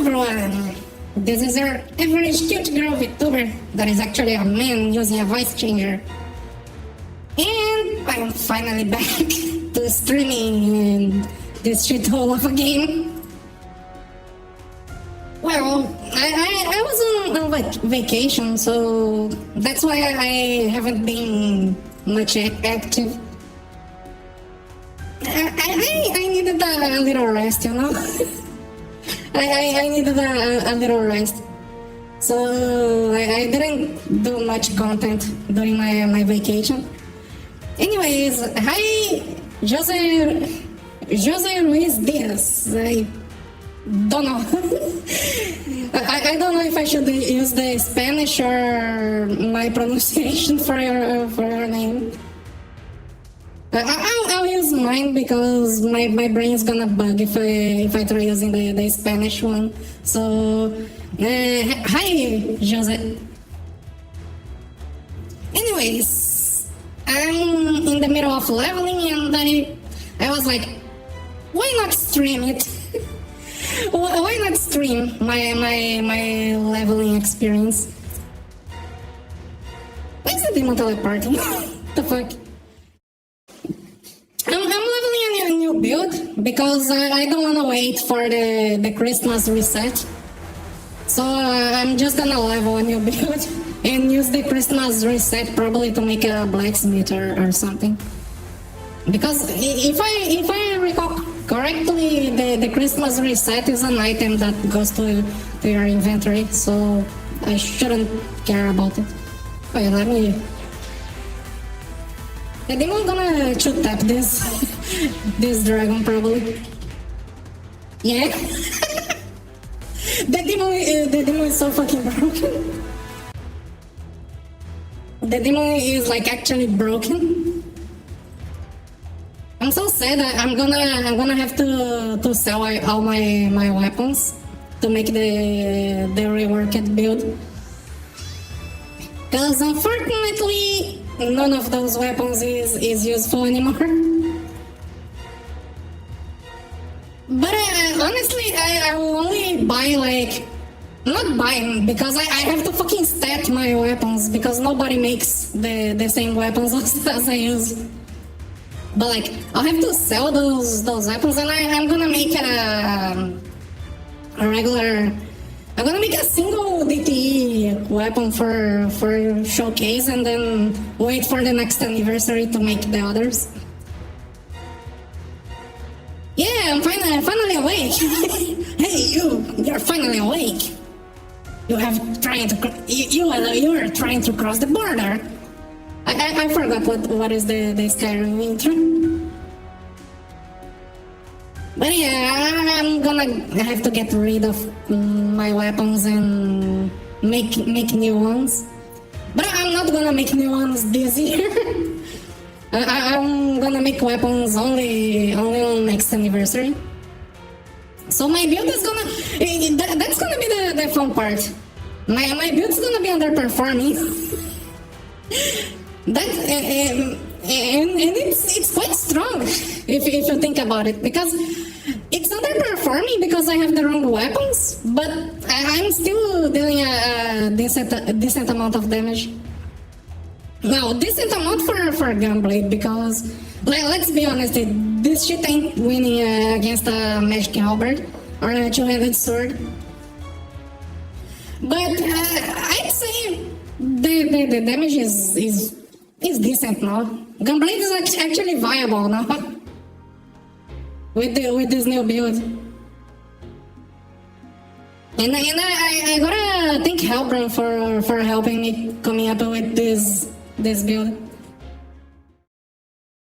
everyone! This is your average cute girl VTuber that is actually a man using a voice changer. And I'm finally back to streaming this shithole of a game. Well, I was on vacation, so that's why I haven't been much active. I needed a little rest, you know? I needed a little rest. So I didn't do much content during my vacation. Anyways, hi, Jose Luis Diaz. I don't know. I don't know if I should use the Spanish or my pronunciation for your name. I'll use mine because my brain's gonna bug if I try using the Spanish one. So, hi, Jose. Anyways, I'm in the middle of leveling and I was like, why not stream it? Why not stream my leveling experience? Why is the demon teleporting? The fuck? I'm leveling a new build because I don't want to wait for the Christmas reset. So I'm just gonna level a new build and use the Christmas reset probably to make a blacksmith or something. Because if I recall correctly, the Christmas reset is an item that goes to your inventory, so I shouldn't care about it. Wait, let me... I think I'm gonna shoot tap this dragon probably. Yeah. the demon is so fucking broken. The demon is like actually broken. I'm so sad that I'm gonna have to sell all my weapons to make the reworked build. Because unfortunately none of those weapons is useful anymore. But honestly, I will only buy like... Not buying, because I have to fucking stat my weapons, because nobody makes the same weapons as I use. But like, I'll have to sell those weapons, and I'm gonna make a regular... I'm gonna make a single DTE weapon for showcase, and then wait for the next anniversary to make the others. Yeah, I'm finally awake. Hey, you're finally awake. You are trying to cross the border. I forgot what is the Skyrim intro. But yeah, I'm gonna have to get rid of my weapons and make new ones. But I'm not gonna make new ones this year. I'm gonna make weapons only on next anniversary. So my build is gonna... That's gonna be the fun part. My build's gonna be underperforming. And it's quite strong if you think about it, because it's underperforming because I have the wrong weapons, but I'm still dealing a decent amount of damage. Now, decent amount for Gunblade, because let's be honest, this shit ain't winning against a magic halberd or a two-handed sword. But I'd say the damage is decent now. Gunblade is actually viable now with this new build. And I gotta thank Hellbrain for helping me coming up with this build.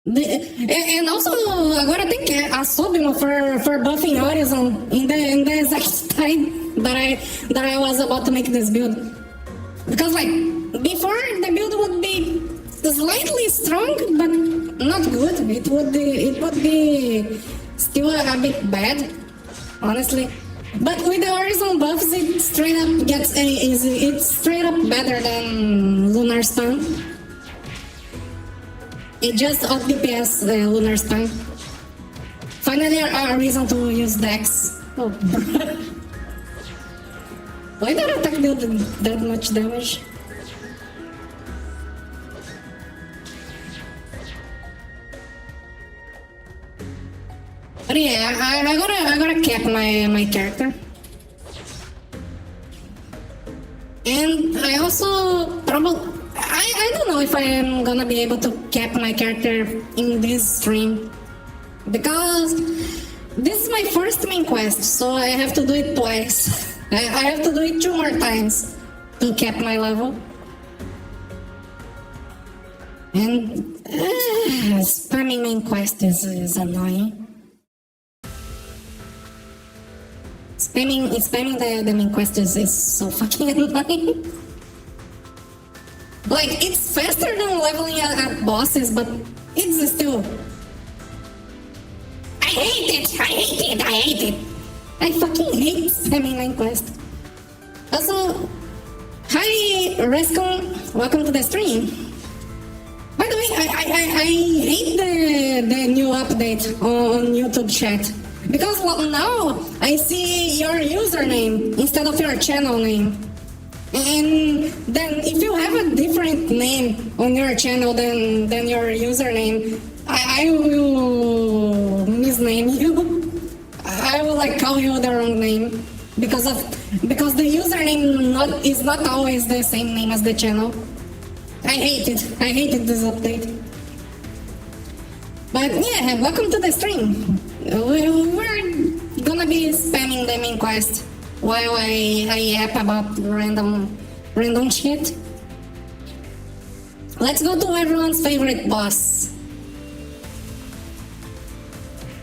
And also I gotta thank Asobimo for buffing Horizon in the exact time that I was about to make this build. Because like before, the build would be slightly strong but not good. It would be still a bit bad, honestly. But with the Horizon buffs, it straight up gets easy. It's straight up better than Lunar Stun. It just out DPS Lunar Stun. Finally, a reason to use Dex. Oh, Why that attack did that much damage? But yeah, I gotta cap my character. And I also I don't know if I am gonna be able to cap my character in this stream, because this is my first main quest, so I have to do it twice. I have to do it 2 more times to cap my level. And spamming main quest is annoying. Spamming the main quest is so fucking annoying. Like, it's faster than leveling at bosses, but it's still... I hate it! I fucking hate spamming main quest. Also, hi Rescon, welcome to the stream. By the way, I hate the new update on YouTube chat. Because now I see your username instead of your channel name. And then if you have a different name on your channel than your username, I will misname you. I will like call you the wrong name because the username is not always the same name as the channel. I hated this update. But yeah, welcome to the stream. We're gonna be spamming the main quest while I yap about random shit. Let's go to everyone's favorite boss.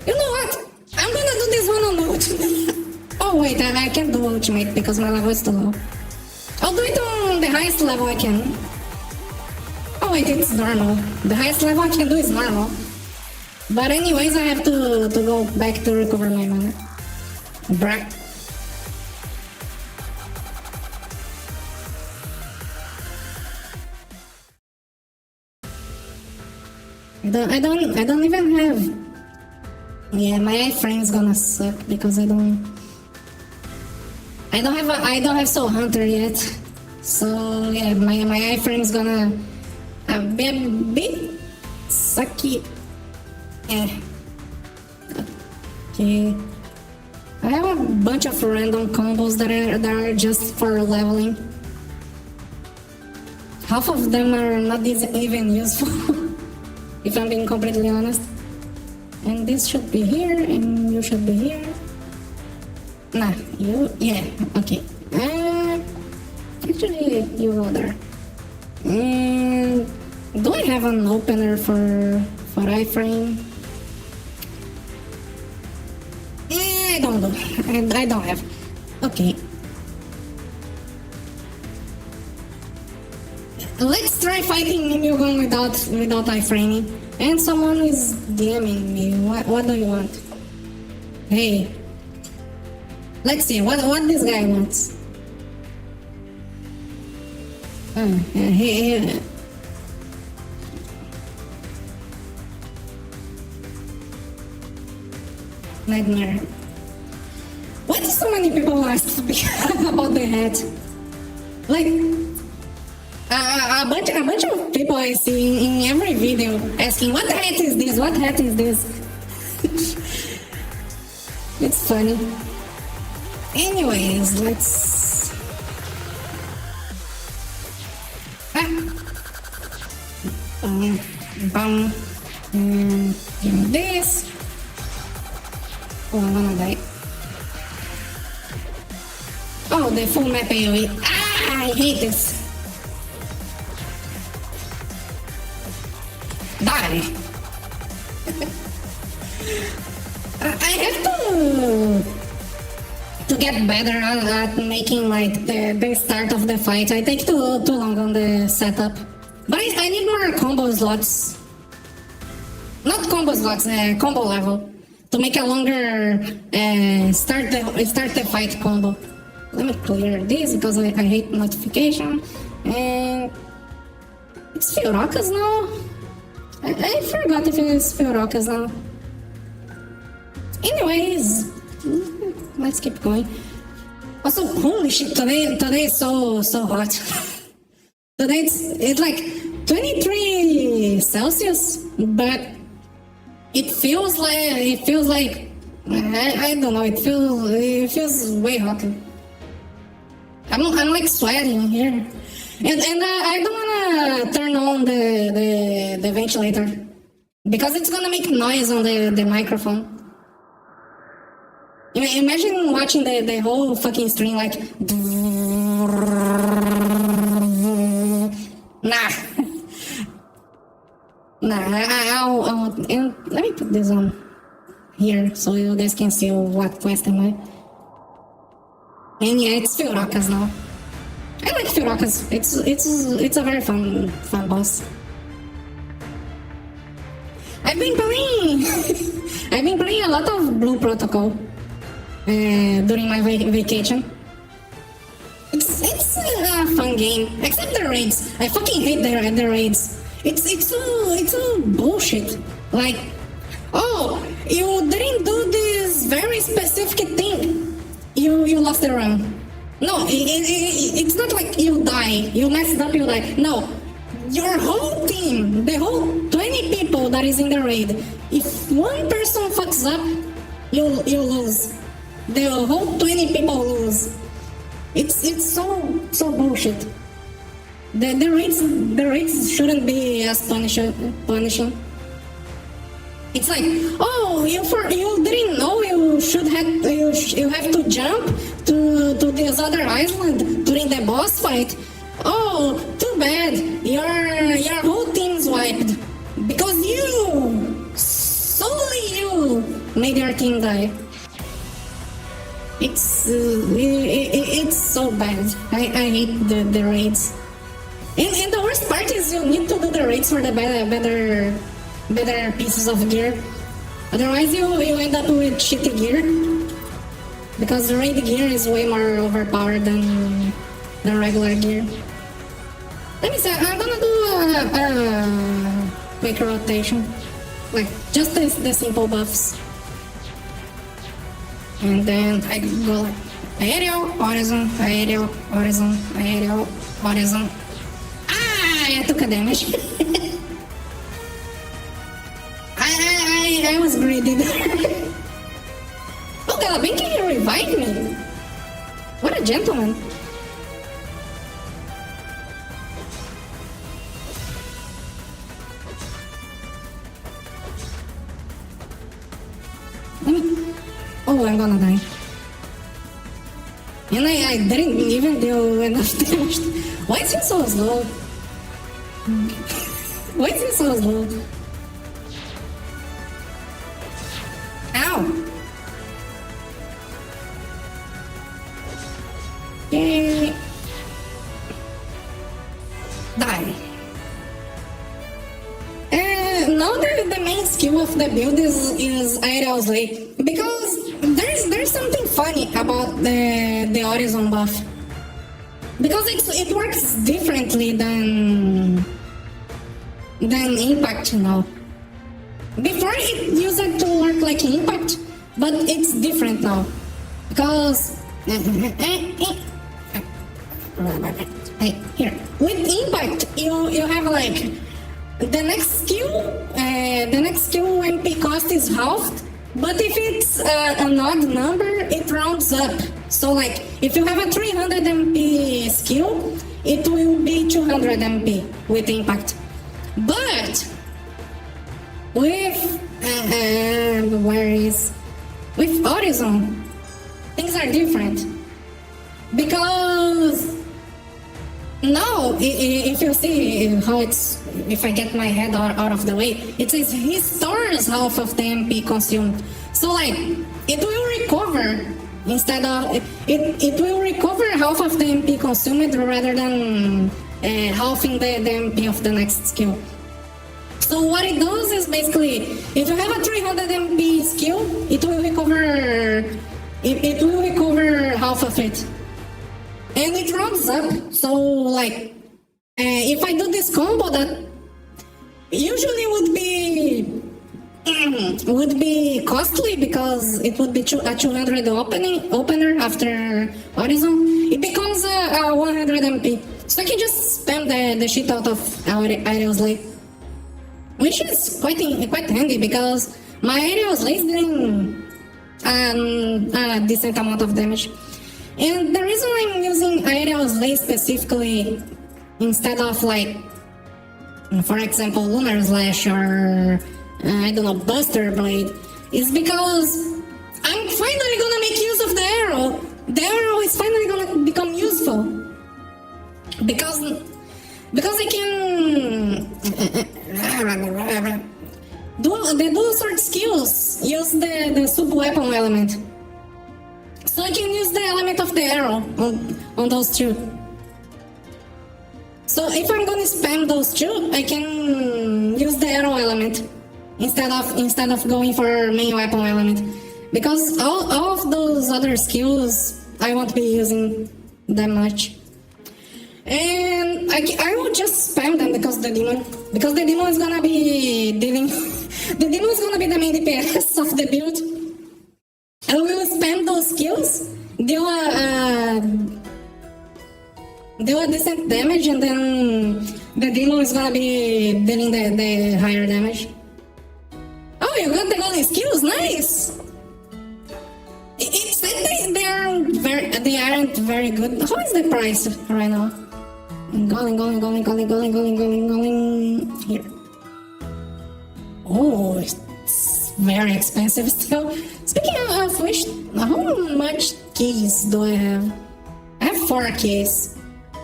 You know what? I'm gonna do this one on the ultimate. Oh wait, I can't do ultimate because my level is too low. I'll do it on the highest level I can. Oh wait, it's normal. The highest level I can do is normal. But anyways, I have to go back to recover my mana. Bruh. I don't even have... Yeah, my iframe's gonna suck because I don't have Soul Hunter yet. So yeah, my iframe's gonna be a bit sucky. Yeah. Okay. I have a bunch of random combos that are just for leveling. Half of them are not even useful, if I'm being completely honest. And this should be here, and you should be here. Nah, yeah, okay. Actually, you go there. And do I have an opener for iframe? I don't know. I don't have. Okay. Let's try fighting Mimyogon without iframing. And someone is DMing me. What do you want? Hey. Let's see what this guy wants. He Nightmare. Why do so many people ask about the hat? Like, a bunch of people I see in every video asking, what hat is this? What hat is this? It's funny. Anyways, let's... Give me this. Oh, I'm gonna die. Oh, the full map AoE. Ah, I hate this. Die. I have to get better at making like the start of the fight. I take too long on the setup. But I need more combo slots. Not combo slots, combo level. To make a longer start the fight combo. Let me clear this because I hate notification. And it's Fiorakas now? I forgot if it's Fiorakas now. Anyways, let's keep going. Also, holy shit, today is so hot. Today it's like 23 Celsius, but it feels like I don't know. It feels way hotter. I'm like sweating here, and I don't wanna turn on the ventilator because it's gonna make noise on the microphone. Imagine watching the whole fucking stream like. Nah. And let me put this on here so you guys can see what quest am I. And yeah, it's Furocas now. I like Furocas. It's a very fun boss. I've been playing a lot of Blue Protocol during my vacation. It's a fun game, except the raids. I fucking hate the raids. It's so bullshit. Like, oh, you didn't do this very specific thing. You lost the run. No, it's not like you die. You messed up, you die. No, your whole team, the whole 20 people that is in the raid, if one person fucks up, you lose. The whole 20 people lose. It's so bullshit. The rates shouldn't be as punishing. It's like, oh, you didn't know you have to jump to this other island during the boss fight. Oh, too bad. Your whole team's wiped because solely you made your team die. It's so bad. I hate the raids. And the worst part is you need to do the raids for the better pieces of gear. Otherwise you end up with shitty gear. Because the raid gear is way more overpowered than the regular gear. Let me say, I'm gonna do a quick rotation. Like, just the simple buffs. And then I go like, aerial, horizon, aerial, horizon, aerial, horizon. I took a damage. I was greedy there. Oh, Galabin, can you revive me? What a gentleman. Oh, I'm gonna die. And I didn't even do enough damage. Why is he so slow? Why is he so slow? Ow! Yay! Die. Now the main skill of the build is aerial slay, because there's something funny about the horizon buff, because it works differently than impact now. Before it used to work like impact, but it's different now because here with impact you have like the next skill MP cost is halved, but if it's an odd number, it rounds up. So like if you have a 300 MP skill, it will be 200 MP with impact. But with with horizon, things are different, because now if you see how it's, if I get my head out of the way, it says he stores half of the MP consumed. So like it will recover instead of it will recover half of the MP consumed rather than halving the MP of the next skill. So what it does is basically, if you have a 300 MP skill, it will recover half of it, and it rounds up. So like, if I do this combo that usually would be would be costly because it would be a 200 opener after Horizon. It becomes a 100 MP. So I can just spam the shit out of Aerial Slay. Which is quite handy because my Aerial Slays doing a decent amount of damage. And the reason I'm using Aerial Slay specifically instead of like, for example, Lunar Slash or I don't know, Buster Blade, is because I'm finally gonna make use of the arrow. The arrow is finally gonna become useful because I can the dual sword skills use the sub weapon element, so I can use the element of the arrow on those two. So if I'm gonna spam those two, I can use the arrow element instead of going for main weapon element, because all of those other skills I won't be using that much. And I will just spam them because the demon is gonna be dealing. The demon is gonna be the main DPS of the build. I will spam those skills, deal a decent damage, and then the demon is gonna be dealing the higher damage. Oh, you got the golden skills, nice! It's that they aren't very good. How is the price right now? Going here. Oh, it's very expensive still. Speaking of which, how much keys do I have? I have 4 keys.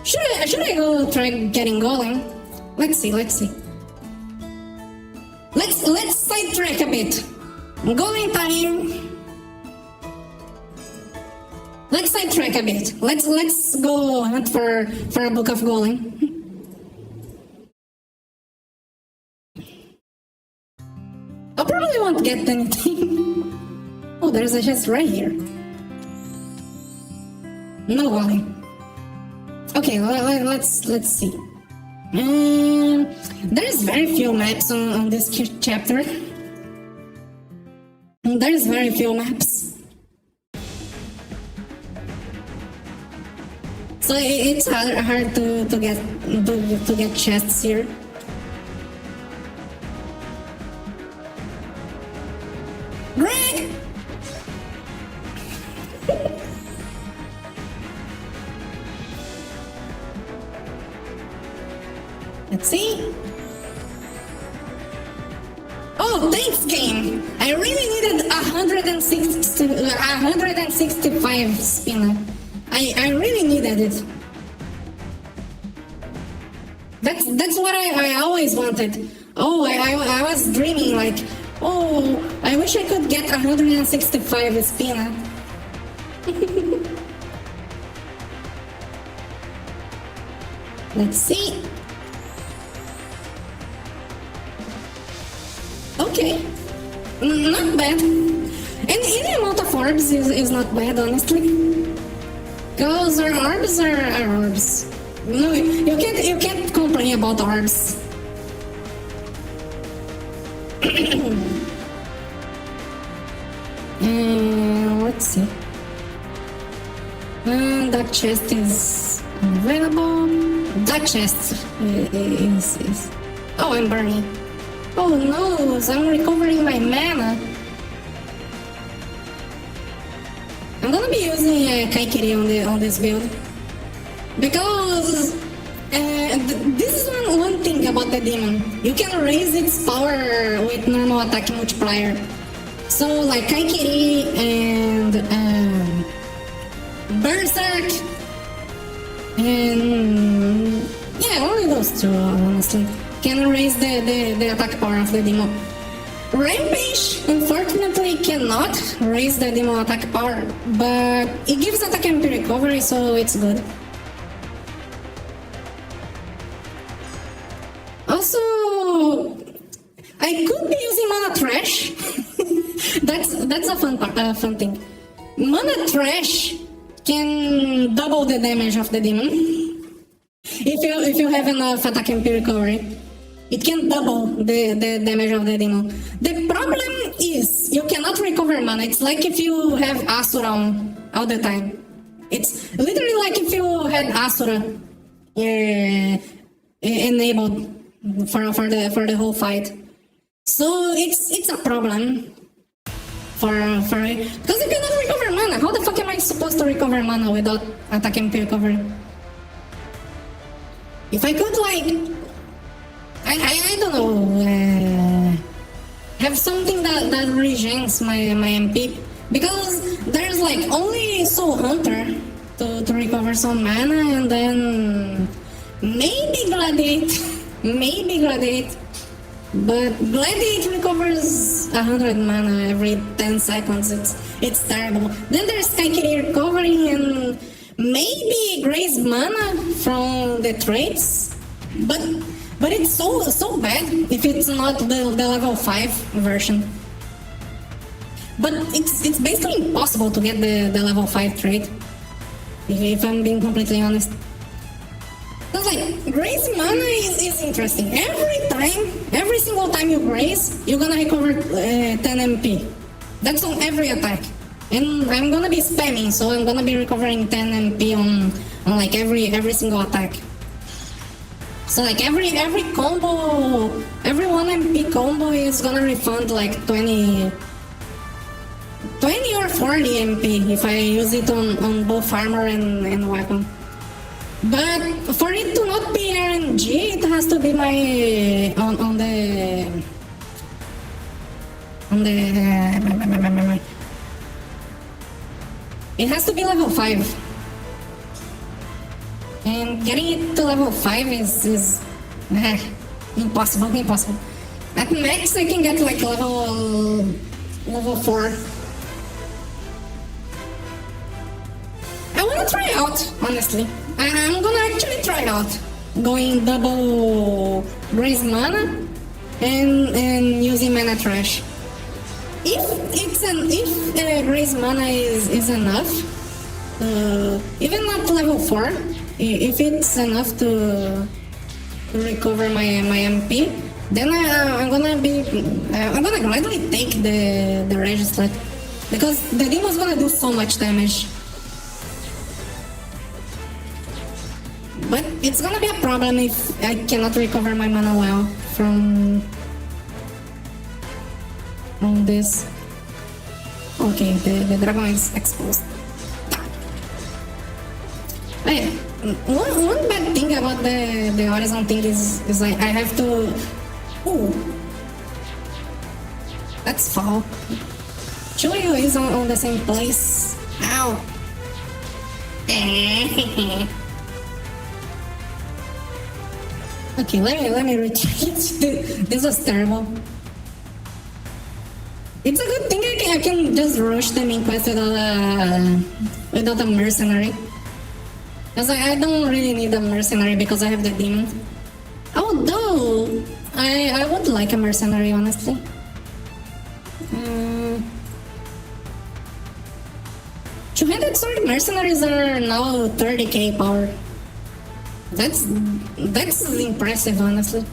Should I go try getting golem? Let's see. Let's sidetrack a bit. Golem time. Let's sidetrack a bit. Let's go hunt for a book of golem. I probably won't get anything. Oh, there's a chest right here. No golem. Okay, let's see. There's very few maps on this chapter. There's very few maps. So it's hard to get chests here. Greg! Let's see. Oh, thanks, game. I really needed 165 spinner. I really needed it. That's what I always wanted. Oh, I was dreaming like, oh, I wish I could get 165 spinner. Let's see. Okay, not bad. And any amount of orbs is not bad, honestly. Because our orbs are orbs. No, you can't complain about orbs. Let's see. That chest is available. That chest is. Oh, I'm burning. Oh no, I'm recovering my mana. I'm gonna be using Kaikiri on this build because this is one thing about the demon. You can raise its power with normal attack multiplier. So like Kaikiri and Berserk, and yeah, only those two honestly can raise the attack power of the demon. Rampage, unfortunately, cannot raise the demon attack power, but it gives attack MP recovery, so it's good. Also, I could be using Mana Trash. that's a fun thing. Mana Trash can double the damage of the demon if you have enough attack MP recovery. It can double the damage of the demon. The problem you cannot recover mana. It's like if you have Asura on all the time. It's literally like if you had Asura enabled for the whole fight. So it's a problem for it, because you cannot recover mana. How the fuck am I supposed to recover mana without attacking to recover? If I could, like, I don't know, have something that regens my MP, because there's like only Soul Hunter to recover some mana, and then maybe Gladiate, but Gladiate recovers 100 mana every 10 seconds. It's terrible. Then there's Kaikiri recovering, and maybe Grace mana from the traits, but it's so bad if it's not the level 5 version. But it's basically impossible to get the level 5 trait, if I'm being completely honest. Because like, Grace mana is interesting. Every single time you Grace, you're gonna recover 10 MP. That's on every attack. And I'm gonna be spamming, so I'm gonna be recovering 10 MP on like every single attack. So like every combo, every 1 MP combo is gonna refund like 20 or 40 MP if I use it on both armor and weapon. But for it to not be RNG, it has to be my on the it has to be level 5. And getting it to level 5 is impossible. At max I can get like level 4. I wanna try out, honestly. I'm gonna actually try out going double Grace mana and using mana trash. If Grace mana is enough, even at level 4, if it's enough to recover my MP, then I'm gonna gladly take the Regislet, because the demon's gonna do so much damage. But it's gonna be a problem if I cannot recover my mana well from this. Okay, the dragon is exposed. Oh yeah, one bad thing about the horizon thing is like I have to. Ooh, let's fall. Chuyo is on the same place. Ow. Okay, let me retreat. This was terrible. It's a good thing I can just rush the main quest without a mercenary. Because I don't really need a mercenary because I have the demon. Although, I would like a mercenary, honestly. Two-handed sword mercenaries are now 30k power. That's impressive, honestly.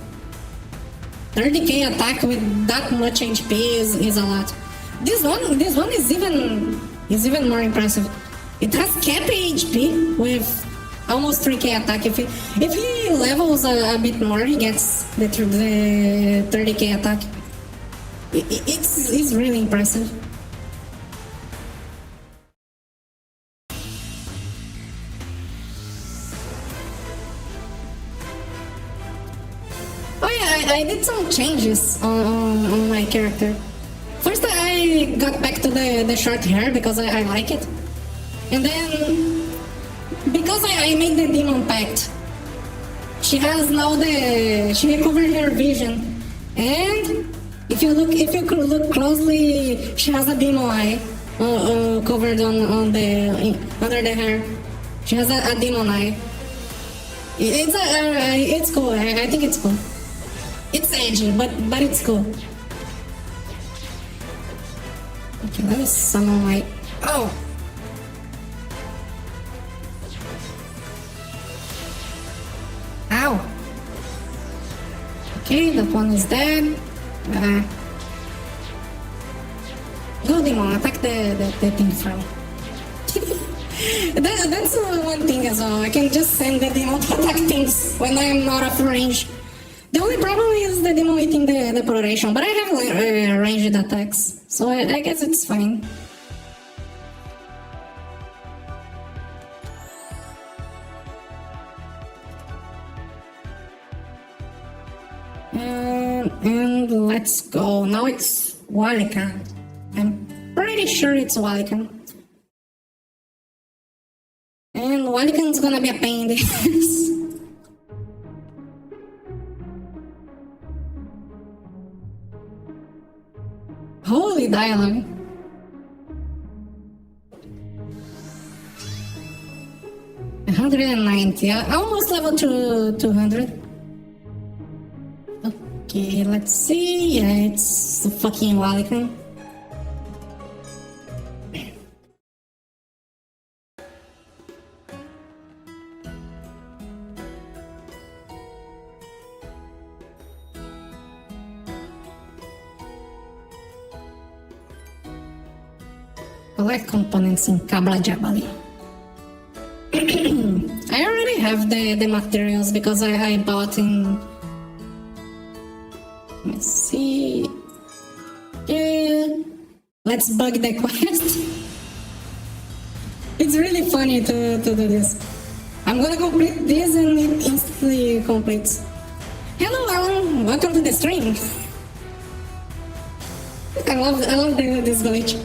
30k attack with that much HP is a lot. This one is even more impressive. It has cap HP with almost 3k attack. If he levels a bit more, he gets the 30k attack. It's really impressive. I did some changes on my character. First, I got back to the short hair because I like it. And then, because I made the demon pact, she has now she recovered her vision. And if you look closely, she has a demon eye covered under the hair. She has a demon eye. It's cool. I think it's cool. It's edgy, but it's cool. Okay, let me summon my... Oh! Ow! Okay, that one is dead. Go demon, attack the thing from. That's one thing as well. I can just send the demon to attack things when I'm not off range. The only problem is the demon hitting the proration, but I have ranged attacks, so I guess it's fine. And let's go. Now it's Walikan. I'm pretty sure it's Walikan. And Walikan's gonna be a pain in the ass. Holy dialogue. $190. Almost level to 200. Okay, let's see. Yeah, it's the fucking Walikan. Collect components in Kabla Jabali. I already have the materials because I bought in. Let's see. Yeah. Let's bug the quest. It's really funny to do this. I'm gonna complete this and it instantly completes. Hello Alan, welcome to the stream. I love this glitch.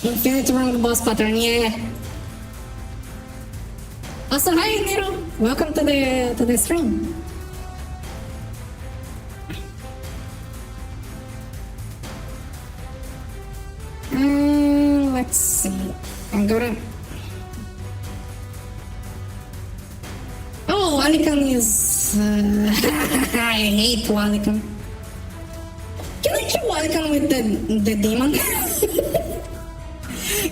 Infinite wrong boss pattern, yeah. Also, hi Nero, welcome to the stream. Let's see. I'm gonna. Oh, Walikan is. I hate Walikan. Can I kill Walikan with the demon?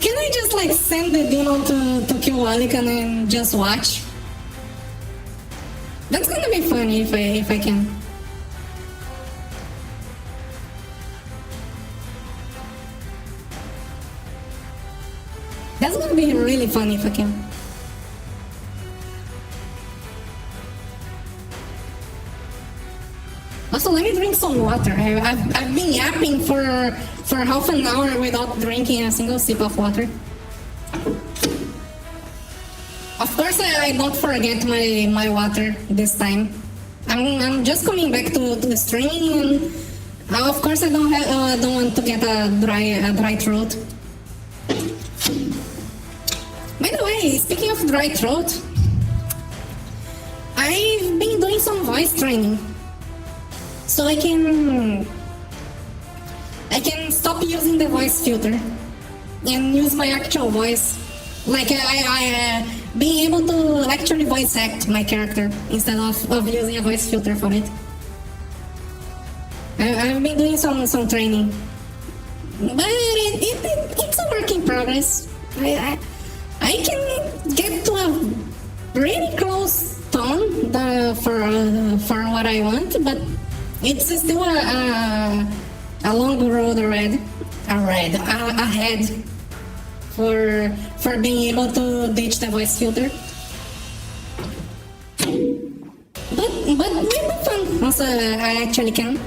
Can I just like send the demon to kill Walikan and just watch? That's gonna be funny if I can. That's gonna be really funny if I can. Also, let me drink some water. I've been yapping for half an hour without drinking a single sip of water. Of course, I don't forget my water this time. I'm just coming back to the stream, and of course I don't want to get a dry throat. By the way, speaking of dry throat, I've been doing some voice training. So I can stop using the voice filter and use my actual voice. Like I being able to actually voice act my character instead of using a voice filter for it. I've been doing some training, but it's a work in progress. I can get to a pretty close tone for what I want, but it's still a long road ahead for being able to ditch the voice filter. But maybe fun. Also, I actually can.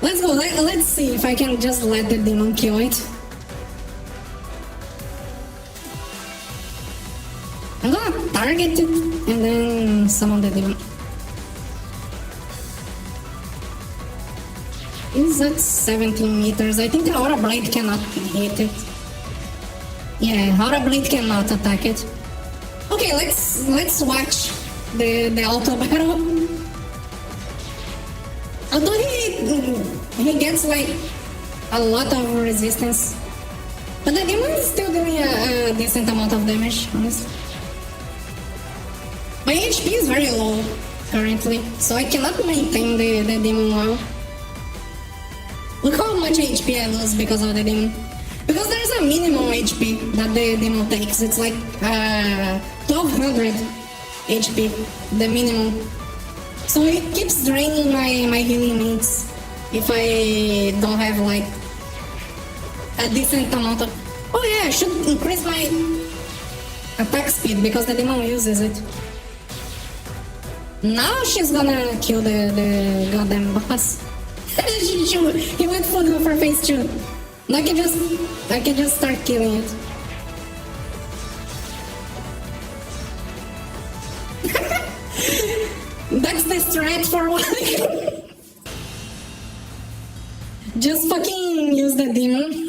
Let's go. Let's see if I can just let the demon kill it. I'm gonna target it and then summon the demon. Is at 17 meters. I think the Aura Blade cannot hit it. Yeah, Aura Blade cannot attack it. Okay, let's watch the auto battle. Although he gets like a lot of resistance, but the demon is still doing a decent amount of damage, honestly. My HP is very low currently, so I cannot maintain the demon well. Look how much HP I lose because of the demon. Because there's a minimum HP that the demon takes. It's like 1200 HP, the minimum. So it keeps draining my healing needs if I don't have like a decent amount of... Oh yeah, I should increase my attack speed because the demon uses it. Now she's gonna kill the goddamn boss. He went for phase 2. I can just start killing it. That's the strat for one. Just fucking use the demon.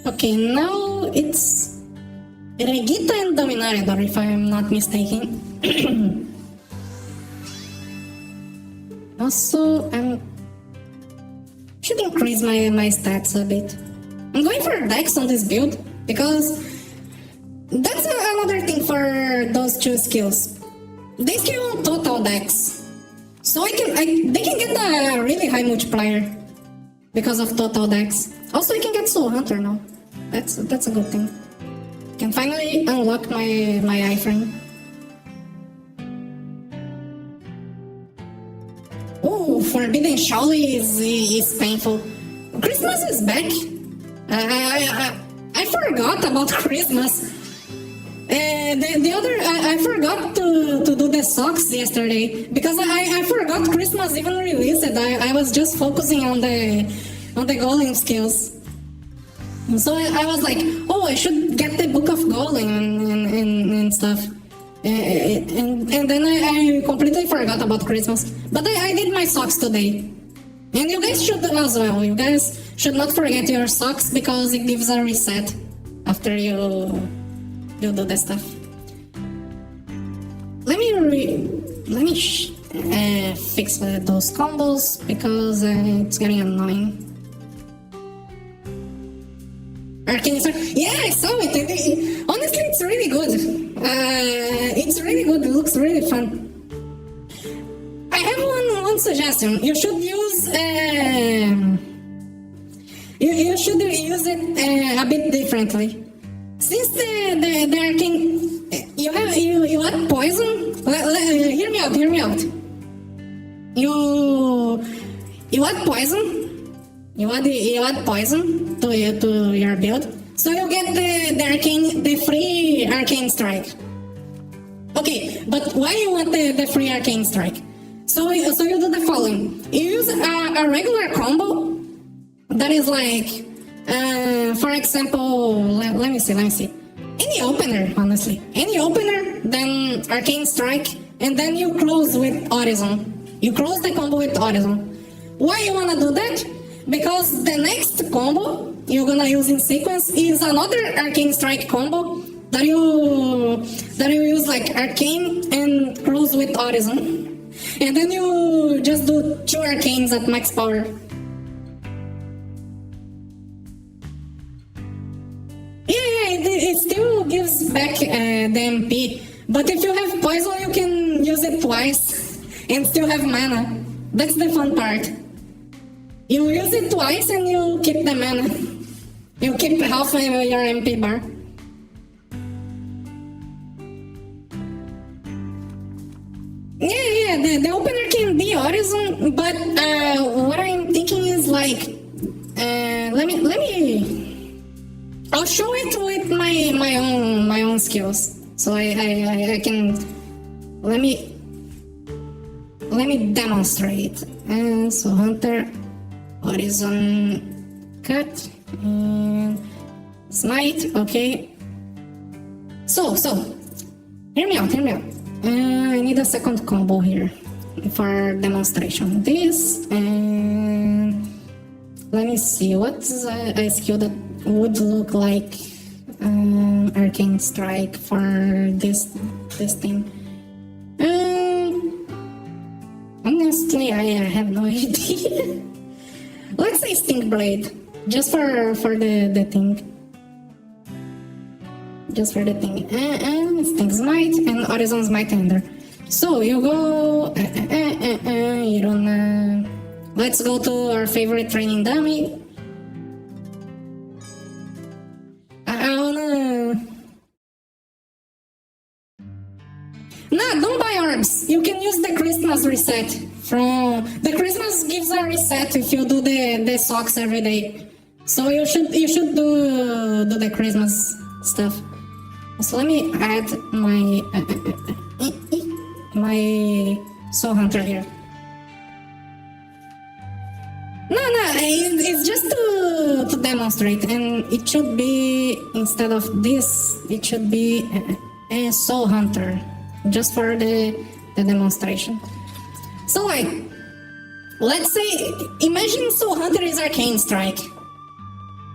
Okay, now it's Regita and Dominaridor, if I'm not mistaken. Also, I should increase my stats a bit. I'm going for Dex on this build because that's another thing for those two skills. They skill on total Dex, so they can get a really high multiplier because of total Dex. Also, I can get Soul Hunter now. That's a good thing. Can finally unlock my iframe. Oh, Forbidden Shaoli is painful. Christmas is back. I forgot about Christmas. I forgot to do the socks yesterday because I forgot Christmas even released. I was just focusing on the golem skills. So I was like, oh, I should get the Book of Golem and stuff. And then I completely forgot about Christmas. But I did my socks today. And you guys should as well. You guys should not forget your socks because it gives a reset after you do the stuff. Let me fix those combos because it's getting annoying. Arcane Star. Yeah, I saw it. Honestly, it's really good. It's really good. It looks really fun. I have one suggestion. You should use you should use it a bit differently. Since the arcane, you add poison. Hear me out. You add poison. You add poison to your build, so you get the free arcane strike. Okay, but why you want the free arcane strike? So you do the following: you use a regular combo that is like, for example, let me see. Any opener, honestly, then arcane strike, and then you close with Horizon. You close the combo with Horizon. Why you wanna do that? Because the next combo you're gonna use in sequence is another arcane strike combo that you use like arcane and close with Horizon, and then you just do 2 arcanes at max power. Yeah, it still gives back the MP, but if you have poison you can use it twice and still have mana. That's the fun part. You use it twice and you keep the mana. You keep half of your MP bar. Yeah, the opener can be Horizon, but what I'm thinking is like, let me, I'll show it with my own skills. So I can, let me demonstrate. And so Hunter, Horizon cut and smite. Okay. So hear me out. I need a second combo here for demonstration. This and let me see what's a skill that would look like arcane strike for this thing. Honestly, I have no idea. Let's say Stink Blade, just for the thing. Just for the thing. And Stink Smite and Horizon Smite Ender. So you go, you don't Let's go to our favorite training dummy. I wanna... Nah, don't buy orbs. You can use the Christmas reset. The Christmas gives a reset if you do the socks every day. So you should do the Christmas stuff. So let me add my Soul Hunter here. No, it's just to demonstrate, and it should be, instead of this, it should be a Soul Hunter, just for the demonstration. So like, let's say, imagine Soul Hunter is Arcane Strike.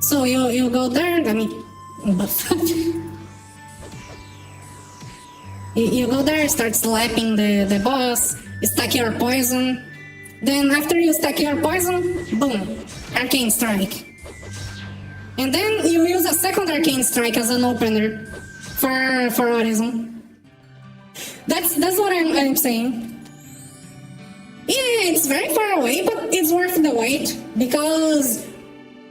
So you go there, let me... You go there, start slapping the boss, stack your poison. Then after you stack your poison, boom, Arcane Strike. And then you use a second Arcane Strike as an opener for Horizon. That's what I'm saying. Yeah, it's very far away, but it's worth the wait, because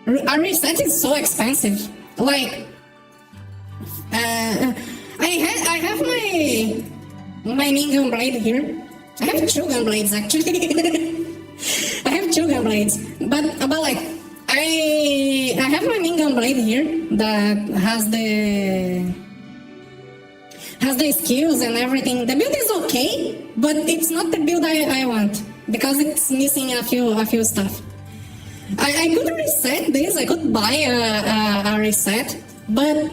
a reset is so expensive. Like, I have my main gun blade here. I have two gun blades actually. I have two gun blades, but like I have my main gun blade here that has the skills and everything. The build is okay, but it's not the build I want, because it's missing a few stuff. I could reset this. I could buy a reset, but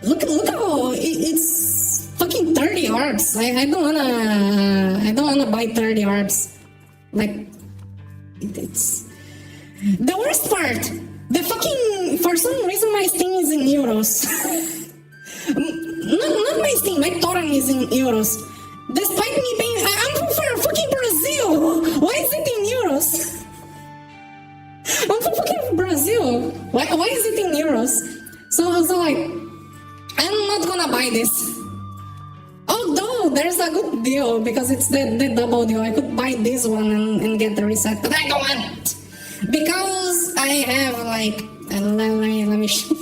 look how it's fucking 30 orbs. I don't wanna buy 30 orbs. Like, it's the worst part. The fucking, for some reason my Steam is in euros. not my Steam, my Toram is in euros. Despite me paying, I'm from fucking Brazil. Why is it in euros? I'm from fucking Brazil. Why is it in euros? So like, I'm not gonna buy this. Although there's a good deal, because it's the double deal. I could buy this one and get the reset, but I don't want, because I have like, let me show.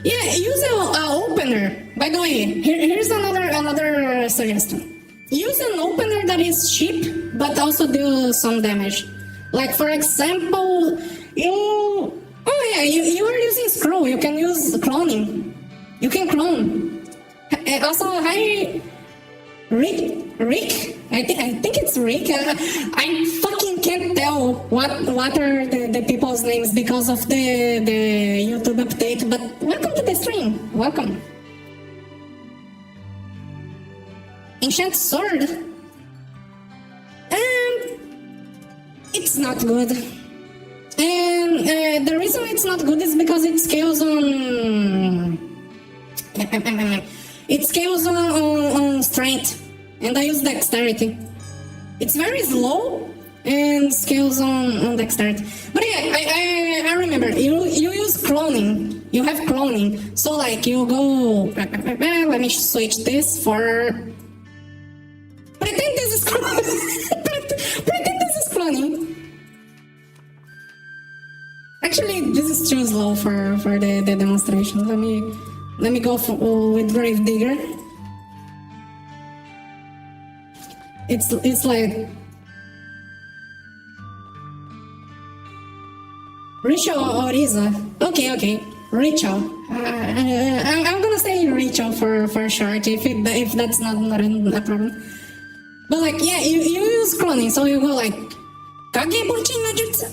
Yeah, use an opener. By the way, here's another suggestion. Use an opener that is cheap, but also do some damage. Like, for example, you are using Scroll. You can use cloning. You can clone. Also, hi, Rick. I think it's Rick. I fucking can't tell what are the people's names because of the YouTube update. But welcome to the stream. Welcome. Enchant Sword. It's not good. And the reason it's not good is because it scales on... It scales on strength. And I use dexterity. It's very slow and scales on dexterity. But yeah, I remember, you use cloning. You have cloning. So like, you go... Let me switch this for... Pretend this is cloning. Pretend this is cloning. Actually, this is too slow for the demonstration. Let me go with Grave Digger. It's like Rachel or Isa. Okay. Rachel. I'm gonna say Rachel for short if that's not a problem. But like, yeah, you use cloning, so you go like Kage Buchi no Jutsu.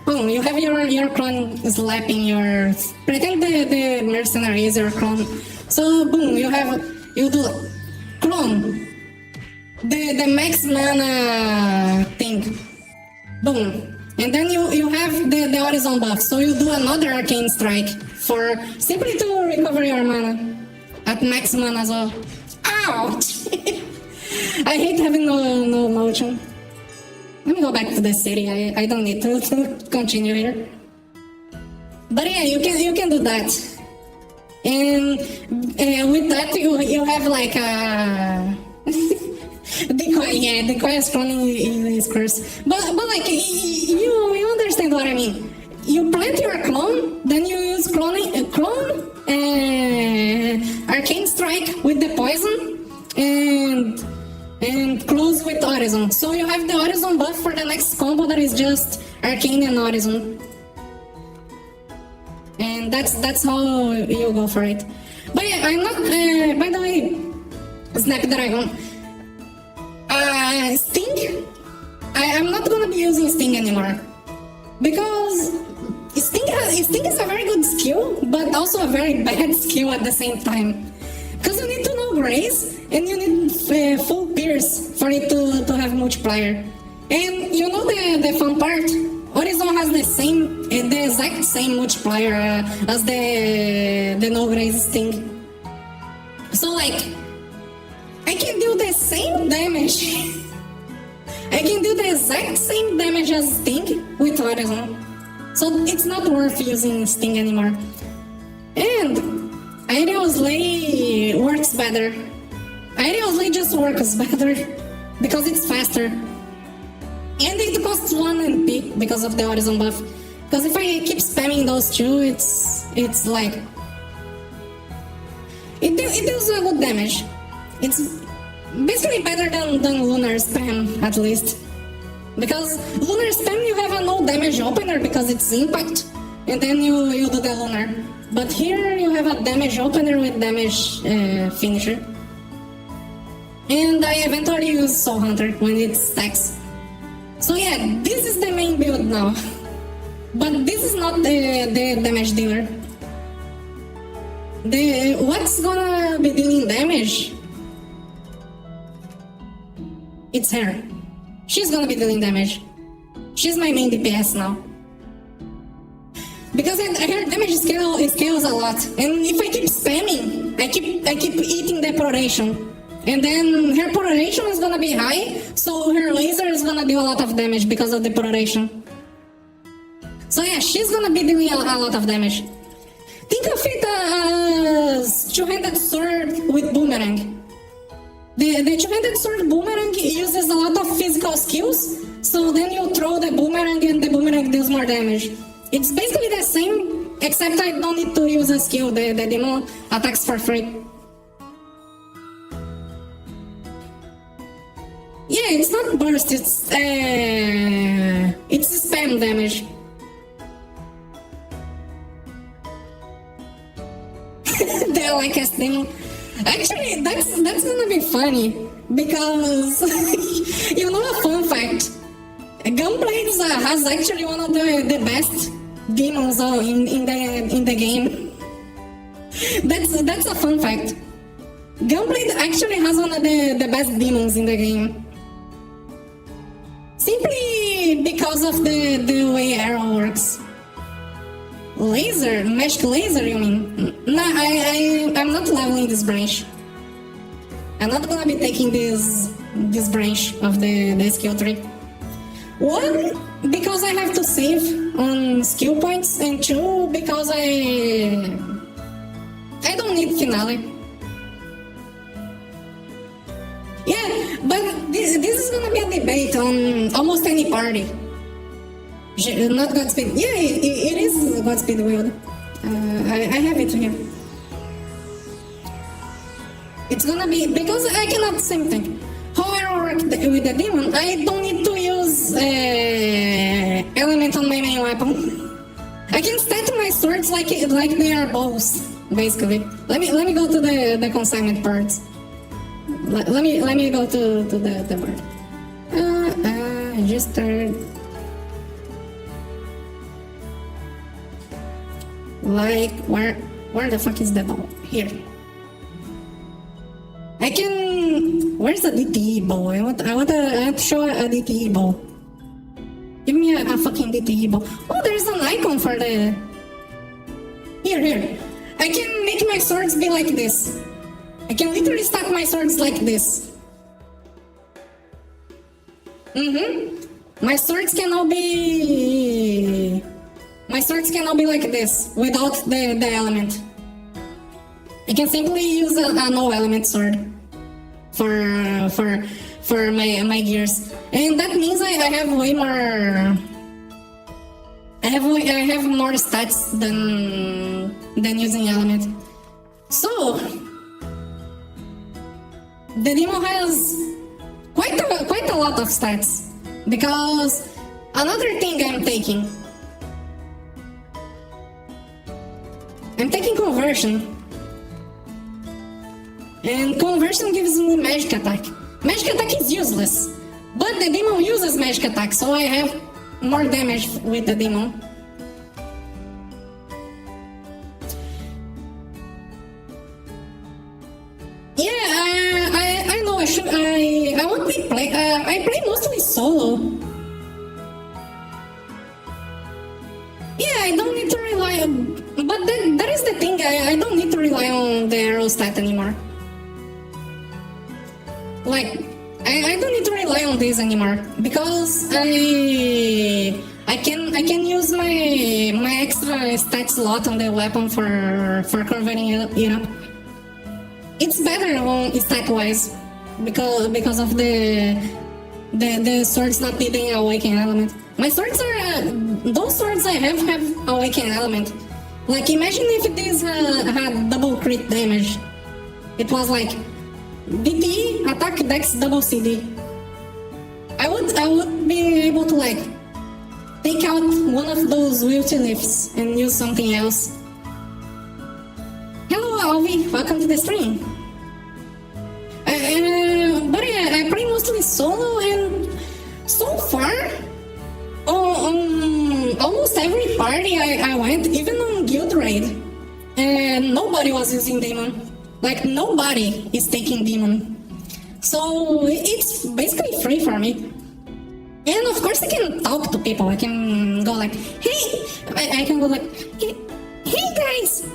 Boom, you have your clone slapping your... Pretend the mercenary is your clone. So boom, you do clone. The max mana thing. Boom. And then you have the horizon buff. So you do another arcane strike for simply to recover your mana at max mana as well. Ouch! I hate having no motion. Let me go back to the city. I don't need to continue here. But yeah, you can do that. And with that, you have like a decoy. Yeah, decoy is cloning is curse. But like you understand what I mean. You plant your clone, then you use clone, arcane strike with the poison, and close with horizon. So you have the horizon buff for the next combo that is just arcane and horizon. And that's how you go for it. But yeah, I'm not. By the way, Snapdragon. Sting. I'm not gonna be using Sting anymore because Sting is a very good skill, but also a very bad skill at the same time. Because you need to know Grace and you need full Pierce for it to have multiplier. And you know the fun part. Horizon has the exact same multiplier as the no grace Sting. So like, I can do the same damage. I can do the exact same damage as Sting with Horizon. So it's not worth using Sting anymore. And Aerial Slay works better. Aerial Slay just works better because it's faster. And it costs 1 NP because of the Horizon buff. Because if I keep spamming those two, it's like... It does a good damage. It's basically better than Lunar Spam, at least. Because Lunar Spam, you have a no damage opener because it's impact. And then you do the Lunar. But here you have a damage opener with damage finisher. And I eventually use Soul Hunter when it stacks. So yeah, this is the main build now. But this is not the damage dealer. What's gonna be dealing damage? It's her. She's gonna be dealing damage. She's my main DPS now. Because her damage scales a lot. And if I keep spamming, I keep eating the proration. And then her proration is gonna be high, so her laser is gonna do a lot of damage because of the proration. So yeah, she's gonna be doing a lot of damage. Think of it as two-handed sword with boomerang. The two-handed sword boomerang uses a lot of physical skills, so then you throw the boomerang and the boomerang deals more damage. It's basically the same, except I don't need to use a skill, the demon attacks for free. Yeah, it's not burst, it's spam damage. They're like a demon. Actually, that's gonna be funny because you know a fun fact. Gunblade has actually one of the best demons in the game. That's a fun fact. Gunblade actually has one of the best demons in the game. Simply because of the way arrow works. Laser? Magic laser, you mean? No, I'm not leveling this branch. I'm not gonna be taking this branch of the skill tree. One, because I have to save on skill points, and two, because I don't need finale. Yeah, but this is gonna be a debate on almost any party. Not Godspeed. Yeah, it is Godspeed wield. I have it here. It's gonna be, because I cannot same thing. How I work with the demon, I don't need to use element on my main weapon. I can stat my swords like they are bows, basically. Let me go to the consignment parts. Let me go to the part. I just started. Like where the fuck is the bow? Here. I can. Where's the DTE bow? I want to show a DTE bow. Give me a fucking DTE bow. Oh, there's an icon for the. Here. I can make my swords be like this. I can literally stack my swords like this. My swords can all be like this without the element. I can simply use a no element sword for my gears, and that means I have way more. I have more stats than using element. So the demon has quite a lot of stats, because another thing I'm taking conversion, and conversion gives me magic attack. Magic attack is useless, but the demon uses magic attack, so I have more damage with the demon. Yeah, I know I won't be play. I play mostly solo. Yeah, I don't need to rely on. But that is the thing. I don't need to rely on the arrow stat anymore. Like, I don't need to rely on this anymore, because I can use my extra stat slot on the weapon for converting it up. It's better on stat wise, because of the swords not needing awaken element. My swords are those swords I have awaken element. Like, imagine if this had double crit damage. It was like DP, attack, dex, double CD. I would be able to like take out one of those wilty lifts and use something else. Hello Alvi, welcome to the stream. But yeah, I play mostly solo, and so far on almost every party I went, even on guild raid, and nobody was using demon. Like, nobody is taking demon, so it's basically free for me. And of course I can talk to people. I can go like, hey, I can go like, hey guys,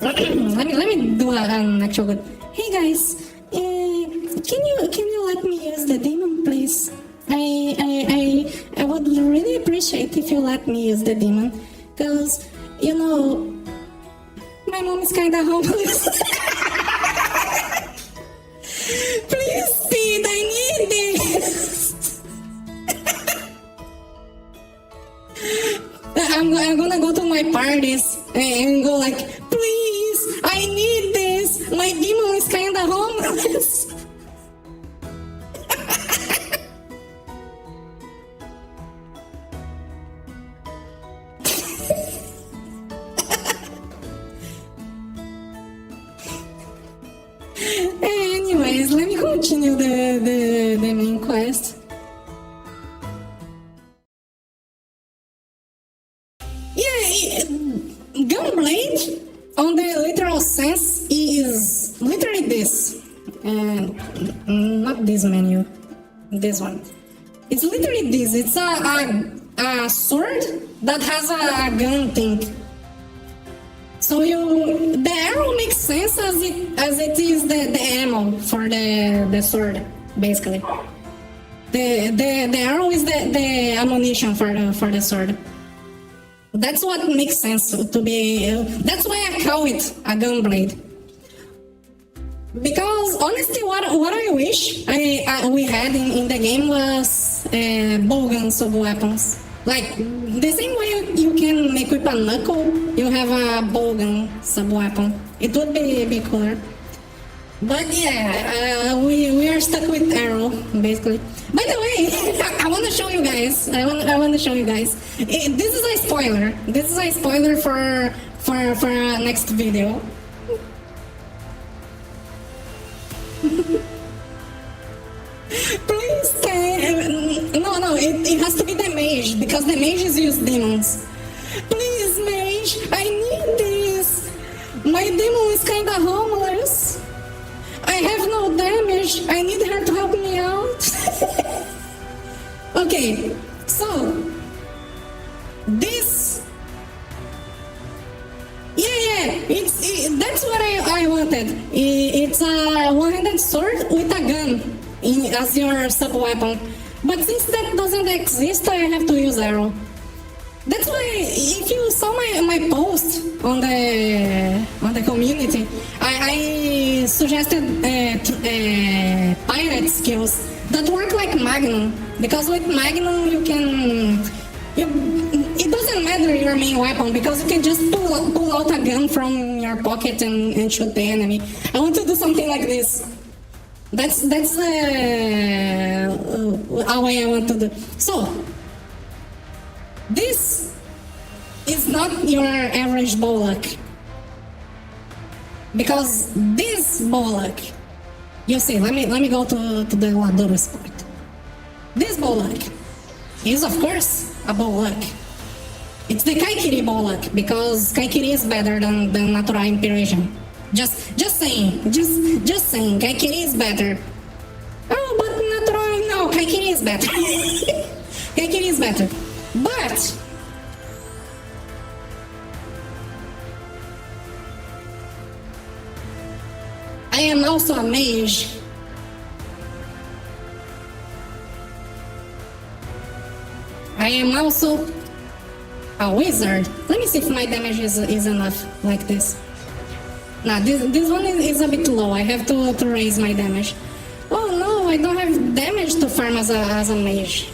let me do an actual good. Hey guys, can you let me use the demon, please? I would really appreciate if you let me use the demon, because, you know, my mom is kinda homeless. Please, Pete, I need this. I'm gonna go to my parties and go like, please, I need this. My demon is kinda homeless. Anyways, let me continue the main quest. Yeah, Gunblade, on the literal sense, is literally this. Not this menu, this one. It's literally this. It's a sword that has a gun thing. So the arrow makes sense as it is the ammo for the sword, basically. The arrow is the ammunition for the sword. That's what makes sense to be. That's why I call it a gunblade. Because honestly, what I wish we had in the game was bowgun sub weapons. Like, the same way you can equip a knuckle, you have a bowgun sub weapon. It would be cooler. But yeah, we are stuck with arrow, basically. By the way, I want to show you guys. I want to show you guys. This is a spoiler. This is a spoiler for our next video. Please, no, it has to be the mage, because the mages use demons. Please, mage, I need this. My demon is kinda homeless. I have no damage. I need her to help me out. Okay, so this. Yeah, that's what I wanted. It's a one-handed sword with a gun as your sub weapon. But since that doesn't exist, I have to use arrow. That's why if you saw my post on the community, I suggested pirate skills that work like Magnum, because with Magnum it doesn't matter your main weapon, because you can just pull out a gun from your pocket and shoot the enemy. I want to do something like this. That's how I want to do. So this is not your average Bollock, because this Bollock, you see, let me go to the Ladoros part. This Bollock is of course a Bollock. It's the Kaikiri Bollock, because Kaikiri is better than Natural Imperation. Just saying, Kaikiri is better. Oh, but Natural, no, Kaikiri is better. Kaikiri is better. But I am also a mage. I am also a wizard. Let me see if my damage is enough like this. Nah, this one is a bit low. I have to raise my damage. Oh no, I don't have damage to farm as a mage.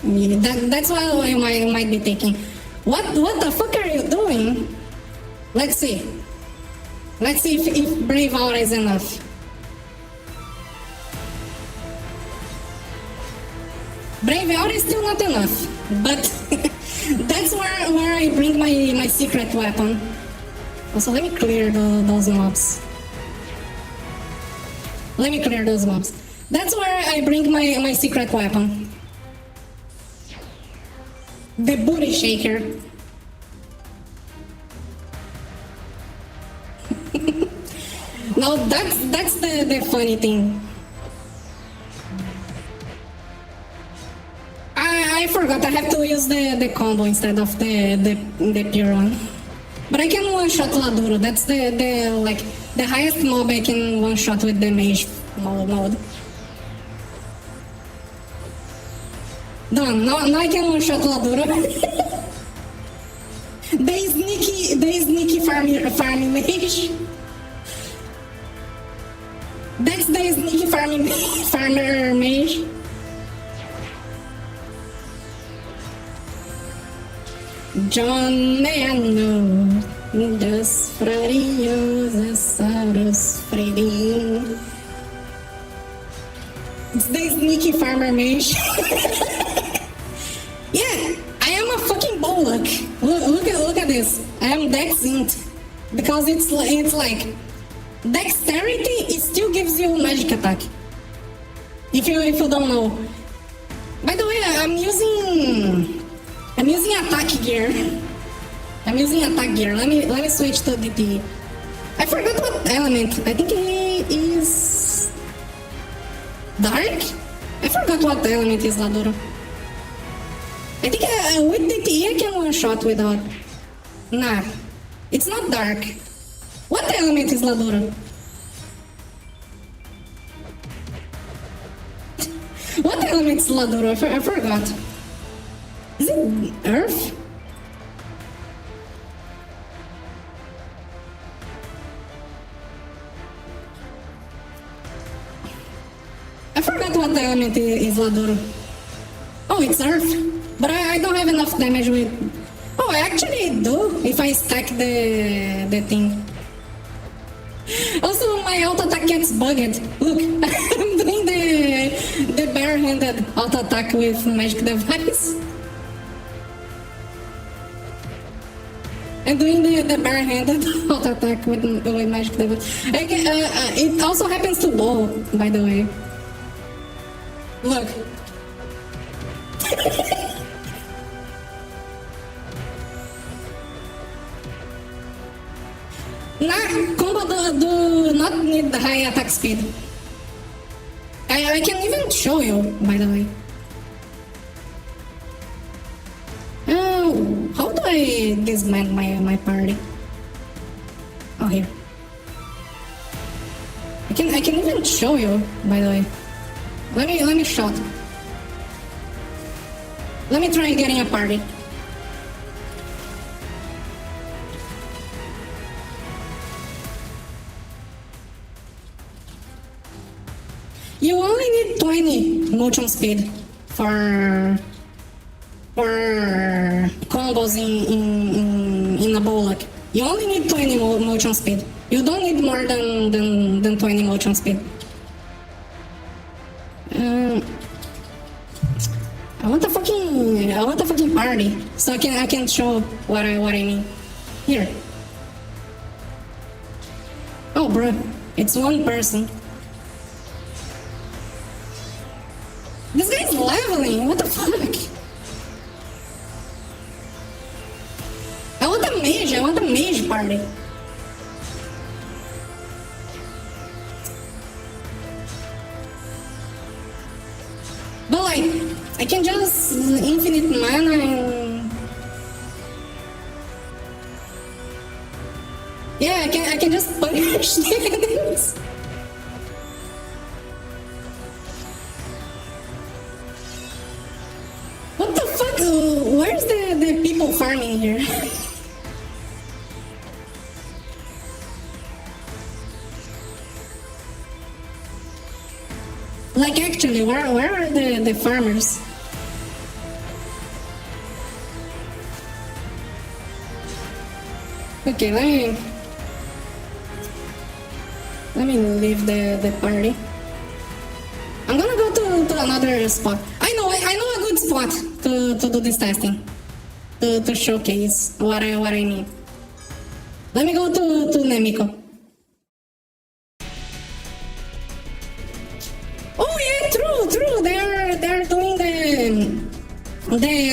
Yeah, that's why you might be thinking, what the fuck are you doing? Let's see. Let's see if Brave Aura is enough. Brave Aura is still not enough, but that's where I bring my secret weapon. Also, let me clear those mobs. Let me clear those mobs. That's where I bring my secret weapon. The booty shaker. Now that's the funny thing. I forgot I have to use the combo instead of the pure one. But I can one shot Laduro. That's the highest mob I can one shot with the mage mode. Done. Now I can one shot Laduro. They sneaky farming mage. That's the sneaky farmer mage. John Mano dos Frarios Assaros Fredin. It's the sneaky farmer mage. Yeah, I am a fucking Bollock. Look at this. I am Dex Int, because it's like dexterity. It still gives you magic attack. If you don't know. By the way, I'm using attack gear. Let me switch to DP. I forgot what element. I think it is dark. I forgot what element is Laduro. I think with DP I can one shot without. Nah, it's not dark. What element is Laduro? What element is Laduro? I forgot. Is it Earth? I forgot what the element is Laduro. Oh, it's Earth. But I don't have enough damage with... Oh, I actually do if I stack the thing. Also, my auto attack gets bugged. Look, I'm doing the bare-handed auto attack with magic device. I'm doing the bare-handed auto attack with magic device. It also happens to bow, by the way. Look. Combo do not need the high attack speed. I can even show you, by the way. Oh, how do I disband my party? Oh, here. I can even show you, by the way. Let me shot. Let me try getting a party. You only need 20 motion speed for combos in a bullock. You only need 20 motion speed. You don't need more than 20 motion speed. I want a fucking party so I can show what I mean. Here. Oh, bro, it's one person. This guy's leveling. What the fuck? I want a mage party. But like, I can just infinite mana and yeah, I can just punish things. What the fuck? Where's the people farming here? Like actually, where are the farmers? Okay, let me leave the party. I'm gonna go to another spot. I know a good spot to do this testing, to showcase what I need. Let me go to Nemiko. Oh yeah, true. They're doing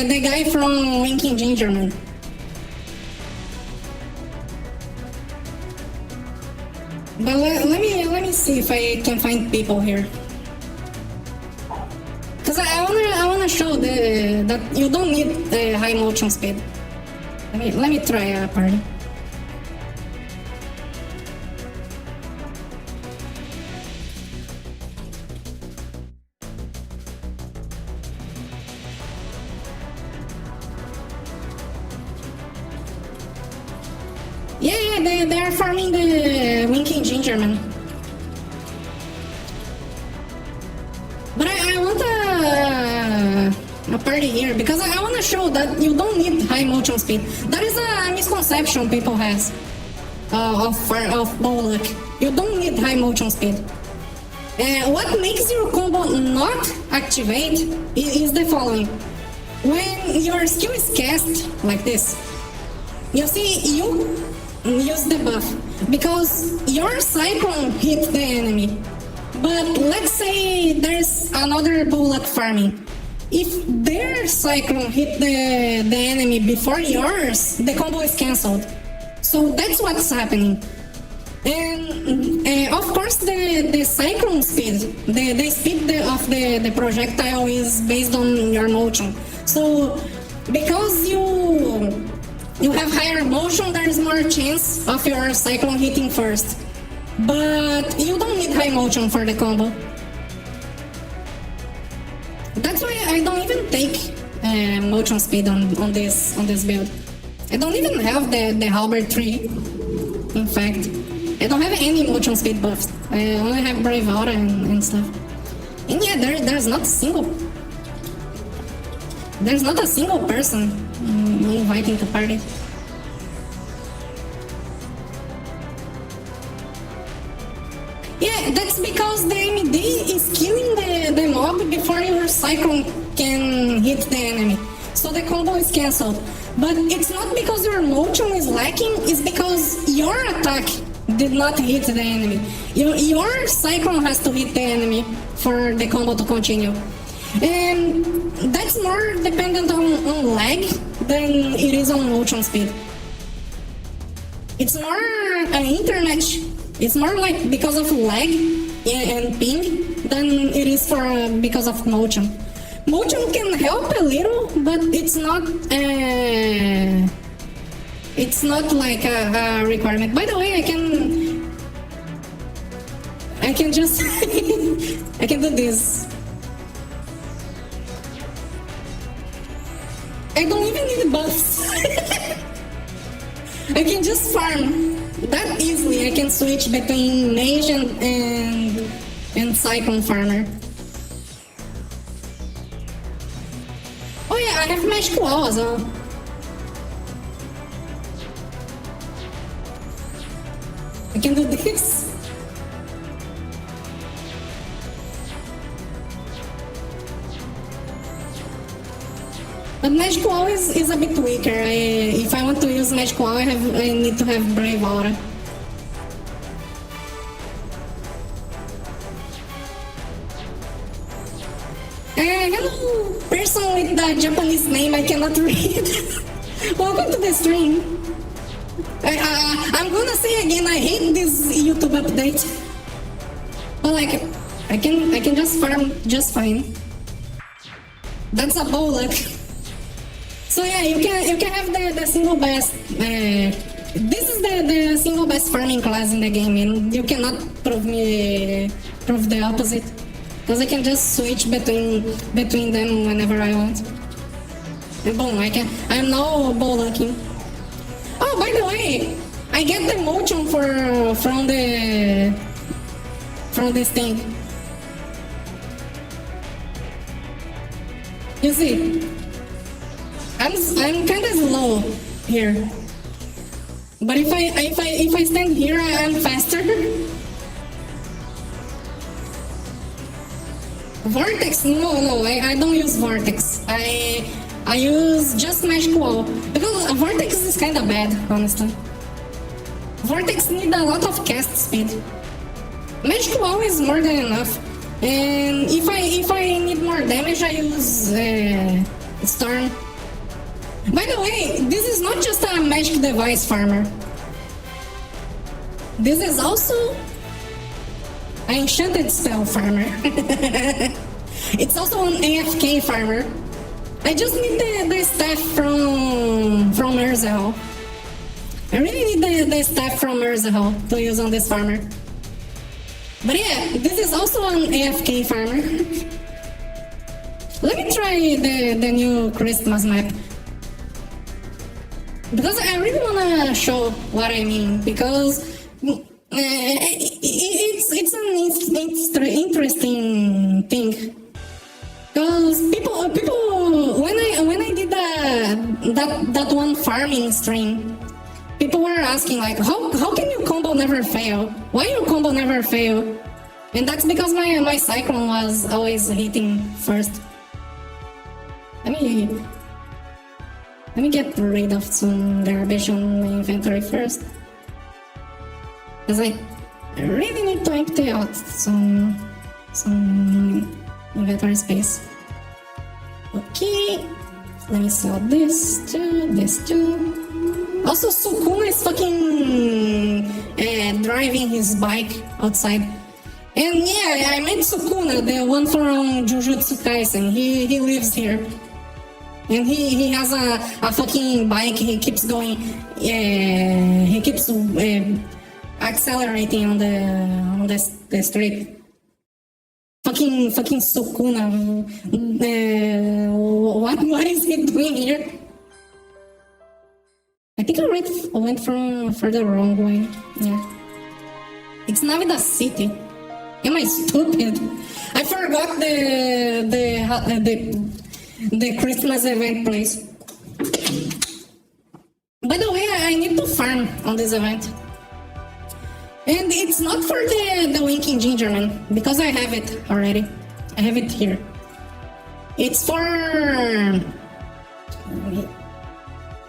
the guy from Winking Gingerman. But let me see if I can find people here. Cause I wanna show that you don't need high motion speed. Let me try a party. Yeah, they're farming the Winking Gingerman. But I want a party here because I want to show that you don't need high motion speed. That is a misconception people has of bullock. You don't need high motion speed. What makes your combo not activate is the following. When your skill is cast like this, you see you use the buff because your cyclone hit the enemy. But let's say there's another bullock farming. If their cyclone hit the enemy before yours, the combo is cancelled. So that's what's happening. And of course the cyclone speed, the speed of the projectile is based on your motion. So because you have higher motion, there is more chance of your cyclone hitting first. But you don't need high motion for the combo. That's why I don't even take motion speed on this build. I don't even have the halberd 3. In fact, I don't have any motion speed buffs. I only have Brave Aura and stuff. And yeah, there's not a single person inviting to party. Yeah, that's because the MD is killing the mob before your cyclone can hit the enemy. So the combo is cancelled. But it's not because your motion is lacking, it's because your attack did not hit the enemy. Your cyclone has to hit the enemy for the combo to continue. And that's more dependent on lag than it is on motion speed. It's more an internet. It's more like because of lag and ping than it is because of motion. Motion can help a little, but it's not like a requirement. By the way, I can just I can do this. I don't even need buffs. I can just farm that easily. I can switch between mage and cyclone farmer. Oh yeah, I have magic wall as well. I can do this. But magic wall is a bit weaker. If I want to use magic wall, I need to have brave aura. Hello, person with the Japanese name I cannot read. Welcome to the stream. I'm gonna say again, I hate this YouTube update. But like, I can just farm just fine. That's a bow luck. So yeah, you can have the single best. This is the single best farming class in the game, and you cannot prove the opposite. Because I can just switch between them whenever I want. And boom, I'm now bow lucking. Oh, by the way, I get the motion from this thing. You see, I'm kind of slow here, but if I stand here, I'm faster. Vortex? No, I don't use Vortex. I use just Magic Wall. Because Vortex is kinda bad, honestly. Vortex need a lot of cast speed. Magic Wall is more than enough. And if I need more damage, I use Storm. By the way, this is not just a magic device farmer. This is also an enchanted spell farmer. It's also an AFK farmer. I just need the staff from Urzel. I really need the staff from Urzel to use on this farmer. But yeah, this is also an AFK farmer. Let me try the new Christmas map. Because I really wanna show what I mean, because it's an interesting thing. Because people when I did that one farming stream, people were asking like, how can your combo never fail? Why your combo never fail? And that's because my cyclone was always hitting first. Let me get rid of some garbage on my inventory first. Because I really need to empty out some inventory space. Okay, let me sell this too. Also, Sukuna is fucking driving his bike outside. And yeah, I meant Sukuna, the one from Jujutsu Kaisen. He lives here. And he has a fucking bike. He keeps going. He keeps accelerating on the street. Fucking Sukuna. What is he doing here? I think I went for the wrong way. Yeah. It's Navida City. Am I stupid? I forgot the Christmas event place. By the way, I need to farm on this event. And it's not for the Winking Gingerman, because I have it already. I have it here. It's for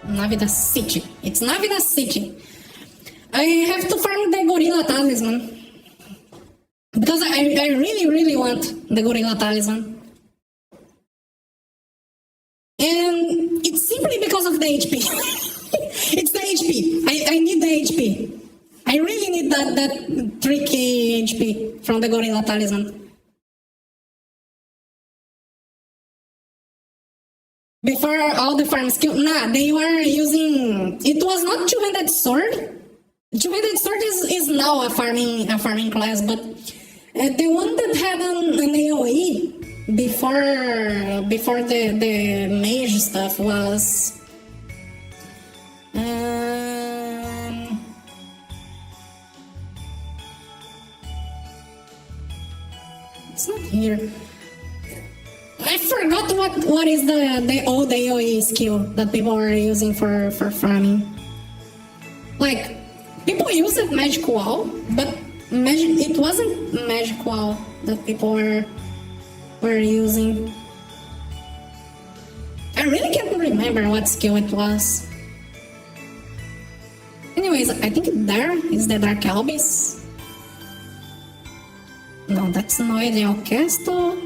Navida City. It's Navida City. I have to farm the Gorilla Talisman. Because I really want the Gorilla Talisman. And it's simply because of the HP. It's the HP. I need the HP. I really need that 3k HP from the Gorilla Talisman. Before all the farm skill, they were using, it was not two-handed sword. Two-handed sword is now a farming class, but the one that had an AoE before the mage stuff was it's not here. I forgot what is the old AoE skill that people are using for farming. Like, people use it magic wall, but it wasn't magic wall that people were using. I really can't remember what skill it was. Anyways, I think there is the Dark Albis. No, that's Noedial Castle.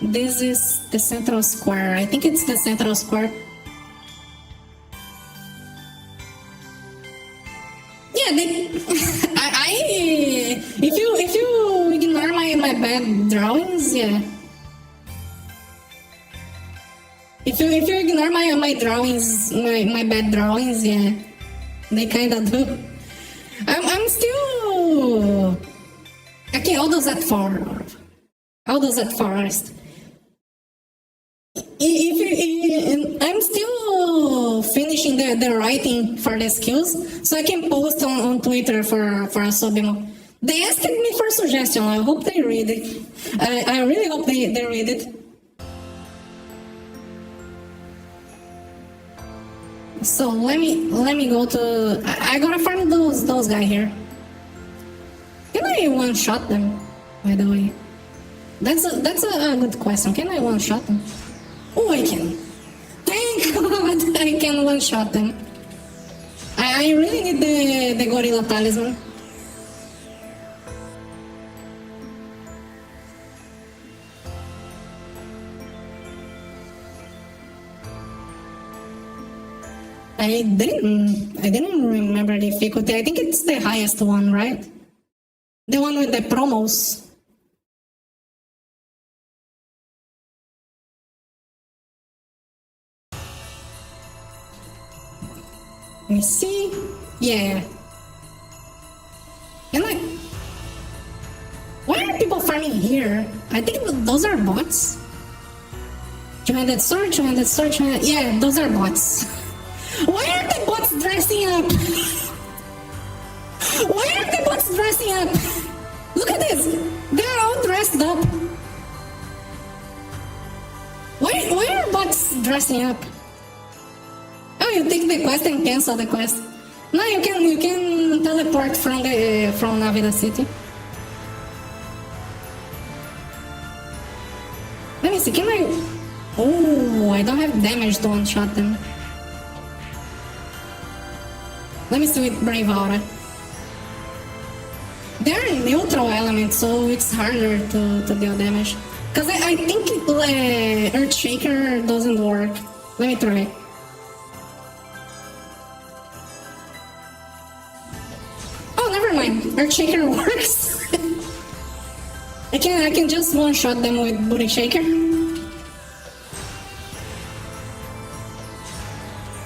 This is the central square. I think it's the central square. Yeah, if you ignore my bad drawings, yeah. If you ignore my drawings, my bad drawings, yeah, they kinda do. I'm still. Okay, all those at forest. I'm still finishing the writing for the skills, so I can post on Twitter for a Subimo. They asked me for suggestion. I hope they read it. I really hope they read it. So let me go to. I gotta find those guys here. Can I one-shot them? By the way, that's a good question. Can I one-shot them? Oh, I can. Thank God I can one-shot them. I really need the gorilla talisman. I didn't remember the difficulty. I think it's the highest one, right? The one with the promos. Let me see. Yeah. And like, why are people farming here? I think those are bots. Two-handed sword, two-handed sword, two-handed... Yeah, those are bots. Why are the bots dressing up? Why are the bots dressing up? Look at this. They're all dressed up. Why are bots dressing up? Oh, you take the quest and cancel the quest. No, you can teleport from Navida City. Let me see, can I... Oh, I don't have damage to one-shot them. Let me see with Brave Aura. They're neutral elements, so it's harder to deal damage. Because I think Earthshaker doesn't work. Let me try. Oh, never mind. Earthshaker works. I can just one-shot them with Booty Shaker.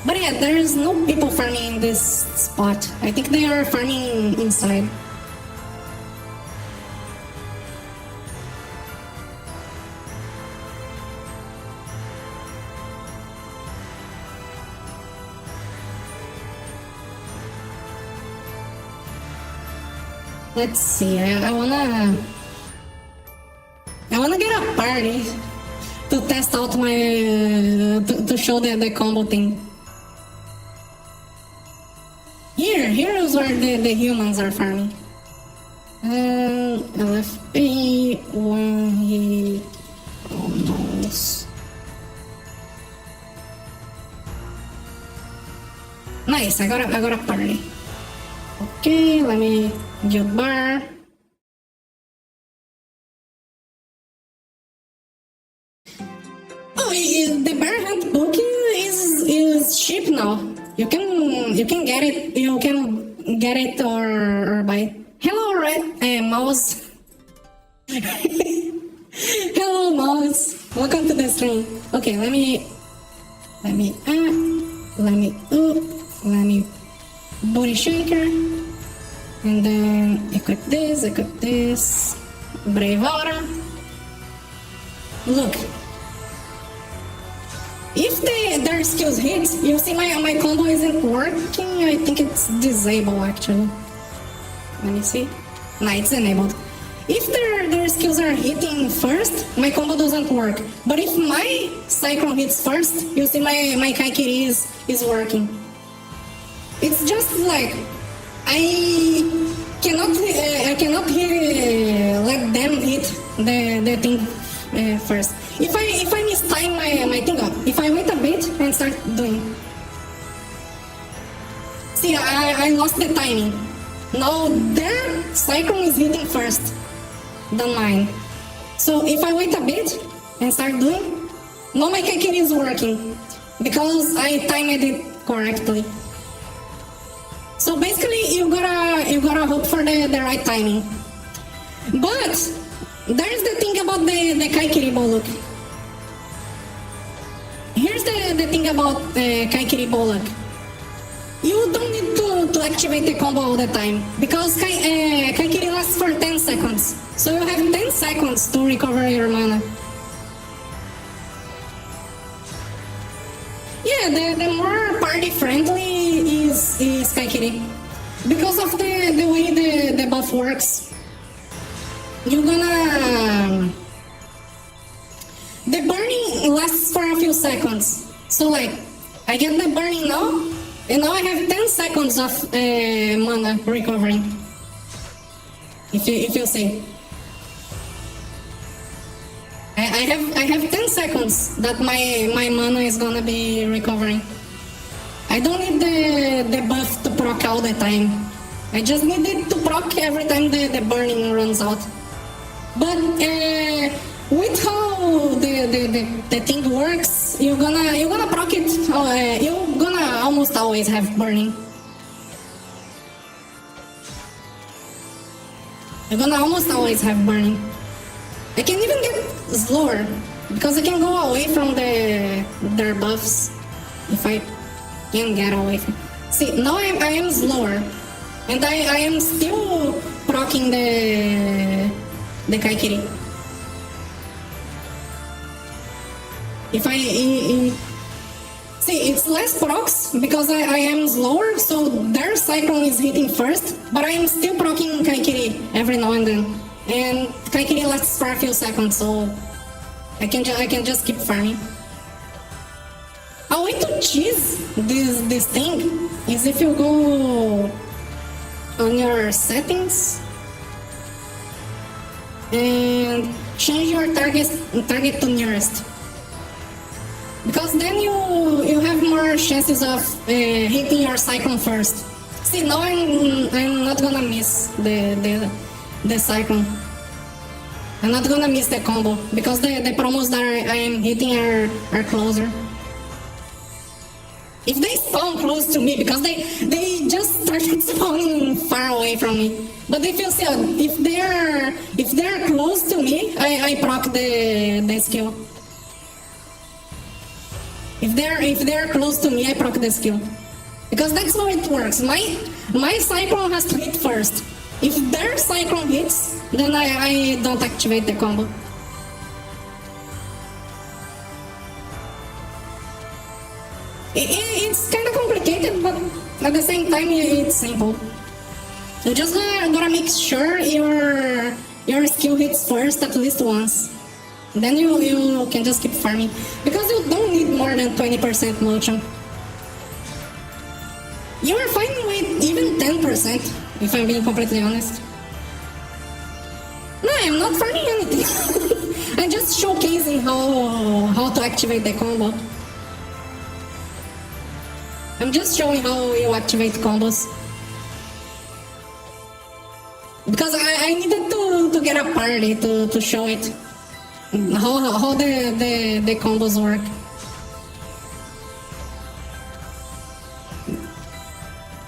But yeah, there's no people farming in this spot. I think they are farming inside. Let's see, I wanna get a party to test out my to show the combo thing. Here is where the humans are farming. LFP, one hit combos. Nice, I got a party. Okay, let me guild bar. Oh, the bear hunt book is cheap now. You can get it. You can get it or buy it. Hello, Red Mouse. Hello, Mouse. Welcome to the stream. Okay, let me Booty Shaker, and then equip this, Brave Aura. Look. If their skills hit, you see my combo isn't working. I think it's disabled actually. Let me see. Nah, it's enabled. If their skills are hitting first, my combo doesn't work. But if my Cyclone hits first, you see my Kaikiri is working. It's just like I cannot let them hit the thing first. If I mistime my thing up, if I wait a bit and start doing. See, I lost the timing. Now their Cyclone is hitting first than mine. So if I wait a bit and start doing, now my Kaikiri is working because I timed it correctly. So basically you gotta hope for the right timing. But there's the thing about the Kaikiri Bolok. Here's the thing about Kaikiri Bolok. You don't need to activate the combo all the time because Kaikiri lasts for 10 seconds. So you have 10 seconds to recover your mana. Yeah, the more party friendly is Kaikiri. Because of the way the buff works. You're gonna... The burning lasts for a few seconds. So like, I get the burning now, and now I have 10 seconds of mana recovering. If you see. I have 10 seconds that my mana is gonna be recovering. I don't need the buff to proc all the time. I just need it to proc every time the burning runs out. But with how the thing works, you're gonna proc it. You're gonna almost always have burning. You're gonna almost always have burning. I can even get slower because I can go away from their buffs if I can get away from. See, now I am slower, and I am still proccing the Kaikiri. If see, it's less procs because I am slower, so their Cyclone is hitting first, but I am still proccing Kaikiri every now and then. And Kaikiri lasts for a few seconds, so I can just keep farming. A way to cheese this thing is if you go on your settings and change your target to nearest, because then you have more chances of hitting your Cyclone first. See, now I'm not gonna miss the Cyclone. I'm not gonna miss the combo because the promos that I am hitting are closer. If they spawn close to me, because they just started spawning far away from me. But if you see, if they're close to me, I proc the skill. If they're close to me, I proc the skill. Because that's how it works. My Cyclone has to hit first. If their Cyclone hits, then I don't activate the combo. It's kind of complicated, but at the same time, it's simple. You just gotta make sure your skill hits first at least once. Then you can just keep farming. Because you don't need more than 20% motion. You are fine with even 10%, if I'm being completely honest. No, I'm not farming anything. I'm just showcasing how to activate the combo. I'm just showing how you activate combos. Because I needed to get a party to show it. How the combos work.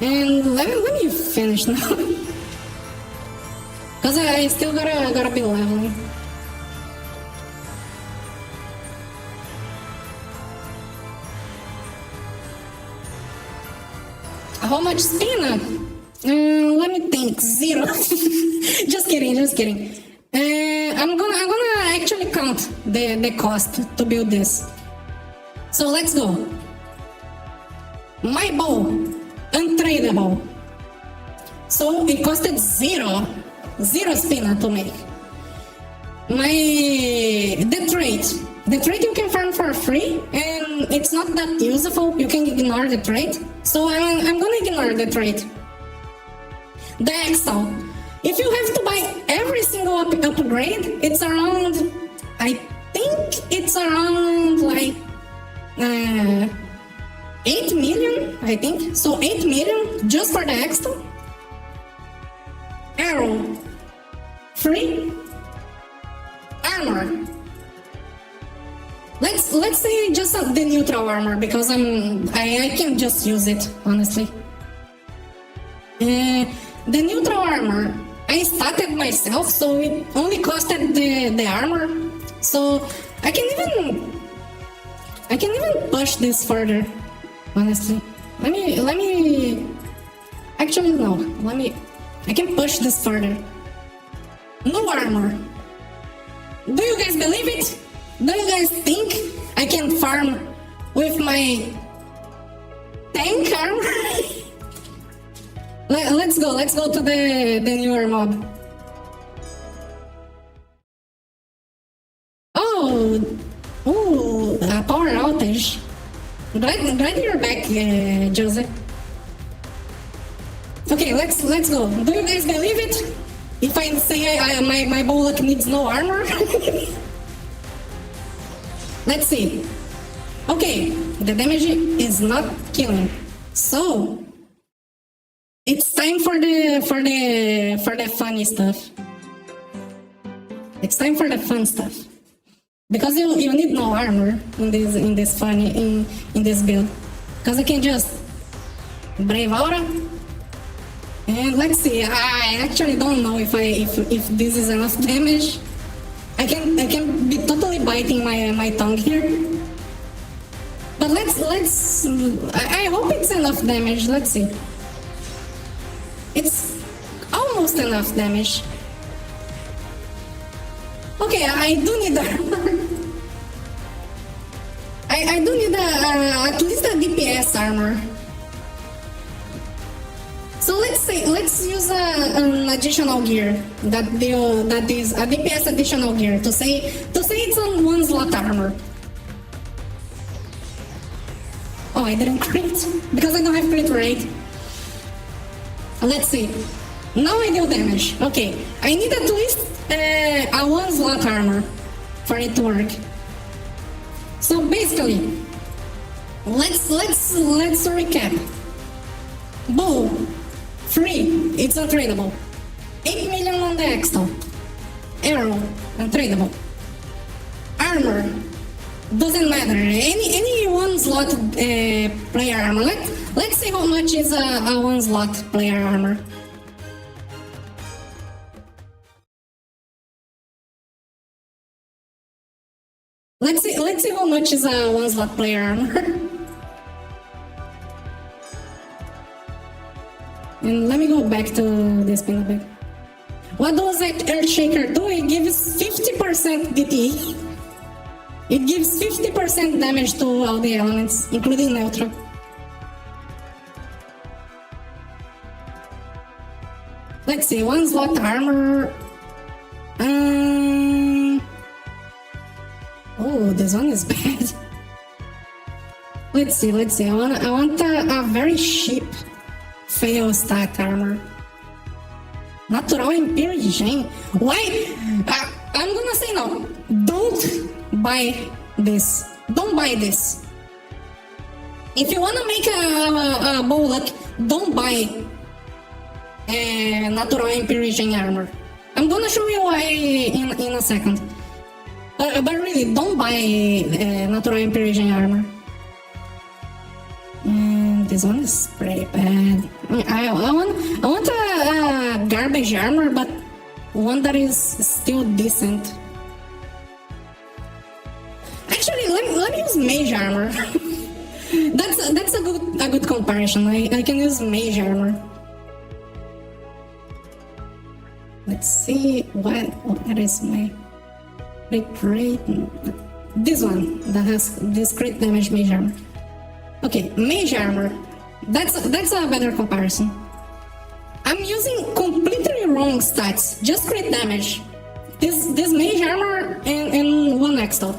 And let me finish now. Cause I still gotta be leveling. How much spin? Let me think. 0. Just kidding. I'm gonna actually count the cost to build this. So let's go. My bow, untradeable. So it costed zero spinner to make. The trait you can farm for free, and it's not that useful. You can ignore the trait. So I'm gonna ignore the trait. The Excel. If you have to buy every single upgrade, it's around, I think it's around like 8 million, I think. So 8 million just for the Excel. Arrow. Free. Armor. Let's say just the neutral armor, because I can just use it, honestly. The neutral armor, I started myself, so it only costed the armor. So I can even push this further, honestly. Let me actually no. I can push this further. No armor. Do you guys believe it? Do you guys think I can farm with my tank armor? Let's go to the newer mob. Oh, a power outage. Glad you're back, Joseph. Okay, let's go. Do you guys believe it? If I say my bullet needs no armor? Let's see. Okay, the damage is not killing. So it's time for the funny stuff. It's time for the fun stuff. Because you need no armor in this build. Because I can just Brave Aura. And let's see. I actually don't know if this is enough damage. I can be totally biting my tongue here. But let's I hope it's enough damage. Let's see. It's almost enough damage. Okay, I do need armor. I do need at least a DPS armor. So let's use an additional gear that is a DPS additional gear to say it's on 1 slot armor. Oh, I didn't crit because I don't have crit rate. Let's see. Now I deal damage. Okay, I need at least a 1 slot armor for it to work. So basically, let's recap. Bow. Free, it's untradeable. 8 million on the Excel. Arrow, untradeable. Armor, doesn't matter. Any 1 slot player armor. Let's see how much is a 1 slot player armor. Let's see how much is a 1 slot player armor. And let me go back to this pin back. What does that Earthshaker do? It gives 50% DT. It gives 50% damage to all the elements, including neutral. Let's see, 1 slot armor. Oh, this one is bad. Let's see. I want a very cheap fail stat armor. Natural Empirigen. Why? I'm gonna say no. Don't buy this. Don't buy this. If you wanna make a bullet, don't buy Natural Empirigen armor. I'm gonna show you why in a second. But really, don't buy Natural Empirigen armor. This one is pretty bad. I want a garbage armor, but one that is still decent. Actually, let me use mage armor. that's a good comparison. I can use mage armor. Let's see what is my crit rate. This one that has this crit damage mage armor. Okay, mage armor. That's a better comparison. I'm using completely wrong stats. Just crit damage. This mage armor and one extra.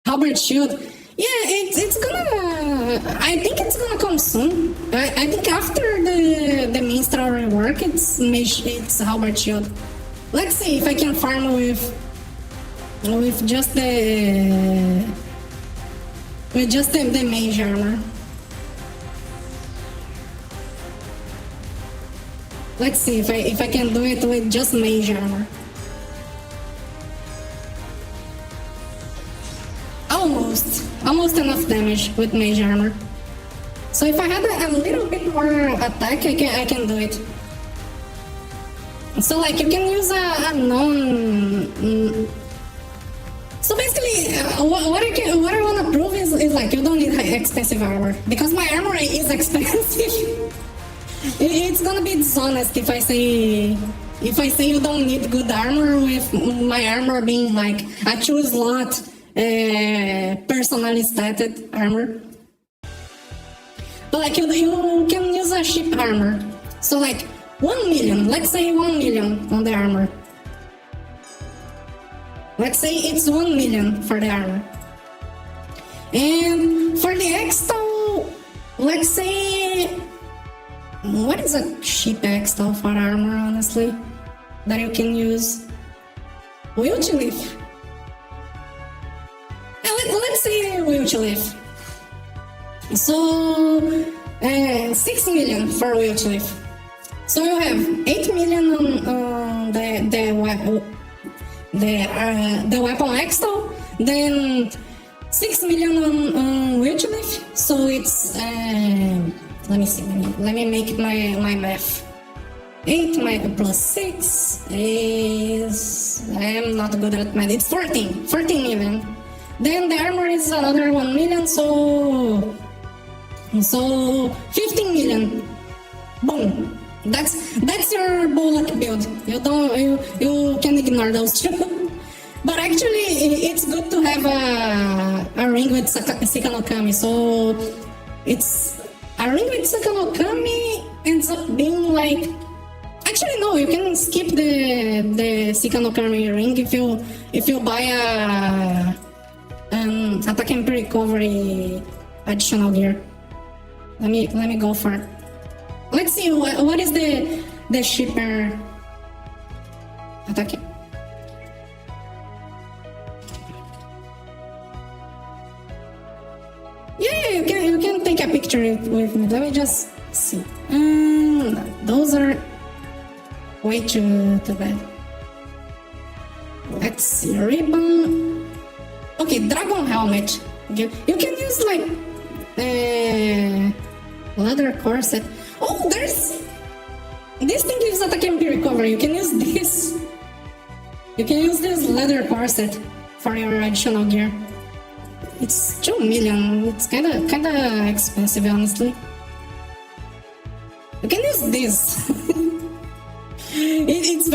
Halberd shield. Yeah, it's gonna. I think it's gonna come soon. I think after the minstrel rework, it's halberd shield. Let's see if I can farm with just the mage armor. Let's see if I can do it with just mage armor. Almost enough damage with mage armor. So if I had a little bit more attack, I can do it. So like you can use a non. So basically, what I want to prove is like you don't need expensive armor because my armor is expensive. It's gonna be dishonest if I say you don't need good armor with my armor being like a 2-slot personally stated armor. But like you can use a ship armor. So like 1 million, let's say 1 million on the armor. Let's say it's 1 million for the armor. And for the extol, let's say, what is a cheap extol for armor, honestly, that you can use? Will to live. Let's say will to live. So 6 million for will to live. So you have 8 million on the weapon extol, then 6 million on will to live. So it's let me see. Let me make my math. 8 plus 6 is, I am not good at math. It's 14 million. Then the armor is another 1 million, so 15 million. Boom. That's your bullet build. You can ignore those two. But actually, it's good to have a ring with Sekanokami. So it's a ring with Sekanokami ends up being like. Actually, no. You can skip the Sekanokami ring if you buy an attack and recovery additional gear. Let me go for it. Let's see what is the shipper attack. Yeah, you can take a picture with me. Let me just see. Those are way too bad. Let's see, ribbon. Okay, dragon helmet. You can use like leather corset. Oh, this thing gives attack and recovery. You can use this. You can use this leather corset for your additional gear. It's 2 million. It's kinda expensive, honestly. You can use this. It's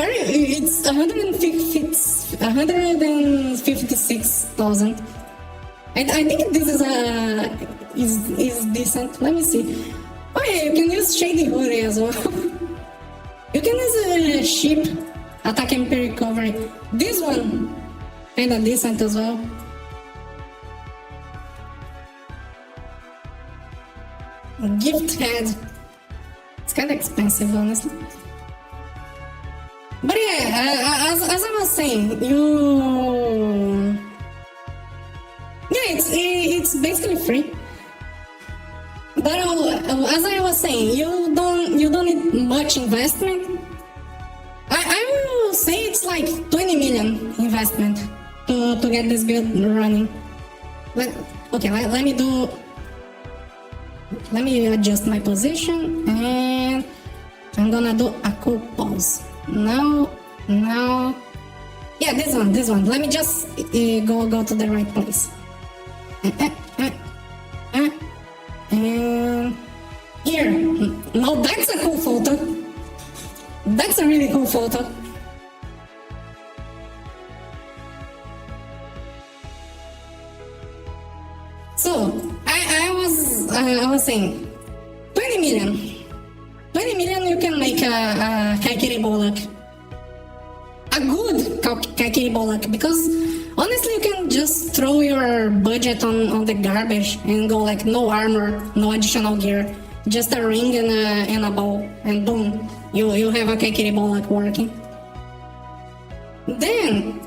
156,000. I think this is decent. Let me see. Oh yeah, you can use shady hoodie as well. You can use a ship attack and recovery. This one kinda decent as well. Gift head. It's kinda expensive, honestly. But yeah, as I was saying, it's basically free. But as I was saying, you don't need much investment. I will say it's like 20 million investment to get this build running. Let me adjust my position, and I'm gonna do a cool pose. Now, yeah, this one. Let me just go to the right place. And here, now that's a cool photo. That's a really cool photo. So I was saying 20 million. 20 million you can make a kaikiri bolak. A good kaikiri bolak, because honestly you can just throw your budget on the garbage and go like no armor, no additional gear, just a ring and a bow, and boom, you have a kaikiri bolak working. Then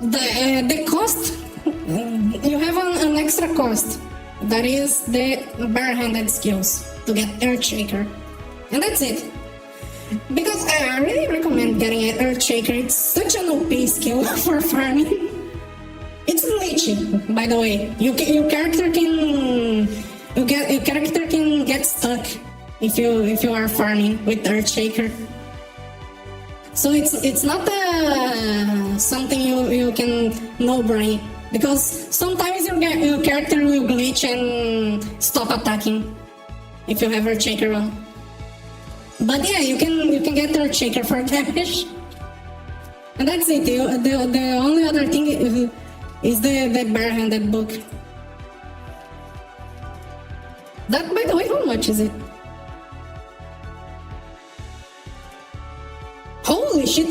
the cost, you have an extra cost, that is the barehanded skills to get Earthshaker, and that's it. Because I really recommend getting an Earthshaker. It's such an OP skill for farming. It's glitchy, by the way. Your character can get stuck if you are farming with Earthshaker. So it's not something you can no-brain, because sometimes your character will glitch and stop attacking if you have Earthshaker on. But yeah, you can get Earthshaker for damage, and that's it. The only other thing is the barehanded book. That, by the way, how much is it? Holy shit!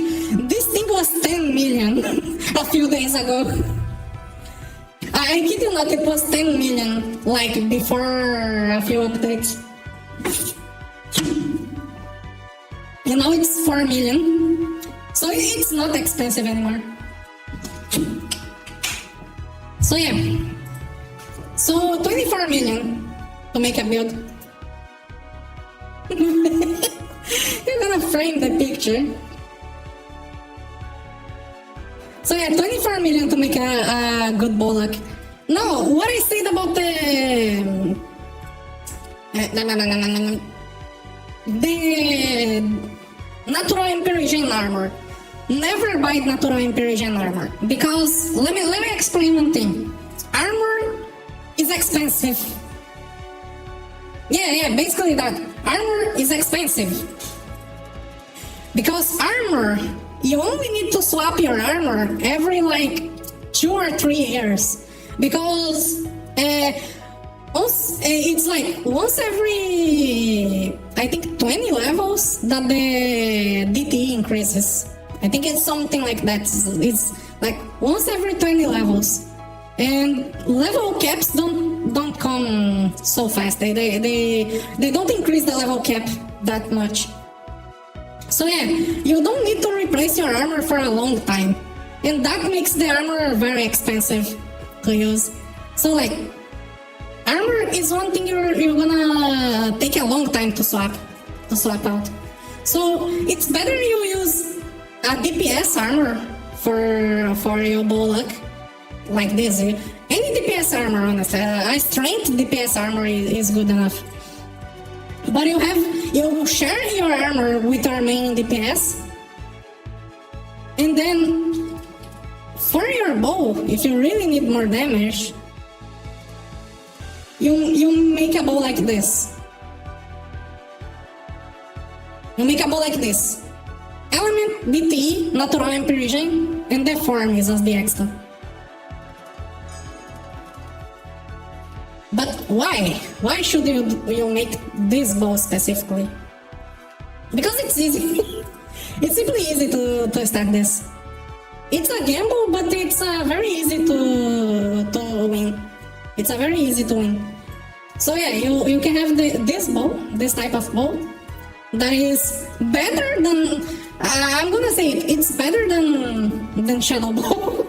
This thing was 10 million a few days ago. I kid you not, it was 10 million like before a few updates. And now it's 4 million, so it's not expensive anymore. So yeah, so 24 million to make a build. You're gonna frame the picture. So yeah, 24 million to make a good bolak. Now, what I said about the Natural Imperishing armor. Never buy Natural Imperishing armor, because let me explain one thing. Armor is expensive. Yeah, basically that. Armor is expensive. Because armor, you only need to swap your armor every like 2 or 3 years. Because it's like once every, I think, 20 levels that the DT increases. I think it's something like that. It's like once every 20 levels. And level caps don't come so fast. They don't increase the level cap that much. So yeah, you don't need to replace your armor for a long time. And that makes the armor very expensive to use. So like, armor is one thing you're gonna take a long time to swap out. So it's better you use a DPS armor for your bolak, like this. Any DPS armor, honestly. A strength DPS armor is good enough. But you share your armor with our main DPS, and then for your bow, if you really need more damage, you make a bow like this. You make a bow like this. Element, DT, Natural Imperishing, and the form is as the extra. But why? Why should you make this bow specifically? Because it's easy. It's simply easy to start this. It's a gamble, but it's very easy to win. It's a very easy to win. So yeah, you can have this bow, this type of bow, that is better than, I'm gonna say it's better than Shadow Bow.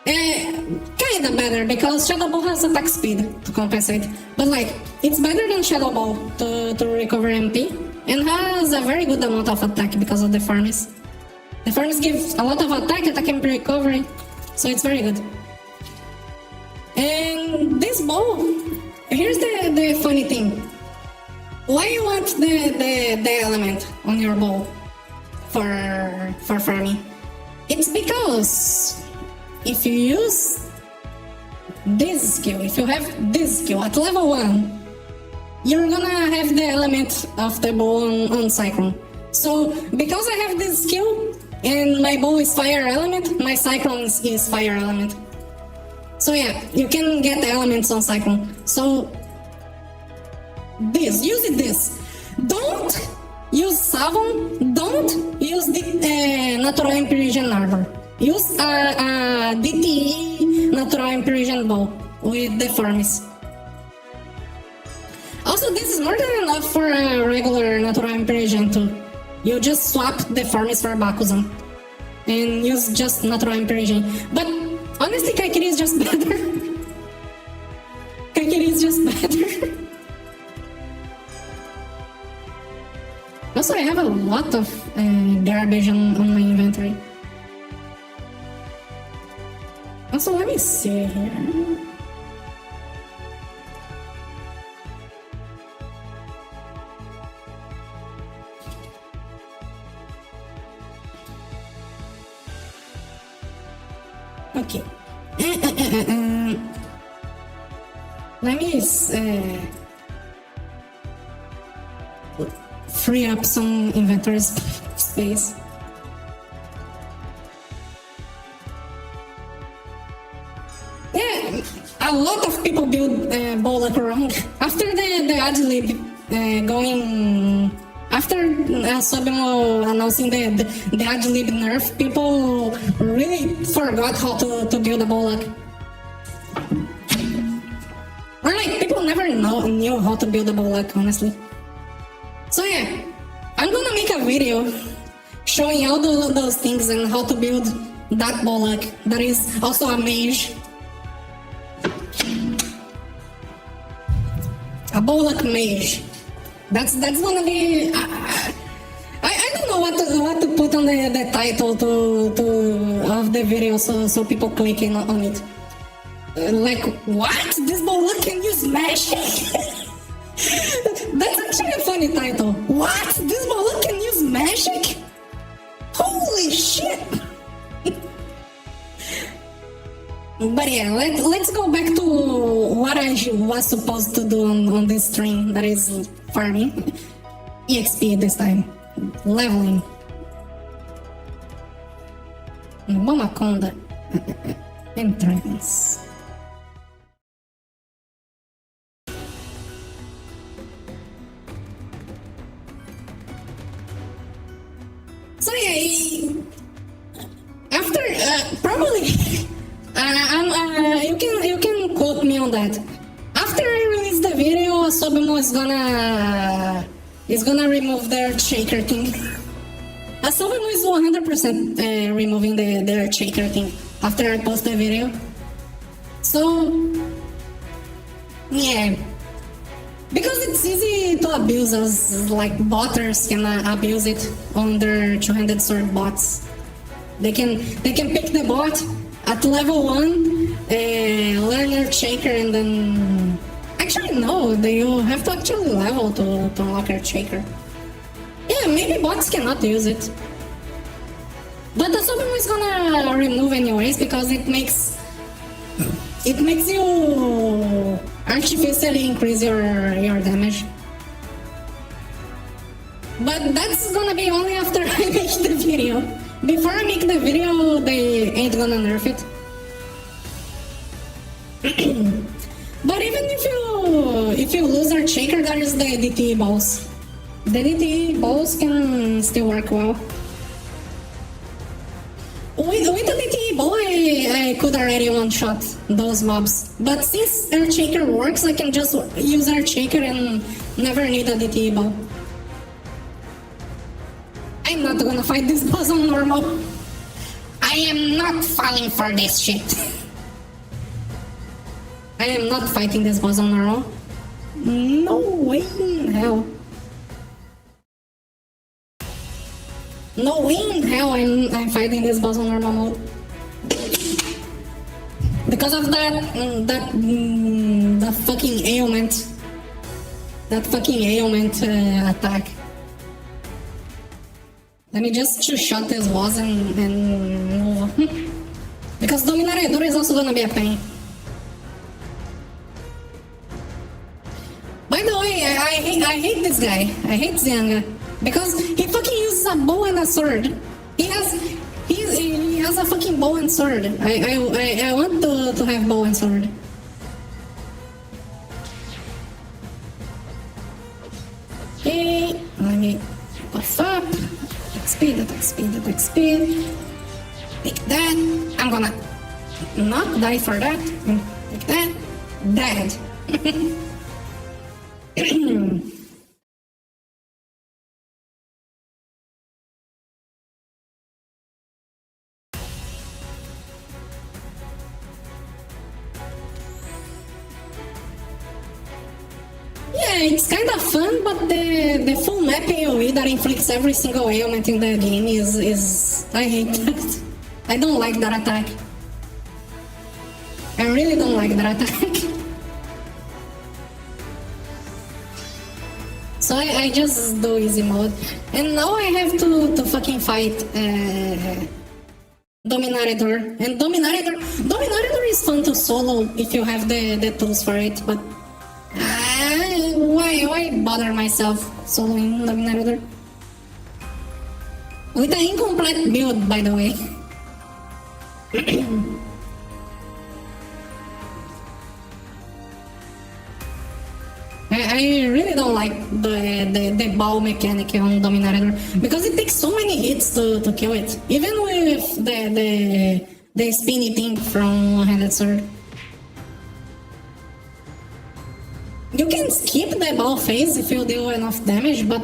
Kinda better, because Shadow Bow has attack speed to compensate. But like, it's better than Shadow Bow to recover MP, and has a very good amount of attack because of the furnace. The furnace gives a lot of attack and recovery, so it's very good. And this bow, here's the funny thing. Why you want the element on your bow for farming? It's because if you use this skill, if you have this skill at level 1, you're gonna have the element of the bow on cyclone. So because I have this skill and my bow is fire element, my cyclone is fire element. So yeah, you can get elements on cyclone. So use this. Don't use Savon, don't use the Natural Impersion Arbor. Use a DTE Natural Impersion bow with deformis. Also, this is more than enough for a regular Natural Impersion too. You just swap deformis for Bakusan and use just Natural Impersion. But honestly, Kaikiri is just better. Kaikiri is just better. Also, I have a lot of garbage on my inventory. Also, let me see here. Okay. Let me free up some inventory space. Yeah, a lot of people build Bolak wrong. After the Adlib going... After Sobimo announcing the Adlib nerf, people really forgot how to build a Bolak. Or like, people never knew how to build a Bolak, honestly. So yeah, I'm gonna make a video showing all those things and how to build that Bolak that is also a mage. A Bolak mage. That's gonna be. I don't know what to put on the title of the video so people click in on it. Like, what? This Bolak can use magic? That's actually a funny title. What? This Bolak can use magic? Holy shit! But yeah, let's go back to what I was supposed to do on this stream, that is farming. EXP this time. Leveling. Bomaconda. Entrance. So yeah, after probably you can quote me on that. After I release the video, Sobimo is gonna remove their shaker thing. Sobimo is 100% removing their shaker thing after I post the video. So yeah, because it's easy to abuse us, like botters can abuse it on their two-handed sword bots. They can pick the bot at level 1, learn your shaker, and then actually no, you have to actually level to unlock your shaker. Yeah, maybe bots cannot use it, but the Sobimo is gonna remove anyways because it makes you artificially increase your damage. But that's gonna be only after I make the video. Before I make the video, they ain't gonna nerf it. But even if you lose our shaker, there is the DTE balls. The DTE balls can still work well. With the DTE ball, I could already one-shot those mobs. But since our shaker works, I can just use our shaker and never need a DTE ball. I'm not gonna fight this boss on normal. I am not falling for this shit. I am not fighting this boss on normal. No way in hell. No way in hell I'm fighting this boss on normal mode. Because of that fucking ailment. That fucking ailment attack. Let me just shut this boss and move on. Because Dominaredor is also gonna be a pain. But By the way, I hate this guy. I hate Zyanga because he fucking uses a bow and a sword. He has a fucking bow and sword. I want to have bow and sword. Okay, let me buff up. Attack speed. Take that. I'm gonna not die for that. Take that. Dead. Yeah, it's kind of fun, but the full map AoE that inflicts every single ailment in the game is I hate that. I don't like that attack. I really don't like that attack. So I just do easy mode. And now I have to fucking fight Dominator. And Dominator is fun to solo if you have the tools for it, but why bother myself soloing Dominator? With an incomplete build, by the way. I really don't like the bow mechanic on Dominator because it takes so many hits to kill it, even with the spinny thing from one-handed sword. You can skip the bow phase if you deal enough damage, but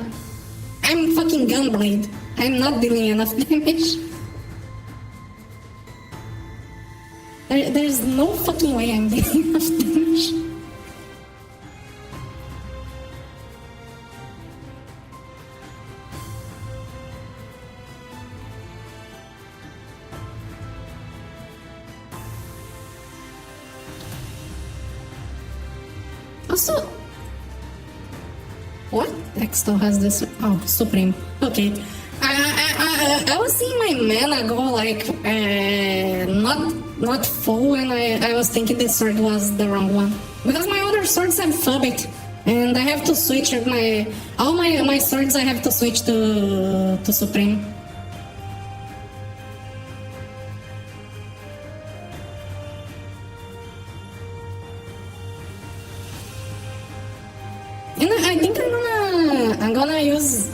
I'm fucking Gunblade. I'm not dealing enough damage. There's no fucking way I'm dealing enough damage. Also, what? Exto has this. Oh, Supreme. Okay. I was seeing my mana go like not full, and I was thinking this sword was the wrong one because my other swords have Fubit, and I have to switch all my swords. I have to switch to Supreme. And I think I'm gonna use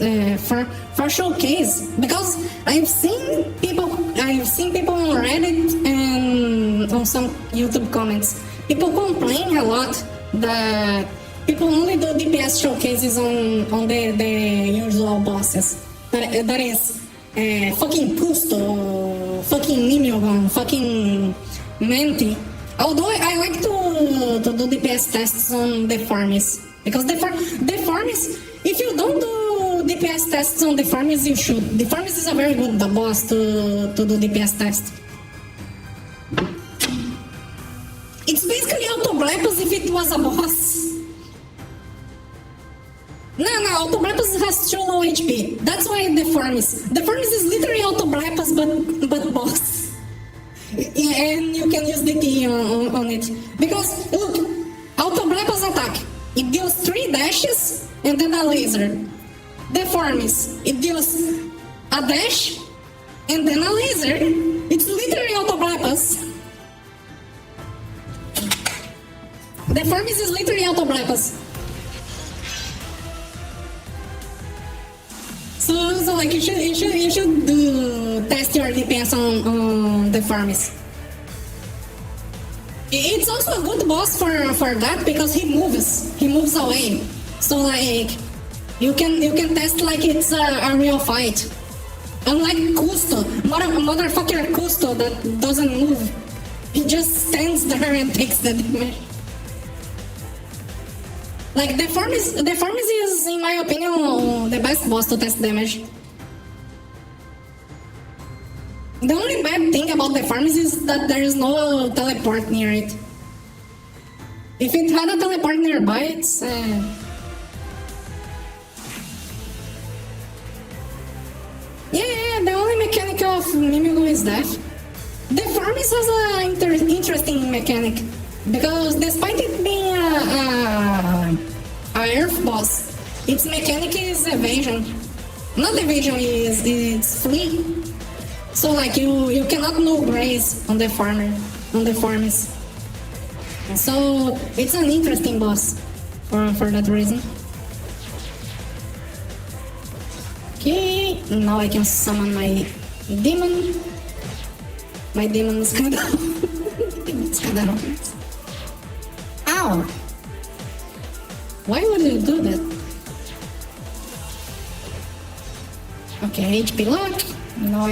for showcase because I've seen people on Reddit and on some YouTube comments. People complain a lot that people only do DPS showcases on the usual bosses. That is fucking Pusto, fucking Mimiogon, fucking Menti. Although I like to do DPS tests on the farmies. Because the farmies, if you don't do DPS tests on the farmies, you should. The farmies is a very good boss to do DPS tests. It's basically Autoblepus if it was a boss. No, Autoblepus has too low HP. That's why the farmies is literally Autoblepus but boss. And you can use DT on it. Because, look, Autoblepus attack. It deals 3 dashes and then a laser. The farmies, it deals a dash and then a laser. It's literally Autoblepus. The farmies is literally Autoblepus. So like you should do test your DPS on the farmies. It's also a good boss for that because he moves away. So like you can test like it's a real fight. Unlike Custo, motherfucker Custo that doesn't move. He just stands there and takes the damage. Like the farmies is, in my opinion, the best boss to test damage. The only bad thing about the farmies is that there is no teleport near it. If it had a teleport nearby, it's yeah, the only mechanic of Mimigo is death. The farmies has an interesting mechanic because despite it being a earth boss. Its mechanic is evasion. Not evasion, it's flee. So like you cannot no graze on the farmers. So it's an interesting boss for that reason. Okay, now I can summon my demon. My demon is kinda it's kinda hard. Ow! Why would you do that? Okay, HP lock. Now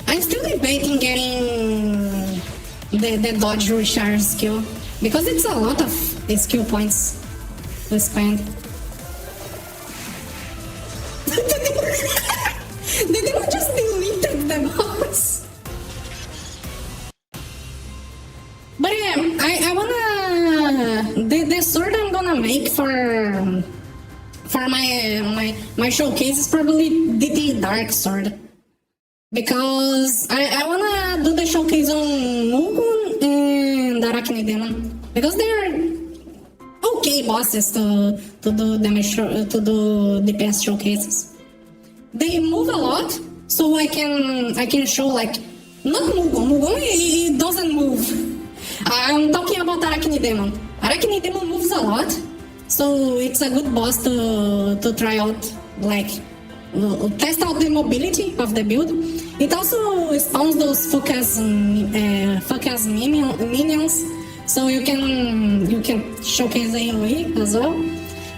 I'm still debating getting the dodge recharge skill because it's a lot of skill points to spend. They didn't just deleted the boss. But yeah, I wanna the sword I'm gonna make for my showcase is probably the dark sword. Because I wanna do the showcase on Mugun and Arachne Demon. Because they're okay bosses to do damage to do DPS showcases. They move a lot, so I can show like not Mugun. Mugun it doesn't move. I'm talking about Arachne Demon. Arachne Demon moves a lot, so it's a good boss to try out, like test out the mobility of the build. It also spawns those focus minions, so you can showcase AoE as well.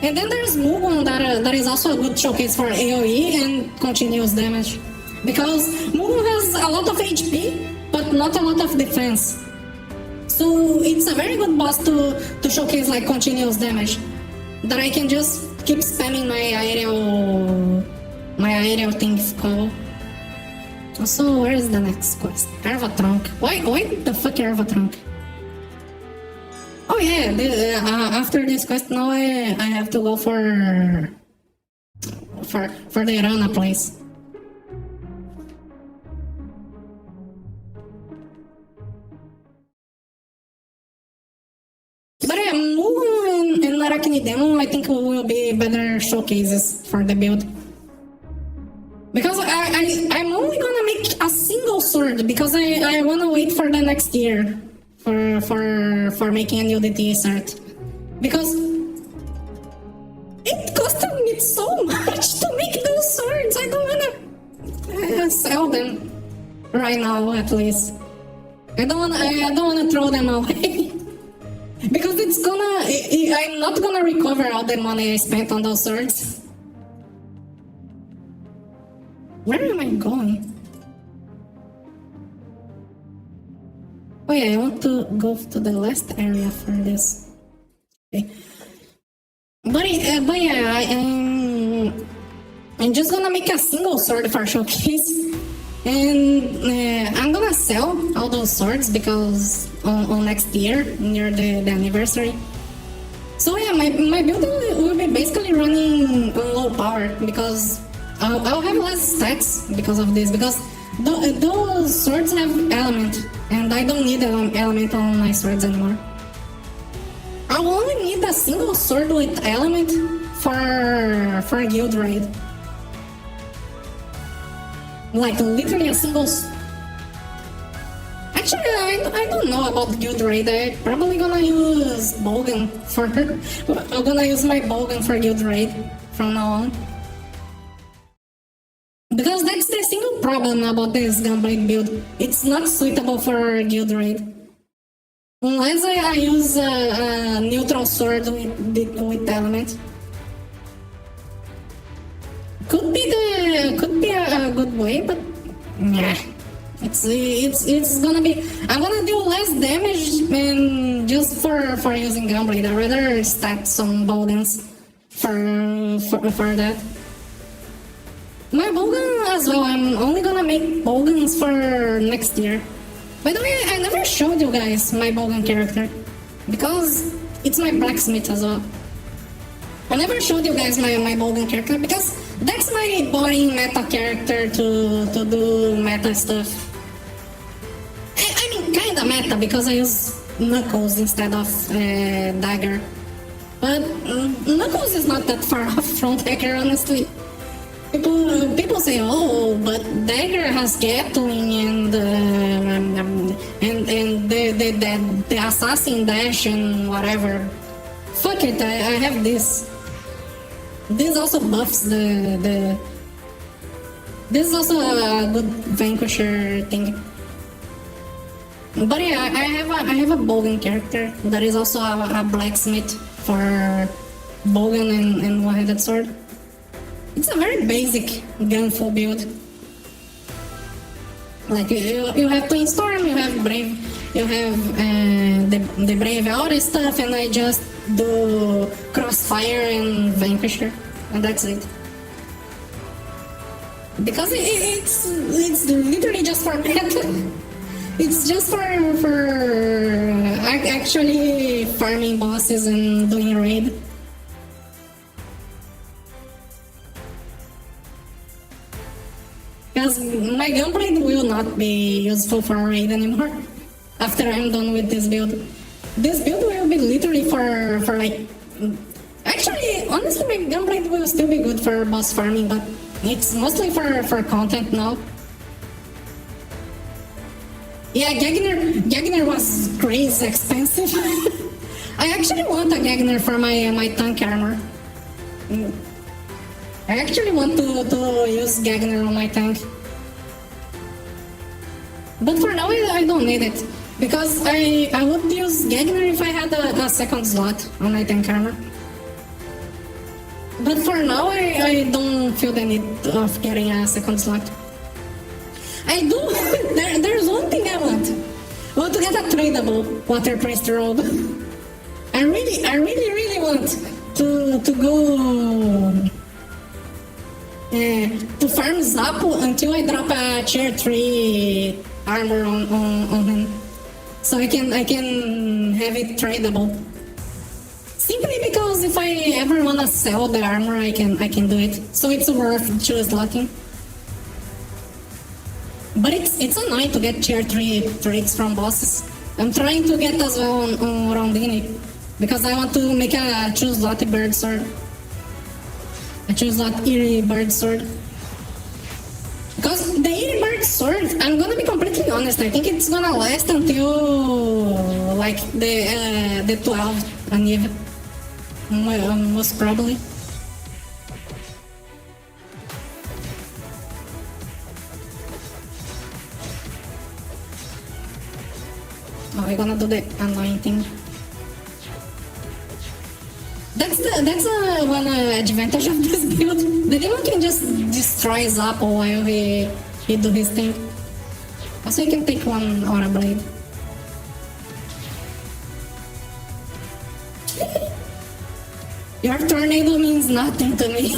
And then there's Mugun that is also a good showcase for AoE and continuous damage. Because Mugun has a lot of HP, but not a lot of defense. So it's a very good boss to showcase like continuous damage. That I can just keep spamming my aerial things call. So where is the next quest? Erva Trunk. Why the fuck Erva Trunk? Oh yeah, after this quest now I have to go for the Rana place. But yeah, Mugun and Arachne Demon I think will be better showcases for the build. Because I'm only gonna make a single sword because I wanna wait for the next year for making a new DT cert. Because it costed me so much to make those swords. I don't wanna sell them right now at least. I don't wanna throw them away. Because I'm not gonna recover all the money I spent on those swords. Where am I going? Oh yeah, I want to go to the last area for this. Okay. But yeah, I'm just gonna make a single sword for showcase. And I'm gonna sell all those swords because on next year, near the anniversary. So yeah, my build will be basically running on low power because I'll have less stats because of this, because those swords have element, and I don't need an element on my swords anymore. I only need a single sword with element for guild raid. Like literally a single. Actually, I don't know about guild raid. I'm probably gonna use Bogan for. I'm gonna use my Bogan for guild raid from now on. Because that's the single problem about this Gunblade build. It's not suitable for guild raid. Unless I use a neutral sword with element. Could be a good way, but yeah. It's gonna be. I'm gonna do less damage and just for using Gunblade. I'd rather stack some Bowdens for that. My Bogan as well, I'm only gonna make Bogans for next year. By the way, I never showed you guys my Bogan character, because it's my blacksmith as well. I never showed you guys my Bogan character, because that's my boring meta character to do meta stuff. meta because I use knuckles instead of dagger. But knuckles is not that far off from dagger, honestly. People say, oh, but dagger has Gatling and the assassin dash and whatever. Fuck it, I have this. This also buffs the. This is also a good vanquisher thing. But yeah, I have a Bogan character that is also a blacksmith for Bogan and one-handed sword. It's a very basic gunful build. Like you have Twin Storm, you have Brave, you have the Brave Aura stuff, and I just do Crossfire and Vanquisher, and that's it. Because it's literally just for meta. It's just for actually farming bosses and doing raid. Because my gunblade will not be useful for raid anymore after I'm done with this build. This build will be literally for like... Actually, honestly, my gunblade will still be good for boss farming, but it's mostly for content now. Yeah, Gagner was crazy expensive. I actually want a Gagner for my tank armor. I actually want to use Gagner on my tank. But for now I don't need it. Because I would use Gagner if I had a second slot on my tank armor. But for now I don't feel the need of getting a second slot. I do. There's one thing I want. I want to get a tradable Water Priest robe. I really want to go to farm Zappo until I drop a tier 3 armor on him, so I can have it tradable. Simply because if I ever wanna sell the armor, I can do it. So it's worth choose slotting. But it's annoying to get tier 3 trades from bosses. I'm trying to get as well on Rondini, because I want to make a true slot bird sword. A true slot eerie bird sword. Because the eerie bird sword, I'm gonna be completely honest, I think it's gonna last until like the 12 Aniv. Most probably. Oh, we're gonna do the annoying thing. That's one advantage of this build. The demon can just destroy Zappo while he do his thing. Also, he can take one Aura Blade. Your tornado means nothing to me.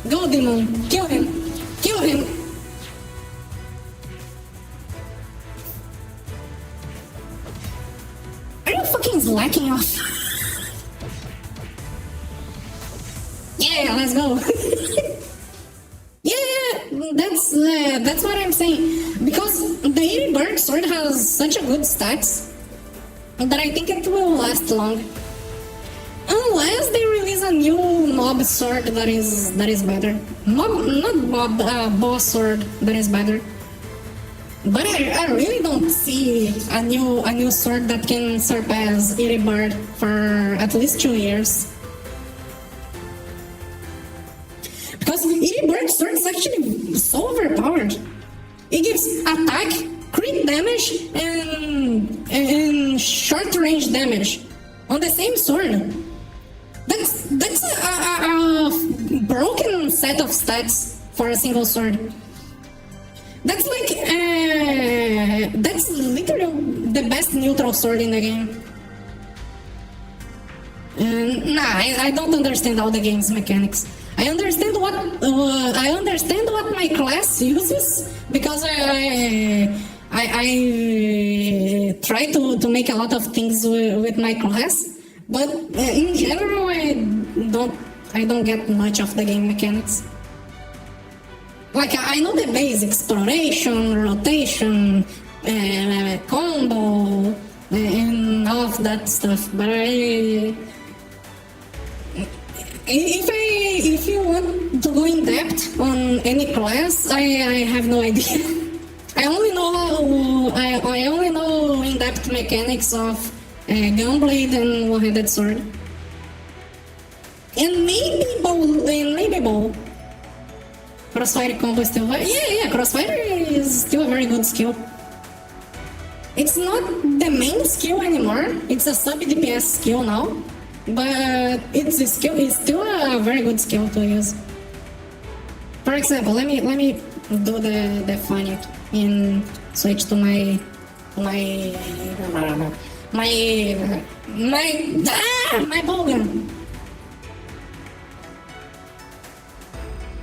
Go, demon! Kill him! Kill him! Are you fucking slacking off? Yeah, let's go. Yeah, that's what I'm saying. Because the Eerie Bird sword has such a good stats that I think it will last long. Unless they release a new mob sword that is better. Boss sword that is better. But I really don't see a new sword that can surpass Eerie Bird for at least 2 years. Because Eerie Bird sword is actually so overpowered. It gives attack, crit damage, and short range damage on the same sword. That's a broken set of stats for a single sword. That's like that's literally the best neutral sword in the game. I don't understand all the game's mechanics. I understand what my class uses because I try to make a lot of things with my class, but in general I don't get much of the game mechanics. Like, I know the basics, exploration, rotation, combo, and all of that stuff, but if you want to go in depth on any class, I have no idea. I only know in-depth mechanics of gunblade and one-handed sword, and maybe bow. Crossfire combo is still crossfire is still a very good skill. It's not the main skill anymore. It's a sub DPS skill now, but it's still a very good skill to use. For example, let me do the funny and switch to my bowgun.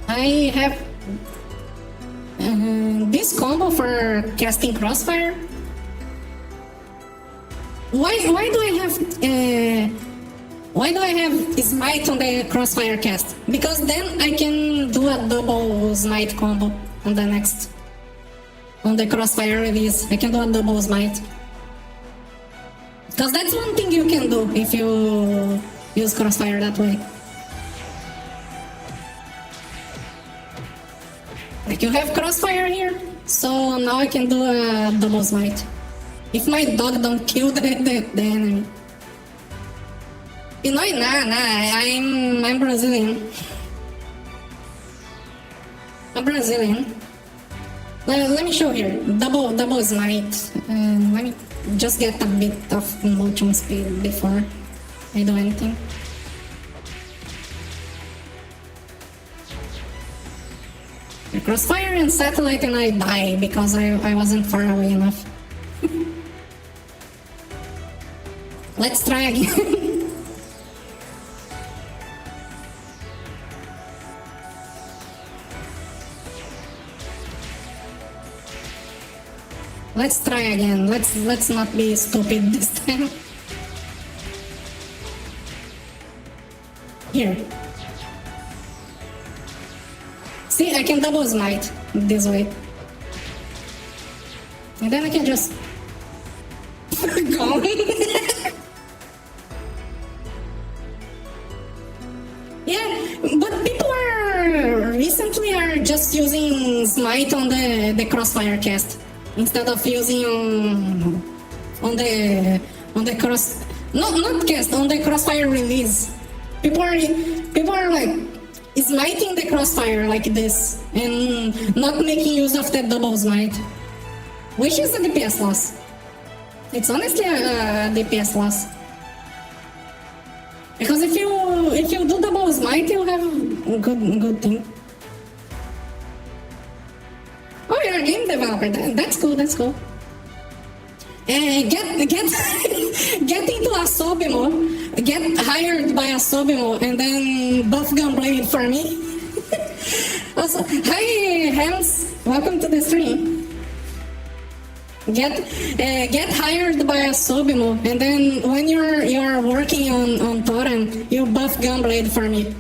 I have this combo for casting crossfire. Why do I have smite on the crossfire cast? Because then I can do a double smite combo on the crossfire release. I can do a double smite. Because that's one thing you can do if you use crossfire that way. Like, you have crossfire here, so now I can do a double smite. If my dog don't kill the enemy. You know, I'm Brazilian. I'm Brazilian. Let me show here. Double smite. Let me just get a bit of motion speed before I do anything. Crossfire and satellite, and I die because I wasn't far away enough. Let's try again. Let's try again. Let's not be stupid this time. Here. See, I can double smite this way. And then I can just go. Yeah, but people recently are just using smite on the crossfire cast instead of using on the cross, not cast, on the crossfire release. People are like smiting the crossfire like this and not making use of the double smite, which is a DPS loss. It's honestly a DPS loss. Because if you do double smite, you have a good thing. Oh, you're a game developer. That's cool. That's cool. Get into a Sobimo. Get hired by a Sobimo and then buff Gunblade for me. Also, hi Hams, welcome to the stream. Get hired by a Sobimo, and then when you're working on Toram, you buff Gunblade for me.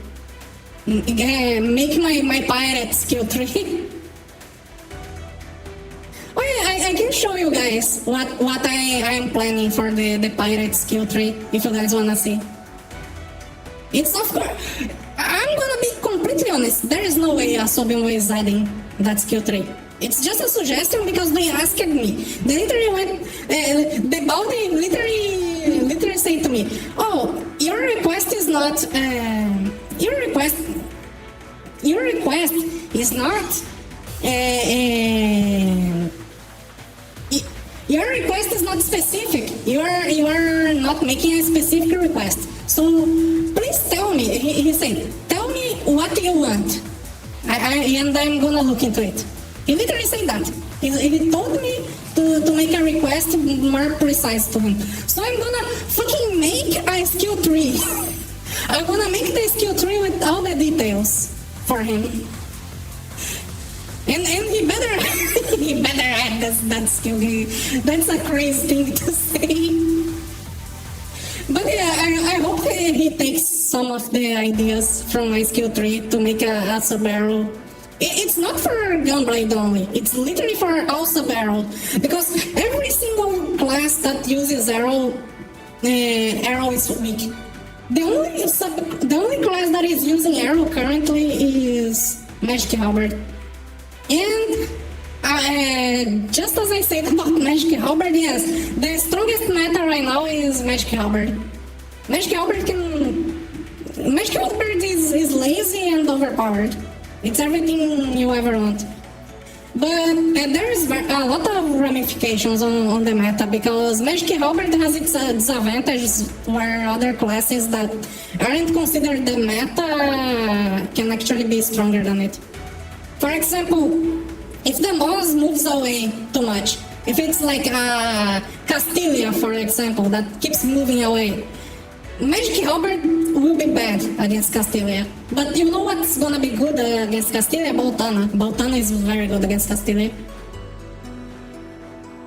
Make my pirate skill 3. Oh yeah, I can show you guys what I am planning for the pirate skill 3 if you guys wanna see. It's of course, I'm gonna be completely honest, there is no way a Sobimo is adding that skill 3. It's just a suggestion because they asked me. They literally went, the Baldi literally said to me, "Oh, your request is not, your request is not, your request is not specific. You are not making a specific request. So please tell me." He said, "Tell me what you want, and I'm gonna look into it." He literally said that. He told me to make a request more precise to him. So I'm gonna fucking make a skill 3. I'm gonna make the skill 3 with all the details for him. And he better he better add that skill. That's a crazy thing to say. But yeah, I hope he takes some of the ideas from my skill 3 to make a sub-barrel. It's not for Gunblade only. It's literally for also Arrow, because every single class that uses Arrow, Arrow is weak. The only class that is using Arrow currently is Magic Halberd. And just as I said about Magic Halberd, yes, the strongest meta right now is Magic Halberd. Magic Halberd is lazy and overpowered. It's everything you ever want. But there is a lot of ramifications on the meta, because Magic Halberd has its disadvantages where other classes that aren't considered the meta can actually be stronger than it. For example, if the boss moves away too much, if it's like Castilia, for example, that keeps moving away, Magic Halberd will be bad against Castilia. But you know what's gonna be good against Castilia? Boltana. Boltana is very good against Castilia.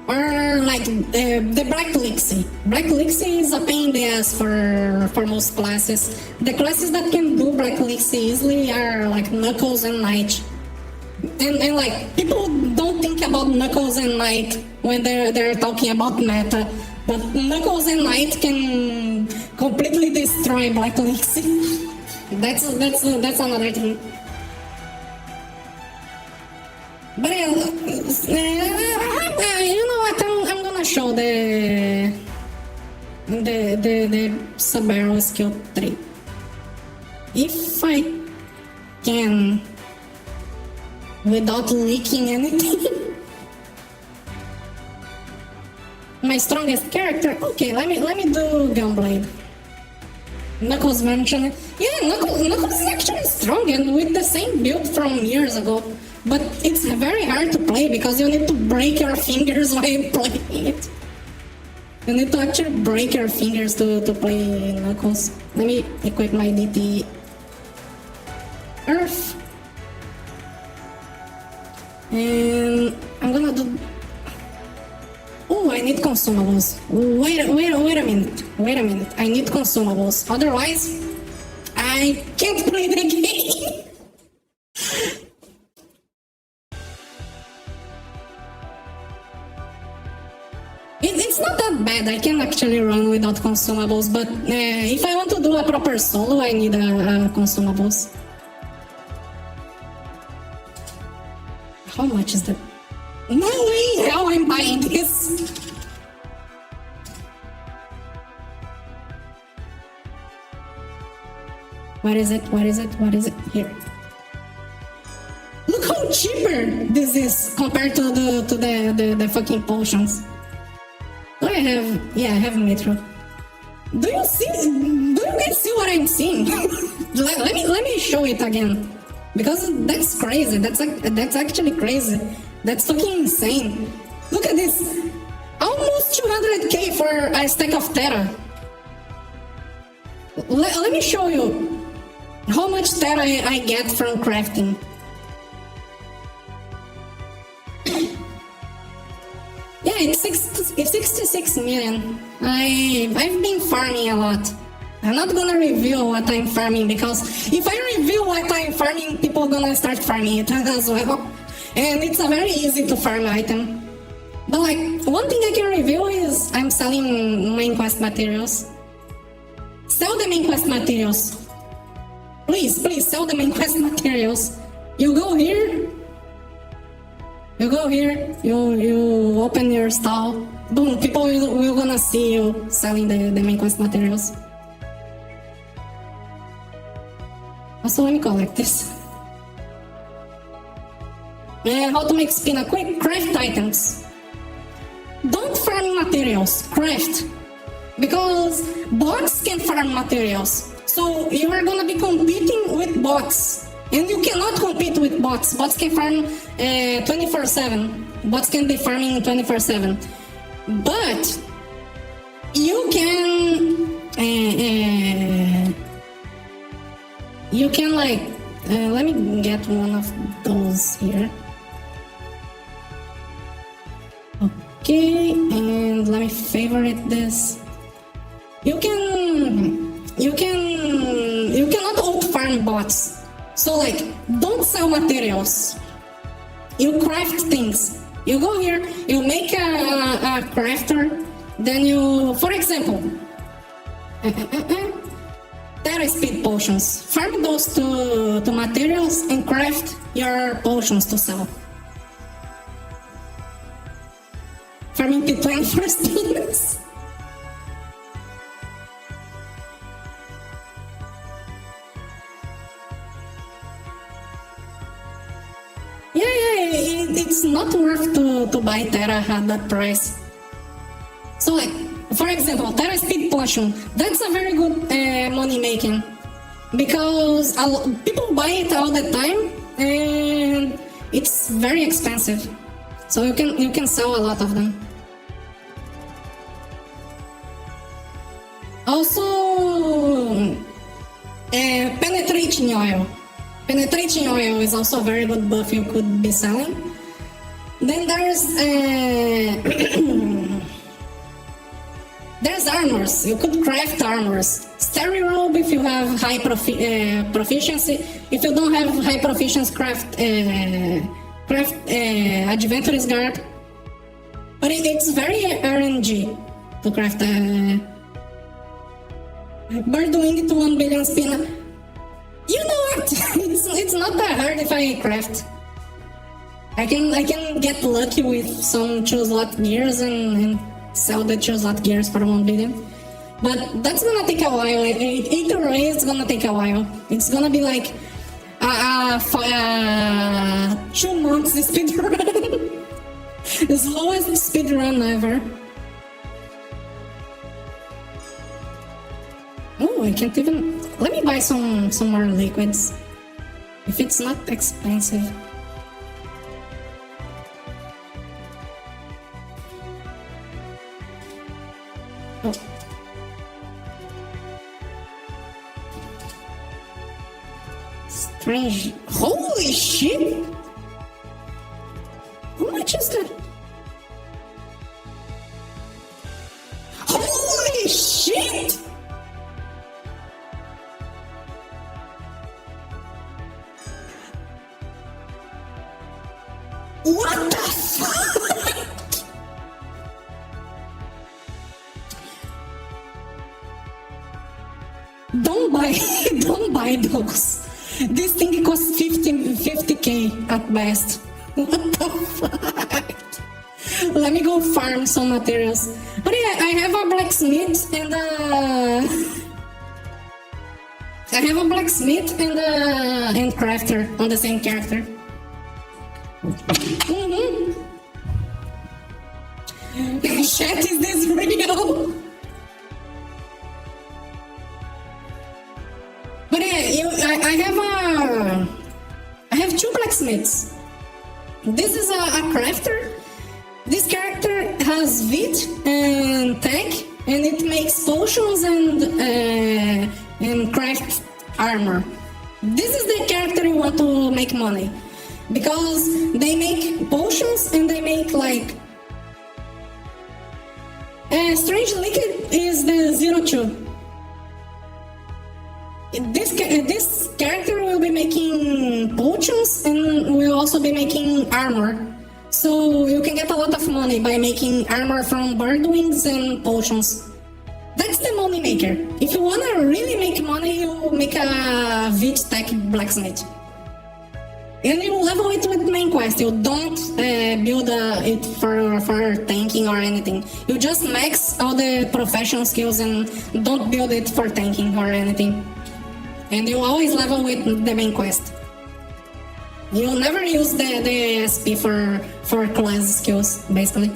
Or like the Black Lixie. Black Lixie is a pain in the ass for most classes. The classes that can do Black Lixie easily are like Knuckles and Knight. And like, people don't think about Knuckles and Knight when they're talking about meta, but Knuckles and Knight can completely destroy Black Lixie. That's another thing. But you know what? I'm gonna show the Sub-Arrow skill 3. If I can, without leaking anything. My strongest character? Okay, let me do Gunblade. Knuckles mentioned it. Yeah, Knuckles is actually strong and with the same build from years ago. But it's very hard to play because you need to break your fingers while playing it. You need to actually break your fingers to play Knuckles. Let me equip my DT Earth. And I'm gonna do... Oh, I need consumables. Wait a minute. I need consumables. Otherwise, I can't play the game. It's not that bad. I can actually run without consumables. But if I want to do a proper solo, I need consumables. How much is that? No way! How I'm buying this? What is it? Here. Look how cheaper this is compared to the fucking potions. Do I have? Yeah, I have Metro. Do you guys see what I'm seeing? let me show it again. Because that's crazy. That's actually crazy. That's fucking insane. Look at this. Almost 200k for a stack of Terra. Let me show you how much Terra I get from crafting. Yeah, it's 66 million. I've been farming a lot. I'm not gonna reveal what I'm farming, because if I reveal what I'm farming, people are gonna start farming it as well. And it's a very easy to farm item. But like, one thing I can reveal is I'm selling main quest materials. Sell the main quest materials. Please sell the main quest materials. You go here, you open your stall. Boom, people will gonna see you selling the main quest materials. Also, let me collect this. How to make spina quick? Craft items. Don't farm materials, craft. Because bots can farm materials. So you are gonna be competing with bots. And you cannot compete with bots. Bots can farm 24/7. Bots can be farming 24/7. But you can like, let me get one of those here. Okay, and let me favorite this. You cannot ult farm bots. So like, don't sell materials. You craft things. You go here, you make a crafter, then you, for example, Terra speed potions. Farm those to materials and craft your potions to sell. Farming P20 first things. It's not worth to buy Terra at that price. So like, for example, Terra Speed Potion, that's a very good money making, because people buy it all the time and it's very expensive. So you can sell a lot of them. Also, penetrating oil. Penetrating oil is also a very good buff you could be selling. Then there's there's armors. You could craft armors. Starry robe if you have high proficiency. If you don't have high proficiency, craft adventurous guard. But it's very RNG to craft Birdwing to 1 billion spin. You know what? It's not that hard if I craft. I can get lucky with some choose lot gears and sell the choose lot gears for 1 billion. But that's gonna take a while. Either way, it's gonna take a while. It's gonna be like 2 months speed run. The slowest speed run ever. Oh, I can't even. Let me buy some more liquids. If it's not expensive. Oh. Strange. Holy shit! How much is that? Holy shit! What the fuck? Don't buy those. This thing costs 50k at best. What the fuck? Let me go farm some materials. But yeah, I have a blacksmith and and crafter on the same character. Chat, is this real? But yeah, I have 2 blacksmiths. This is a crafter. This character has wit and tech, and it makes potions and craft armor. This is the character you want to make money, because they make potions and they make like Strange Liquid is the 02. This character will be making potions and will also be making armor. So you can get a lot of money by making armor from bird wings and potions. That's the money maker. If you wanna really make money, you make a Vit Tech blacksmith. And you level it with main quest. You don't build it for tanking or anything. You just max all the professional skills and don't build it for tanking or anything. And you always level with the main quest. You'll never use the SP for class skills, basically.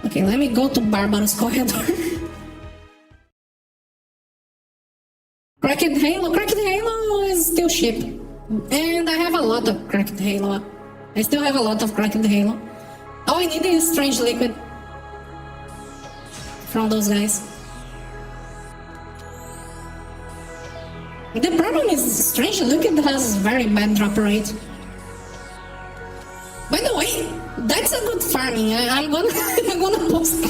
Okay, let me go to Barbaros Corridor. Cracked Halo. Cracked Halo is still ship. And I have a lot of Cracked Halo. I still have a lot of Cracked Halo. All I need is Strange Liquid from those guys. The problem is Strange Liquid has very bad drop rate. By the way, that's a good farming. I'm gonna post.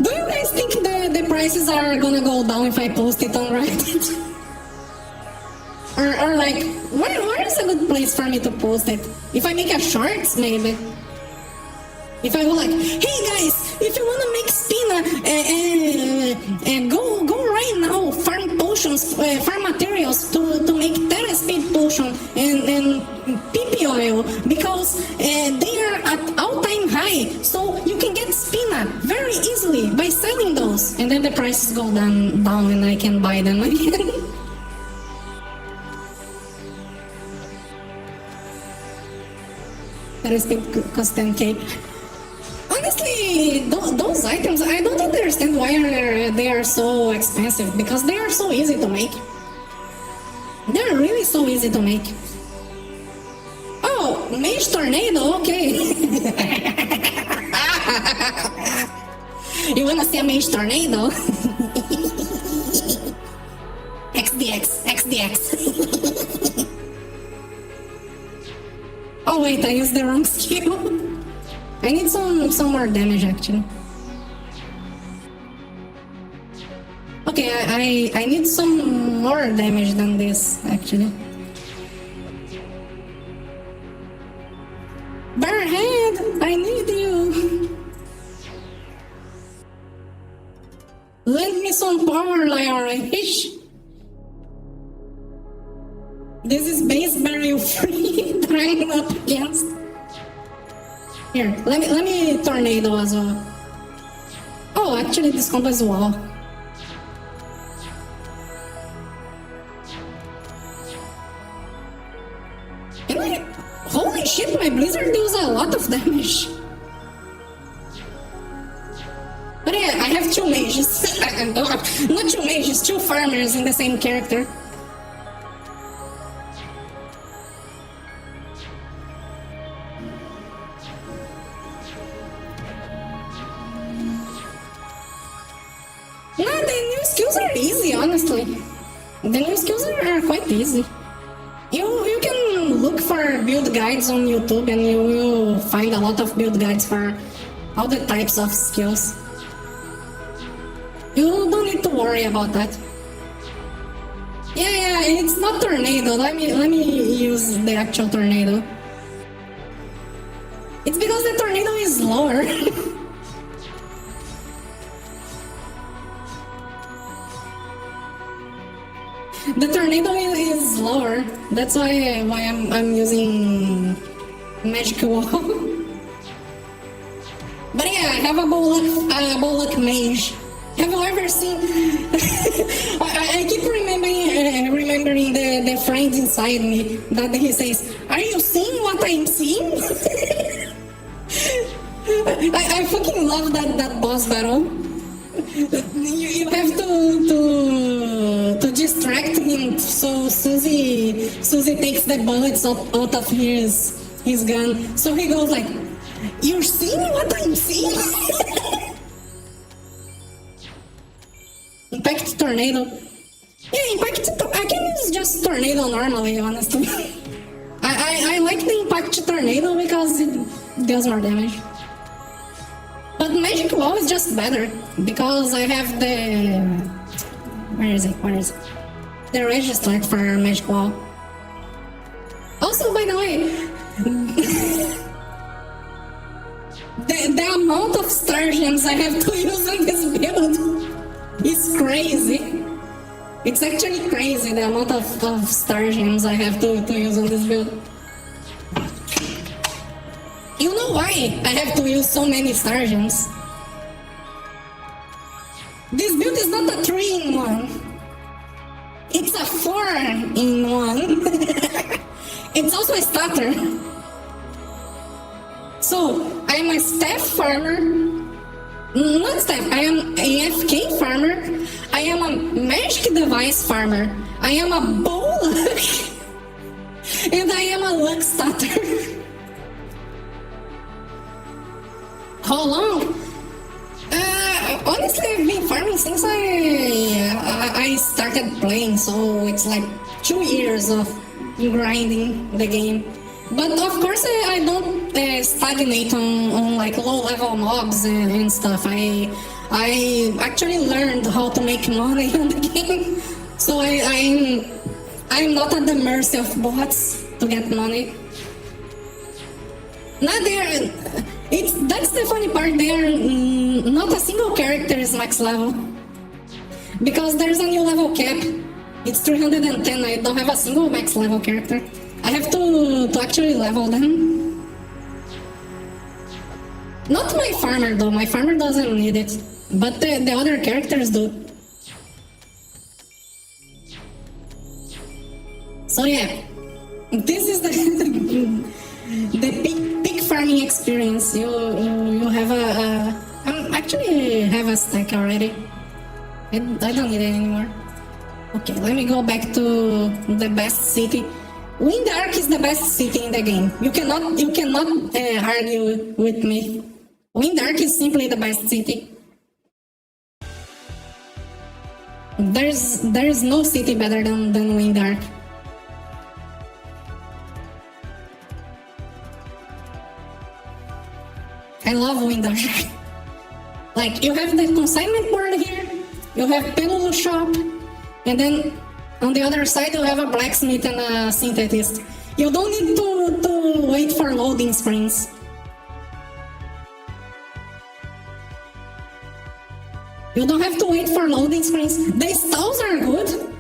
Do you guys think the prices are gonna go down if I post it on Reddit? Or like, where is a good place for me to post it? If I make a shorts, maybe. If I go like, hey guys, if you wanna make spina, go right now, farm potions, farm materials to make terra speed potion and PP oil, because they are at all-time high, so you can get spina very easily by selling those, and then the prices go down and I can buy them again. Terra speed cost 10k. Honestly, those items, I don't understand why they are so expensive, because they are so easy to make. They're really so easy to make. Oh, Mage Tornado, okay. You wanna see a Mage Tornado? XDX. Oh wait, I used the wrong skill. I need some more damage actually. Okay, I need some more damage than this actually. Bearhead, I need you. Lend me some power, Lyra-ish. This is base barrier free that I'm up against. Here, let me tornado as well. Oh, actually this combo is wall. Holy shit, my blizzard deals a lot of damage. But yeah, I have two mages. Not two mages, two farmers in the same character. Skills are easy, honestly. The new skills are quite easy. You can look for build guides on YouTube and you will find a lot of build guides for all the types of skills. You don't need to worry about that. Yeah, it's not tornado. Let me use the actual tornado. It's because the tornado is lower. The tornado is lower. That's why I'm using magic wall. But yeah, I have a Bollock mage. Have you ever seen? I keep remembering the friend inside me that he says, "Are you seeing what I'm seeing?" I fucking love that boss battle. You have to distract him, so Susie takes the bullets out of his gun. So he goes like, "You're seeing what I'm seeing?" Impact tornado. Yeah, impact. I can use just tornado normally, honestly. I like the impact tornado because it deals more damage. But magic wall is just better because I have the... Where is it? The register for magic wall. Also, by the way, the amount of star gems I have to use in this build is crazy. It's actually crazy the amount of star gems I have to use on this build. You know why I have to use so many star gems? This build is not a 3-in-1. It's a 4-in-1. It's also a starter. So, I'm a staff farmer. Not staff, I am AFK farmer. I am a magic device farmer. I am a bow luck. And I am a luck starter. How long? Honestly, I've been farming since I started playing, so it's like 2 years of grinding the game. But of course, I don't stagnate on like low-level mobs and stuff. I actually learned how to make money on the game, so I I'm not at the mercy of bots to get money. Not there. That's the funny part. There, not a single character is max level because there's a new level cap. It's 310. I don't have a single max level character. I have to actually level them. Not my farmer though. My farmer doesn't need it, but the other characters do. So yeah, this is the peak farming experience. You have I actually have a stack already. I don't need it anymore. Okay, let me go back to the best city. Windark is the best city in the game. You cannot argue with me. Windark is simply the best city. There's no city better than Windark. I love Windark. Like, you have the consignment board here, you have Pelulu shop, and then on the other side you have a blacksmith and a synthetist. You don't need to wait for loading screens. You don't have to wait for loading screens. The stalls are good.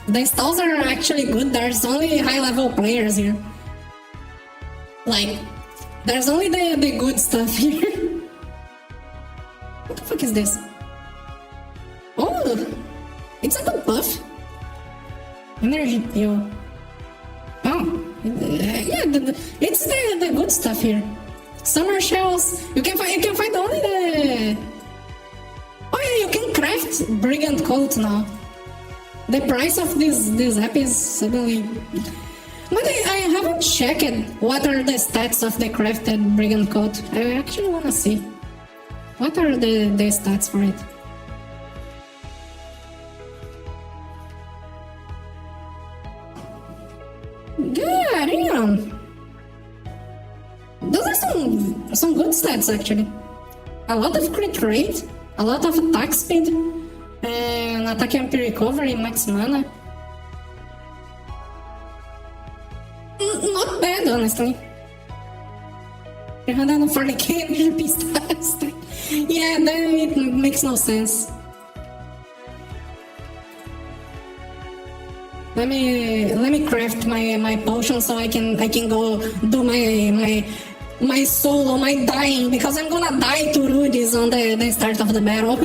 The stalls are actually good. There's only high-level players here. Like, there's only the good stuff here. What the fuck is this? Oh, it's a good buff. Energy peel. Oh, yeah, it's the good stuff here. Summer shells. You can find only the. Oh yeah, you can craft brigand coat now. The price of this app is suddenly. But I haven't checked what are the stats of the crafted brigand coat. I actually wanna see. What are the stats for it? Yeah, damn. Those are some good stats actually. A lot of crit rate, a lot of attack speed, and attack MP recovery, max mana. Not bad, honestly. 340k energy stats. Yeah, then it makes no sense. Let me craft my potion so I can go do my solo, my dying, because I'm gonna die to Rudis on the start of the battle.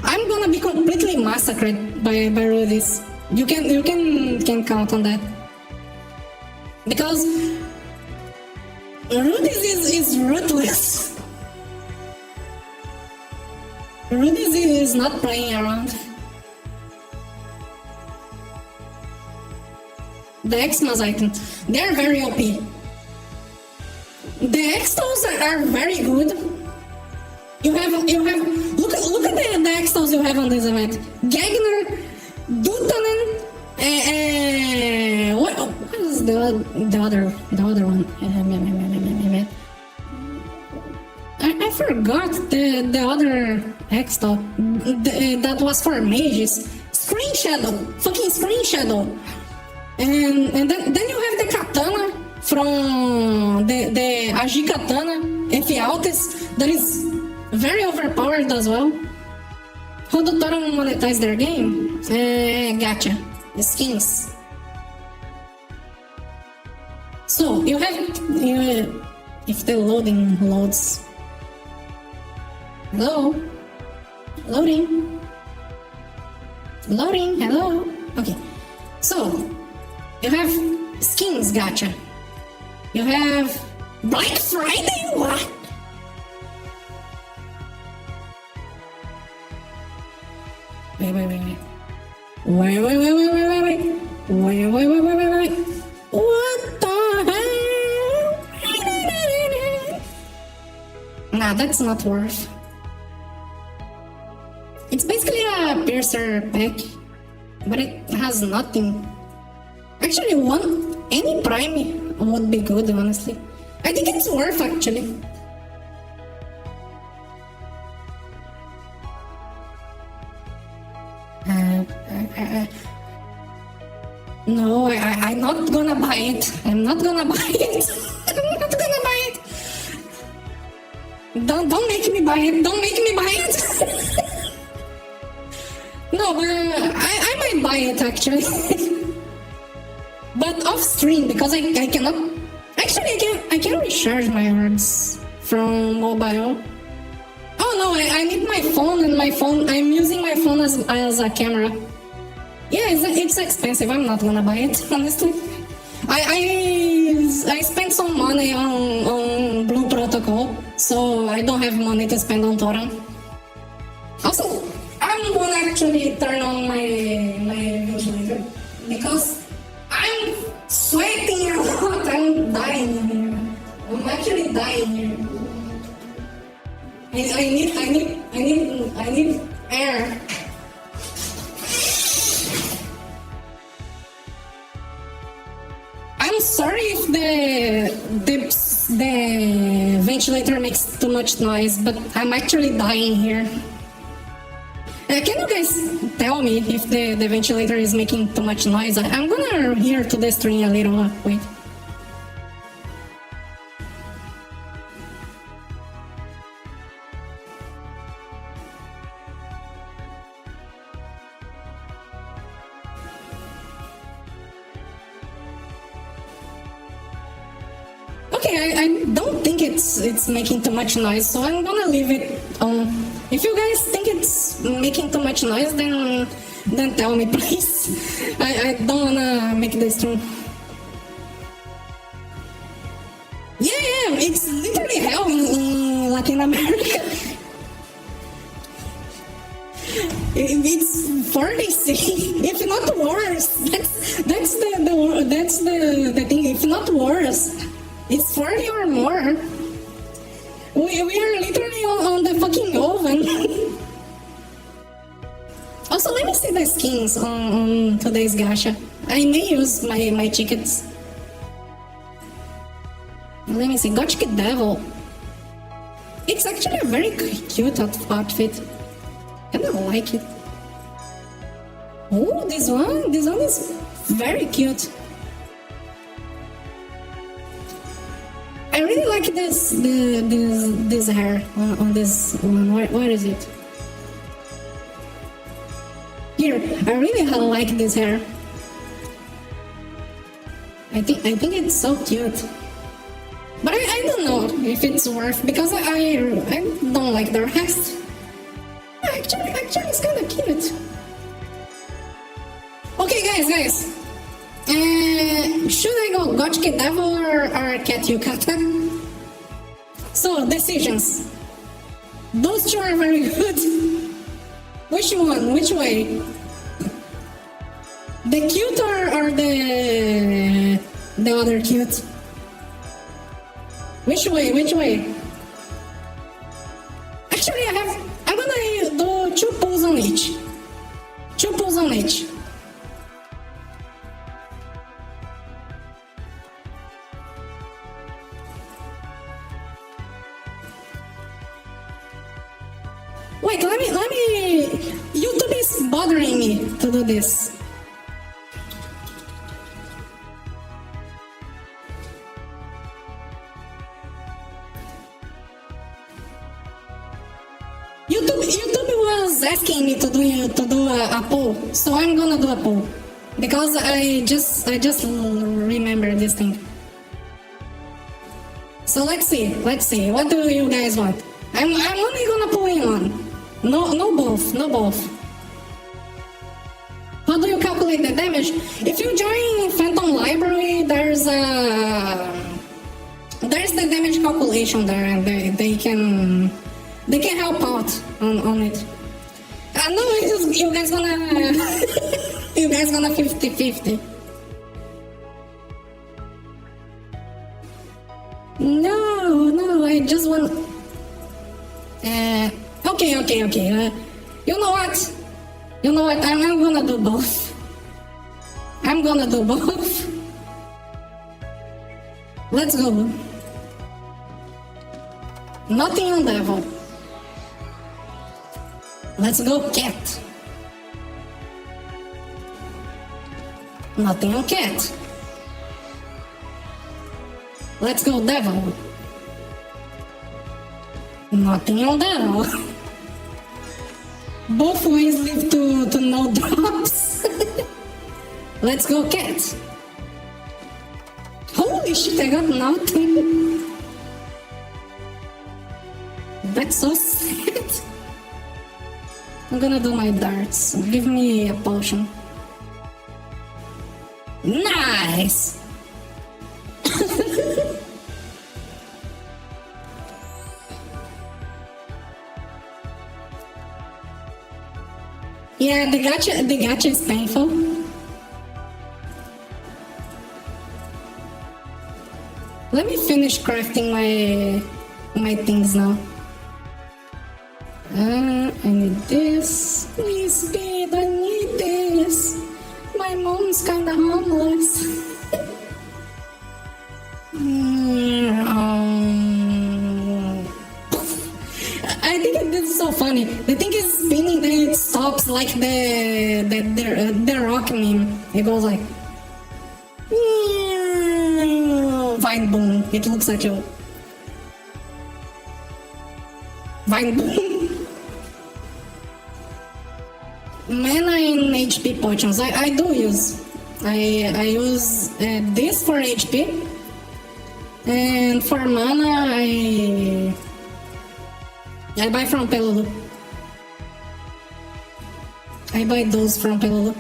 I'm gonna be completely massacred by Rudis. You can count on that. Because Rudis is ruthless. Rudis is not playing around. The Xmas items, they are very OP. The Xtos are very good. You have look at the Xtos you have on this event. Gagner, Dutanen, what is the other one? I forgot the other Xto that was for mages. Screen Shadow, fucking Screen Shadow. And then you have the katana from the Agi katana, Ephialtes, that is very overpowered as well. How do Toram monetize their game? Gotcha. Skins. So you have if the loading loads. Hello? Loading. Loading, hello. Okay. So you have skins, gotcha. You have Black Friday, what? Wait. What the hell? Nah, that's not worth. It's basically a piercer pack, but it has nothing. Actually, any prime would be good, honestly. I think it's worth, actually. No, I'm not gonna buy it. I'm not gonna buy it. I'm not gonna buy it. Don't make me buy it. Don't make me buy it. No, but I might buy it actually. But off stream because I cannot. Actually, I can recharge my hearts from mobile. Oh no, I need my phone, and my phone. I'm using my phone as a camera. Yeah, it's expensive. I'm not gonna buy it, honestly. I spent some money on Blue Protocol, so I don't have money to spend on Toram. Also, I'm gonna actually turn on my ventilator because I'm sweating a lot. I'm dying here. I'm actually dying here. I need air. I'm sorry if the ventilator makes too much noise, but I'm actually dying here. Can you guys tell me if the ventilator is making too much noise? I'm gonna hear to the stream a little. Wait. Okay, I don't think it's making too much noise, so I'm gonna leave it on. If you guys think it's making too much noise, then tell me, please. I don't wanna make this stream. Yeah, it's literally hell in Latin America. It's 40, if not worse. That's the thing. If not worse. It's 40 or more. We are literally on the fucking oven. Also, let me see the skins on today's gacha. I may use my tickets. Let me see, Gothic Devil. It's actually a very cute outfit. I don't like it. Oh, this one is very cute. I really like this hair on this one. Where is it? Here, I really like this hair. I think it's so cute. But I don't know if it's worth because I don't like the rest. Actually, it's kind of cute. Okay, guys. Should I go Gothic Devil or Cat Yukata? So, decisions. Those two are very good. Which one? Which way? The cute or the other cute? Which way? Actually, I'm gonna do 2 pulls on each. 2 pulls on each. Wait, let me. YouTube is bothering me to do this. YouTube was asking me to do a poll, so I'm gonna do a poll because I just remember this thing. So let's see. What do you guys want? I'm only gonna pull in one. No both. How do you calculate the damage? If you join Phantom Library, there's the damage calculation there, and they can help out on it. I know you guys gonna 50-50. No, I just want. Okay. You know what? I'm gonna do both. Let's go. Nothing on devil. Let's go cat. Nothing on cat. Let's go devil. Nothing on devil. Both ways lead to no drops. Let's go cat. Holy shit, I got nothing. That's so sad. I'm gonna do my darts. Give me a potion. Nice! Yeah, the gacha is painful. Let me finish crafting my things now. I need this. Please, speed, I need this. My mom's kinda homeless. I think this is so funny. The thing is spinning, then it stops like the rock meme. It goes like vine boom. It looks like you. Vine boom. Mana in HP potions. I do use. I use this for HP, and for mana I buy from Pelulu. I buy those from Pelulu.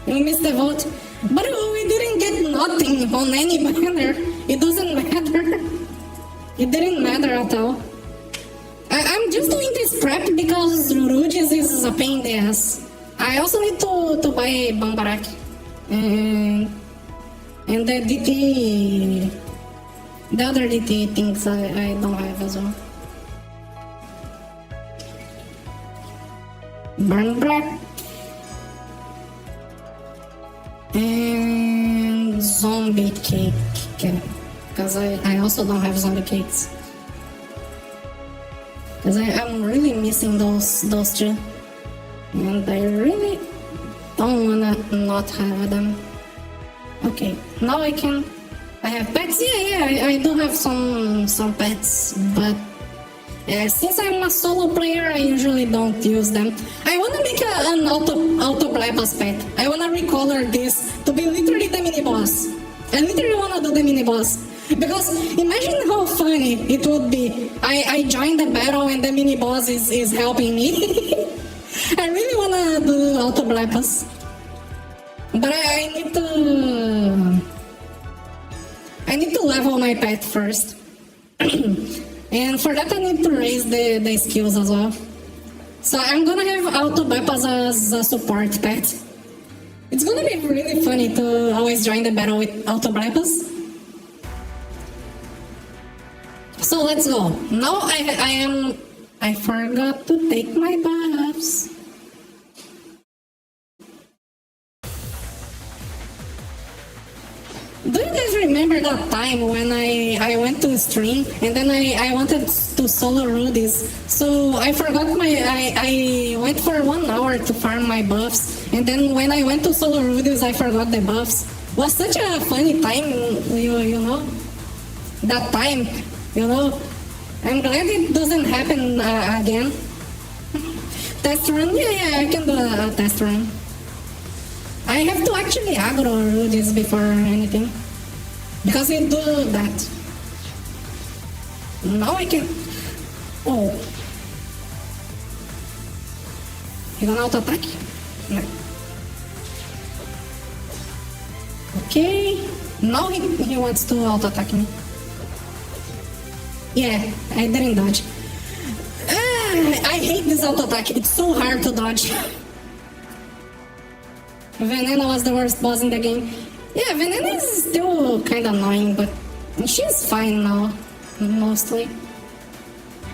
We missed the vote, but we didn't get nothing on any banner. It doesn't matter. It didn't matter at all. I'm just doing this prep because Rugis is a pain in the ass. I also need to buy Bambarak and the DT, the other DT things I don't have as well. Burn Black and Zombie Cake, because I also don't have zombie cakes. Because I'm really missing those two, and I really don't wanna not have them. Okay, now I have pets. Yeah, I do have some pets, but since I'm a solo player, I usually don't use them. I wanna make an auto Blepas pet. I wanna recolor this to be literally the mini boss. I literally wanna do the mini boss. Because imagine how funny it would be. I join the battle and the mini boss is helping me. I really wanna do auto Blepas. But I need to level my pet first. And for that I need to raise the skills as well. So I'm gonna have auto Blepas as a support pet. It's gonna be really funny to always join the battle with auto Blepas. So let's go. Now I forgot to take my baths. Do you guys remember that time when I went to stream and then I wanted to solo Rudy's? So I forgot I went for 1 hour to farm my buffs, and then when I went to solo Rudy's I forgot the buffs. Was such a funny time, you know? That time. You know, I'm glad it doesn't happen again. Test run? Yeah, I can do a test run. I have to actually aggro Rudy's before anything. Because it do that. Now I can... Oh. You gonna auto-attack? No. Okay. Now he wants to auto-attack me. Yeah, I didn't dodge. I hate this auto-attack. It's so hard to dodge. Veneno was the worst boss in the game. Yeah, Veneno is still kinda annoying, but she's fine now, mostly.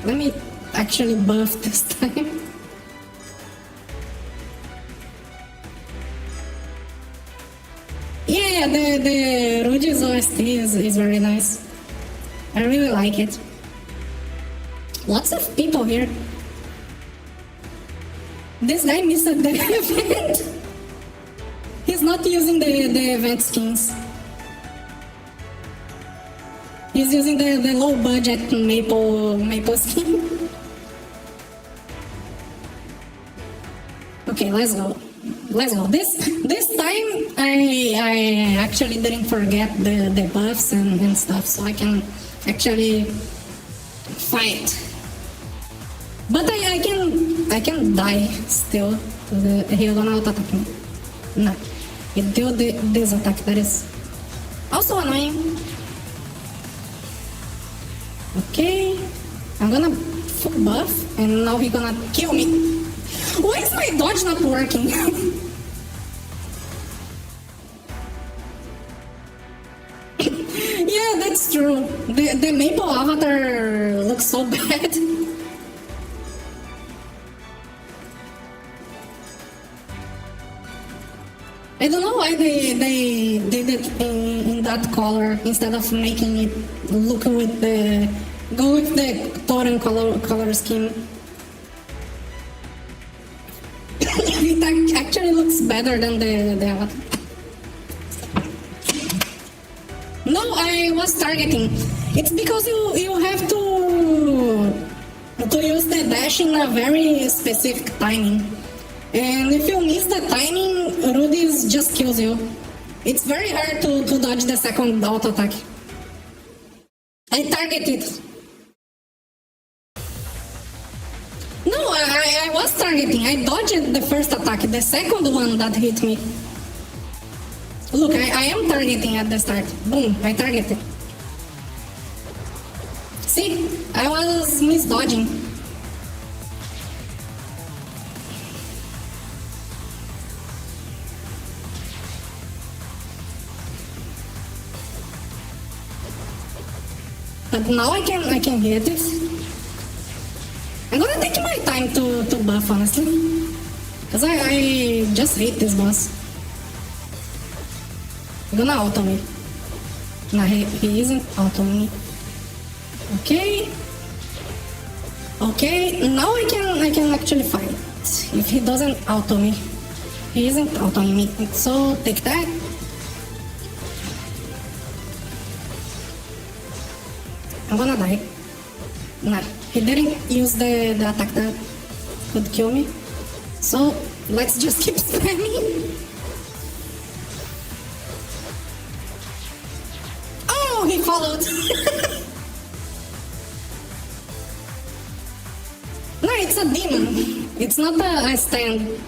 Let me actually buff this time. Yeah, the Rudy's OST is very nice. I really like it. Lots of people here. This guy missed the event. He's not using the event skins. He's using the low budget maple skin. Okay, let's go. This time I actually didn't forget the buffs and stuff, so I can actually fight. But I can die still. He's gonna auto attack me. No, he did this attack that is also annoying. Okay, I'm gonna full buff, and now he's gonna kill me. Why is my dodge not working? Yeah, that's true. The maple avatar looks so bad. I don't know why they did it in that color instead of making it look with the Toram color scheme. It actually looks better than the avatar. No, I was targeting. It's because you have to use the dash in a very specific timing. And if you miss the timing, Rudy just kills you. It's very hard to dodge the second auto attack. I targeted. No, I was targeting. I dodged the first attack, the second one that hit me. Look, I am targeting at the start. Boom, I targeted. See, I was misdodging. But now I can hit it. I'm gonna take my time to buff, honestly. Because I just hate this boss. He's gonna auto me. No, he isn't auto me. Okay. Okay, now I can actually fight. If he doesn't auto me. He isn't autoing me. So take that. I'm gonna die. Nah, he didn't use the attack that could kill me. So let's just keep spamming. Oh, he followed. No, it's a demon. It's not a stand.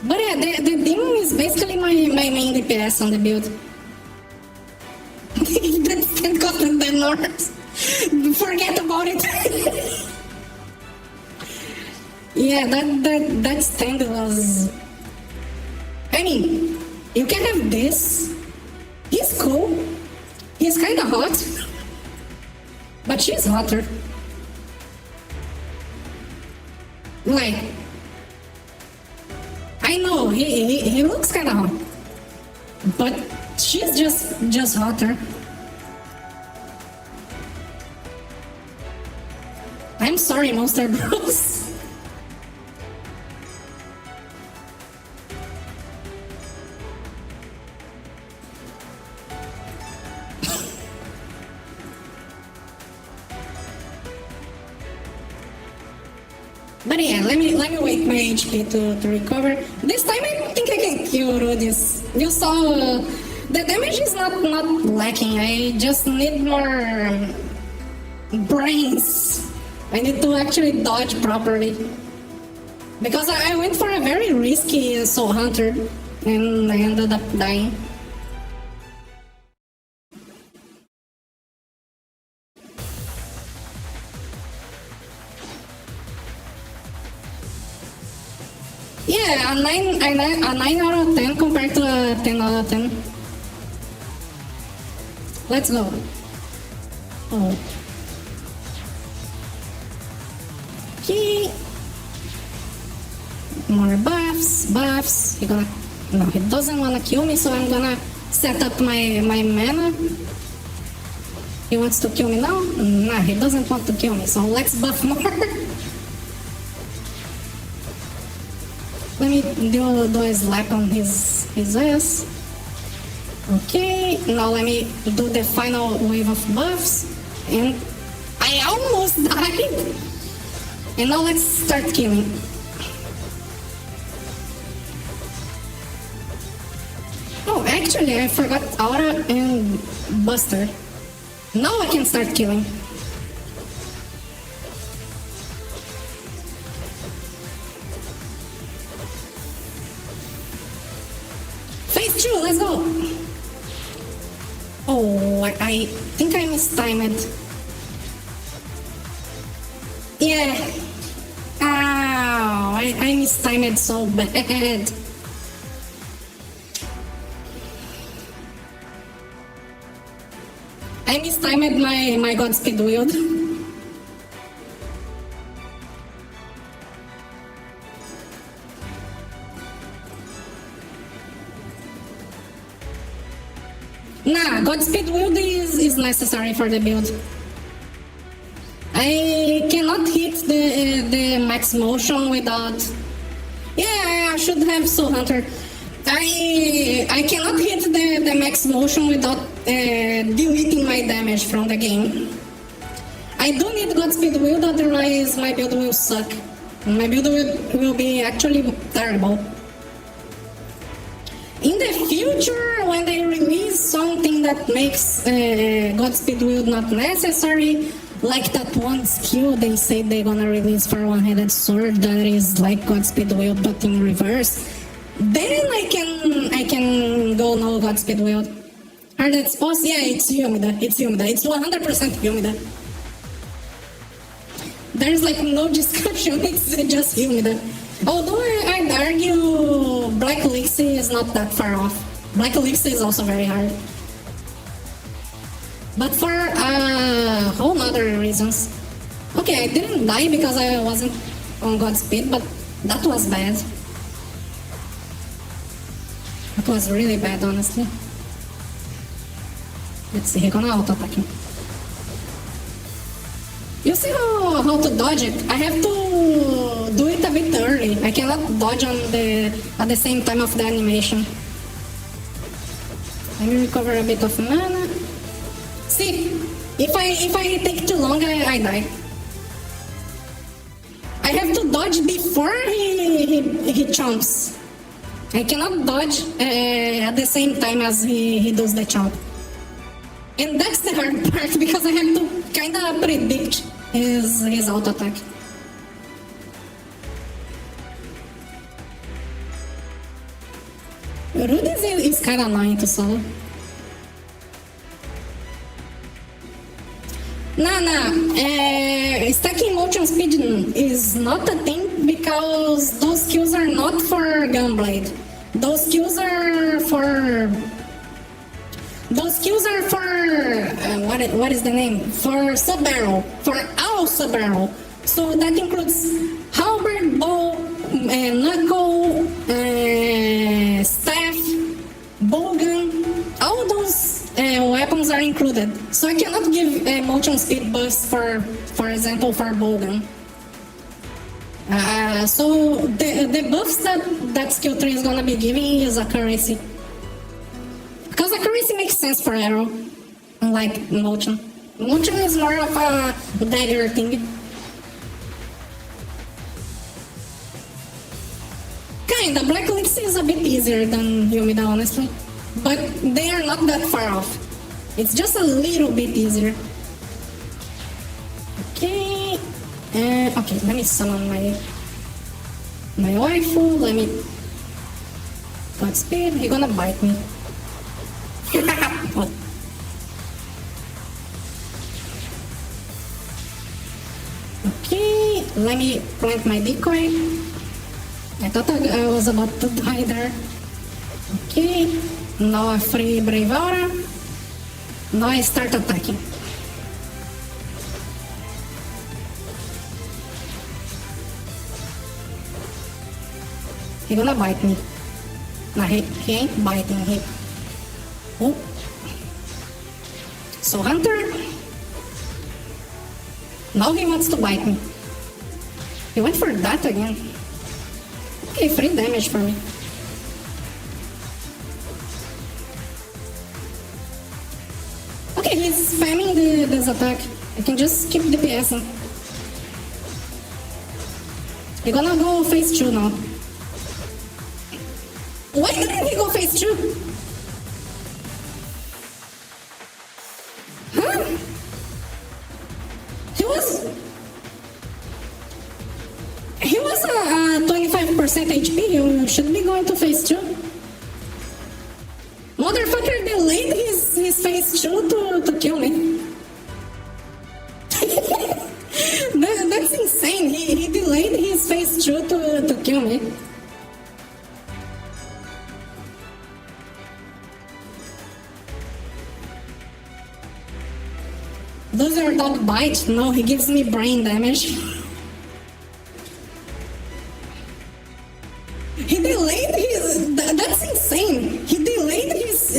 But yeah, the demon is basically my main DPS on the build. That stand got the north. Forget about it. Yeah, that stand was. I mean, you can have this. He's cool. He's kind of hot, but she's hotter. Like, I know he looks kind of hot, but she's just hotter. I'm sorry, Monster Bros. But yeah, let me wait my HP to recover. This time I don't think I can kill Rudis. You saw the damage is not lacking. I just need more brains. I need to actually dodge properly. Because I went for a very risky Soul Hunter and I ended up dying. Yeah, a 9 out of 10 compared to a 10 out of 10. Let's go. Oh. Okay. More buffs. No, he doesn't wanna kill me, so I'm gonna set up my mana. He wants to kill me now? Nah, he doesn't want to kill me, so let's buff more. Let me do a slap on his ass. Okay, now let me do the final wave of buffs. And I almost died. And now let's start killing. Oh, actually, I forgot Aura and Buster. Now I can start killing. Phase 2, let's go! Oh, I think I mistimed. Yeah. Ow, I mistimed so bad. I mistimed my Godspeed wield. Nah, Godspeed wield is necessary for the build. I cannot hit the max motion without... Yeah, I should have Soul Hunter. I cannot hit the max motion without deleting my damage from the game. I do need Godspeed wield, otherwise my build will suck. My build will be actually terrible. In the future, when they release something that makes Godspeed wield not necessary, like that one skill they say they're gonna release for one-handed sword that is like Godspeed wield but in reverse, then I can go no Godspeed wield. Are that supposed? Yeah, it's Humida. It's Humida. It's 100% Humida. There's like no description. It's just Humida. Although I'd argue Black Elixir is not that far off. Black Elixir is also very hard. But for whole other reasons. Okay, I didn't die because I wasn't on Godspeed, but that was bad. That was really bad, honestly. Let's see, he's gonna auto-attack him. You see how to dodge it? I have to do it a bit early. I cannot dodge at the same time of the animation. Let me recover a bit of mana. See, if I take too long, I die. I have to dodge before he chomps. I cannot dodge at the same time as he does the chomp. And that's the hard part, because I have to kinda predict his auto attack. Rudy is kinda annoying to solo. Nah, stacking motion speed is not a thing because those skills are not for Gunblade. Those skills are for what is the name? For sub-barrel, for all sub-barrel. So that includes halberd, bow, knuckle, staff, bowgun. All those weapons are included. So I cannot give motion speed buffs for example, for bowgun. So the buffs that skill 3 is gonna be giving is accuracy. Because accuracy makes sense for arrow, unlike motion. Motion is more of a dagger thing. Kinda, Black Elixir is a bit easier than Humida, honestly. But they are not that far off. It's just a little bit easier. Okay. Okay, let me summon my waifu. Let me... Godspeed, he's gonna bite me. What? Okay, let me plant my decoy. I thought I was about to die there. Okay, now I free Brave Aura. Now I start attacking. He's gonna bite me. No, he ain't biting. Oh. So Hunter. Now he wants to bite me. He went for that again. Okay, 3 damage for me. Okay, he's spamming this attack. I can just keep DPSing. You're gonna go phase 2 now. Why didn't he go phase 2? Huh? He was 25% HP. You should be going to phase 2. Motherfucker delayed his phase 2 to kill me. That's insane. He delayed his phase 2 to kill me. Does your dog bite? No, he gives me brain damage. He delayed his... That's insane. He delayed his...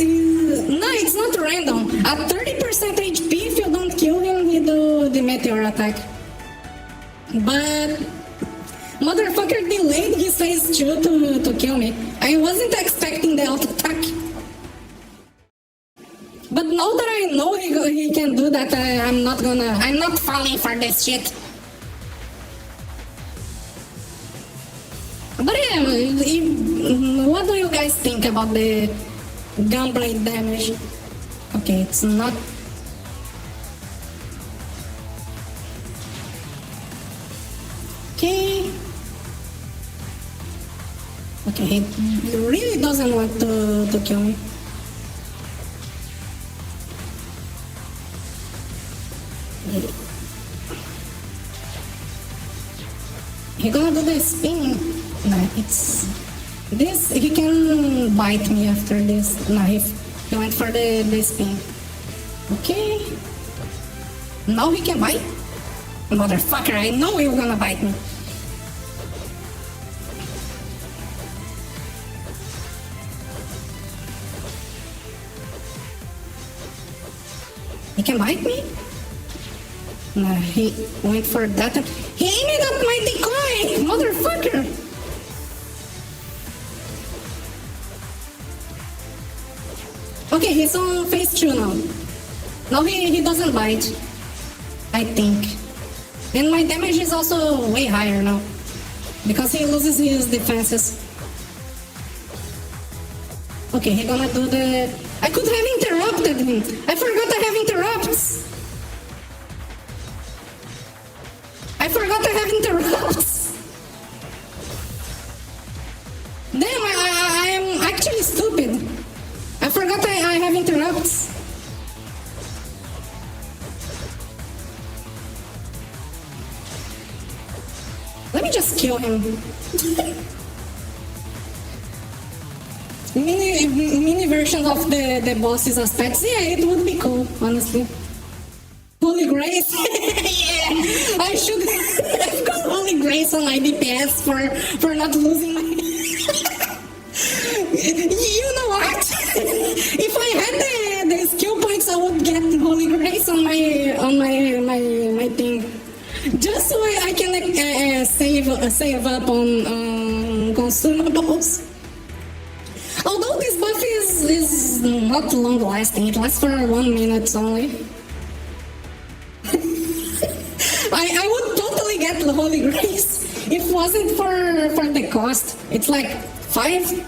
No, it's not random. At 30% HP, if you don't kill him, he do the meteor attack. But... Motherfucker delayed his phase 2 to kill me. I wasn't expecting the auto attack. But now that I know he can do that, I'm not falling for this shit. But yeah, what do you guys think about the gunblade damage? Okay, it's not... Okay. Okay, he really doesn't want to kill me. He gonna do the spin. Nah, it's this. He can bite me after this. Nah, he went for the spin. Okay. Now he can bite. Motherfucker! I know he was gonna bite me. He can bite me. Nah, he went for that. He aimed at my decoy! Motherfucker! Okay, he's on phase 2 now. Now he doesn't bite. I think. And my damage is also way higher now. Because he loses his defenses. Okay, he's gonna do the... I could have interrupted him! I forgot I have interrupts! I forgot I have interrupts! Damn, I am actually stupid. I forgot I have interrupts. Let me just kill him. Mini version of the boss's aspects. Yeah, it would be cool, honestly. Holy Grace. Yeah, I should have got Holy Grace on my DPS for not losing my... You know what? If I had the skill points, I would get Holy Grace on my thing. Just so I can save up on consumables. Although this buff is not long lasting, it lasts for 1 minute only. I would totally get the Holy Grace if it wasn't for the cost. It's like 5,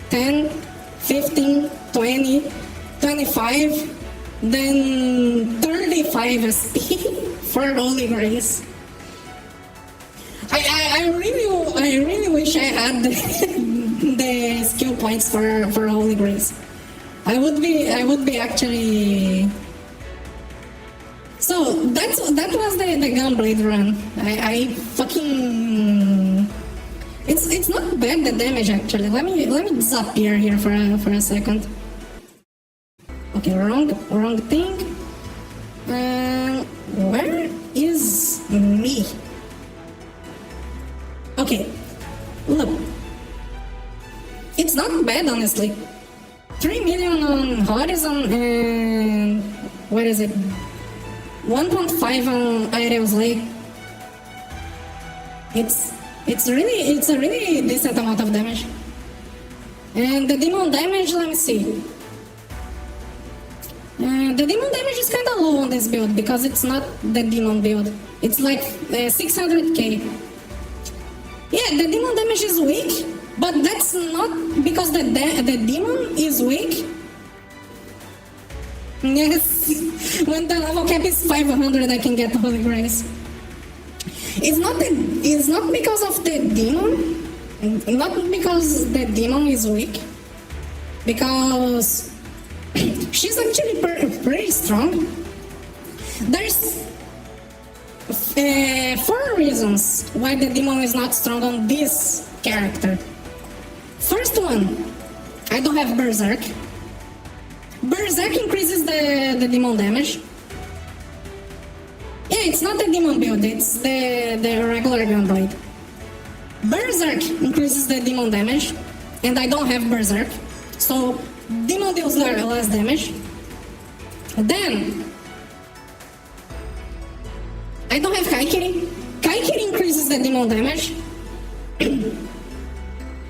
10, 15, 20, 25, then 35 SP for Holy Grace. I really wish I had the skill points for Holy Grace. I would be actually... So that was the gunblade run. I fucking... It's not bad, the damage actually. Let me disappear here for a second. Okay, wrong thing. Where is me? Okay, look. It's not bad, honestly. 3 million on Horizon and... Where is it? 1.5 on Aerial Slay. It's It's a really decent amount of damage. And the demon damage, let me see. The demon damage is kind of low on this build because it's not the demon build. It's like 600k. Yeah, the demon damage is weak, but that's not because the demon is weak. Yes, when the level cap is 500, I can get Holy Grace. It's not because of the demon, not because the demon is weak, because she's actually pretty strong. There's 4 reasons why the demon is not strong on this character. First one, I don't have Berserk. Berserk increases the demon damage. Yeah, it's not the demon build, it's the regular gunblade. Berserk increases the demon damage, and I don't have Berserk, so demon deals less damage. Then, I don't have Kaikiri. Kaikiri increases the demon damage.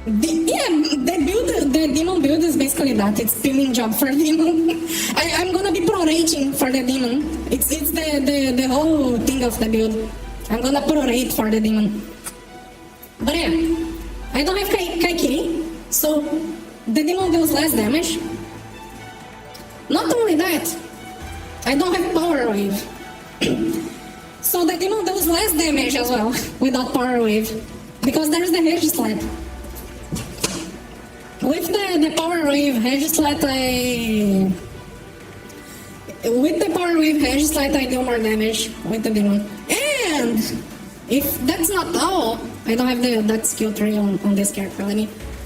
The demon build is basically that. It's spinning job for demon. I'm gonna be prorating for the demon. It's the whole thing of the build. I'm gonna prorate for the demon. But yeah, I don't have Kaikiri, so the demon deals less damage. Not only that, I don't have Power Wave. So the demon deals less damage as well without Power Wave, because there's the Hedge Slap. With the Power Wave Hedge Slap, I do more damage with the demon. And if that's not all, I don't have that skill tree on this character.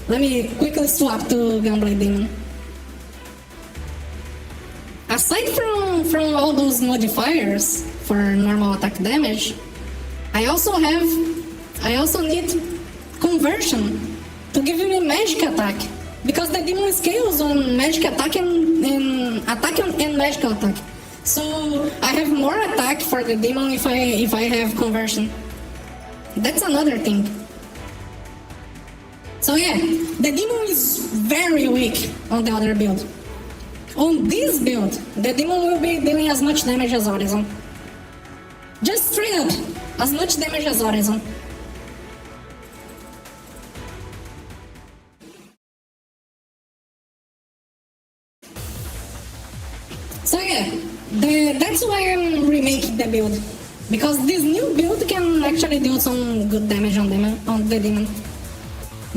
Let me quickly swap to Gunblade Demon. Aside from all those modifiers for normal attack damage, I also need conversion to give me magic attack, because the demon scales on magic attack and attack and magical attack. So I have more attack for the demon if I have conversion. That's another thing. So yeah, the demon is very weak on the other build. On this build, the demon will be dealing as much damage as Horizon. Just straight up, as much damage as Horizon. So yeah, that's why I'm remaking the build. Because this new build can actually deal some good damage on the demon.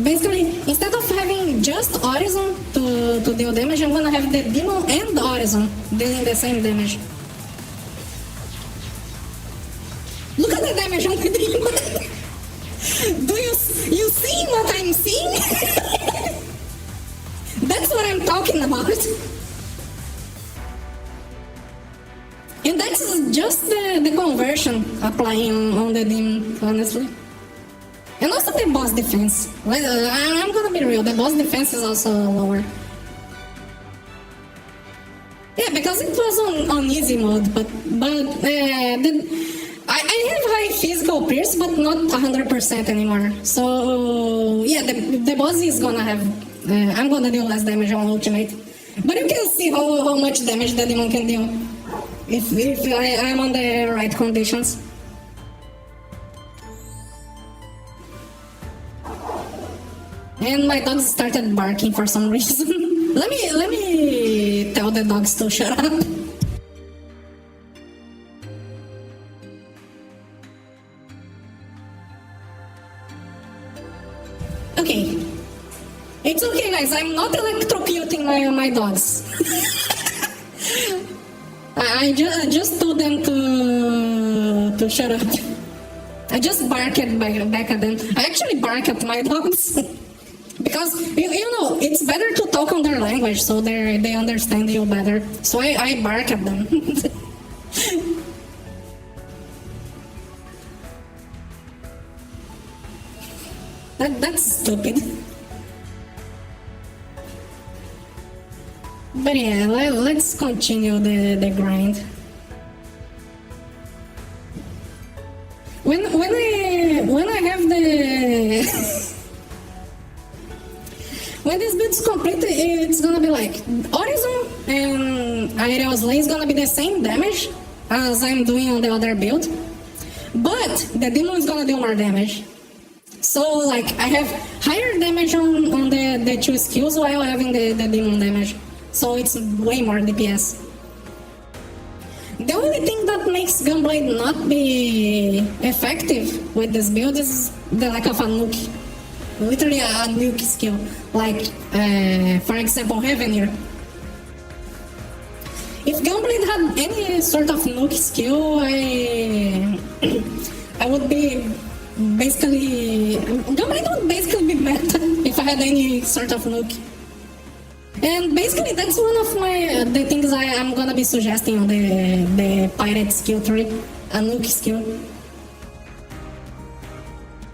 Basically, instead of having just Horizon to deal damage, I'm gonna have the demon and the Horizon dealing the same damage. Look at the damage on the demon! Do you see what I'm seeing? That's what I'm talking about. And that's just the conversion applying on the demon, honestly. And also the boss defense. I'm gonna be real, the boss defense is also lower. Yeah, because it was on easy mode, but I have high physical pierce, but not 100% anymore. So yeah, the boss is gonna have. I'm gonna deal less damage on ultimate, but you can see how much damage the demon can deal if I'm on the right conditions. And my dogs started barking for some reason. let me tell the dogs to shut up. Okay. It's okay, guys. I'm not electrocuting my dogs. I just told them to shut up. I just bark back at them. I actually bark at my dogs. Because, you know, it's better to talk on their language so they understand you better. So I bark at them. That's stupid. But yeah, let's continue the grind. When I have when this build's complete, it's gonna be like horizon and aerial slay is gonna be the same damage as I'm doing on the other build, but the demon is gonna do more damage. So like I have higher damage on the two skills while having the demon damage. So it's way more DPS. The only thing that makes Gunblade not be effective with this build is the lack of a nuke. Literally a nuke skill. Like, for example, Heavenir. If Gunblade had any sort of nuke skill, I would be basically... Gunblade would basically be meta if I had any sort of nuke. And basically that's one of the things I'm gonna be suggesting on the pirate skill tree, a nuke skill.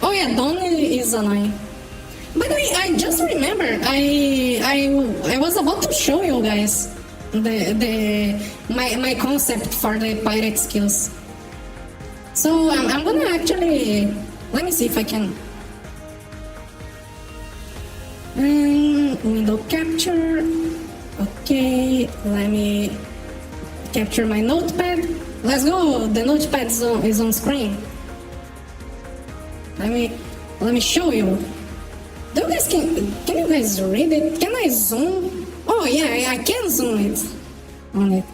Oh yeah, Dawn is annoying. By the way, I just remember I was about to show you guys my concept for the pirate skills. So I'm gonna actually let me see if I can. Window capture. Okay, let me capture my notepad. Let's go. The notepad is on screen. Let me show you. Do you guys can you guys read it? Can I zoom? Oh yeah, I can zoom it on it.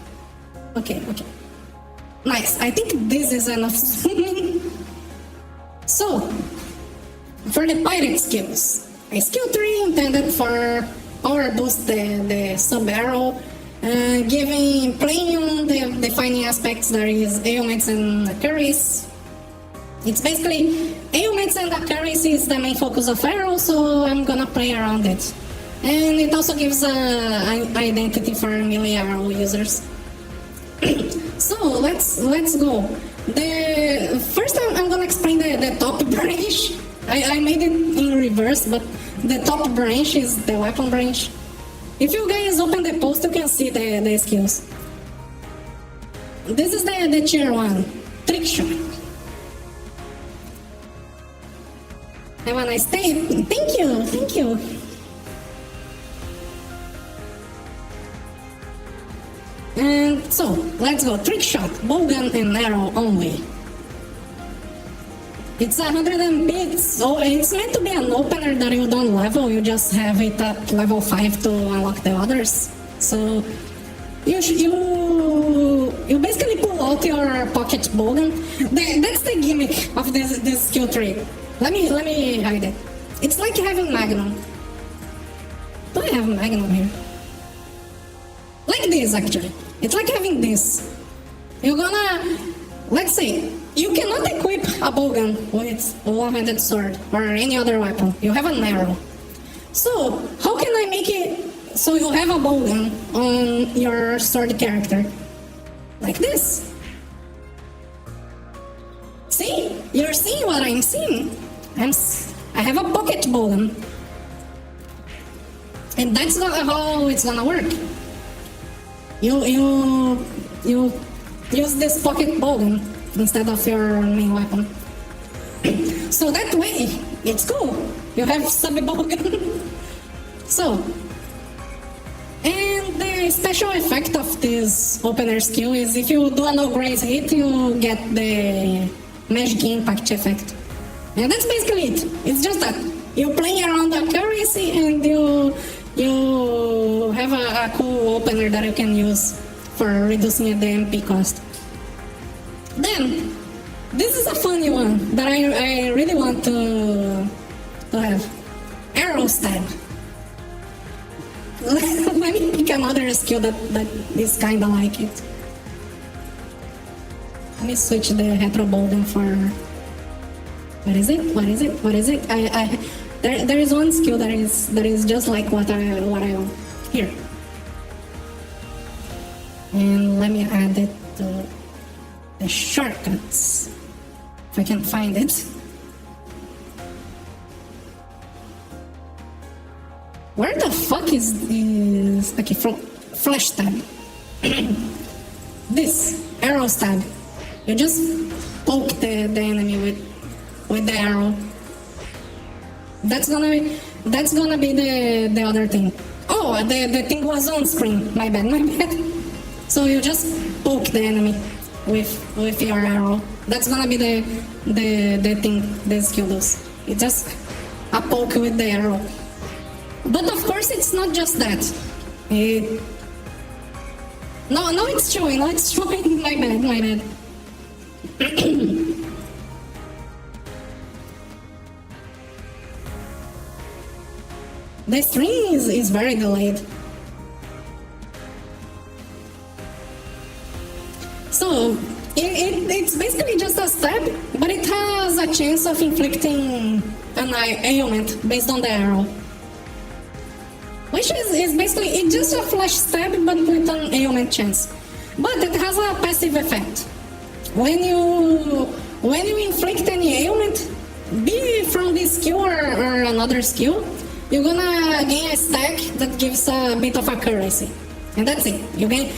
Okay. Nice. I think this is enough zooming. So for the pirate skills. A skill tree intended for power boost the sub arrow, playing on the defining aspects there is ailments and carries. It's basically ailments and carries is the main focus of arrow, so I'm gonna play around it. And it also gives an identity for melee arrow users. So let's go. The first I'm gonna explain the top branch. I made it in reverse, but the top branch is the weapon branch. If you guys open the post, you can see the skills. This is the tier 1, trick shot. Have a nice day. Thank you. And so, let's go. Trick shot, bowgun and arrow only. It's 100 bits, so it's meant to be an opener that you don't level, you just have it at level 5 to unlock the others. So you basically pull out your pocket bowgun. That's the gimmick of this skill tree. Let me hide it. It's like having Magnum. Do I have Magnum here? Like this actually. It's like having this. You're gonna, let's say, you cannot equip a bowgun with a one-handed sword or any other weapon. You have an arrow. So, how can I make it so you have a bowgun on your sword character? Like this. See? You're seeing what I'm seeing. I have a pocket bowgun. And that's how it's gonna work. You use this pocket bowgun instead of your main weapon. So that way, it's cool. You have sub-bowgun. So, and the special effect of this opener skill is if you do a no-graze hit, you get the magic impact effect. And that's basically it. It's just that. You play around the accuracy and you have a cool opener that you can use for reducing the MP cost. Then, this is a funny one that I really want to have. Arrow stab. Let me pick another skill that is kinda like it. Let me switch the retro bowgun for... What is it? There is one skill that is just like what I want. Here. And let me add it to the shortcuts. If I can find it. Where the fuck is this? Okay, from flash stab. This arrow stab. You just poke the enemy with the arrow. That's gonna be the other thing. Oh, the thing was on screen. My bad. So you just poke the enemy with your arrow. That's gonna be the thing the skill does. It's just a poke with the arrow. But of course, it's not just that. No, it's showing. My bad. The string is very delayed. So, it's basically just a stab, but it has a chance of inflicting an ailment based on the arrow. Which is basically, it's just a flash stab, but with an ailment chance. But it has a passive effect. When you inflict any ailment, be it from this skill or another skill, you're gonna gain a stack that gives a bit of accuracy. And that's it. You gain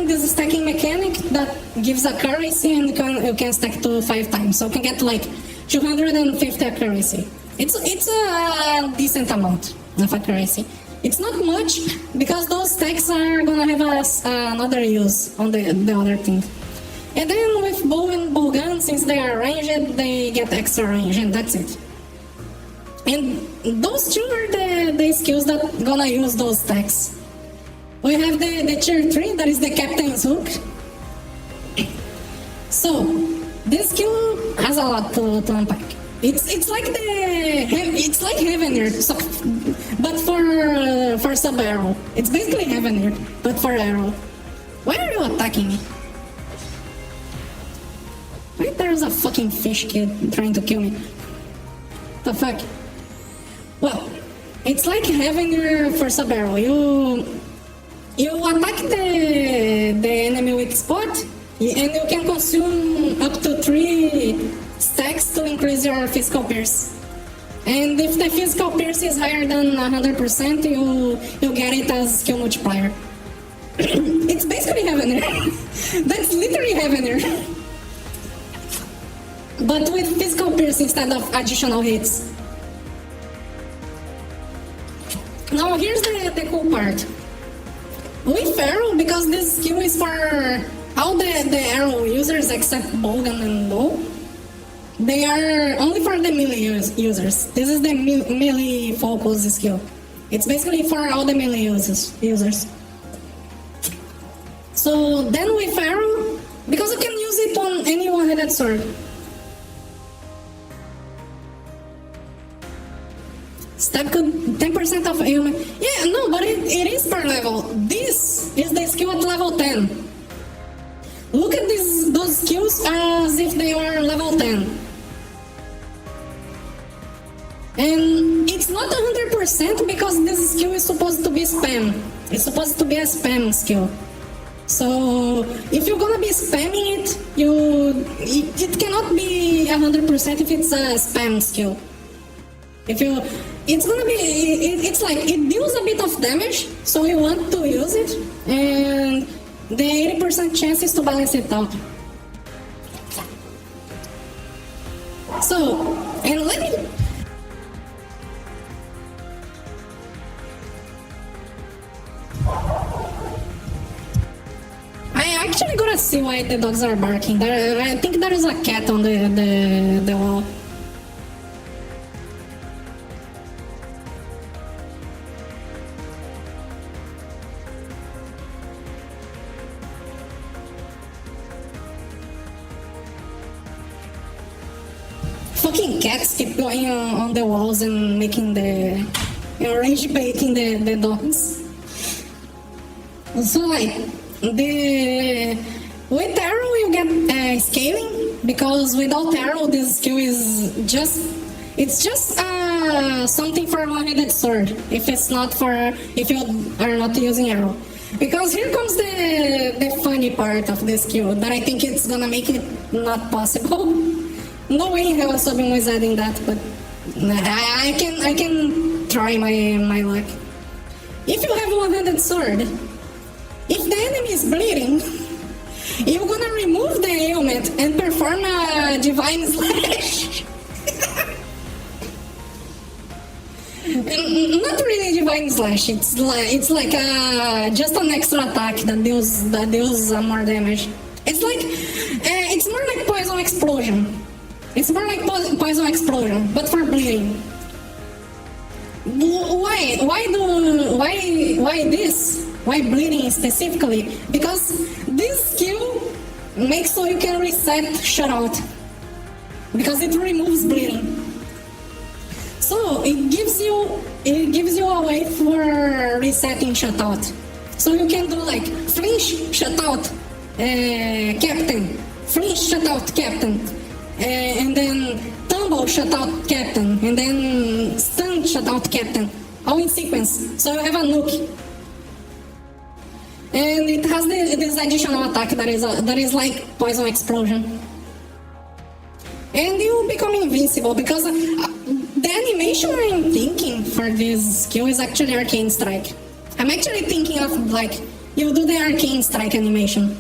this stacking mechanic that gives accuracy, and you can stack to 5 times. So you can get like 250 accuracy. It's a decent amount of accuracy. It's not much, because those stacks are gonna have another use on the other thing. And then with bow and bow gun, since they are ranged, they get extra range, and that's it. And those two are the skills that gonna use those stacks. We have the tier 3, that is the Captain's Hook. So, this skill has a lot to unpack. It's like Heavener, so, but for sub arrow. It's basically Heavener, but for arrow. Why are you attacking me? Why there's a fucking fish kid trying to kill me? The fuck? Well, it's like Heavener for sub arrow. You attack the enemy with spot, and you can consume up to 3 stacks to increase your physical pierce. And if the physical pierce is higher than 100%, you get it as skill multiplier. It's basically Heavener. That's literally Heavener. But with physical pierce instead of additional hits. Now here's the cool part. With arrow, because this skill is for all the arrow users except bowgun and bow, they are only for the melee users. This is the melee focus skill. It's basically for all the melee users. So then with arrow, because you can use it on any one-handed sword. Stab could 10% of ailment. Yeah, no, but it is per level. This is the skill at level 10. Look at those skills as if they were level 10. And it's not 100% because this skill is supposed to be spam. It's supposed to be a spam skill. So if you're gonna be spamming it, it cannot be 100% if it's a spam skill. It's like, it deals a bit of damage, so you want to use it, and the 80% chance is to balance it out. So, and let me... I actually gotta see why the dogs are barking. I think there is a cat on the wall. Fucking cats keep going on the walls and making rage baiting the dogs. So like, with arrow you get scaling, because without arrow this skill is just something for a one-handed sword if you are not using arrow. Because here comes the funny part of this skill that I think it's gonna make it not possible. No way I was subbing was adding that, but I can try my luck. If you have a one-handed sword, if the enemy is bleeding, you're gonna remove the ailment and perform a divine slash. Not really divine slash. It's like just an extra attack that deals more damage. It's like it's more like poison explosion. It's more like poison explosion, but for bleeding. Why? Why this? Why bleeding specifically? Because this skill makes so you can reset shutout. Because it removes bleeding. So it gives you a way for resetting shutout. So you can do like flinch shutout captain, flinch shutout captain, and then tumble shutout captain, and then stun shutout captain, all in sequence. So you have a nuke. And it has this additional attack that is like poison explosion. And you become invincible because the animation I'm thinking for this skill is actually Arcane Strike. I'm actually thinking of like, you do the Arcane Strike animation.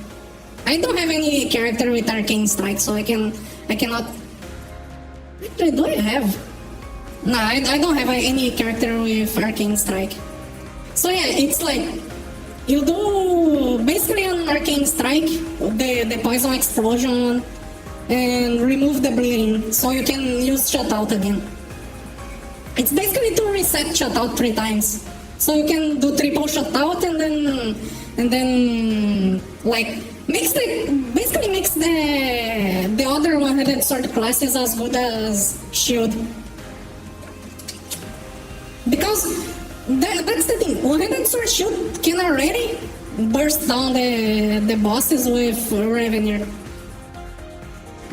I don't have any character with Arcane Strike, so I cannot... Actually, do I have? No, I don't have any character with Arcane Strike. So yeah, it's like, you do basically an Arcane Strike, the Poison Explosion, and remove the bleeding, so you can use shutout again. It's basically to reset shutout 3 times. So you can do triple shutout and then like basically makes the other one-handed sword classes as good as shield. Because that's the thing, one-handed sword shield can already burst down the bosses with Revenir.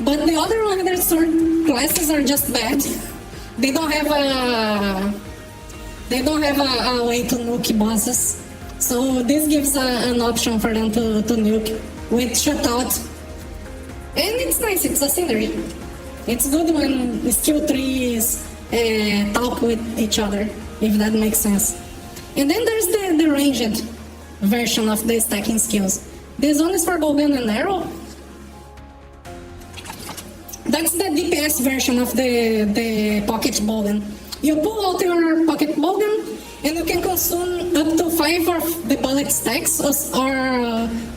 But the other one-handed sword classes are just bad. They don't have a way to nuke bosses. So this gives an option for them to nuke with shutout. And it's nice, it's a scenery. It's good when skill trees talk with each other, if that makes sense. And then there's the ranged version of the stacking skills. This one is for bowgun and arrow. That's the DPS version of the pocket bowgun. You pull out your pocket bowgun and you can consume up to 5 of the bullet stacks, or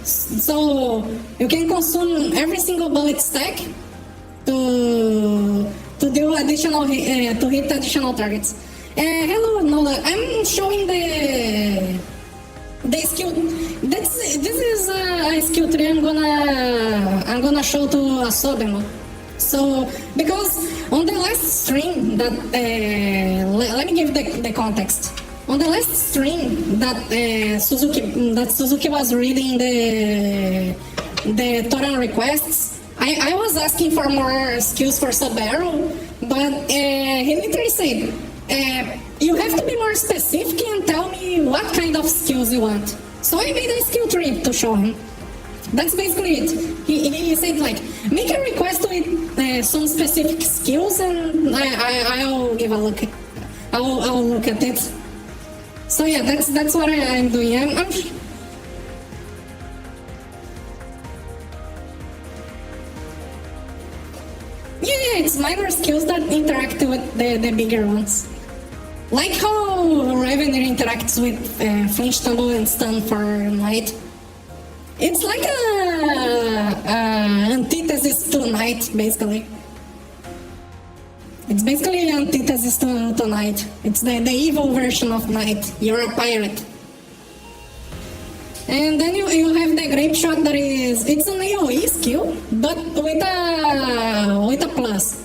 so you can consume every single bullet stack to do additional to hit additional targets. Hello Nola, I'm showing the skill. This is a skill tree I'm gonna show to Asobemo. So, because on the last stream that, let me give the context. On the last stream that Suzuki was reading the Toram requests, I was asking for more skills for Sub-Arrow, but he literally said, you have to be more specific and tell me what kind of skills you want. So I made a skill tree to show him. That's basically it. He said like, make a request with some specific skills and I'll give a look. I'll look at it. So yeah, that's what I'm doing. Yeah, it's minor skills that interact with the bigger ones. Like how Revenir interacts with Flinch, Tumble, and Stun for Knight. It's like a antithesis to Knight, basically. It's basically an antithesis to Knight. It's the evil version of Knight. You're a pirate. And then you have the Grape Shot that it's an AoE skill, but with a plus.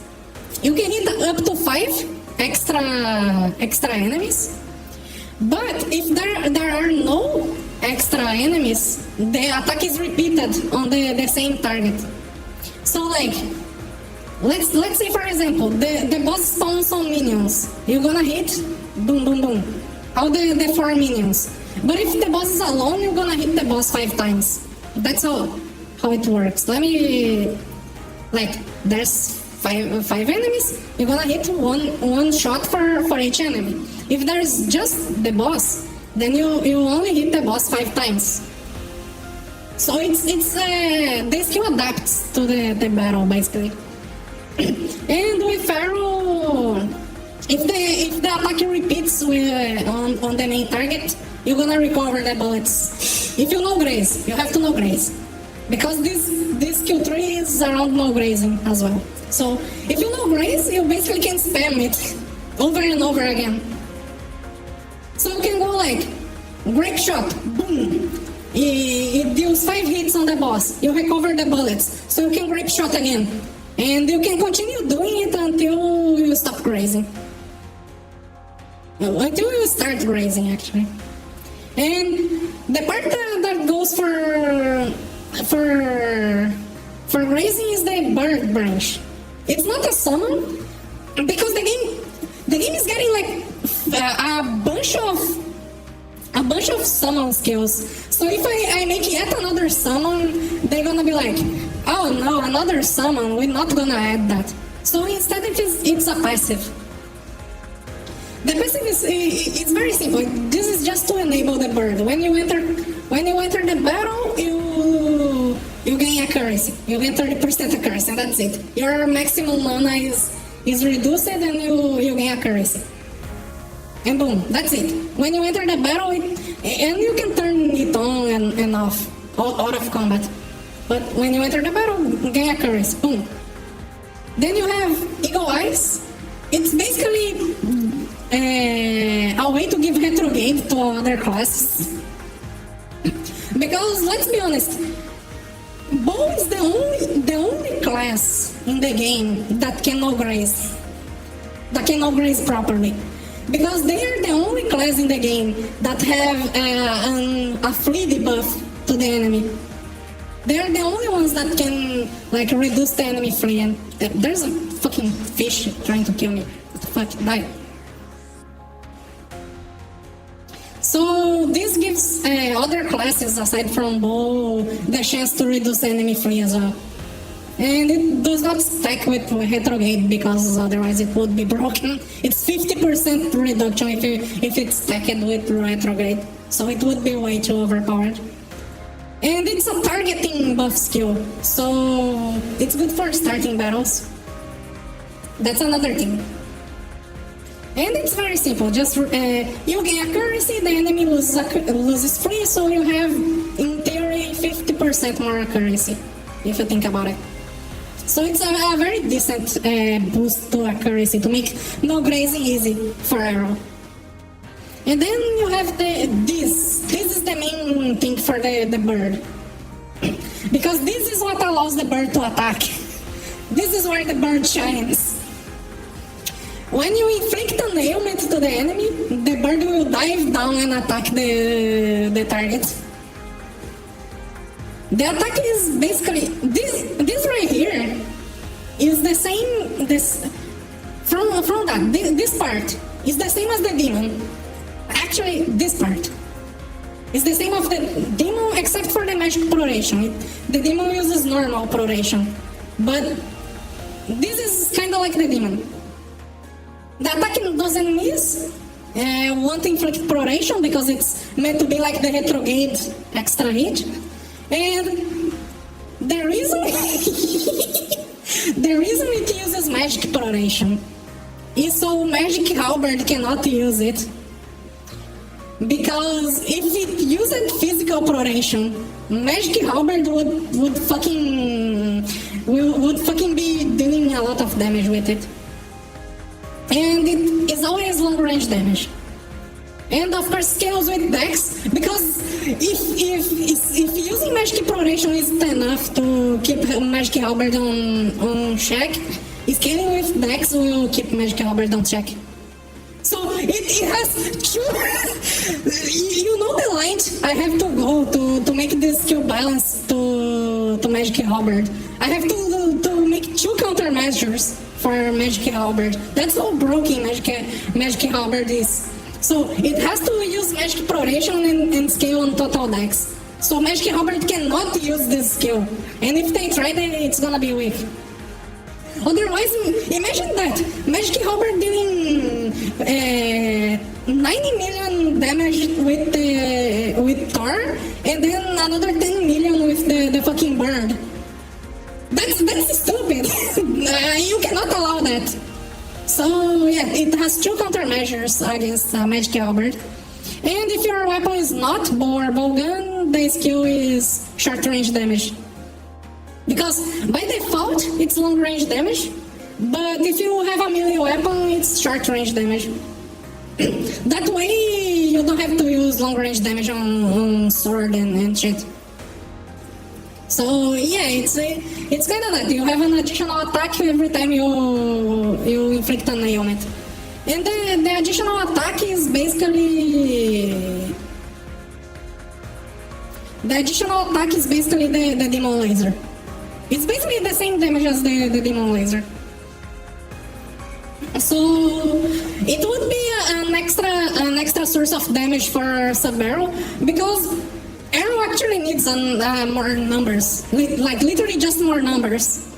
You can hit up to 5 extra enemies. But if there are no extra enemies, the attack is repeated on the same target. So like, let's say for example, the boss spawns on minions. You're gonna hit, boom, boom, boom, all the 4 minions. But if the boss is alone, you're gonna hit the boss 5 times. That's how it works. Let me, like, there's five enemies, you're gonna hit one shot for each enemy. If there's just the boss, then you only hit the boss 5 times. So it's the skill adapts to the battle basically. And with Pharaoh, If the attack repeats on the main target, you're gonna recover the bullets. If you know graze, you have to know graze. Because this skill tree is around no grazing as well. So if you know graze, you basically can spam it over and over again. So you can go like, grape shot, boom. It deals 5 hits on the boss. You recover the bullets. So you can grape shot again. And you can continue doing it until you stop grazing. Until you start grazing, actually. And the part that goes for grazing is the bird branch. It's not a summon, because the game is getting like a bunch of summon skills. So if I make yet another summon, they're gonna be like, oh no, another summon, we're not gonna add that. So instead it's a passive. The passive is very simple. This is just to enable the bird. When you enter the battle, you gain accuracy. You gain 30% accuracy, and that's it. Your maximum mana is reduced, and you gain accuracy. And boom, that's it. When you enter the battle, and you can turn it on and off, out of combat. But when you enter the battle, you gain accuracy. Boom. Then you have Eagle Eyes. It's basically a way to give retrograde to other classes. Because let's be honest, Bow is the only class in the game that can no graze properly. Because they are the only class in the game that have a flee debuff to the enemy. They are the only ones that can like reduce the enemy flee. And there's a fucking fish trying to kill me. What the fuck? Die. So this gives other classes aside from Bow the chance to reduce enemy flee as well. And it does not stack with retrograde because otherwise it would be broken. It's 50% reduction if it's stacked with retrograde. So it would be way too overpowered. And it's a targeting buff skill, so it's good for starting battles. That's another thing. And it's very simple, just you gain accuracy, the enemy loses free, so you have, in theory, 50% more accuracy, if you think about it. So it's a very decent boost to accuracy, to make no grazing easy for arrow. And then you have this is the main thing for the bird. Because this is what allows the bird to attack. This is where the bird shines. When you inflict an ailment to the enemy, the bird will dive down and attack the target. The attack is basically, this right here is the same, this part is the same as the demon. Actually, this part is the same of the demon except for the magic proration. The demon uses normal proration, but this is kind of like the demon. The attack doesn't miss, won't inflict proration because it's meant to be like the retrograde extra hit. And the reason it uses magic proration is so magic halberd cannot use it. Because if it used physical proration, magic halberd would fucking be dealing a lot of damage with it. And it is always long range damage. And of course scales with dex, because if using magic proration isn't enough to keep magic halberd on check, scaling with dex will keep magic halberd on check. So it has two, you know the lines I have to go to make this skill balance to magic halberd. I have to make 2 countermeasures for magic halberd. That's how broken magic halberd is. So it has to use magic proration and scale on total dex. So magic halberd cannot use this skill. And if they try, then it's gonna be weak. Otherwise, imagine that magic halberd dealing 90 million damage with Thor, and then another 10 million with the fucking bird. That's stupid. You cannot allow that. So yeah, it has 2 countermeasures against Magic Albert. And if your weapon is not bow or bow gun, the skill is short range damage. Because by default, it's long range damage, but if you have a melee weapon, it's short range damage. That way, you don't have to use long range damage on sword and shit. So yeah, it's kind of that. You have an additional attack every time you inflict an ailment. And the additional attack is basically... The additional attack is basically the demon laser. It's basically the same damage as the demon laser. So it would be an extra source of damage for sub-arrow, because arrow actually needs more numbers, like literally just more numbers.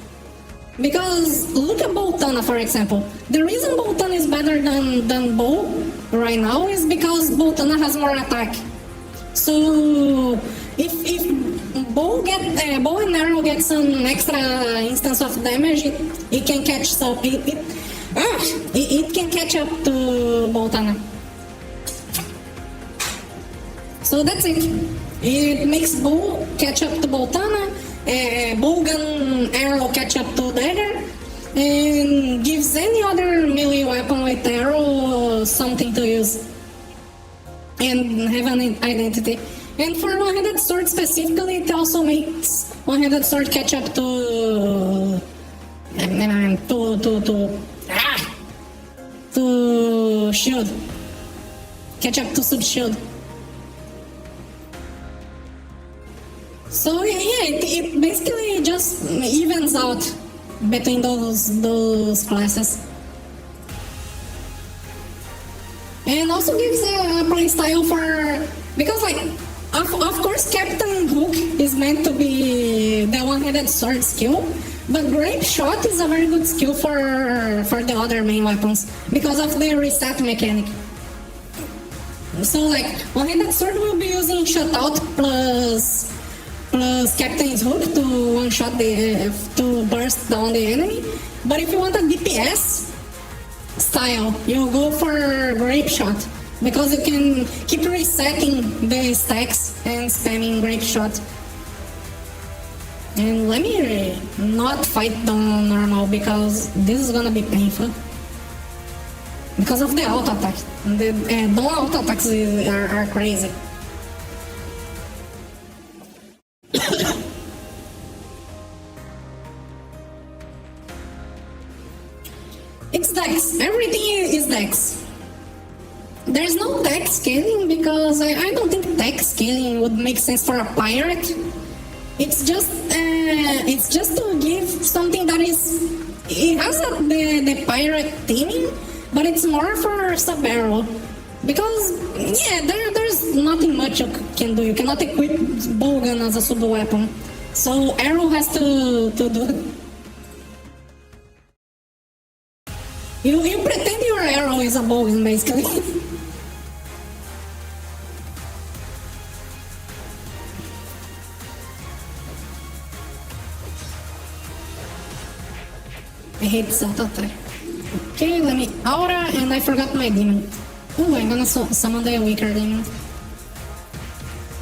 Because look at Boltana, for example. The reason Boltana is better than bow right now is because Boltana has more attack. So if bow and arrow get some extra instance of damage, it can catch up. It can catch up to Boltana. So that's it. It makes bow catch up to Boltana, bow gun arrow catch up to dagger, and gives any other melee weapon with arrow something to use and have an identity. And for one-handed sword specifically, it also makes one-handed sword catch up to shield. Catch up to sub-shield. So yeah, it basically just evens out between those classes. And also gives a playstyle for... Because like, of course Captain Hook is meant to be the one-handed sword skill, but Grape Shot is a very good skill for the other main weapons, because of the reset mechanic. So like, one-handed sword will be using shutout plus Captain's Hook to one-shot to burst down the enemy. But if you want a DPS style, you go for Grape Shot, because you can keep resetting the stacks and spamming Grape Shot. And let me not fight down normal, because this is gonna be painful. Because of the auto attack. The auto attacks are crazy. It's Dex. Everything is Dex. There's no tech scaling, because I don't think tech scaling would make sense for a pirate. It's just to give something that is... It has the pirate theming, but it's more for sub-arrow. Because, yeah, there's nothing much you can do. You cannot equip bowgun as a sub-weapon. So arrow has to do it. You pretend your arrow is a bowgun, basically. I hate this auto attack. Okay, let me aura, and I forgot my demon. Ooh, I'm gonna summon the weaker demon.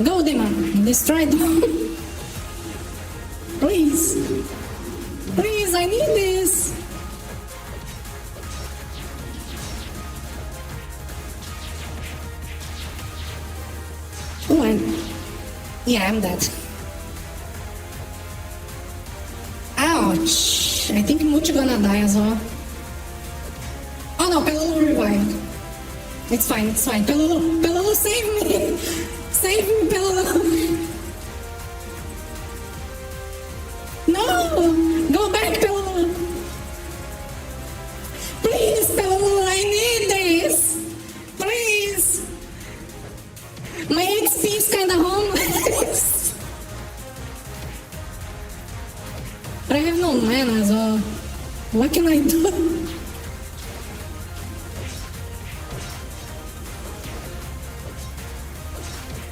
Go, demon! Destroy them! Please! Please, I need this! Ooh, I'm dead. Ouch! I think Mucho gonna die as well. Oh no, Pelulu revived. It's fine, it's fine. Pelulu, save me! Save me, Pelulu! No! Go back, Pelulu! Please, Pelulu, I need this! Please! My XP is kinda homeless! But I have no mana as well. What can I do?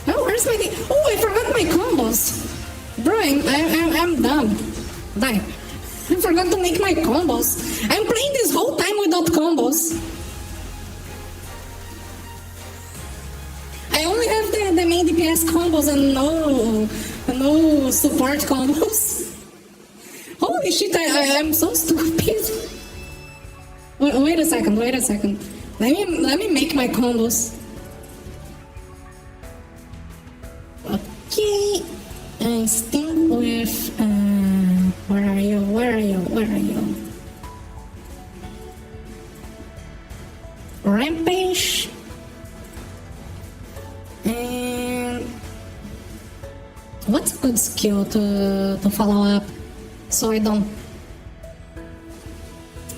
Oh, where's my... Oh, I forgot my combos. Bro, I'm dumb. Die. I forgot to make my combos. I'm playing this whole time with without combos. I only have the main DPS combos and no support combos. Holy shit, I'm so stupid. Wait a second. Let me make my combos. Okay, I sting with where are you? Rampage. And what's a good skill to follow up so I don't,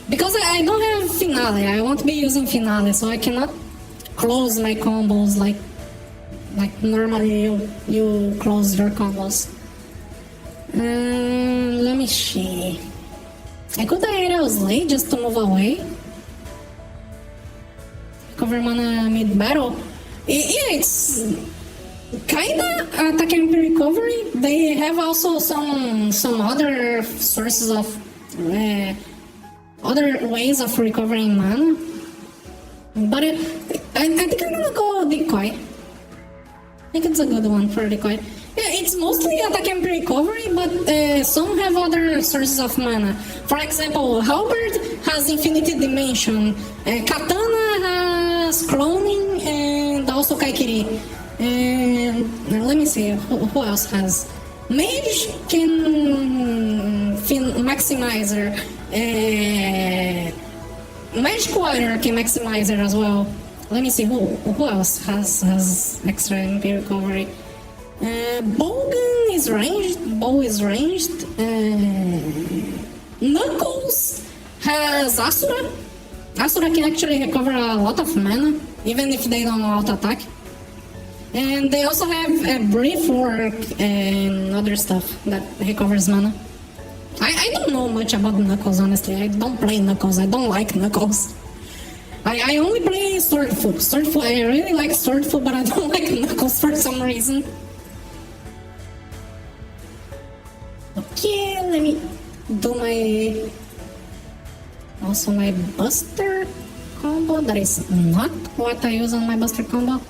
because I don't have finale. I won't be using finale, so I cannot close my combos like normally you close your combos. Let me see. I could aerial slay just to move away. Cover mana mid battle. Yeah, it's kinda attack and recovery. They have also some other sources of other ways of recovering mana. But I think I'm gonna go decoy. I think it's a good one for decoy. Yeah, it's mostly attack and recovery, but some have other sources of mana. For example, Halberd has Infinity Dimension, Katana has Cloning, and also Kaikiri. And let me see, who else has? Mage can Maximizer. Magic Warrior can Maximizer as well. Let me see, who else has extra MP recovery? Bogan is ranged. Bow is ranged. Knuckles has Asura. Asura can actually recover a lot of mana, even if they don't auto attack. And they also have brief work and other stuff that recovers mana. I don't know much about Knuckles, honestly. I don't play Knuckles. I don't like Knuckles. I only play Swordful. Swordful, I really like Swordful, but I don't like Knuckles for some reason. Okay, let me do my Buster combo. That is not what I use on my Buster combo.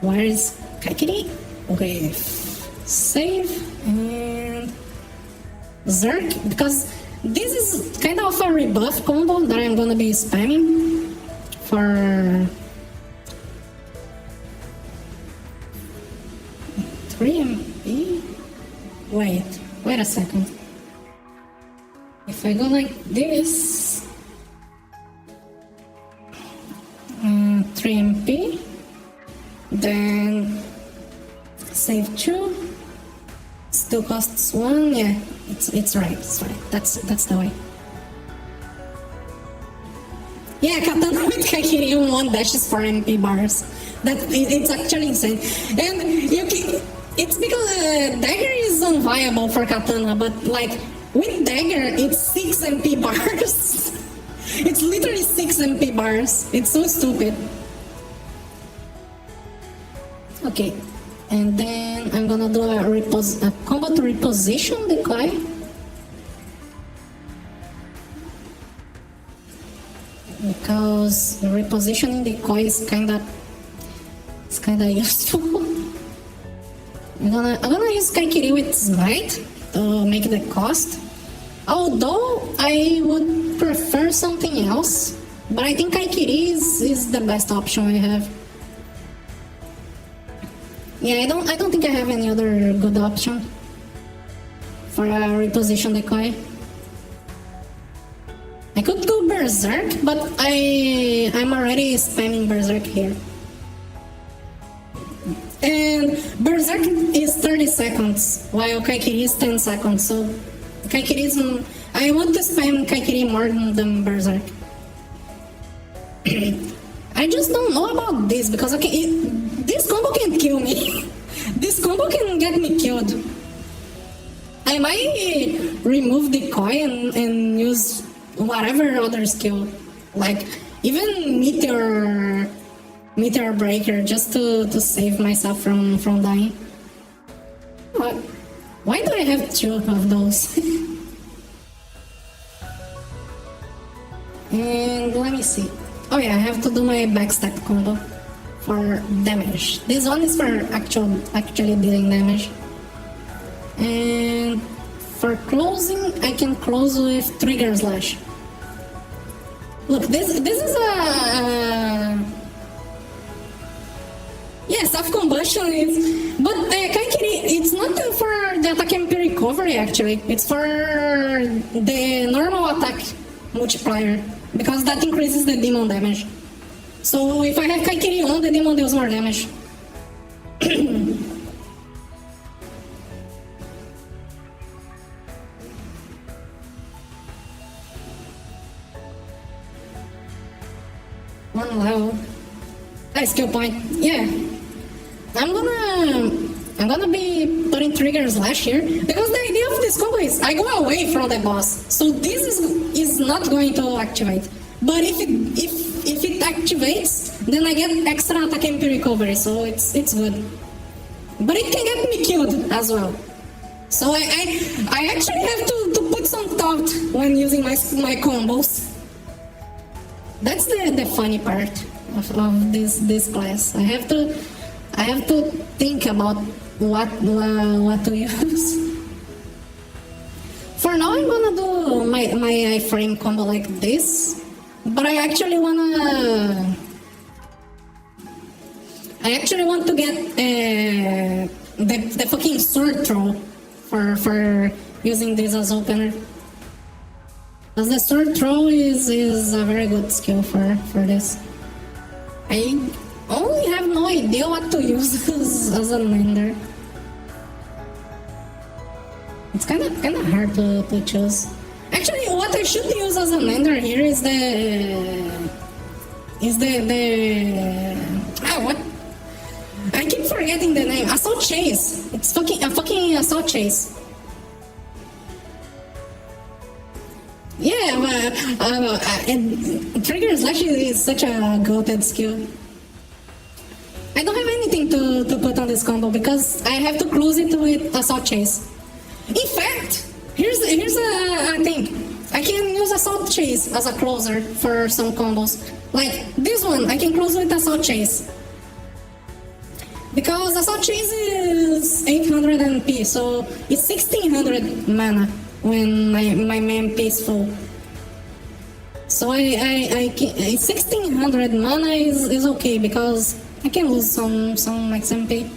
Where is Kaikiri? Okay, save and Zerk, because this is kind of a rebuff combo that I'm gonna be spamming for 3 MP. Wait a second. If I go like this, 3 MP, then save 2, still costs 1. Yeah, it's right. That's the way. Yeah, Katana with Kaikiri 1 dashes for MP bars. It's actually insane. And it's because Dagger is unviable for Katana, but like with Dagger, it's 6 MP bars. It's literally 6 MP bars. It's so stupid. Okay, and then I'm gonna do a combo to reposition the Kai. Because repositioning the Koi is kinda useful. I'm gonna use Kaikiri with Smite to make the cost. Although I would prefer something else, but I think Kaikiri is the best option I have. Yeah, I don't think I have any other good option for a reposition decoy. I could go Berserk, but I'm already spamming Berserk here. And Berserk is 30 seconds, while Kaikiri is 10 seconds, so Kaikiri is... I want to spam Kaikiri more than Berserk. I just don't know about this, because this combo can kill me. This combo can get me killed. I might remove Decoy and use whatever other skill, like even Meteor Breaker, just to save myself from dying. Why do I have 2 of those? And let me see. Oh yeah, I have to do my backstab combo for damage. This one is for actually dealing damage. And for closing, I can close with trigger slash. Look, this is a yeah, self-combustion is, but Kaikiri, it's not for the attack MP recovery actually. It's for the normal attack multiplier because that increases the demon damage. So if I have Kaikiri on, the demon deals more damage. One level. Nice skill point. Yeah. I'm gonna be putting trigger slash here because the idea of this combo is I go away from the boss. So this is not going to activate. But if it activates, then I get extra attack MP recovery, so it's good. But it can get me killed as well. So I actually have to put some thought when using my combos. That's the funny part of this class. I have to think about what to use. For now, I'm gonna do my iframe combo like this, but I actually want to get the fucking sword throw for using this as opener. Because the sword throw is a very good skill for this. I only have no idea what to use as a lander. It's kind of hard to choose. Actually, what I should use as a lander here is what? I keep forgetting the name. Assault chase. It's a fucking assault chase. Yeah, and trigger slash is such a goated skill. I don't have anything to put on this combo because I have to close it with assault chase. In fact, here's a thing. I can use assault chase as a closer for some combos. Like this one, I can close with assault chase. Because assault chase is 800 MP, so it's 1600 mana when my main MP is full. So I can, 1600 mana is okay because I can lose some max MP.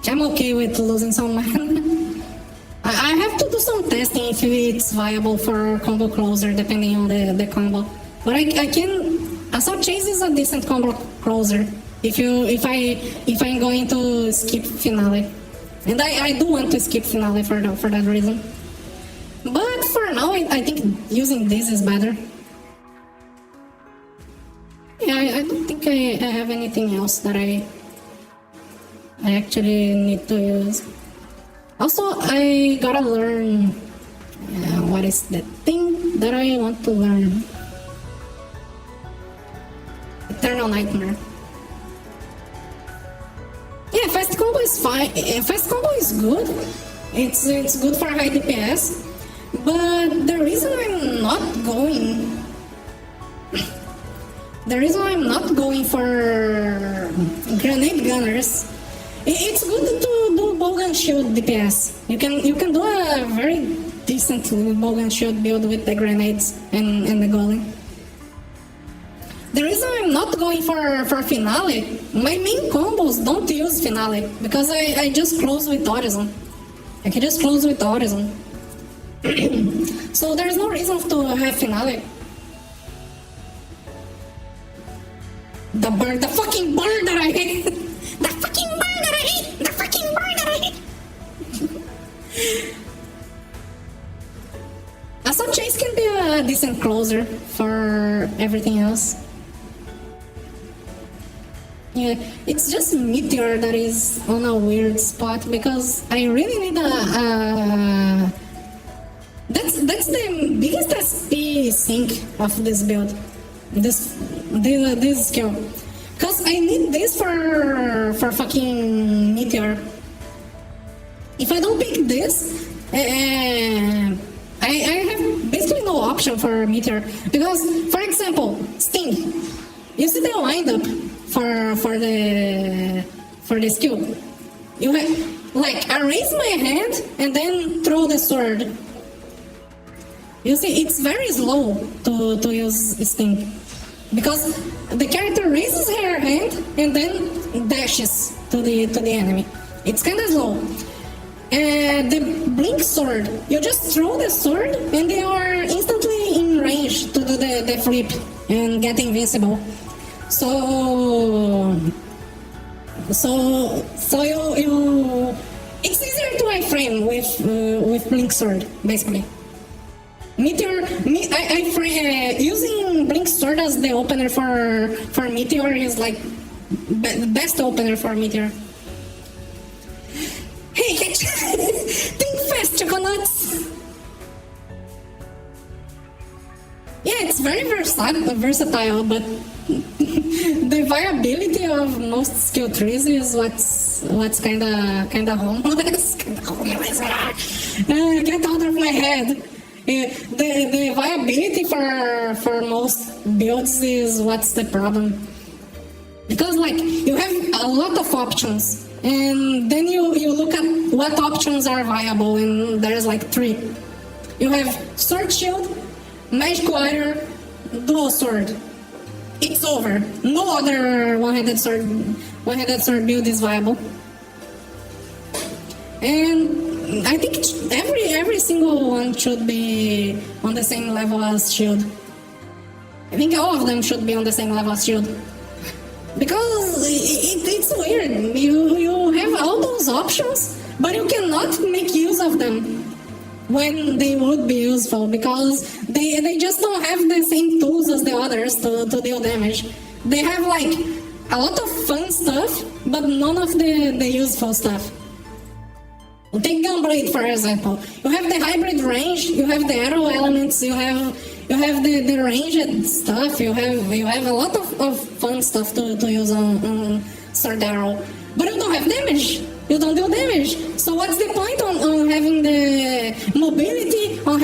I'm okay with losing some mana. I have to do some testing if it's viable for combo closer depending on the combo. But I can. Assault chase is a decent combo closer if I'm going to skip finale. And I do want to skip finale for that reason. But for now, I think using this is better. Yeah, I don't think I have anything else that I actually need to use. Also, I gotta learn what is the thing that I want to learn. Eternal Nightmare. Yeah, fast combo is fine. Fast combo is good. It's good for high DPS. But the reason I'm not going for grenade gunners, it's good to do bow gun shield DPS. You can do a very decent bow gun shield build with the grenades and the golem. The reason I'm not going for finale, my main combos don't use finale because I just close with Horizon. I can just close with Horizon. So there's no reason to have finale. The fucking bird that I hate! The fucking bird that I hate! The fucking bird that I hate! Assault chase can be a decent closer for everything else. Yeah, it's just Meteor that is on a weird spot because I really need a that's the biggest SP sink of this build, this skill, cause I need this for fucking Meteor. If I don't pick this, I I have basically no option for Meteor because, for example, Sting. You see the windup for the skill. You have like I raise my hand and then throw the sword. You see, it's very slow to use Sting because the character raises her hand and then dashes to the enemy. It's kind of slow. The blink sword, you just throw the sword and they are instantly in range to do the flip and get invincible. So you it's easier to iframe with blink sword basically. Meteor, using blink sword as the opener for Meteor is like the best opener for Meteor. Hey, think fast, Choconuts! Yeah, it's very versatile, but the viability of most skill trees is what's kinda homeless. Get out of my head. The viability for most builds is what's the problem. Because like you have a lot of options. And then you look at what options are viable, and there's like 3. You have sword shield, magic warrior, dual sword. It's over. No other one-handed sword build is viable. And I think every single one should be on the same level as shield. I think all of them should be on the same level as shield. Because it's weird. You have all those options, but you cannot make use of them when they would be useful because they just don't have the same tools as the others to deal damage. They have like a lot of fun stuff, but none of the useful stuff. Take Gunblade for example. You have the hybrid range, you have the arrow elements, you have the ranged stuff, you have a lot of fun stuff to use on Sword Arrow. But you don't have damage. You don't do damage. So what's the point on having the mobility, on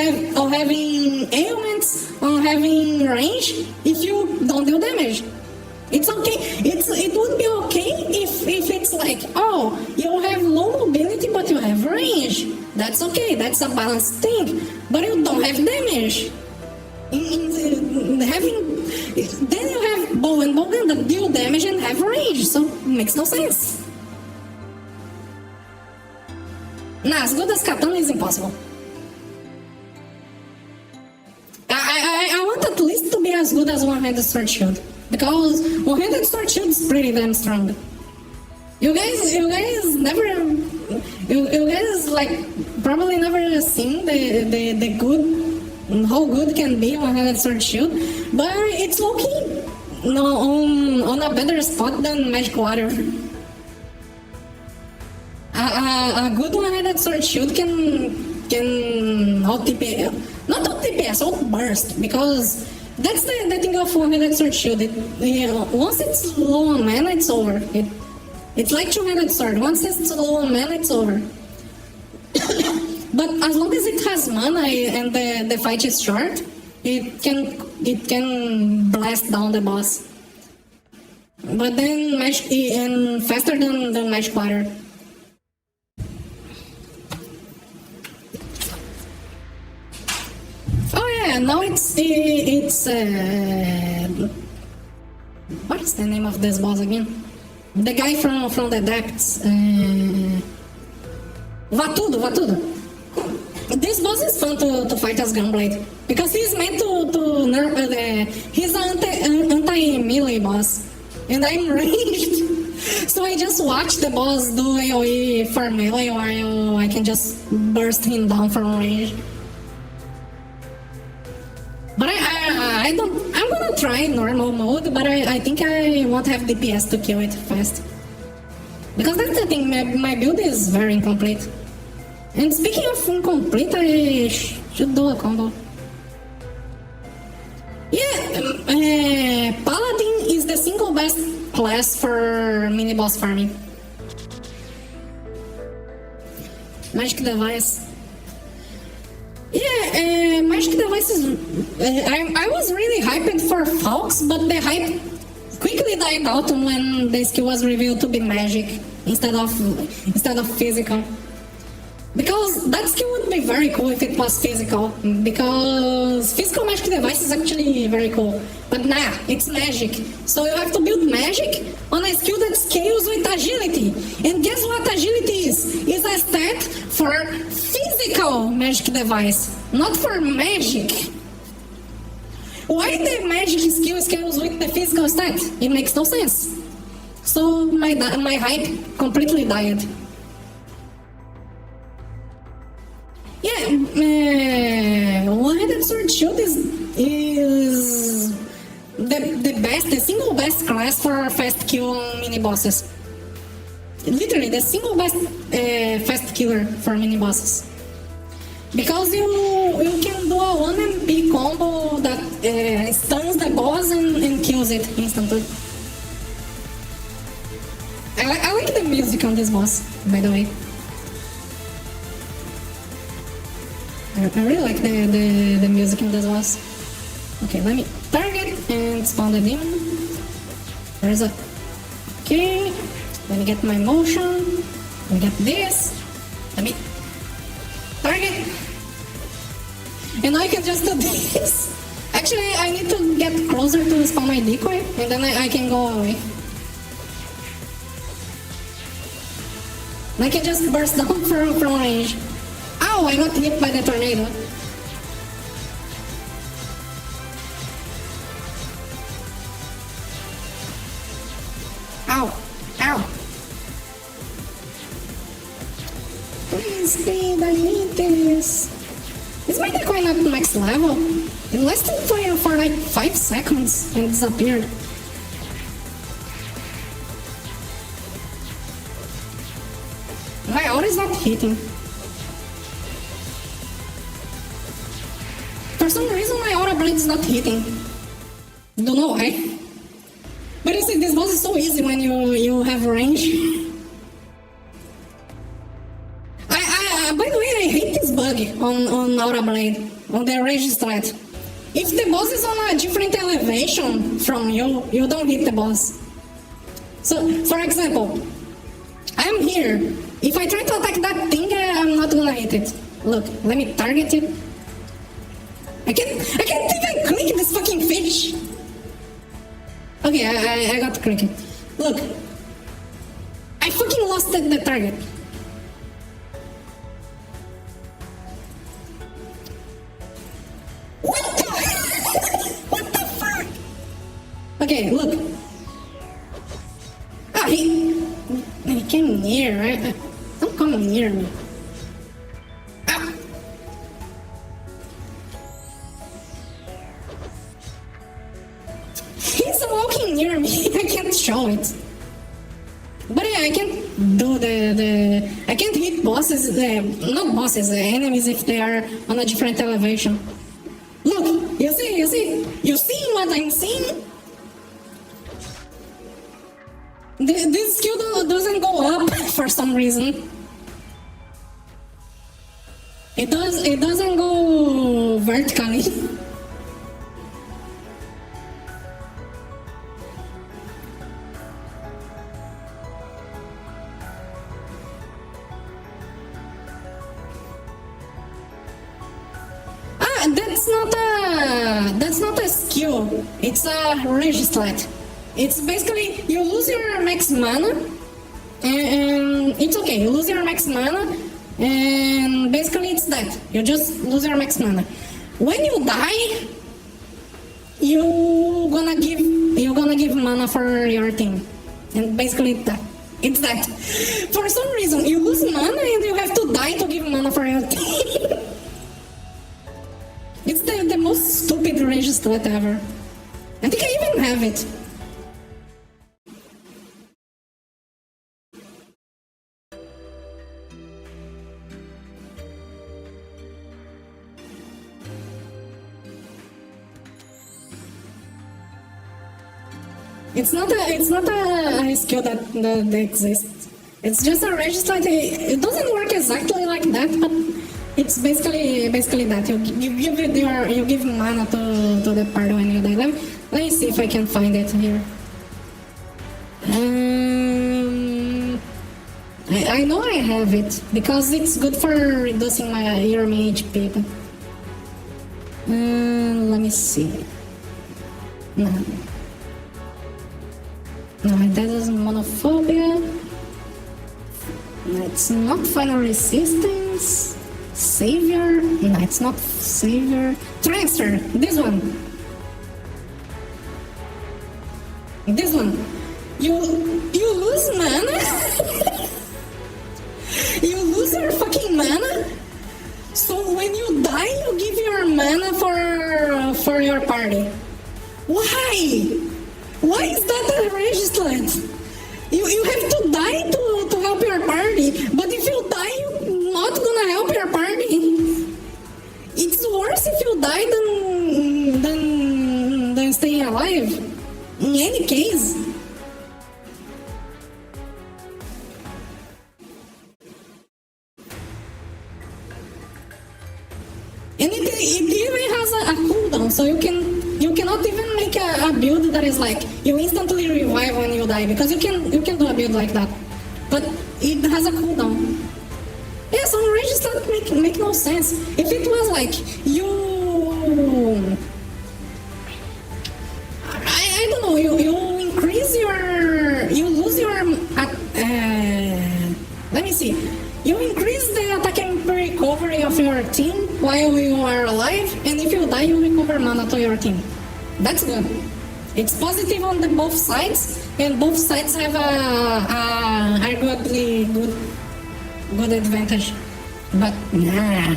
having ailments, on having range if you don't do damage? It's okay. It would be okay if it's like, oh, you have low mobility but you have range. That's okay. That's a balanced thing. But you don't have damage. Then you have bow and bowgun that deal damage and have range. So it makes no sense. Nah, as good as katana is impossible. I want at least to be as good as one-handed sword shield. Because one-handed sword shield is pretty damn strong. You guys like probably never seen the good, how good can be one-handed sword shield, but it's low-key on a better spot than Magic Warrior. A good one-handed sword shield can out DPS, not out DPS, out burst, because that's the thing of one-handed sword shield. Once it's low on mana, it's over. It's like two-handed sword. Once it's low on mana, it's over. But as long as it has mana and the fight is short, it can blast down the boss. But then and faster than Magic Warrior. Now it's what is the name of this boss again? The guy from the depths. Vatudo. This boss is fun to fight as Gunblade because he's meant to nerf he's an anti-melee boss, and I'm ranged. So I just watch the boss do AoE for melee while I can just burst him down from range. But I'm gonna try normal mode, but I think I won't have DPS to kill it fast. Because that's the thing, my build is very incomplete. And speaking of incomplete, I should do a combo. Yeah, Paladin is the single best class for mini-boss farming. Magic device. Yeah, magic devices. I was really hyped for Fox, but the hype quickly died out when the skill was revealed to be magic instead of physical. Because that skill would be very cool if it was physical, because physical magic device is actually very cool. But nah, it's magic. So you have to build magic on a skill that scales with agility. And guess what agility is? It's a stat for physical magic device, not for magic. Why the magic skill scales with the physical stat? It makes no sense. So my hype completely died. Yeah, one-handed sword shield is the best, the single best class for fast kill mini bosses. Literally, the single best fast killer for mini bosses. Because you can do a 1 MP combo that stuns the boss and kills it instantly. I like the music on this boss, by the way. I really like the music in this boss. Okay, let me target and spawn the demon. There's a... Okay, let me get my motion. Let me get this. Let me target. And now I can just do this. Actually, I need to get closer to spawn my decoy, and then I can go away. And I can just burst down from range. Ow, I got hit by the tornado. Ow, ow. Please, speed, I need this. Is my decoy not max level? It lasted for like 5 seconds and disappeared. My aura is not hitting. For some reason my aura blade is not hitting. Don't know why. But you see, this boss is so easy when you have range. By the way, I hate this bug on aura blade, on the range strat. If the boss is on a different elevation from you, you don't hit the boss. So, for example, I'm here. If I try to attack that thing, I'm not gonna hit it. Look, let me target it. I can't even click this fucking fish. Okay, I got to click it. Look, I fucking lost the target. What the? What the fuck? Okay, look. Ah, he came near, right? Don't come near me. Ah. He's walking near me. I can't show it. But yeah, I can't do I can't hit bosses, not bosses, enemies if they are on a different elevation. Look, you see what I'm seeing? This skill doesn't go up for some reason. It doesn't go vertically. That's not a skill. It's a registrat. It's basically you lose your max mana, and it's okay. You lose your max mana, and basically it's that. You just lose your max mana. When you die, you're gonna give mana for your team, and basically it's that. For some reason, you lose mana and you have to die to give mana for your team. It's the most stupid range strat ever. I think I even have it. It's not a skill that exists. It's just a range strat. It doesn't work exactly like that, but it's basically that you give mana to the party when you die. Let me see if I can find it here. I know I have it because it's good for reducing your HP. Let me see. No, that is monophobia. No, it's not final resistance. Savior. No, it's not savior. Transfer. This one. This one. You lose mana. You lose your fucking mana. So when you die, you give your mana for your party. Why? Why is that registered? You have to die to help your party. But if you die, you're not gonna help your party. It's worse if you die than staying alive. In any case. And it even has a cooldown, so you cannot even make a build that is like you instantly revive when you die, because you can do a build like that, but it has a cooldown. Yeah, some register make no sense. If it was like you, I don't know, you increase you lose your let me see. You increase the attack and recovery of your team while you are alive, and if you die, you recover mana to your team. That's good. It's positive on both sides, and both sides have a arguably good advantage. But nah,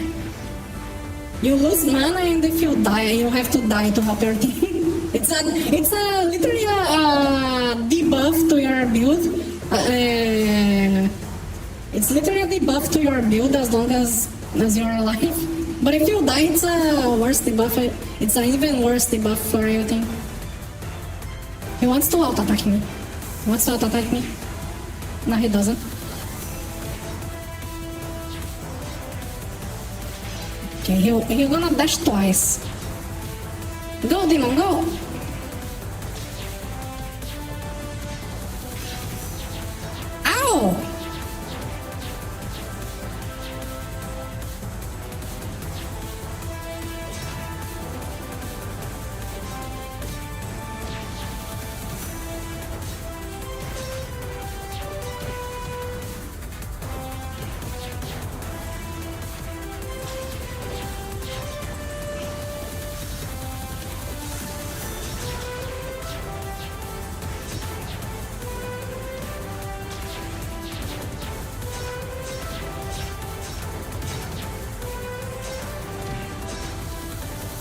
you lose mana, and if you die, you have to die to help your team. It's literally a debuff to your build. It's literally a debuff to your build as long as you're alive. But if you die, it's a worse debuff. It's an even worse debuff for your team. He wants to auto-attack me. He wants to auto-attack me. No, he doesn't. Okay, he's gonna dash twice. Go, demon, go! Ow!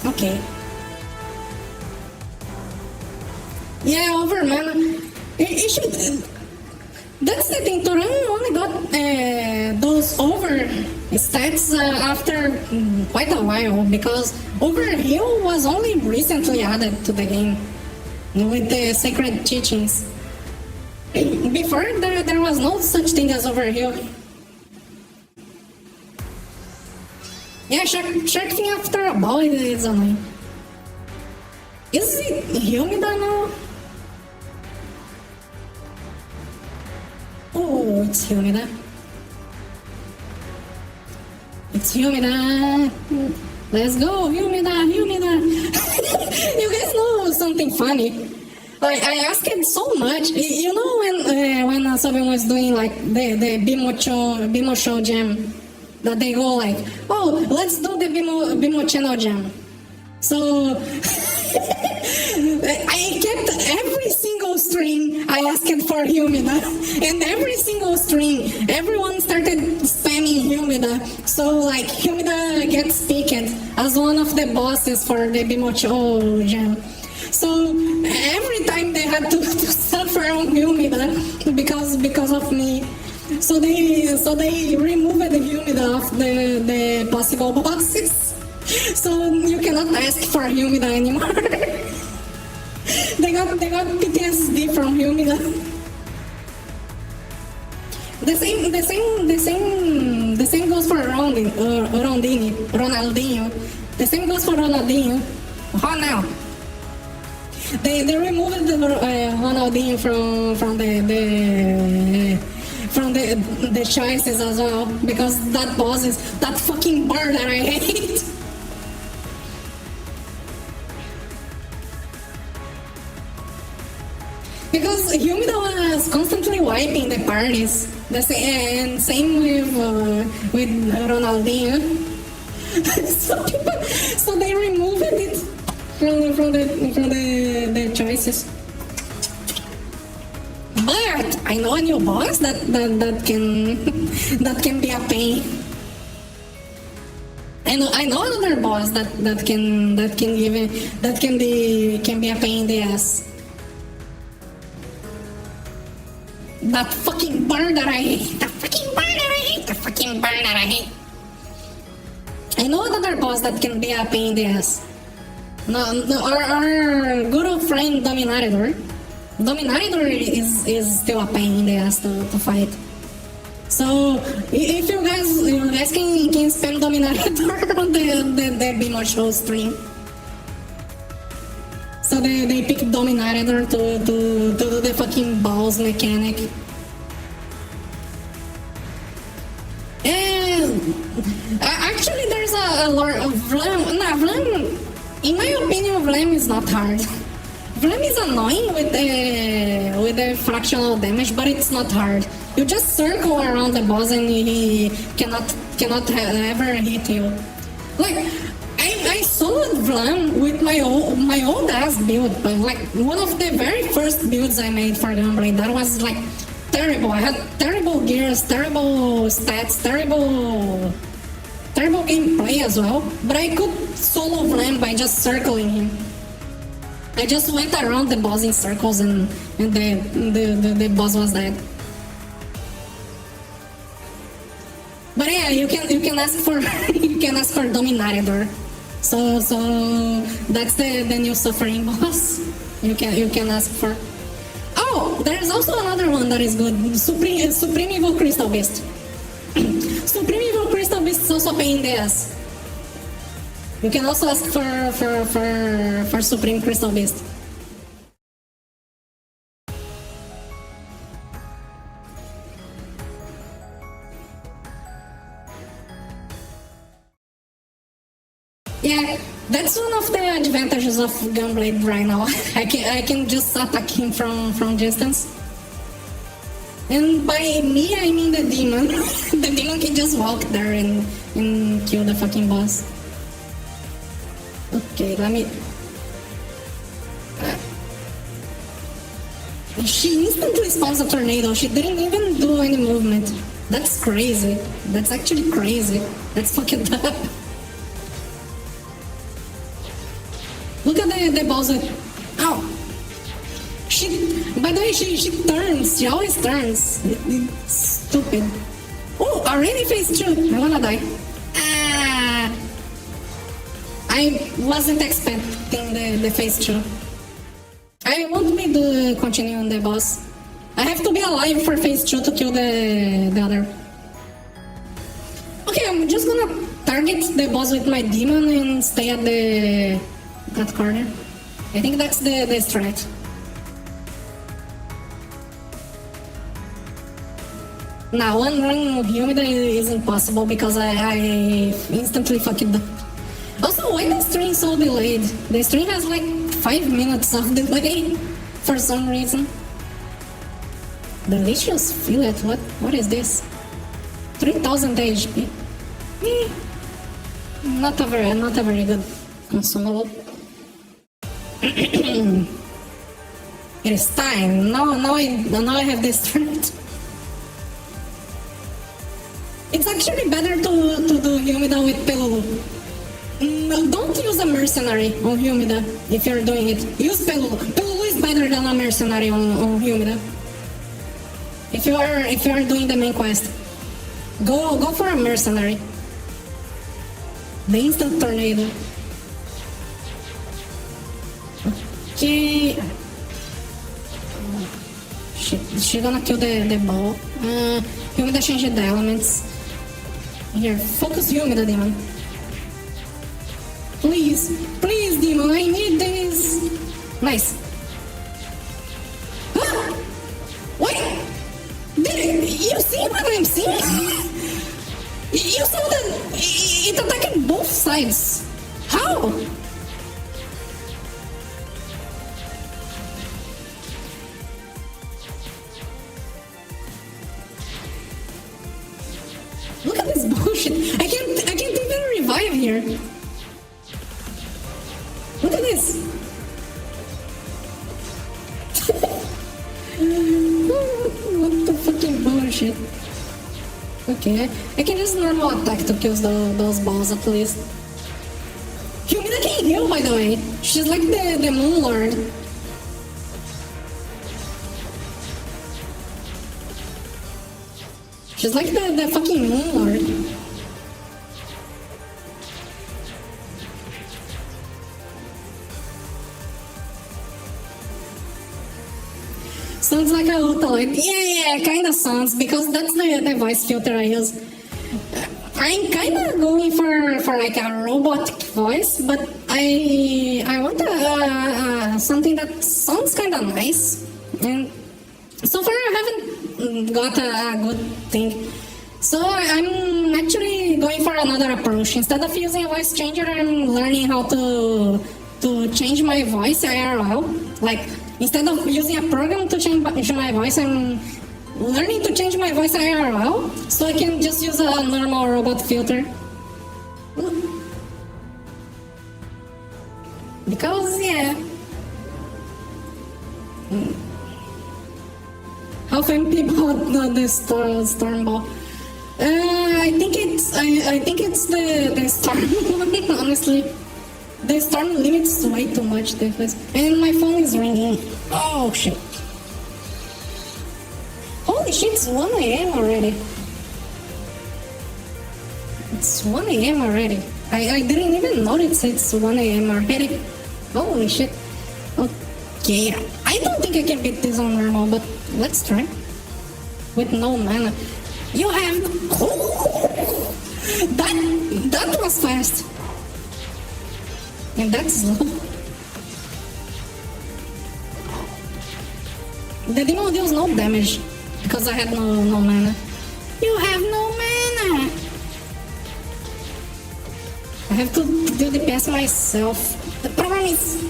Okay. Yeah, over mana. It should. That's the thing. Toram only got those over stats after quite a while, because overheal was only recently added to the game with the sacred teachings. Before there was no such thing as overheal. Yeah, sharking after a ball is annoying. Is it Humida now? Oh, it's Humida. It's Humida. Let's go, Humida. You guys know something funny? Like, I asked it so much. You know when someone was doing like the Bimo Show Jam, that they go like, oh, let's do the Bimo Channel Jam. So I kept every single stream, I asked for Humida, and every single stream, everyone started spamming Humida. So like Humida gets picked as one of the bosses for the Bimo Show Jam. So every time they had to suffer on Humida because of me. So they removed the Humida of the possible bosses. So you cannot ask for Humida anymore. they got PTSD from Humida. The same goes for Ronaldinho. The same goes for Ronaldinho. Ronald. They removed the Ronaldinho from the choices as well, because that boss is that fucking bird that I hate. Because Humida was constantly wiping the parties, and same with Ronaldinho. so they removed it from the choices. But I know a new boss that can be a pain. I know another boss that can be a pain in the ass. That fucking bird that I hate. The fucking bird that I hate. The fucking bird that I hate. I know another boss that can be a pain in the ass. No, our good old friend Dominator. Dominator is still a pain in the ass to fight. So if you guys can spam Dominator on the Bimo Show stream. So they pick Dominator to do the fucking balls mechanic. And actually there's a lot of Vlam. Nah, Vlam, in my opinion, Vlam is not hard. Vlam is annoying with the fractional damage, but it's not hard. You just circle around the boss and he cannot ever hit you. Like, I soloed Vlam with my old ass build, but like one of the very first builds I made for Gunblade, that was like terrible. I had terrible gears, terrible stats, terrible gameplay as well, but I could solo Vlam by just circling him. I just went around the boss in circles and the boss was dead. But yeah, you can ask for Dominator. So that's the new suffering boss. You can ask for. Oh, there's also another one that is good. Supreme Evil Crystal Beast. Supreme Evil Crystal Beast is also a pain in the ass. You can also ask for Supreme Crystal Beast. Yeah, that's one of the advantages of Gunblade right now. I can just attack him from distance. And by me, I mean the demon. The demon can just walk there and kill the fucking boss. Okay, let me... She instantly spawns a tornado. She didn't even do any movement. That's crazy. That's actually crazy. That's fucking up. Look at the boss. Ow! By the way, she turns. She always turns. It's stupid. Oh, already phase 2. I wanna die. I wasn't expecting the phase 2. I won't be continuing the boss. I have to be alive for phase 2 to kill the other. Okay, I'm just gonna target the boss with my demon and stay at that corner. I think that's the strat. Now, one run Humida is impossible because I instantly fucking died. Also, why the stream so delayed? The stream has like 5 minutes of delay for some reason. Delicious fillet. What is this? 3000 HP. Not a very good consumable. It is time. Now I have this strength. It's actually better to do Humida with Pelulu. No, don't use a mercenary on Humida if you're doing it. Use Pelulu. Pelulu is better than a mercenary on Humida. If you are doing the main quest, go for a mercenary. The instant tornado. Okay. shit. She's gonna kill the ball. Humida changed the elements. Here, focus Humida, demon. Please, please, demon, I need this. Nice. Ah! Wait! You see what I'm seeing? You saw that it attacked both sides. How? Look at this bullshit. I can't even revive here. Look at this. What the fucking bullshit. Okay, I can use normal attack to kill those balls at least. Humida can heal, by the way. She's like the Moon Lord. She's like the fucking Moon Lord. Sounds like a Autolite. Yeah, kinda sounds, because that's the voice filter I use. I'm kinda going for like a robotic voice, but I want something that sounds kinda nice. And so far I haven't got a good thing. So I'm actually going for another approach. Instead of using a voice changer, I'm learning how to change my voice IRL. Like, instead of using a program to change my voice, I'm learning to change my voice IRL, so I can just use a normal robot filter. Because, yeah. How MP about the storm ball? I think it's the storm one, honestly. The storm limits way too much defense. And my phone is ringing. Oh shit. Holy shit, it's 1 AM already. It's 1 AM already. I didn't even notice it's 1 AM already. Holy shit. Okay, I don't think I can beat this on normal, but let's try. With no mana. You have... That was fast. And that's slow. The demon deals no damage because I had no mana. You have no mana! I have to do the pass myself. The problem is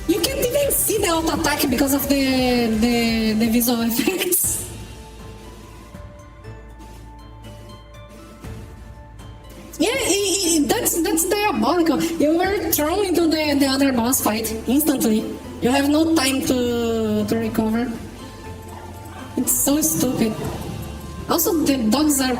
you can't even see the auto attack because of the visual effects. Yeah, that's diabolical. You were thrown into the other boss fight instantly. You have no time to recover. It's so stupid. Also, the dogs are...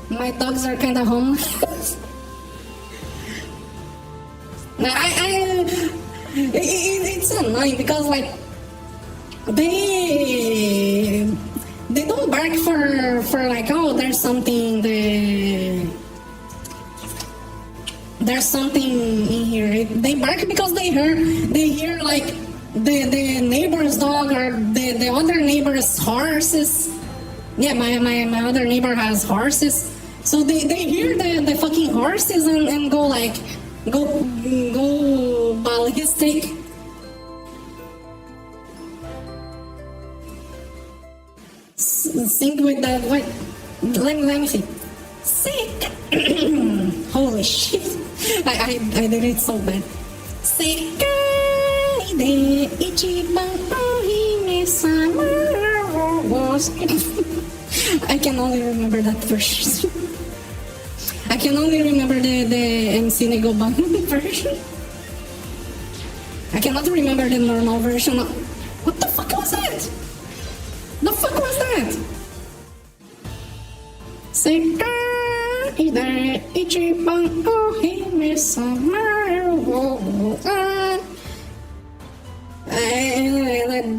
My dogs are kinda homeless. It's annoying because like they don't bark for like, oh, there's something in here. They bark because they hear like the neighbor's dog or the other neighbor's horses. Yeah, my other neighbor has horses, so they hear the fucking horses and go like go ballistic. Sing with that. What? Let me see. Sick. Holy shit! I did it so bad. I can only remember that version. I can only remember the MC Negoban version. I cannot remember the normal version. What the fuck was that? The fuck was that? I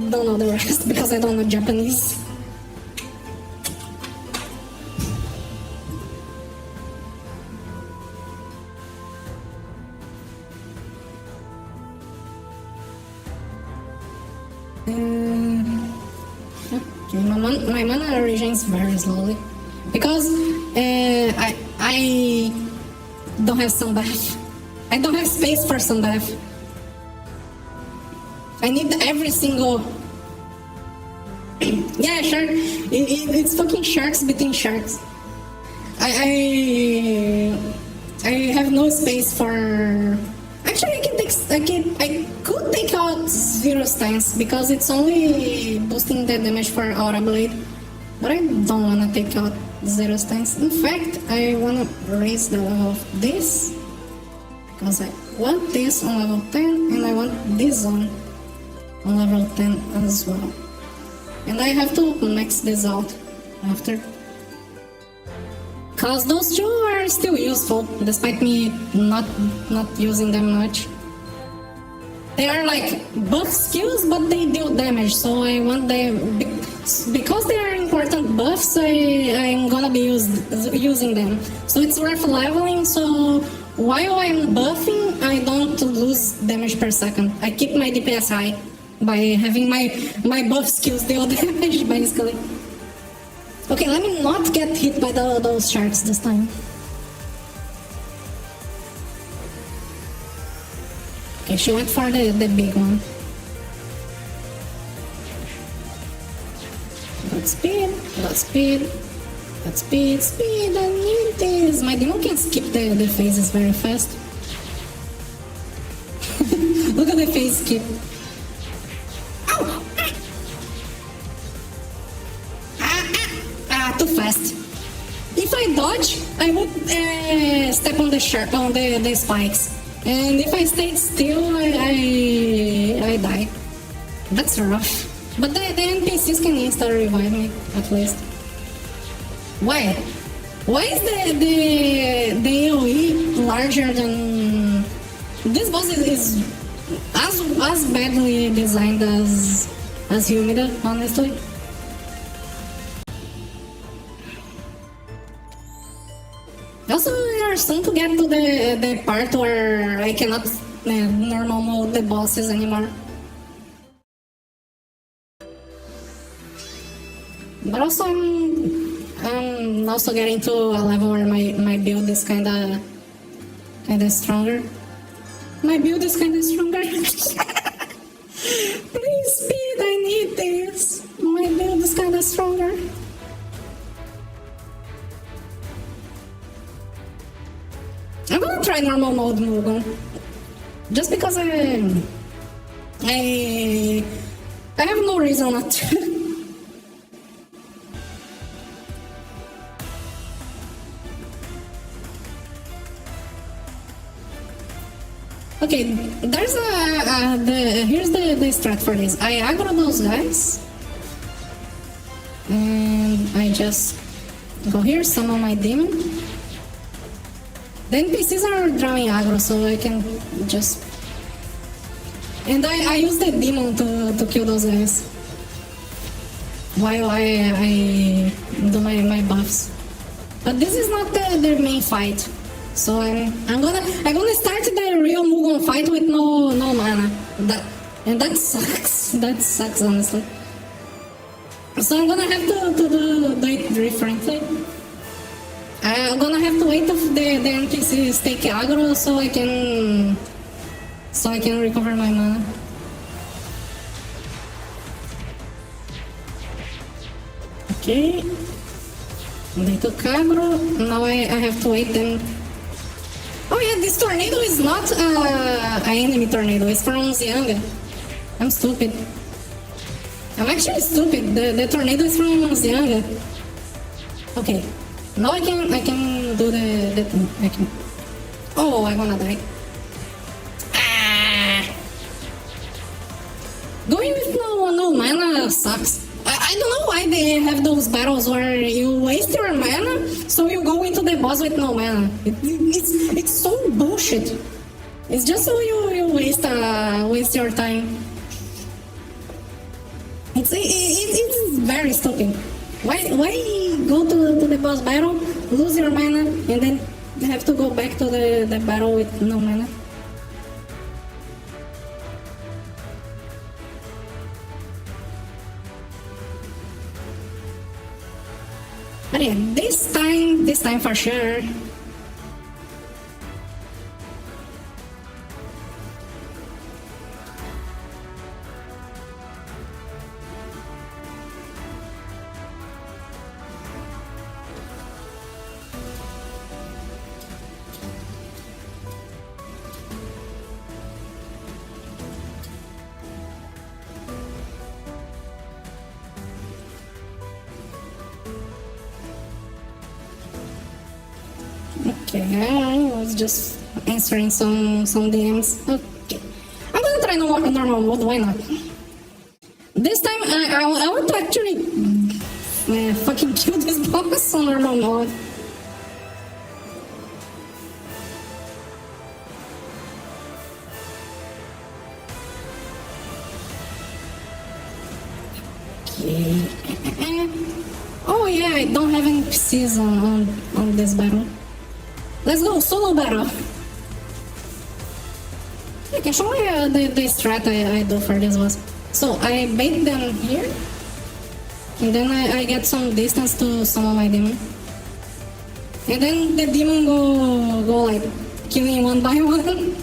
don't know the rest because I don't know Japanese. my mana regens very slowly because I don't have sunbath. I don't have space for sunbath. I need every single. Yeah, shark. It's fucking sharks between sharks. I have no space for. Actually, I could take out zero stance because it's only boosting the damage for Aura Blade, but I don't wanna take out zero stance. In fact, I wanna raise the level of this because I want this on level 10 and I want this on level 10 as well. And I have to max this out after. Cause those two are still useful, despite me not using them much. They are like buff skills, but they deal damage, so I want them because they are important buffs. I'm gonna be using them, so it's worth leveling. So while I'm buffing, I don't lose damage per second. I keep my DPS high by having my buff skills deal damage basically. Okay, let me not get hit by those sharks this time. Okay, she went for the big one. Got speed, got speed, got speed, speed, I need this. My demon can skip the phases very fast. Look at the phase skip. Too fast. If I dodge, I would step on the shark, on the spikes, and if I stayed still, I die. That's rough. But the NPCs can insta revive me at least. Why? Why is the AOE larger than this boss? Is as badly designed as Humida, honestly. Also, we are soon to get to the part where I cannot normal mode the bosses anymore. But also, I'm also getting to a level where my build is kinda stronger. My build is kinda stronger. Please, speed, I need this. My build is kinda stronger. I'm gonna try normal mode Mugen. Just because I have no reason not to. Okay, there's here's the strat for this. I aggro those guys, and I just go here, summon my demon. The NPCs are drawing aggro, so I can just... And I use the demon to kill those guys while I do my buffs. But this is not the main fight, so I'm gonna start the real Mugen fight with no mana. That sucks. That sucks, honestly. So I'm gonna have to do it differently. I'm gonna have to wait if the NPCs take aggro so I can recover my mana. Okay. They took aggro. Now I have to wait them. Oh yeah, this tornado is not an enemy tornado. It's from Xianga. I'm stupid. I'm actually stupid. The tornado is from Xianga. Okay. Now I can do the thing. I can. Oh, I'm gonna die. Going with no mana sucks. I don't know why they have those battles where you waste your mana, so you go into the boss with no mana. It's so bullshit. It's just so you waste your time. It's very stupid. Why go to the boss battle, lose your mana, and then have to go back to the battle with no mana? But yeah, this time for sure. Okay, I was just answering some DMs. Okay, I'm gonna try normal mode. Why not? This time I want to actually fucking kill this boss on normal mode. Okay. Oh yeah, I don't have any PCs on this battle. Let's go, solo battle. I can show you the strat I do for this was. So I bait them here, and then I get some distance to summon my demon. And then the demon go like killing one by one.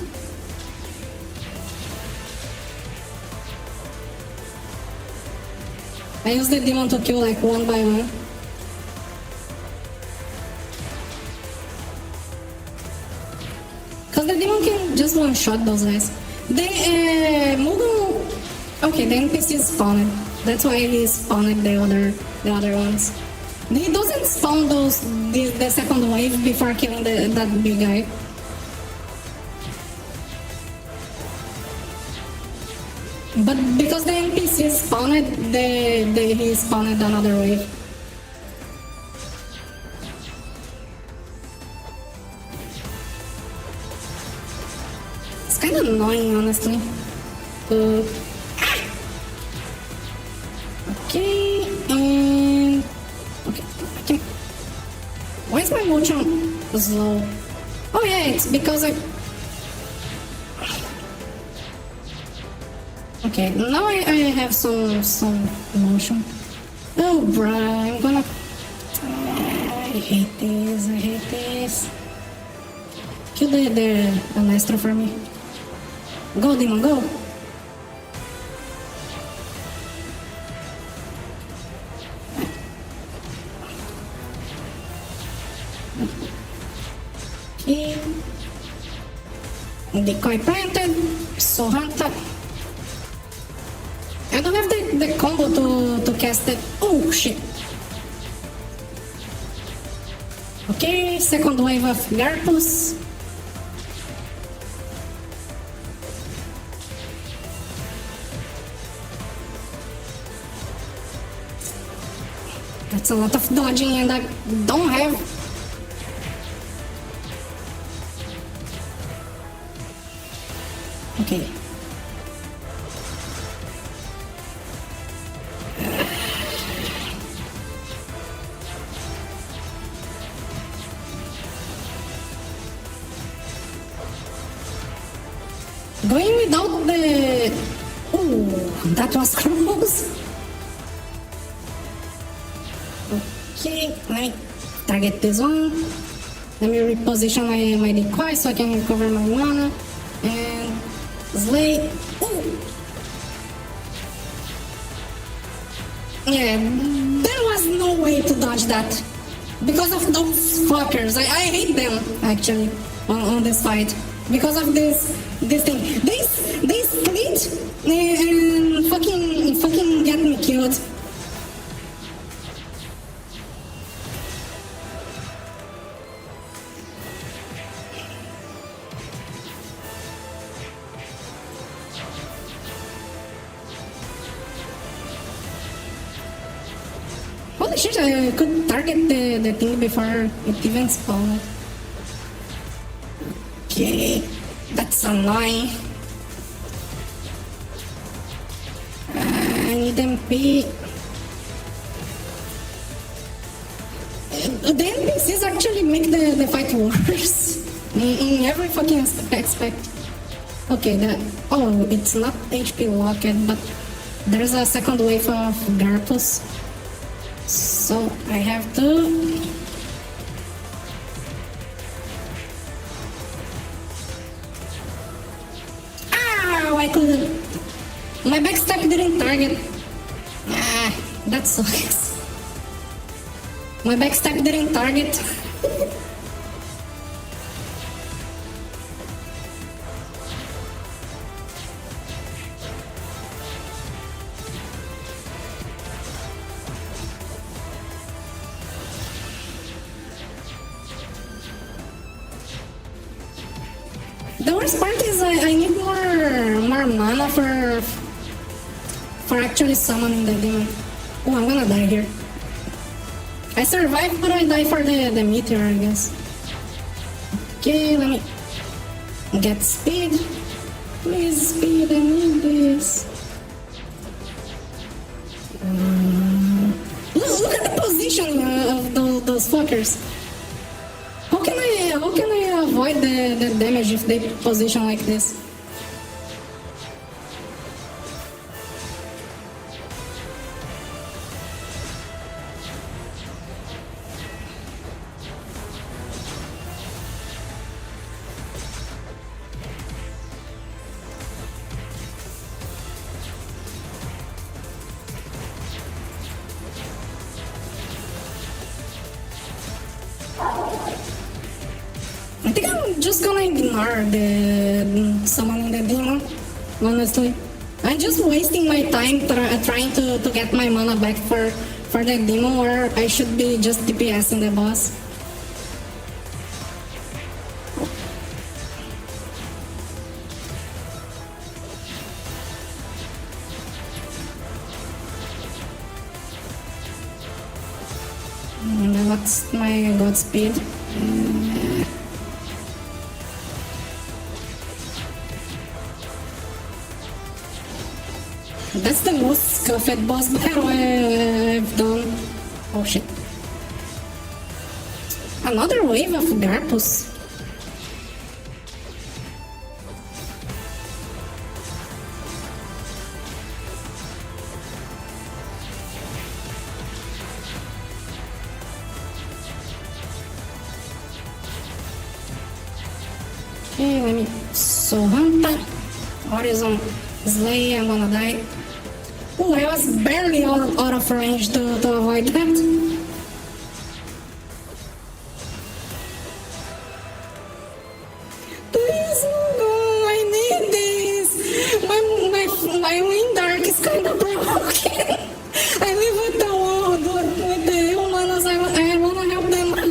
I use the demon to kill like one by one. Cause the demon can just one-shot those guys. The Mughal... Okay, the NPC spawned. That's why he spawned the other ones. He doesn't spawn the second wave before killing that big guy. But because the NPC spawned, he spawned another wave. It's kind of annoying, honestly. Okay, and okay. Why is my motion slow? Oh yeah, it's because I. Okay, now I have some motion. Oh, bruh, I'm gonna. I hate this. Kill the maestro for me. Go, demon, go. Okay. Decoy planted. So hunter. I don't have the combo to cast it. Oh shit. Okay, second wave of Garpus. That's a lot of dodging and I don't have. Okay. Going without the... Ooh, that was close. Okay, let me target this one. Let me reposition my decoy so I can recover my mana. And slay. Ooh. Yeah, there was no way to dodge that. Because of those fuckers. I hate them, actually, on this fight. Because of this thing. They split and fucking get me killed. Holy shit, I could target the thing before it even spawned. Okay, that's annoying. I need MP. The NPCs actually make the fight worse in every fucking aspect. Okay, it's not HP locked, but there's a second wave of Garpus. So I have to... Ow, I couldn't... My backstep didn't target. Ah, that sucks. My backstep didn't target. The worst part is I need more mana for actually summoning the demon. Oh, I'm gonna die here. I survived, but I die for the meteor, I guess. Okay, let me get speed. Please, speed, I need this. Look at the position of those fuckers. How can I avoid the damage if they position like this? I think I'm just gonna ignore the summoning the demon, honestly. I'm just wasting my time trying to get my mana back for the demon, where I should be just DPSing the boss. And what's my god speed? That's the most scuffed boss battle I've done. Oh shit. Another wave of Garpus. Okay, let me... Sohanta. Horizon Slay, I'm gonna die. Oh, I was barely out of range to avoid that. Please, no, I need this. My wind arc is kind of broken. I live with the world, with the humans. I wanna help them out.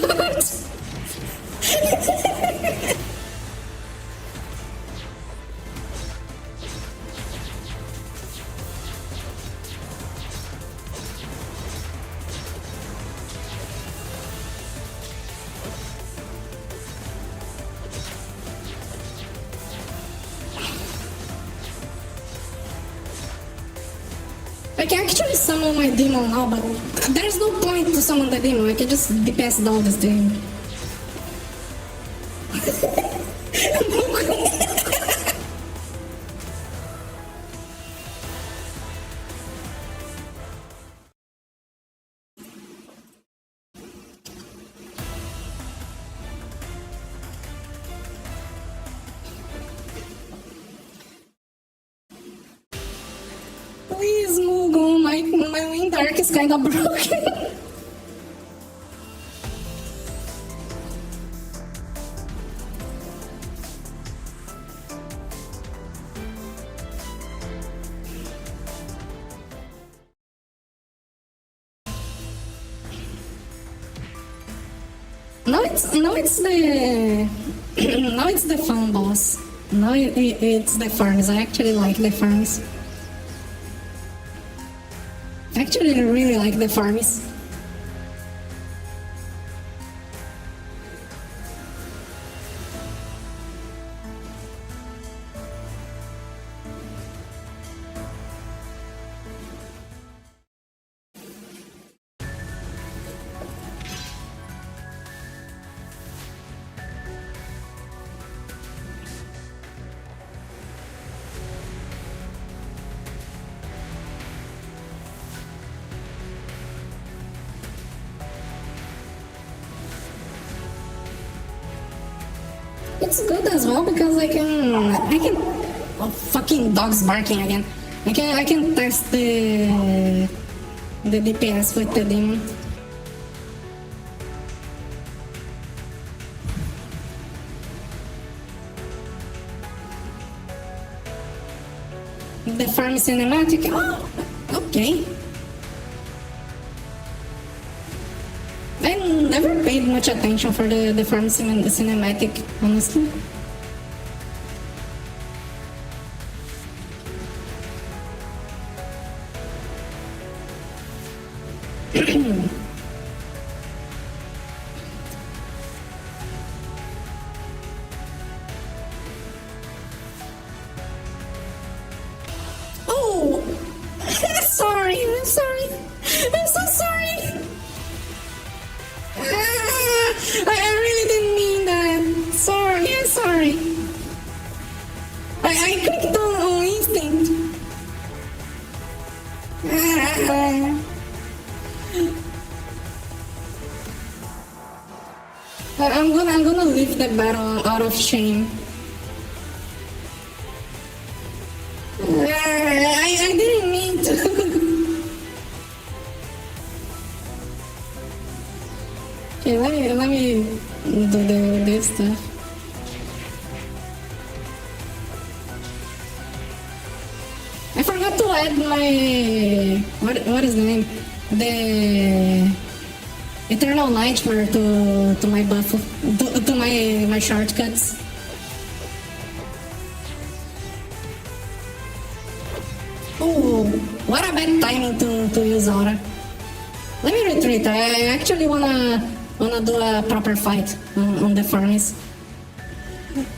I can actually summon my demon now, but there's no point to summon the demon. I can just DPS down this thing. Please, Mugon, my wind arc is kind of broken. Now it's the now it's the fun boss. Now it's the farms. I actually like the farms. Actually, I really like the farms. it's good as well because I can oh, fucking dogs barking again. I can test the DPS with the demon. The farm cinematic. Oh, okay. I never paid much attention for the farm cinematic, honestly. Oh, sorry. I'm so sorry. I really didn't mean that. Sorry. I clicked on instinct. I'm gonna leave the battle out of shame. I didn't mean to. Okay, let me do this stuff. I forgot to add my what is the name? The Eternal Nightmare to my buff to my shortcuts. Oh, what a bad timing to use Aura. Let me retreat. I actually wanna do a proper fight on the furnace.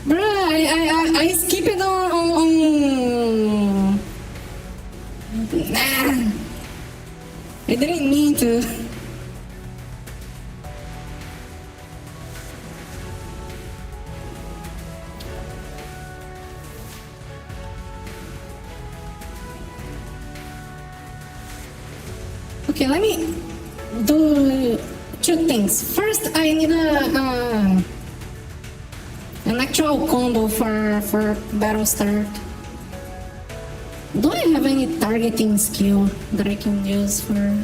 Bruh, I skip it on Nah, I didn't mean to. Okay, let me do two things. First, I need an actual combo for battle start. Do I have any targeting skill that I can use for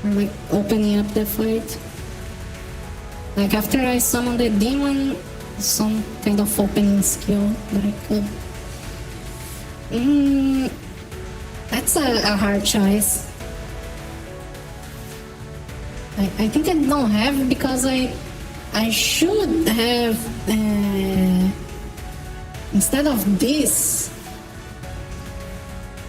like opening up the fight? Like after I summon the demon, some kind of opening skill that I could. That's a hard choice. I think I don't have because I should have instead of this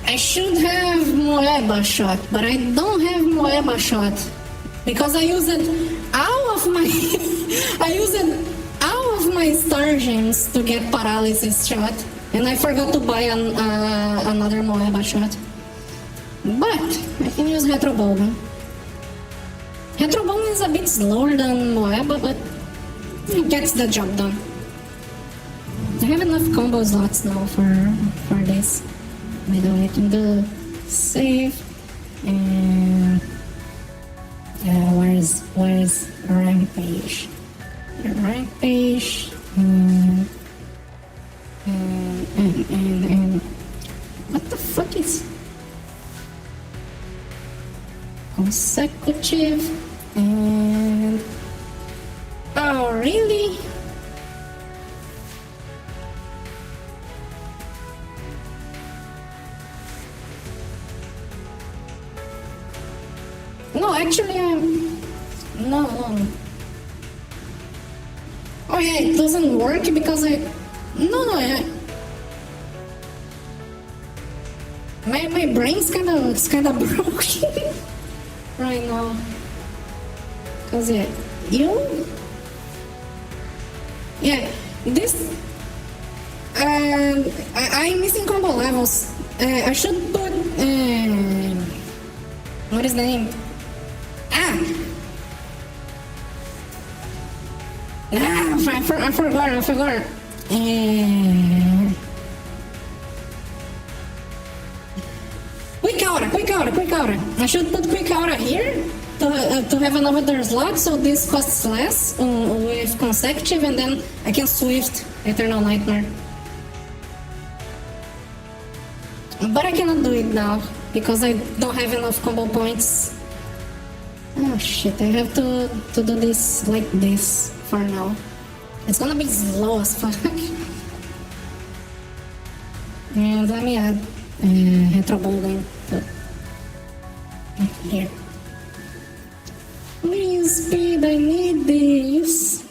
I should have Moeba shot, but I don't have Moeba shot because I used all of my star gems to get paralysis shot, and I forgot to buy another Moeba shot. But I can use Retro Bowgun. Retro Bowgun is a bit slower than Moeba, but it gets the job done. I have enough combo slots now for this. By the way, I can do save and where's Rampage? Rampage and what the fuck is consecutive and oh really? No, actually, no. Oh yeah, it doesn't work because no, yeah. My brain's kind of broken right now. Cause yeah, this I'm missing combo levels. I should put what is the name? I forgot. Quick aura. I should put quick aura here. to have another slot, so this costs less with consecutive, and then I can Swift Eternal Nightmare. But I cannot do it now because I don't have enough combo points. Oh shit, I have to do this like this for now. It's gonna be slow as fuck. And let me add retro bowling here. Please, speed, I need this.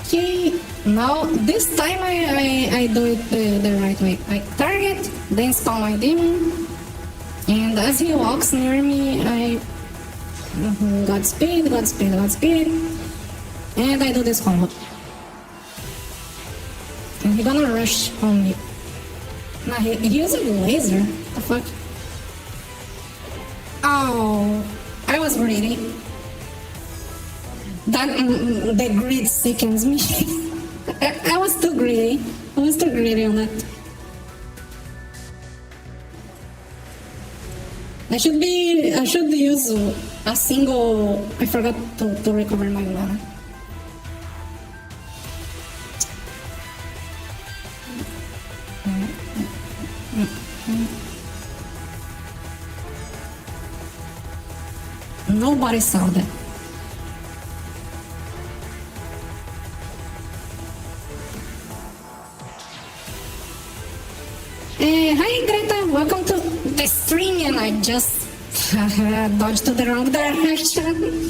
Okay, now this time I do it the right way. I target, then spawn my demon, and as he walks near me, I Godspeed, and I do this combo. And he's gonna rush on me. Nah, he used a laser. What the fuck? Oh, I was greedy. That the greed sickens me. I was too greedy. I was too greedy on that. I should use a single. I forgot to recover my mana. Nobody saw that. Hi Greta, welcome to the stream, and I just dodged to the wrong direction.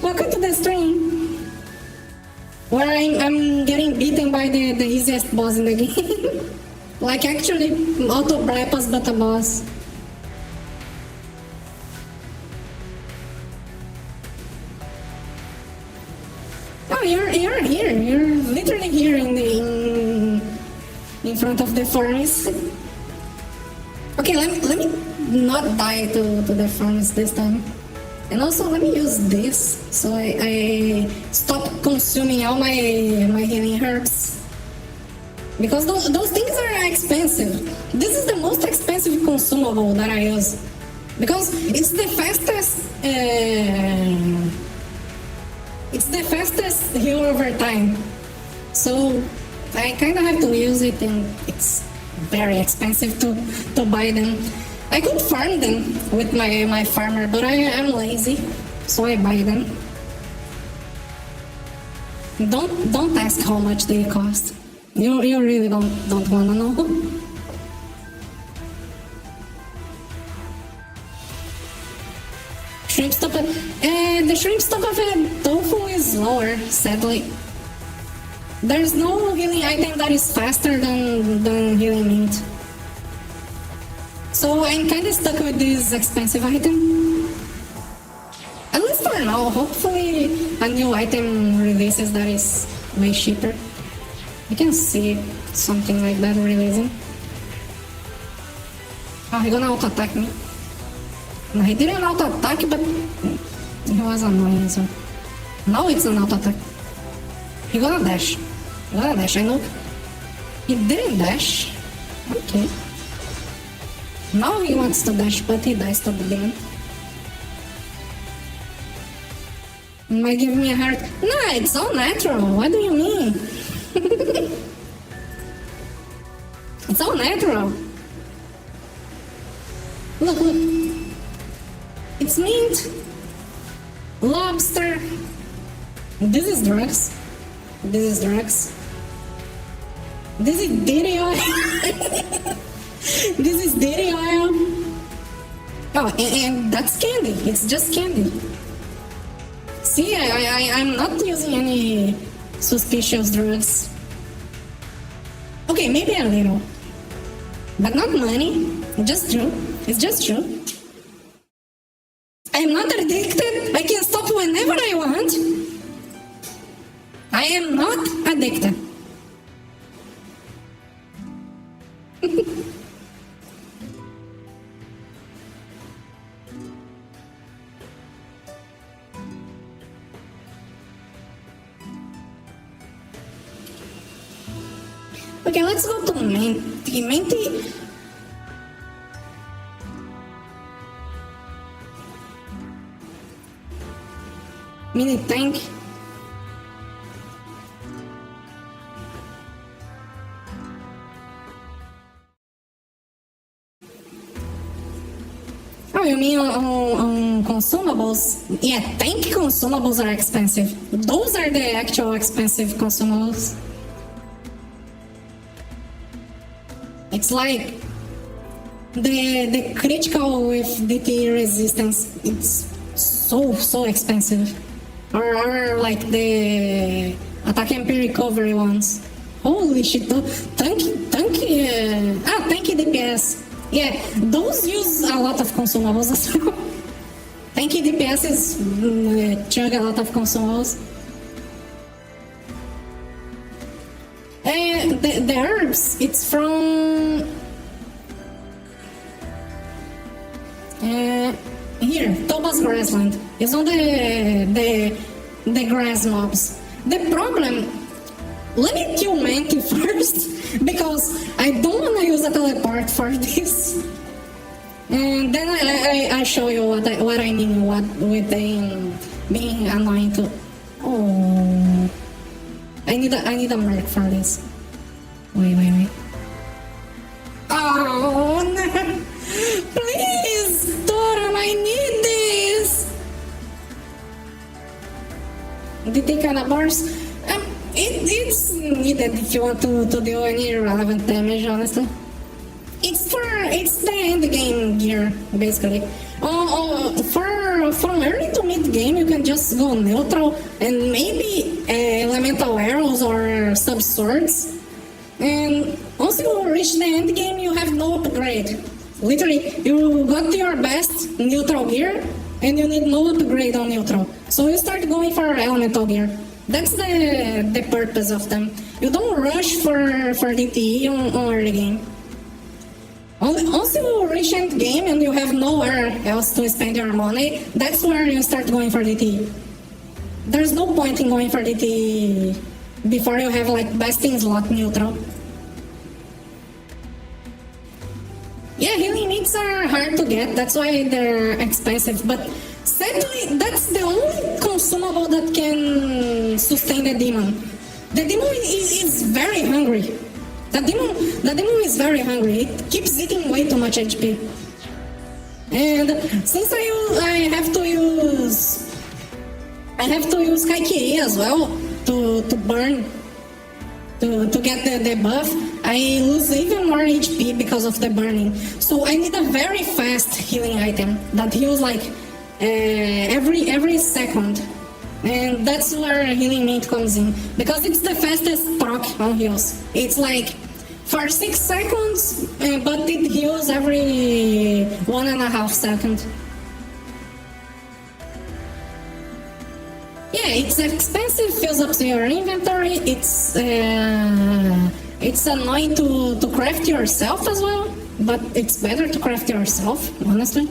Welcome to the stream, where I'm getting beaten by the easiest boss in the game. Like actually auto bypass but a boss. Oh, you're here. You're literally here in front of the furnace. Okay, let me not die to the furnace this time. And also let me use this so I stop consuming all my healing herbs. Because those things are expensive. This is the most expensive consumable that I use. Because it's the fastest heal over time. So I kind of have to use it, and it's very expensive to buy them. I could farm them with my farmer, but I'm lazy, so I buy them. Don't ask how much they cost. You really don't wanna know. Shrimp stuff. The shrimp stuff of tofu is lower, sadly. There's no healing item that is faster than healing mint. So I'm kinda stuck with this expensive item. At least for now. Hopefully a new item releases that is way cheaper. I can see something like that releasing. Oh, he's gonna auto-attack me. No, he didn't auto-attack, but he was annoying, so... Now it's an auto-attack. He's gonna dash. I know. He didn't dash. Okay. Now he wants to dash, but he dies to the demon. Am I giving me a heart? Nah, it's all natural. What do you mean? It's all natural. Look. It's mint. Lobster. This is drugs. This is dairy oil. This is dairy oil. Oh, and that's candy. It's just candy. See, I'm not using any suspicious drugs. Okay, maybe a little. But not money. Just true. It's just true. I'm not addicted. I can stop whenever I want. I am not addicted. Okay, let's go to Menti. Menti. Mini tank. Oh, you mean on consumables? Yeah, tank consumables are expensive. Those are the actual expensive consumables. It's like the critical with DT resistance. It's so expensive. Or like the attack and recovery ones. Holy shit! Tanky DPS. Yeah, those use a lot of consumables as well. Tanky DPS is chug a lot of consumables. And the herbs, it's from here, Toba's grassland. It's on the grass mobs. The problem, let me kill Mankey first, because I don't want to use a teleport for this. And then I show you what I mean with them being annoying to. Oh, I need a merc for this. Wait. Oh no! Please, Toram, I need this. The kind of bars. It's needed if you want to do any relevant damage, honestly. It's the end game gear, basically. From early to mid game, you can just go neutral and maybe elemental arrows or sub swords. And once you reach the end game, you have no upgrade. Literally, you got your best neutral gear and you need no upgrade on neutral. So you start going for elemental gear. That's the purpose of them. You don't rush for DTE on early game. Once you reach end game and you have nowhere else to spend your money, that's where you start going for DTE. There's no point in going for DTE before you have like best in slot neutral. Yeah, healing needs are hard to get, that's why they're expensive, but sadly, that's the only consumable that can sustain the demon. The demon is very hungry. The demon is very hungry. It keeps eating way too much HP. And since I have to use Kaiki as well to burn to get the buff, I lose even more HP because of the burning. So I need a very fast healing item that heals like every second, and that's where healing mint comes in, because it's the fastest proc on heals. It's like for 6 seconds, but it heals every 1.5 seconds. Yeah, it's expensive, fills up your inventory. It's annoying to craft yourself as well, but it's better to craft yourself, honestly.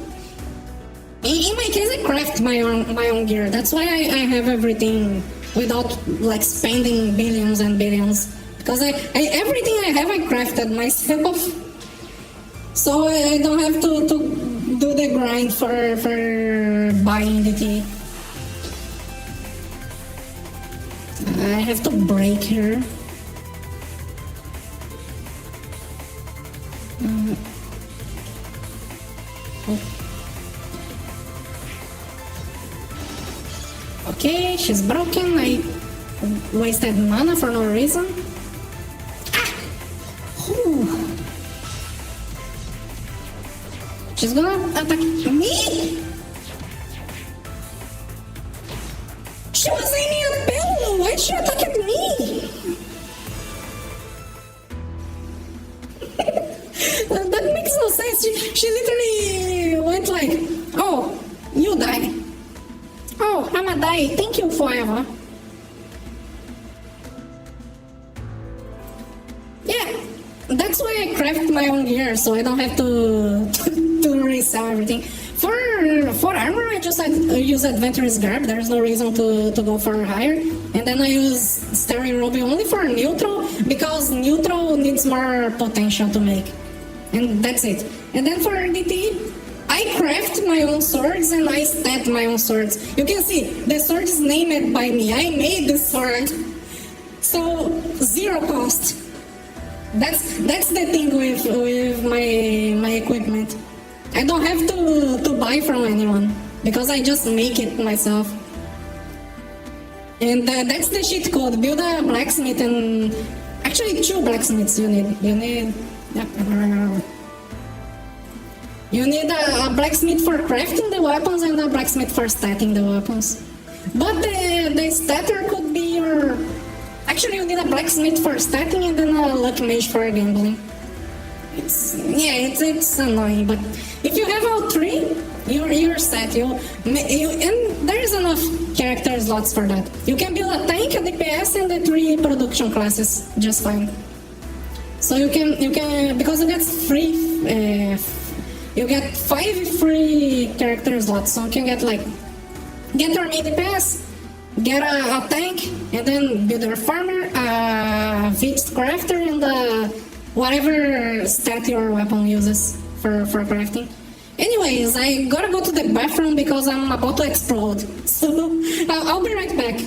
In my case, I craft my own gear. That's why I have everything without like spending billions and billions. Because everything I have, I crafted myself. So I don't have to do the grind for buying the tea. I have to break her. Okay, she's broken. I wasted mana for no reason. She's gonna attack me? She was aiming at Bell! Why'd she attack at me? That makes no sense. She literally went like, oh, you die. Oh, I'ma die. Thank you forever. Yeah, that's why I craft my own gear, so I don't have to resell everything. For for armor, I just use adventurous garb. There's no reason to go for higher. And then I use staring robe only for neutral, because neutral needs more potential to make. And that's it. And then for DT, I craft my own swords and I stat my own swords. You can see, the sword is named by me. I made this sword. So, 0 cost. That's the thing with my equipment. I don't have to buy from anyone, because I just make it myself. And that's the cheat code. Build a blacksmith, and actually 2 blacksmiths you need. You need a blacksmith for crafting the weapons and a blacksmith for statting the weapons. But the statter could be your... Actually, you need a blacksmith for statting and then a luck mage for gambling. It's annoying, but if you have all 3, you're set. And there's enough character slots for that. You can build a tank, a DPS, and the 3 production classes just fine. So you can because you get free. You get 5 free character slots. So you can get your main DPS, get a tank, and then build a farmer, a fixed crafter, and whatever stat your weapon uses for crafting. Anyways, I gotta go to the bathroom because I'm about to explode. So I'll be right back.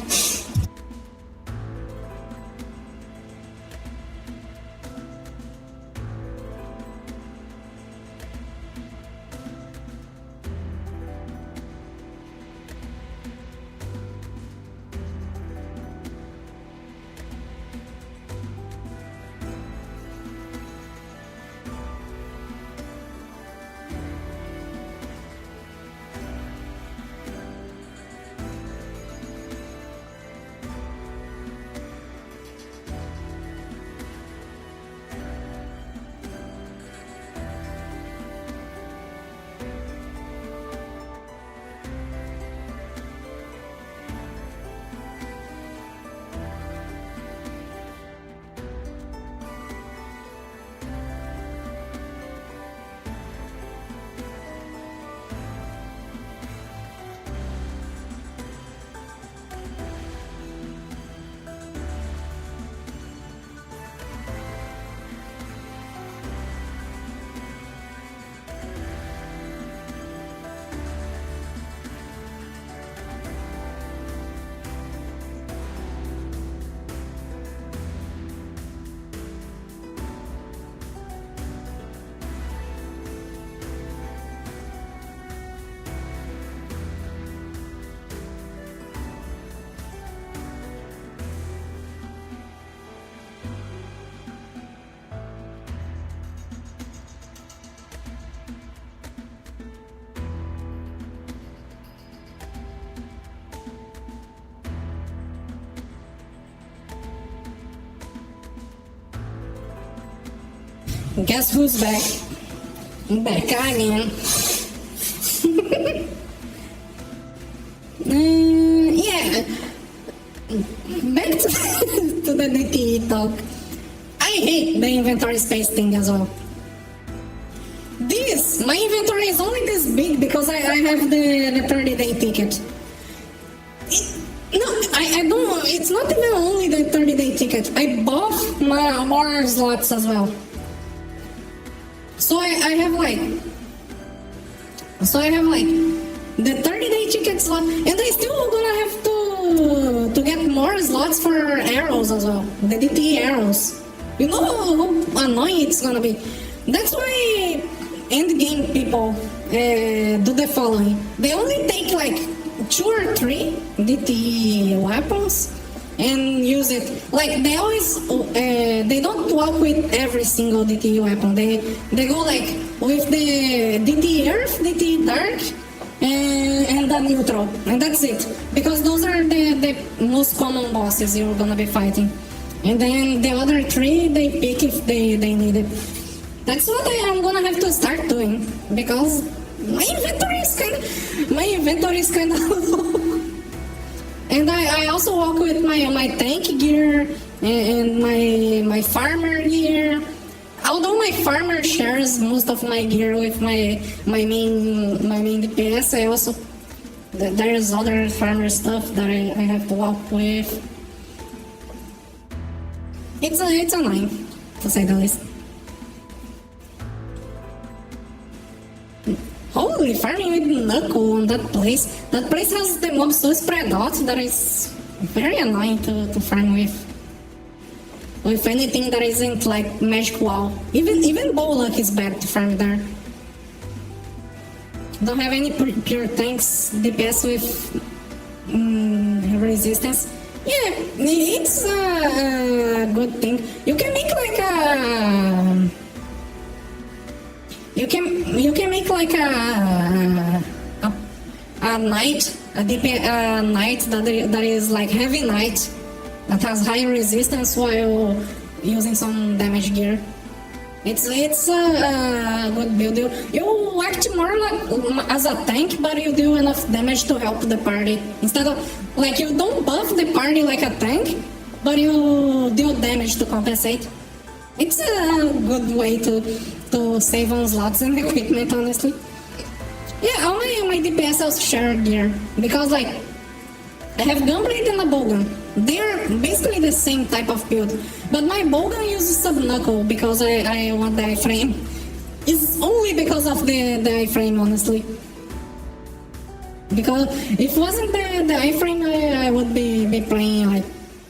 Guess who's back? Back again. Yeah. Back to the DTE talk. I hate the inventory space thing as well. My inventory is only this big because I have the 30-day ticket. I don't. It's not even only the 30-day ticket. I bought more slots as well. So I have the 30-day ticket slot, and I still gonna have to get more slots for arrows as well. The DT arrows. You know how annoying it's gonna be. That's why end game people do the following. They only take 2 or 3 DT weapons and use it. They always they don't walk with every single DT weapon. They go with the DT Earth, DT Dark, and the neutral, and that's it. Because those are the most common bosses you're gonna be fighting. And then the other 3 they pick if they need it. That's what I'm gonna have to start doing, because my inventory is kind of low. And I also walk with my tank gear and my farmer gear. although my farmer shares most of my gear with my main DPS, I also there is other farmer stuff that I have to walk with. It's annoying, to say the least. Holy, farming with Knuckle on that place. That place has the mobs so spread out that is very annoying to farm with. With anything that isn't like magic wall. Even bow luck is bad to farm there. Don't have any pure tanks DPS with resistance. Yeah, it's a good thing. You can make like a... You can make like a knight, a knight that is like heavy knight that has high resistance while using some damage gear. It's a good build. You act more like as a tank, but you do enough damage to help the party. Instead of like you don't buff the party like a tank, but you deal damage to compensate. It's a good way to save on slots and equipment, honestly. Yeah, all my DPS also share gear because like I have Gunblade and a Bowgun. They're basically the same type of build, but my Bowgun uses sub-knuckle because I want the iframe. It's only because of the iframe, honestly. Because if it wasn't the iframe, I would be playing like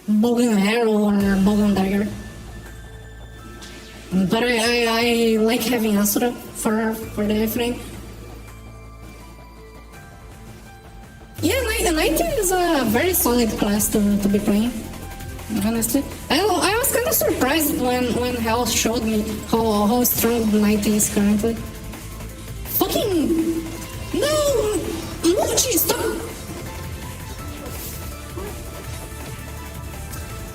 Bowgun Arrow or Bowgun Dagger. But I like having Asura for the iframe. Yeah, Knight is a very solid class to be playing, honestly. I was kind of surprised when Hell showed me how strong Knight is currently. Fucking... No! Muji, stop!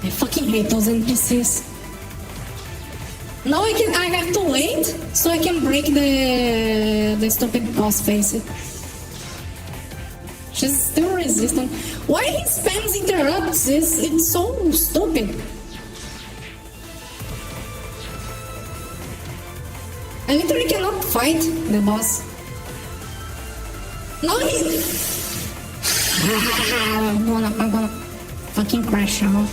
I fucking hate those NPCs. Now I have to wait so I can break the stupid boss face. She's still resistant. Why he spams interrupts? It's so stupid. I literally cannot fight the boss. No, he... I'm gonna fucking crash out.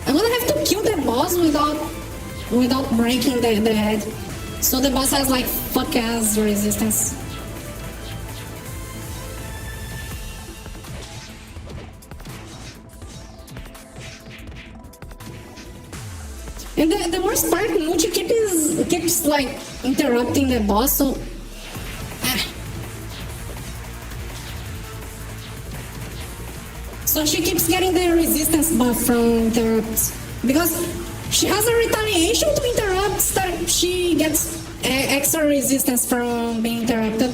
I'm gonna have to kill the boss without breaking the head. So the boss has like fuck ass resistance. And the worst part, Muji keeps like interrupting the boss, so... So she keeps getting the resistance buff from interrupts. Because she has a retaliation to interrupts that she gets extra resistance from being interrupted.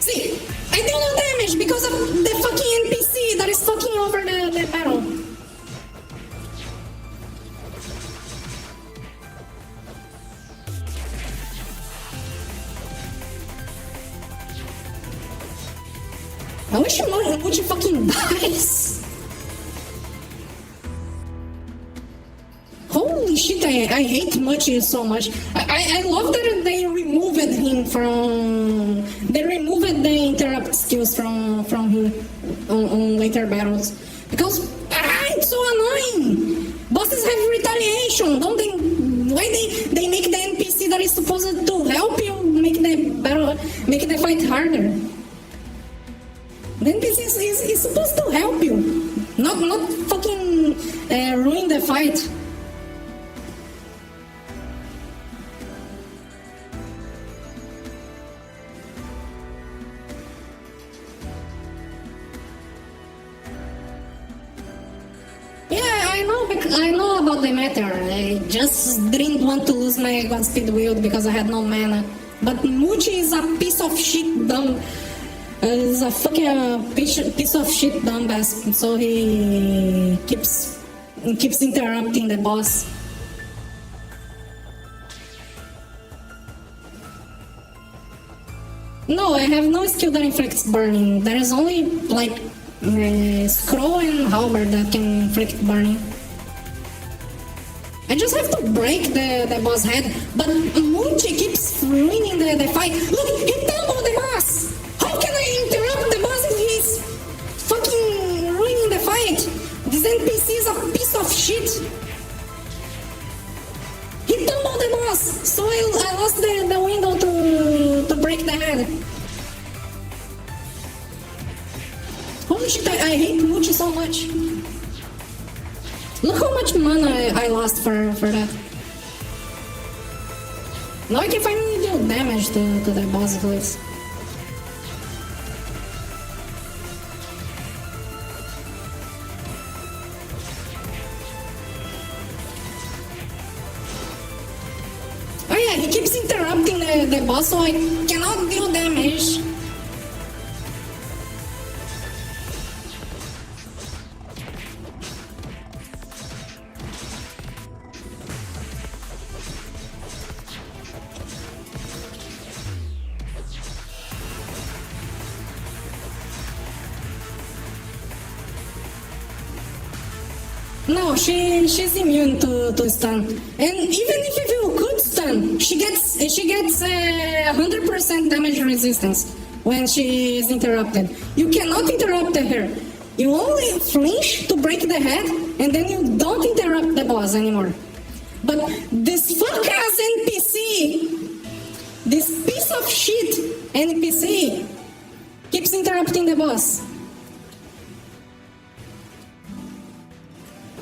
See, I do no damage because of the fucking NPC that is fucking over the battle. I wish Muji fucking dies. Holy shit, I hate Muji so much. I love that they removed him from... They removed the interrupt skills from him on later battles. Because it's so annoying. Bosses have retaliation, don't they? Why they make the NPC that is supposed to help you make the fight harder? The NPC is supposed to help you, not fucking ruin the fight. Yeah, I know about the matter. I just didn't want to lose my Godspeed Wield because I had no mana. But Muji is a piece of shit dumb. He's a fucking piece of shit dumbass, so he keeps interrupting the boss. No, I have no skill that inflicts burning. There is only like Scroll and Halberd that can inflict burning. I just have to break the boss head, but Muchi keeps ruining the fight. Look, he tumbled the boss! How can I interrupt the boss if he's fucking ruining the fight? This NPC is a piece of shit. He tumbled the boss, so I lost the window to break the head. Holy shit, I hate Muchi so much. Look how much mana I lost for that. Now I can finally do damage to the boss please. Oh yeah, he keeps interrupting the boss so I cannot deal damage. No, she's immune to stun, and even if you could stun, she gets 100% damage resistance when she is interrupted. You cannot interrupt her. You only flinch to break the head, and then you don't interrupt the boss anymore. But this fuck-ass NPC, this piece of shit NPC, keeps interrupting the boss.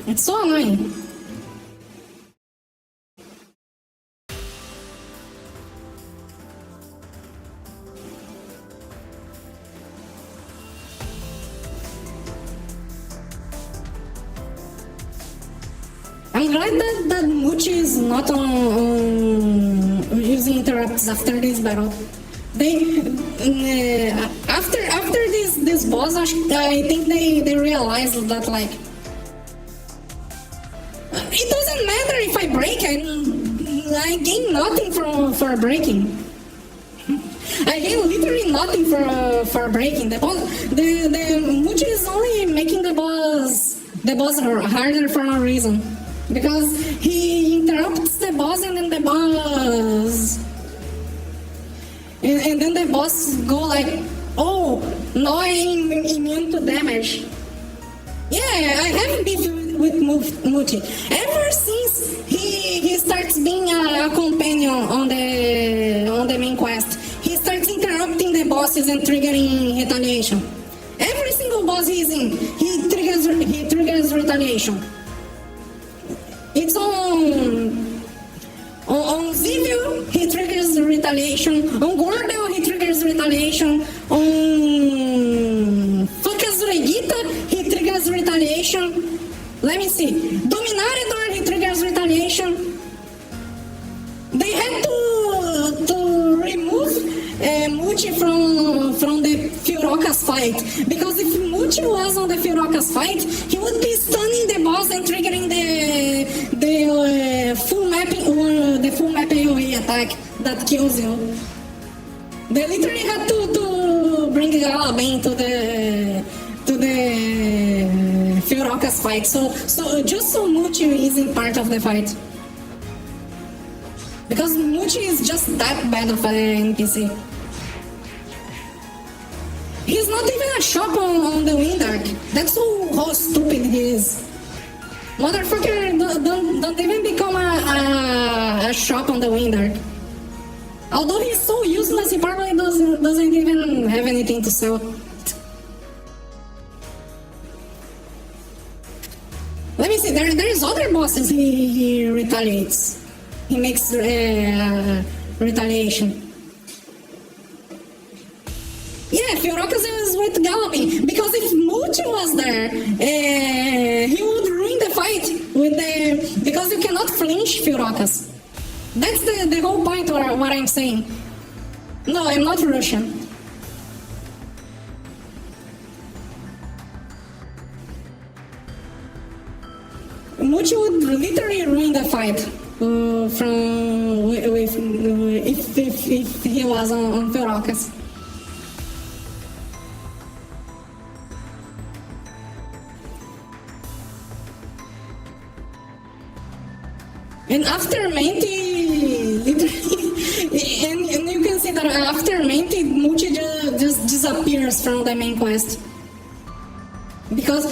It's so annoying. I'm glad that Muchi is not on using interrupts after this battle. They after this boss, I think they realized that like it doesn't matter if I break. I gain nothing for breaking. I gain literally nothing for breaking. The Muchi is only making the boss harder for no reason. Because he interrupts the boss and then the boss... And then the boss go like, oh, now I'm immune to damage. Yeah, I have beef with Muchi. Ever since he starts being a companion on the main quest, he starts interrupting the bosses and triggering retaliation. Every single boss he's in, he triggers retaliation. It's on Zivio, he triggers retaliation. On Gordo, he triggers retaliation. On Fukazuregita, he triggers retaliation. Let me see. Dominaridor, he triggers retaliation. They had to remove Muchi from the Furoka's fight, because if Muchi was on the Furoka's fight, he would be stunning the boss and triggering the full mapping or the full map AoE attack that kills you. They literally had to bring Galabane to the Furoka's fight, so just so Muchi isn't part of the fight. Because Muchi is just that bad of an NPC. He's not even a shop on the Windark. That's how stupid he is. Motherfucker don't even become a shop on the Windark. Although he's so useless, he probably doesn't even have anything to sell. Let me see, there's other bosses he retaliates. He makes retaliation. Yeah, Furokas is with Galabane, because if Muchi was there, he would ruin the fight with because you cannot flinch Furokas. That's the whole point of what I'm saying. No, I'm not Russian. Muchi would literally ruin the fight if he was on Furokas. And after Menti, and you can see that after Menti, Muchi just disappears from the main quest. Because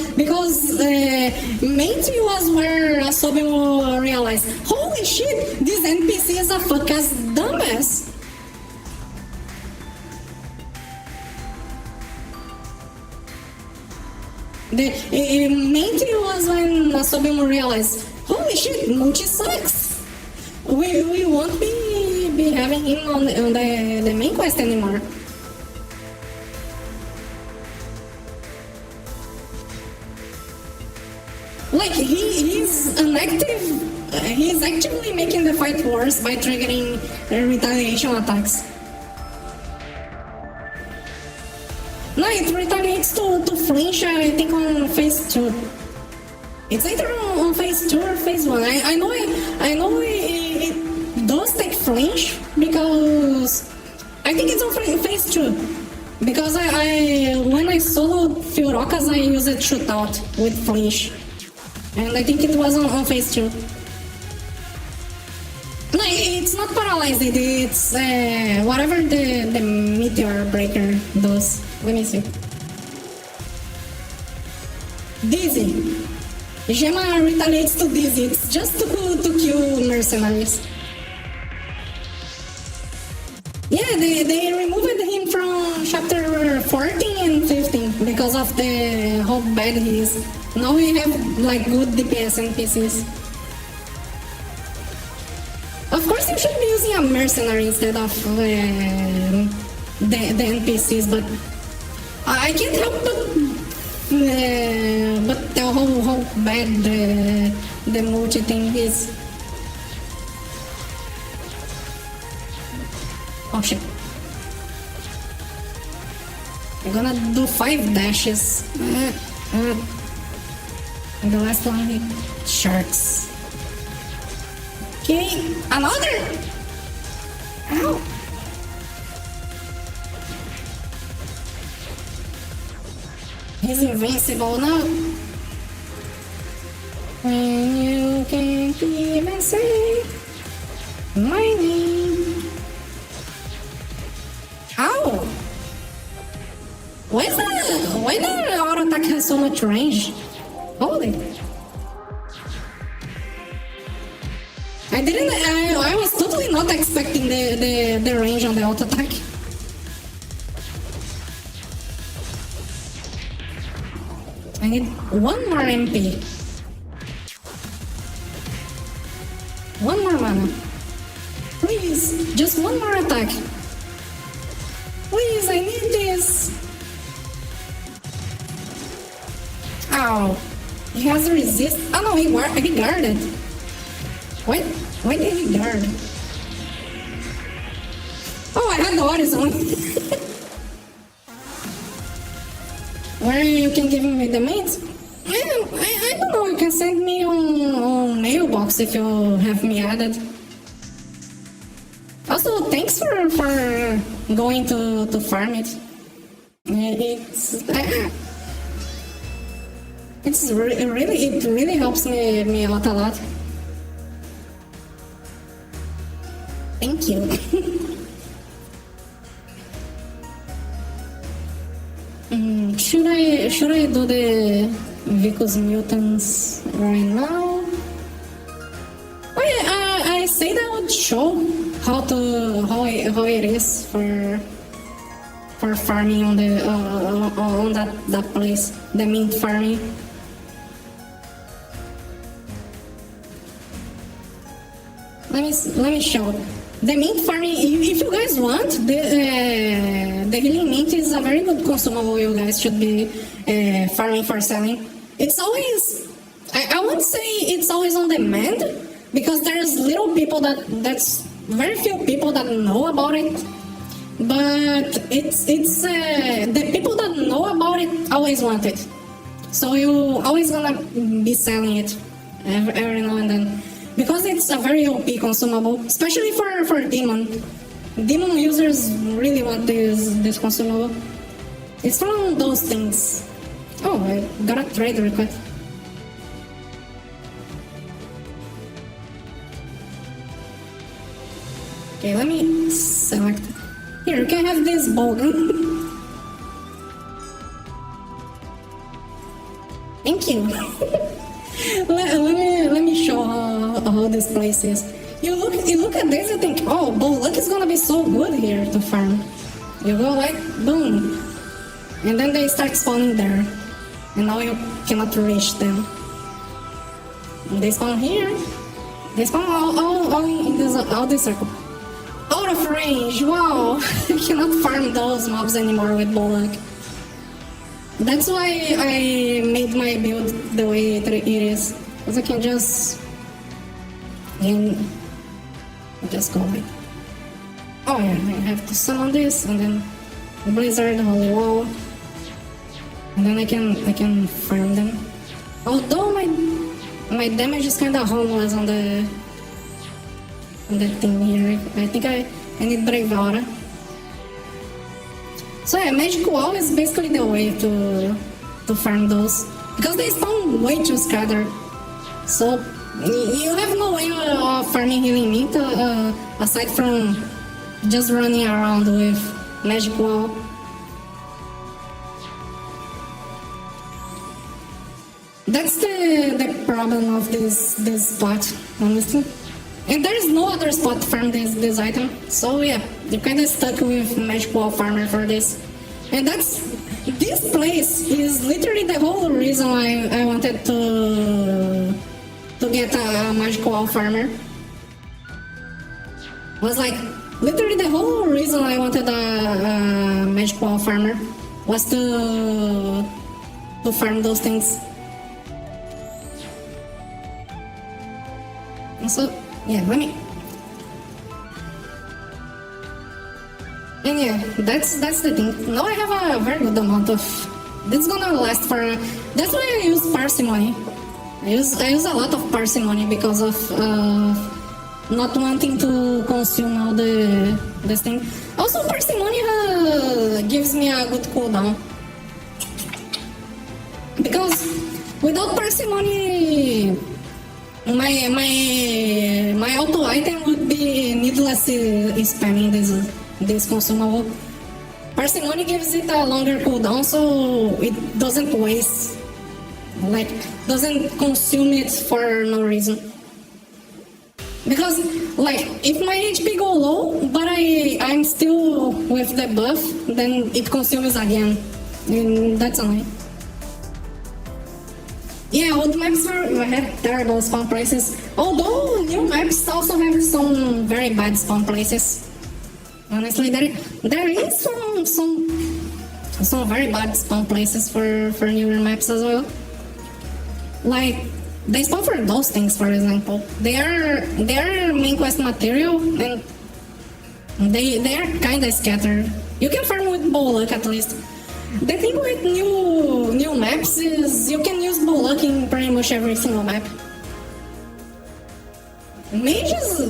Menti was where Asobi will realize, holy shit, this NPC is a fuck-ass dumbass. Menti was when Asobi will realize, holy shit, Muchi sucks. We won't be having him on the main quest anymore. Like, he's actively making the fight worse by triggering retaliation attacks. No, it retaliates to flinch, I think, on phase 2. It's either on phase 2 or phase 1. I know it does take flinch, because I think it's on phase 2. Because when I soloed Furokas, I used shootout with flinch. And I think it was on phase 2. No, it's not paralyzed, it's whatever the meteor breaker does. Let me see. Dizzy. Gemma retaliates to Dizzy. It's just to kill mercenaries. Yeah, they removed him from chapter 14 and 15 because of how bad he is. Now we have like good DPS NPCs. Of course, you should be using a mercenary instead of the NPCs, but I can't help but tell how bad the multi thing is. Oh shit. I'm gonna do 5 dashes. And the last one, sharks. Okay, another! Ow! He's invincible now. When you can't even say my name. Ow! Why the auto attack has so much range? Holy! I was totally not expecting the range on the auto attack. I need one more MP. One more mana. Please, just one more attack. Please, I need this. Ow. He has resist. Oh no, he guarded. Why did he guard? Oh, I had the horizon. Where you can give me the mates? I don't know, you can send me on mailbox if you have me added. Also, thanks for going to farm it. It really helps me out a lot. Thank you. Should I do the Vicus Mutants right now? Oh yeah, I said I would show how it is for farming on that place, the mint farming. Let me show. The mint farming, if you guys want, the healing mint is a very good consumable you guys should be farming for selling. It's always, I won't say it's always on demand, because there's that's very few people that know about it, but it's the people that know about it always want it. So you always gonna be selling it every now and then. Because it's a very OP consumable, especially for demon. Demon users really want this consumable. It's from those things. Oh, I got a trade request. Okay, let me select. Here, you can have this bowgun. Thank you. let me show how this place is. You look at this and think, oh, Bullock is gonna be so good here to farm. You go like, boom. And then they start spawning there. And now you cannot reach them. And they spawn here. They spawn all in this circle. Out of range, wow! You cannot farm those mobs anymore with Bullock. That's why I made my build the way it is. Because I can just go like, oh yeah, I have to summon this and then Blizzard, Holy Wall, and then I can farm them. Although my damage is kinda homeless on the thing here. I think I need Brave Aura. So yeah, Magic Wall is basically the way to farm those. Because they spawn way too scattered. So you have no way of farming Healing Mint aside from just running around with Magic Wall. That's the problem of this spot, honestly. And there is no other spot to farm this item. So yeah, you're kinda stuck with Magic Wall Farmer for this. And this place is literally the whole reason why I wanted to get a Magic Wall Farmer. Was like, literally the whole reason I wanted a Magic Wall Farmer was to farm those things. And so, yeah, let me... And yeah, that's the thing. Now I have a very good amount of... This is gonna last for... That's why I use Parsimony. I use a lot of Parsimony because of not wanting to consume all this thing. Also, Parsimony gives me a good cooldown. Because without Parsimony... My auto item would be needlessly spamming this consumable. Parsimony gives it a longer cooldown, so it doesn't waste, like doesn't consume it for no reason. Because like if my HP go low, but I'm still with the buff, then it consumes again, and that's annoying. Yeah, old maps had terrible spawn places, although new maps also have some very bad spawn places. Honestly, there is some very bad spawn places for newer maps as well. Like, they spawn for those things, for example. They are main quest material, and they are kinda scattered. You can farm with Bullock at least. The thing with new maps is you can use Bullock in pretty much every single map. Mages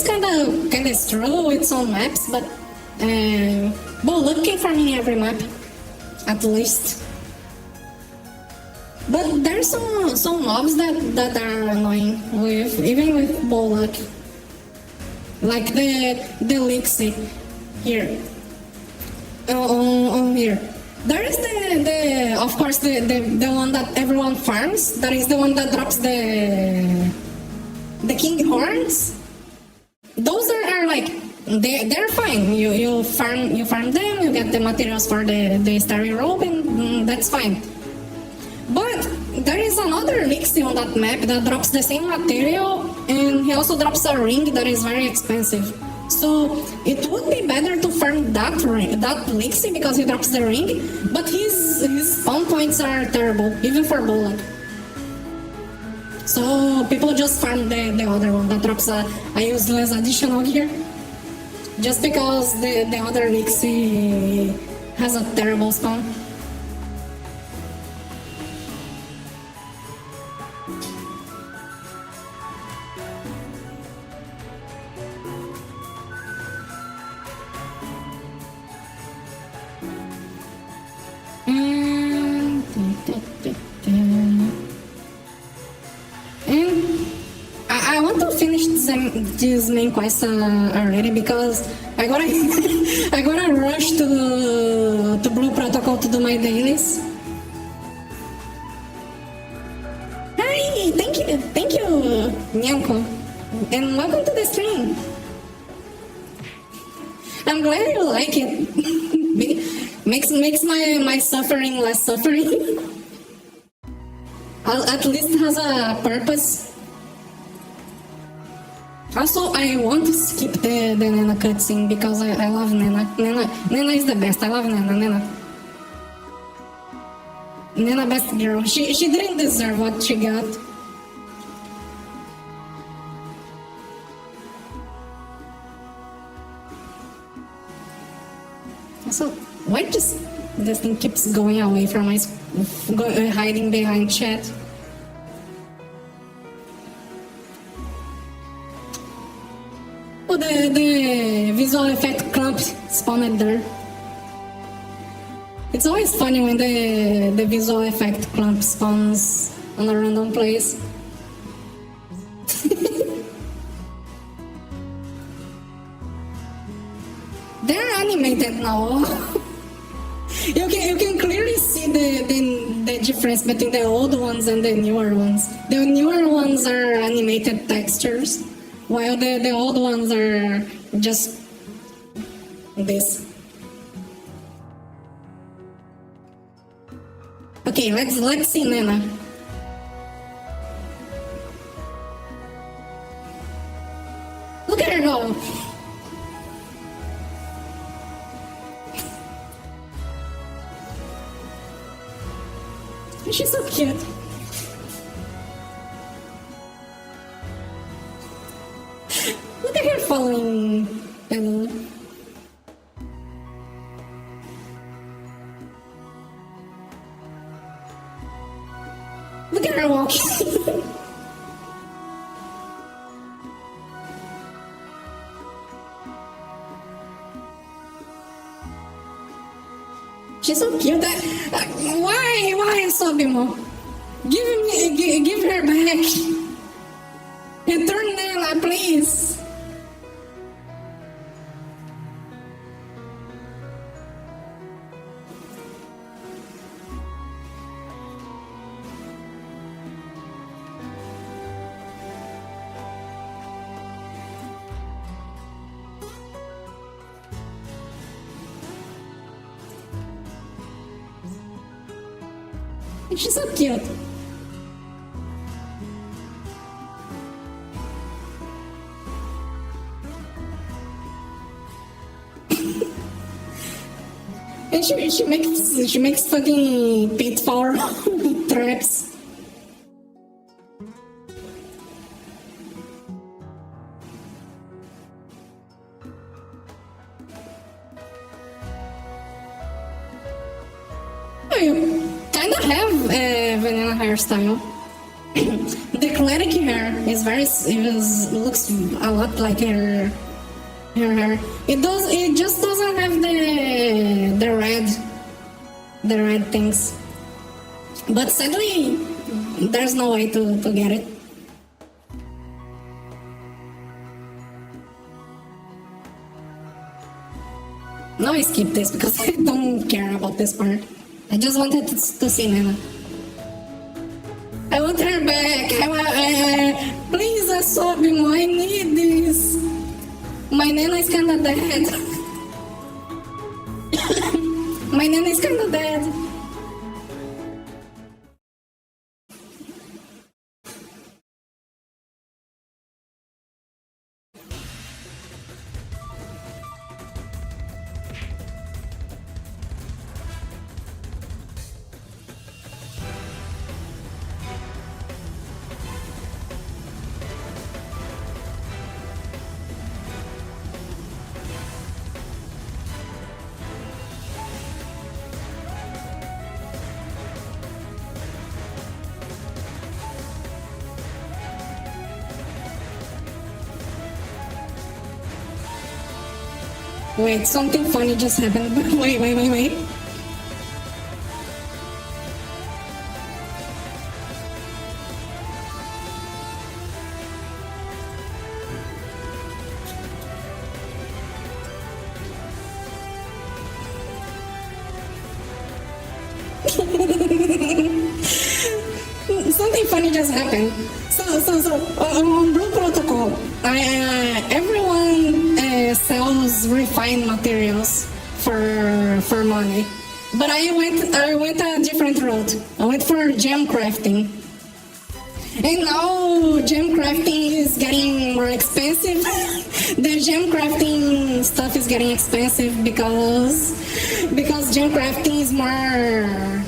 kinda struggle with some maps, but Bullock can farm in every map, at least. But there's some mobs that are annoying even with Bullock. Like the Elixir here. On here. There is of course the one that everyone farms. That is the one that drops the king horns. Those are like they're fine. You farm them. You get the materials for the starry robe, and that's fine. But there is another elixir on that map that drops the same material, and he also drops a ring that is very expensive. So it would be better to farm that elixir because he drops the ring, but his spawn points are terrible, even for Bullock. So people just farm the other one that drops a useless additional gear, just because the other elixir has a terrible spawn. these main quests already because I gotta I gotta rush to Blue Protocol to do my dailies. Hi, thank you, Nyanko, and welcome to the stream. I'm glad you like it. makes my suffering less suffering. At least it has a purpose. Also, I want to skip the Nana cutscene because I love Nana. Nana is the best. I love Nana. Nana best girl. She didn't deserve what she got. So why just this thing keeps going away from my hiding behind chat? Oh, the visual effect clump spawned there. It's always funny when the visual effect clump spawns on a random place. They're animated now. You can clearly see the difference between the old ones and the newer ones. The newer ones are animated textures, while the old ones are just this. Okay, let's see Nana. Look at her go. She's so cute. Look at her following Bella. Look at her walking. She's so cute. Why Sobimo? Give her back. Return Nana, please. She's so cute. And she makes fucking pitfall traps. You kind of have a vanilla hairstyle. The cleric hair looks a lot like her hair. It just doesn't have the red things. But sadly, there's no way to get it. Now I skip this because I don't care about this part. I just wanted to see Nana. I want her back. Please, Asobimo, I need this. My Nana is kinda dead. My Nana is kinda dead. Wait, something funny just happened. Wait. Something funny just happened. So on Blue Protocol, everyone sells refined materials for money. But I went a different route. I went for gem crafting. And now gem crafting is getting more expensive. The gem crafting stuff is getting expensive because gem crafting is more.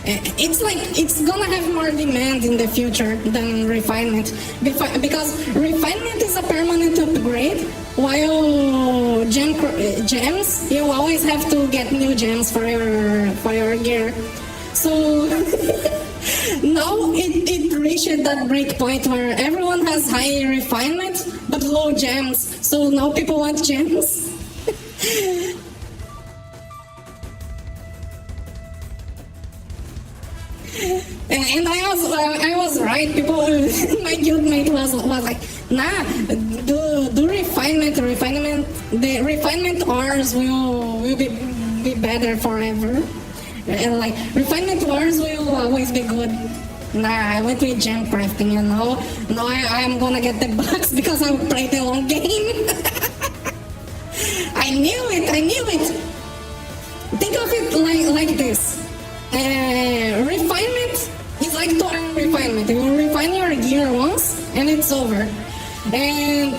It's gonna have more demand in the future than refinement because refinement is a permanent upgrade, while gems you always have to get new gems for your gear. So now it reached that break point where everyone has high refinement but low gems. So now people want gems. And I was right. People, my guildmate was like, nah, do refinement. The refinement ores will be better forever. And like refinement ores will always be good. Nah, I went with gem crafting, and now I'm gonna get the bugs because I played the long game. I knew it. Think of it like this. Refinement is like Toram refinement. You refine your gear once and it's over. And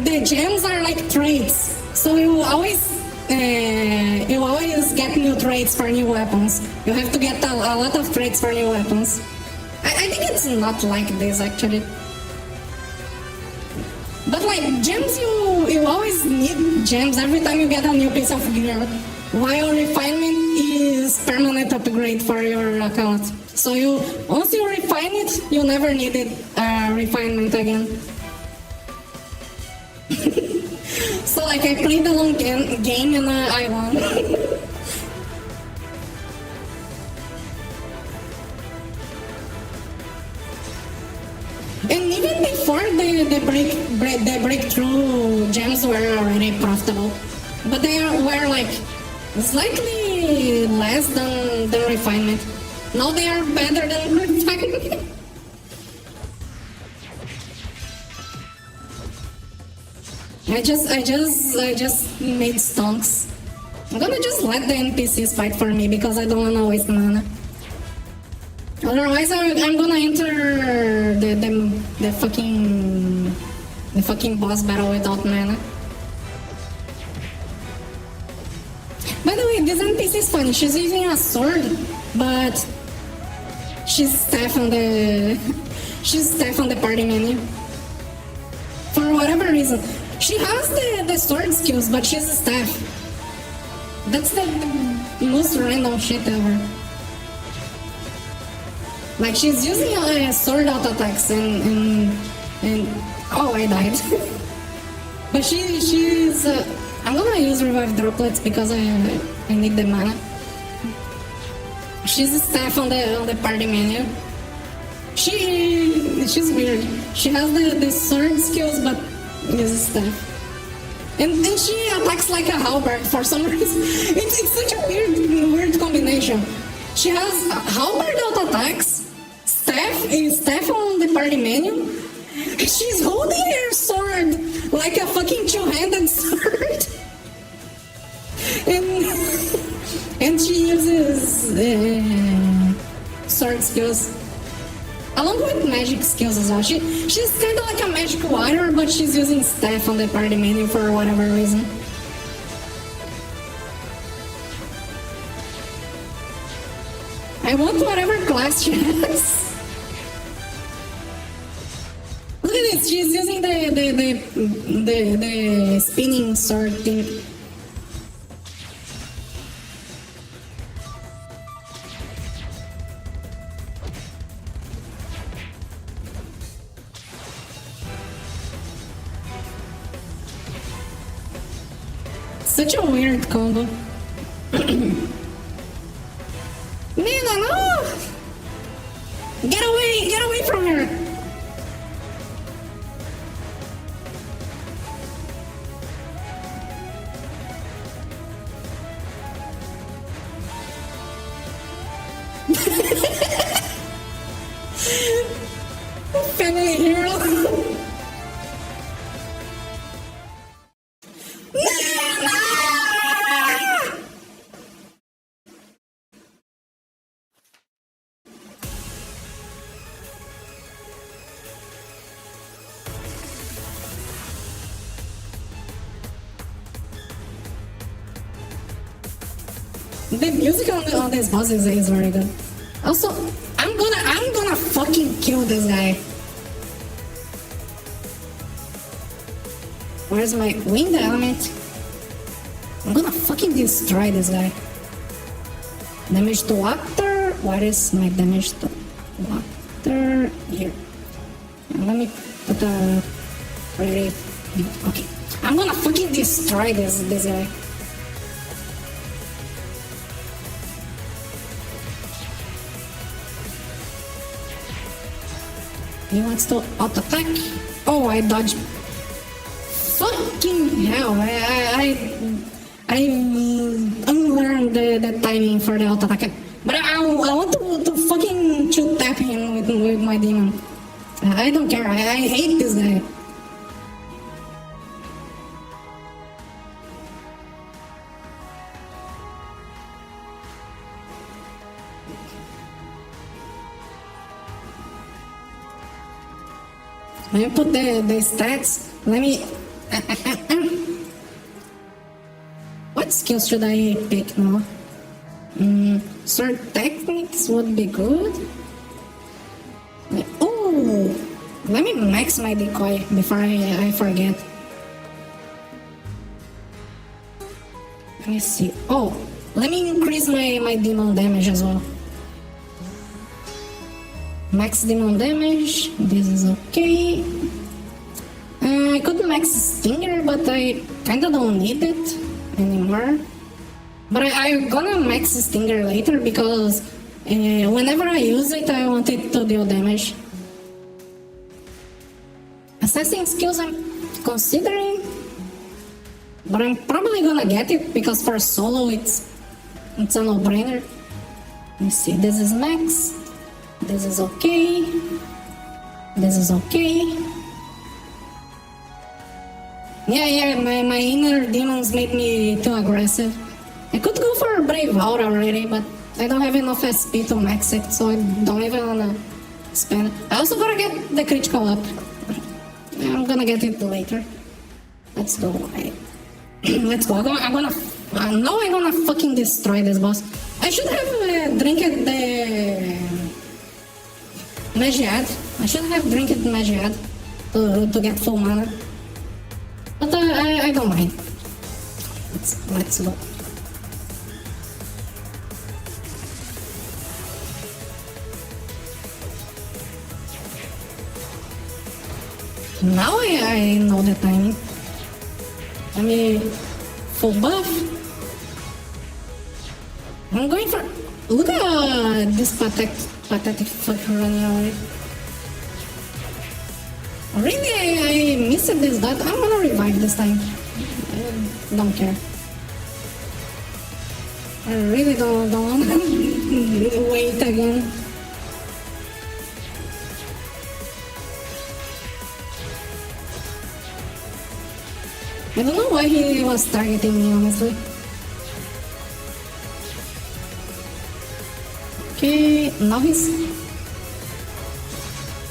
the gems are like traits. So you always get new traits for new weapons. You have to get a lot of traits for new weapons. I think it's not like this actually. But like gems, you always need gems every time you get a new piece of gear. While refinement is permanent upgrade for your account. So once you refine it, you never needed refinement again. So like I played the long game and I won. And even before the breakthrough, gems were already profitable, but they were like slightly less than the refinement. Now they are better than refinement. I just made stonks. I'm gonna just let the NPCs fight for me because I don't wanna waste mana. Otherwise, I'm gonna enter the fucking boss battle without mana. By the way, this NPC is funny. She's using a sword, but she's staff on the party menu. For whatever reason, she has the sword skills, but she's a staff. That's the most random shit ever. Like she's using a sword auto attacks and oh, I died. But she's. I'm gonna use revive droplets because I need the mana. She's a staff on the party menu. She's weird. She has the sword skills but uses staff. And she attacks like a halberd for some reason. It's such a weird combination. She has halberd auto attacks, staff on the party menu. She's holding her sword like a fucking two-handed sword. And she uses sword skills along with magic skills as well. She's kind of like a magic warrior, but she's using staff on the party menu for whatever reason. I want whatever class she has. Look at this, she's using the spinning sword thing. Such a weird combo. Nina, no! Get away from her! family hero. The music on this boss is very good. Also, I'm gonna fucking kill this guy. Where's my wind element? I'm gonna fucking destroy this guy. Damage to water. What is my damage to water? Here. Let me put a ready. Okay. I'm gonna fucking destroy this guy. He wants to auto attack. Oh, I dodged. Fucking hell! I unlearned the timing for the auto attack. But I want to fucking shoot tap him with my demon. I don't care. I hate this guy. Let me put the stats. Let me. What skills should I pick now? Sword techniques would be good. Oh, let me max my decoy before I forget. Let me see. Oh, let me increase my demon damage as well. Max demon damage, this is okay. I could max Stinger, but I kinda don't need it anymore. But I'm gonna max Stinger later because whenever I use it, I want it to deal damage. Assessing skills I'm considering, but I'm probably gonna get it because for solo it's a no-brainer. Let me see, this is max. This is okay. This is okay. Yeah, my inner demons made me too aggressive. I could go for Brave Out already, but I don't have enough SP to max it, so I don't even wanna spend it. I also gotta get the critical up. I'm gonna get it later. Let's go. Let's go. I'm gonna fucking destroy this boss. I should have drinking the Magiad. I should have drinking Magiad to get full mana. But I don't mind. Let's go. Now I know the timing. Let me full buff. I'm going for. Look at this pathetic fucker running away. Really, I missed this dot. I'm gonna revive this time. I don't care. I really don't wanna wait again. I don't know why he was targeting me, honestly. Okay, now he's...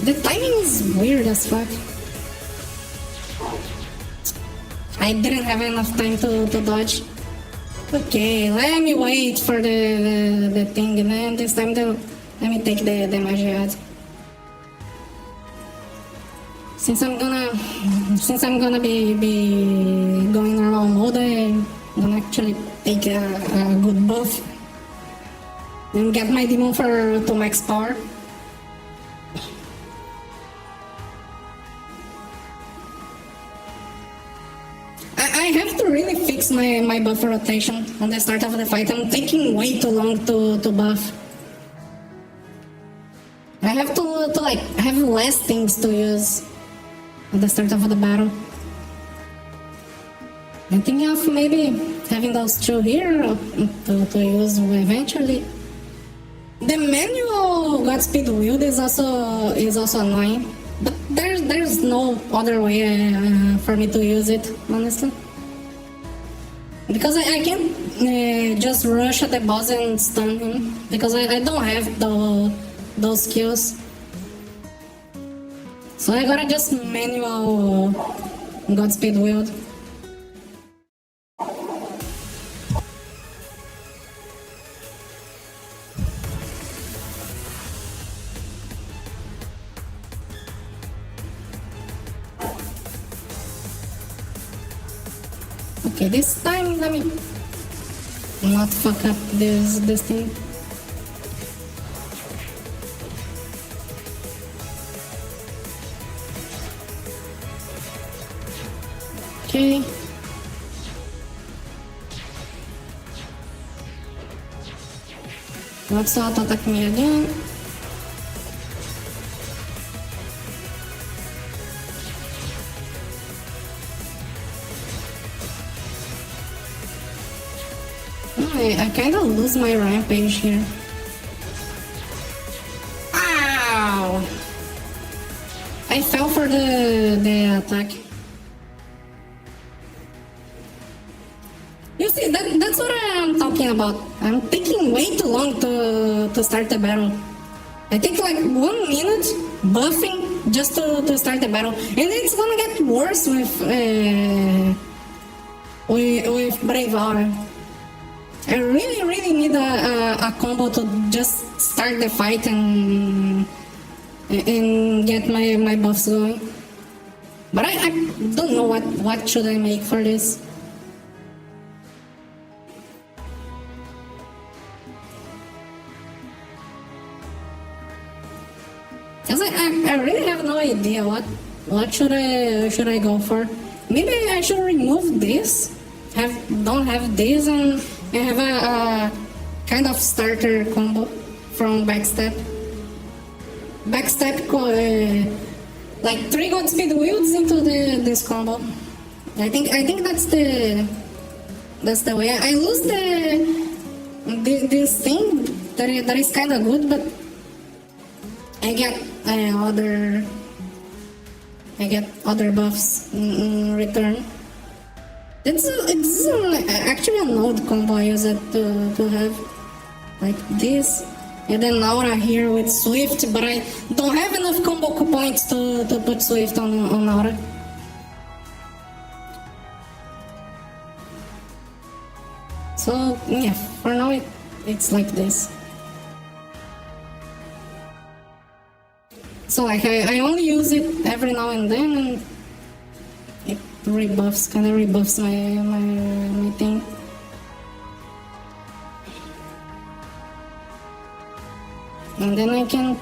The timing is weird as fuck. I didn't have enough time to dodge. Okay, let me wait for the thing, and then this time let me take the Magiad. Since I'm gonna be going around mode, I'm gonna actually take a good buff and get my demon to max power. I have to really fix my buff rotation on the start of the fight. I'm taking way too long to buff. I have to like have less things to use at the start of the battle. I'm thinking of maybe having those two here to use eventually. The manual Godspeed wield is also annoying, but there's no other way for me to use it, honestly. Because I can't just rush at the boss and stun him, because I don't have those skills. So I gotta just manual Godspeed wield. Okay, this time let me not fuck up this thing. Okay. Let's auto attack me again. I kind of lose my rampage here. Ow! I fell for the attack. You see, that's what I'm talking about. I'm taking way too long to start the battle. I take like 1 minute buffing just to start the battle, and it's gonna get worse with Braveheart. I really need a combo to just start the fight and get my buffs going. But I don't know what should I make for this. Cause I really have no idea what should I go for. Maybe I should remove this. Don't have this and have a kind of starter combo from backstep. Backstep like 3 Godspeed wields into this combo. I think that's the way. I lose this thing that is kind of good, but I get other buffs in return. It's actually an old combo I use it to have, like this, and then Aura here with Swift, but I don't have enough combo points to put Swift on Aura. So yeah, for now it's like this. So like I only use it every now and then, and it kind of rebuffs my thing. And then I can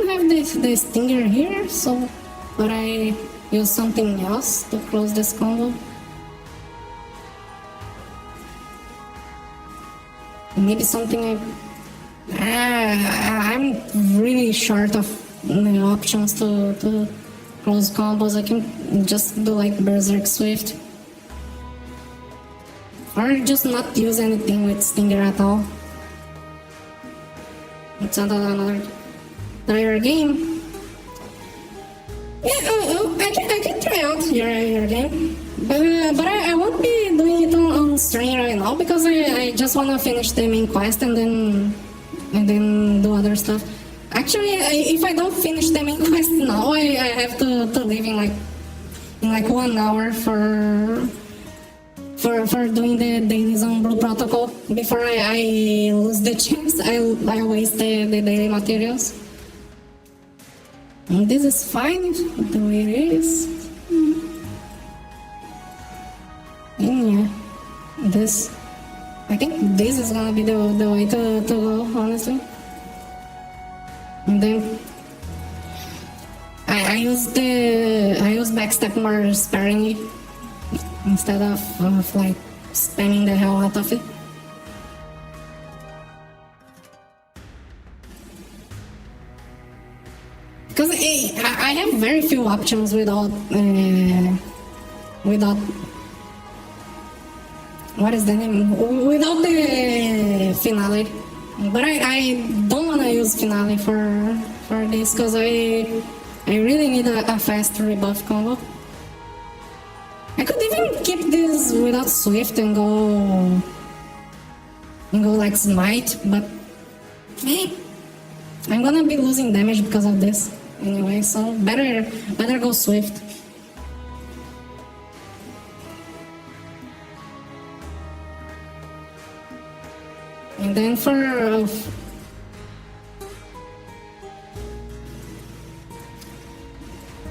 have this stinger here, so but I use something else to close this combo. Maybe something I'm really short of options to close combos. I can just do like Berserk Swift, or just not use anything with Stinger at all. It's another game. Yeah, I can try out your game, but I won't be doing it on stream right now because I just wanna finish the main quest and then do other stuff. Actually, if I don't finish the main quest now, I have to leave in like 1 hour for doing the daily Zone Blue protocol before I lose the chance. I waste the daily materials. And this is fine the way it is. And yeah, I think this is gonna be the way to go, honestly. And then I use backstep more sparingly instead of like spamming the hell out of it. Because I have very few options without what is the name? Without the finale. But I don't wanna use finale for this because I I really need a fast rebuff combo. I could even keep this without Swift and go like Smite, but I'm gonna be losing damage because of this anyway, so better go Swift. And then for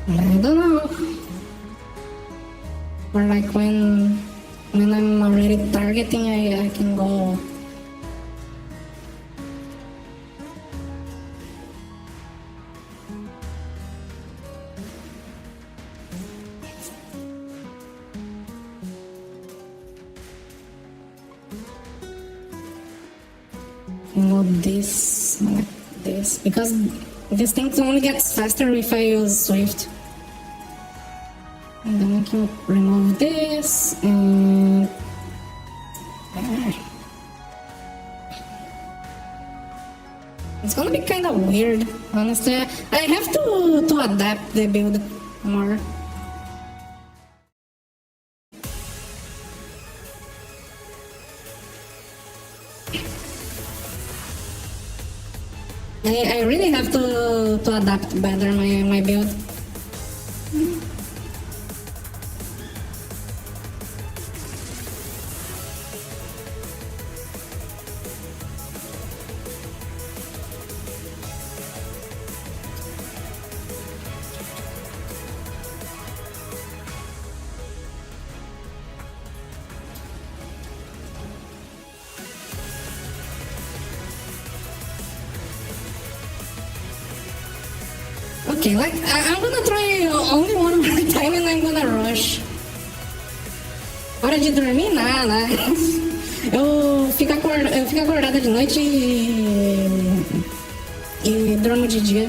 I don't know. Or like when I'm already targeting, I can go. This like this, because this thing only gets faster if I use Swift. And then I can remove this and it's gonna be kind of weird, honestly. I have to adapt the build more. I really have to adapt better my build. Okay, like I'm gonna try only one more time and I'm gonna rush. Hora de dormir? Nada. Eu fico acordada de noite e durmo de dia.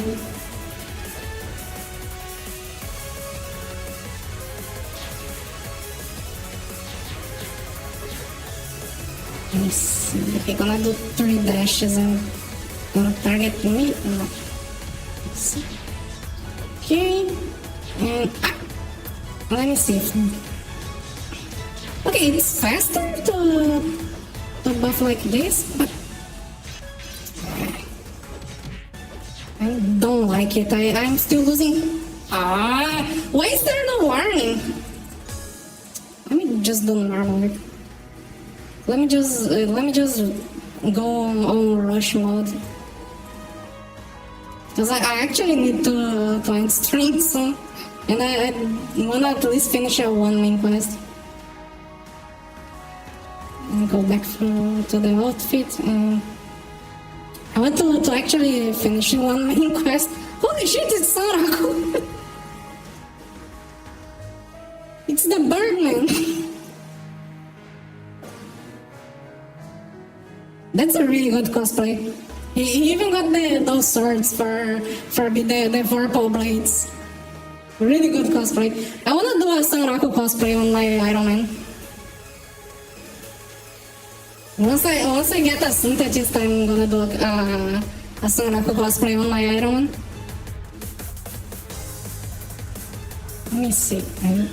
Let me see. Okay, gonna do 3 dashes and gonna target me? No. Let's see. Okay, and let me see. Okay, it's faster to buff like this, but I don't like it. I'm still losing. Why is there no warning? Let me just do normal. Let me just go on rush mode. Because I actually need to end stream soon, and I wanna at least finish one main quest. And go back to the outfit, and I want to actually finish one main quest. Holy shit, it's Saraku! It's the Birdman! That's a really good cosplay. He even got those swords for the purple blades. Really good cosplay. I wanna do a Sanraku cosplay on my Iron Man. Once I get a synthetist, I'm gonna do a Sanraku cosplay on my Iron Man. Let me see. I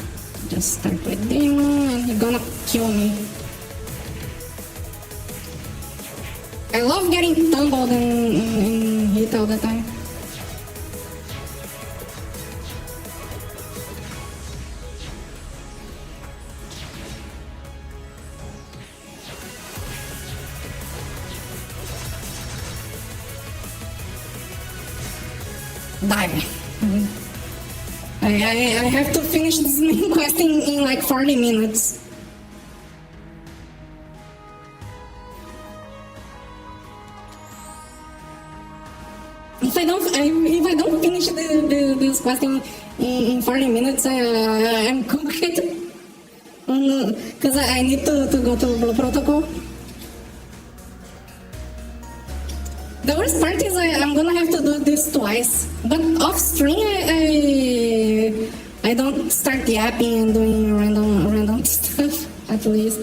just start with Demon and he's gonna kill me. I love getting tumbled and hit all the time. Die. I have to finish this main quest in like 40 minutes. If I don't finish this quest in 40 minutes, I'm cooked. Because I need to go to Blue Protocol. The worst part is I'm gonna have to do this twice. But off stream, I don't start yapping and doing random stuff, at least.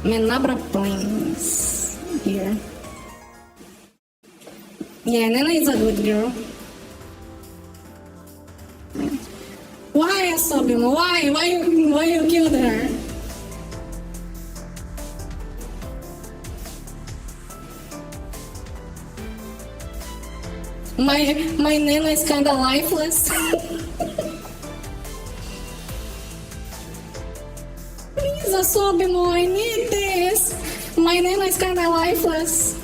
Menabra Plains here. Yeah, Nana is a good girl. Asobimo. Why you killed her? My Nana is kinda lifeless. Please, Asobimo, I need this. My Nana is kinda lifeless.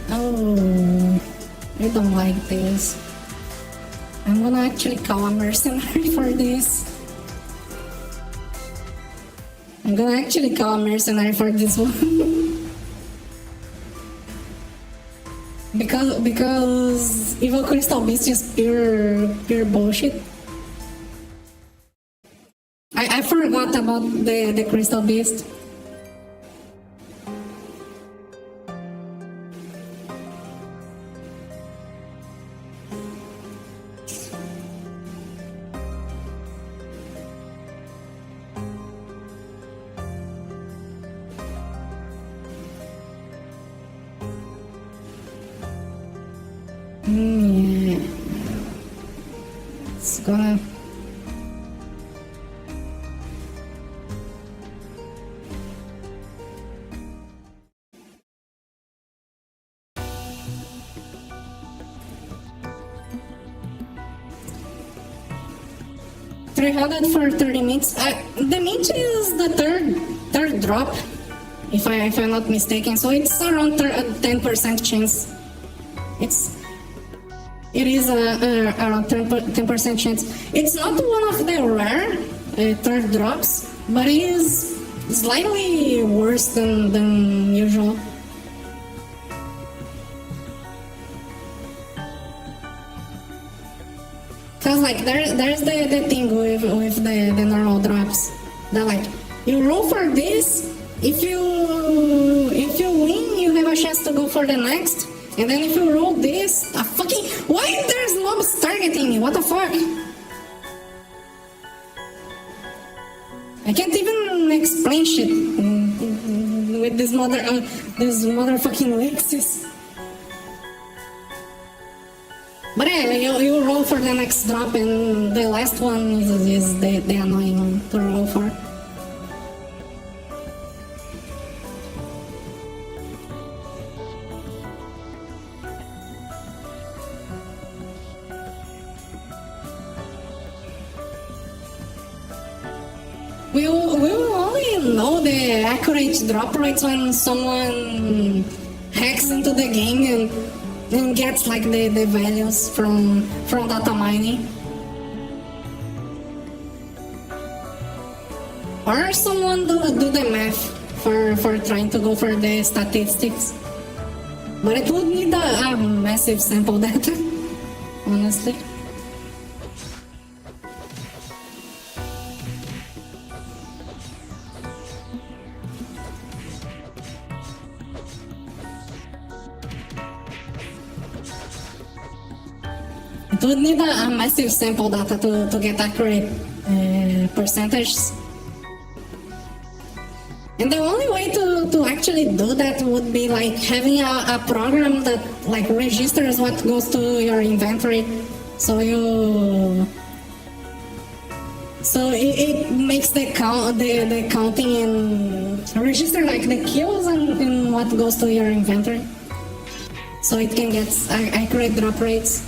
Oh, I don't like this. I'm gonna actually call a mercenary for this. I'm gonna actually call a mercenary for this one. because Evil Crystal Beast is pure bullshit. I forgot about the Crystal Beast. Yeah. It's gonna... $300 for 30 minutes. The mint is the third drop, if I'm not mistaken. So it's around 10% chance. It is around 10% chance. It's not one of the rare third drops, but it is slightly worse than usual. Cause like there's the thing with the normal drops that like you roll for this, if you win you have a chance to go for the next, and then if you roll this, why there's mobs targeting me? What the fuck? I can't even explain shit with this motherfucking Lexus. But yeah, you roll for the next drop, and the last one is the annoying one to roll for. We will only know the accurate drop rates when someone hacks into the game and gets like the values from data mining. Or someone do the math for trying to go for the statistics. But it would need a massive sample data, honestly. It would need a massive sample data to get accurate percentages. And the only way to actually do that would be like having a program that like registers what goes to your inventory. So it makes the counting and register like the kills and what goes to your inventory. So it can get accurate drop rates.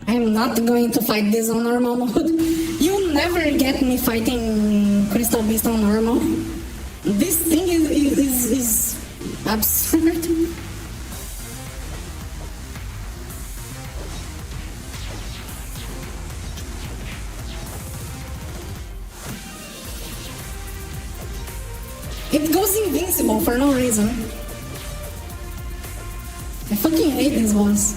I'm not going to fight this on normal mode. You'll never get me fighting Crystal Beast on normal. This thing is absurd. It goes invincible for no reason. I fucking hate this boss.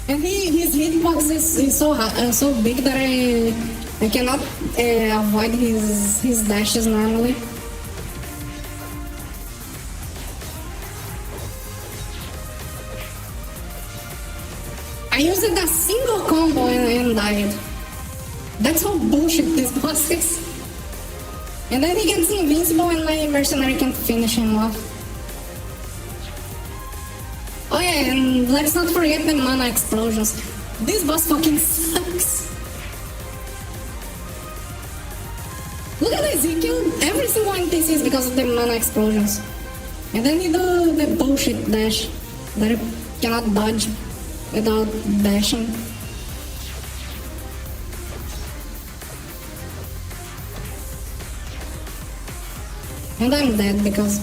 And his hitbox is so big that I cannot avoid his dashes normally. I used a single combo and died. That's how bullshit this boss is. And then he gets invincible and my mercenary can finish him off. Oh yeah, and let's not forget the mana explosions. This boss fucking sucks. Look at this, he killed every single NPCs because of the mana explosions. And then he do the bullshit dash that you cannot dodge without dashing. And I'm dead because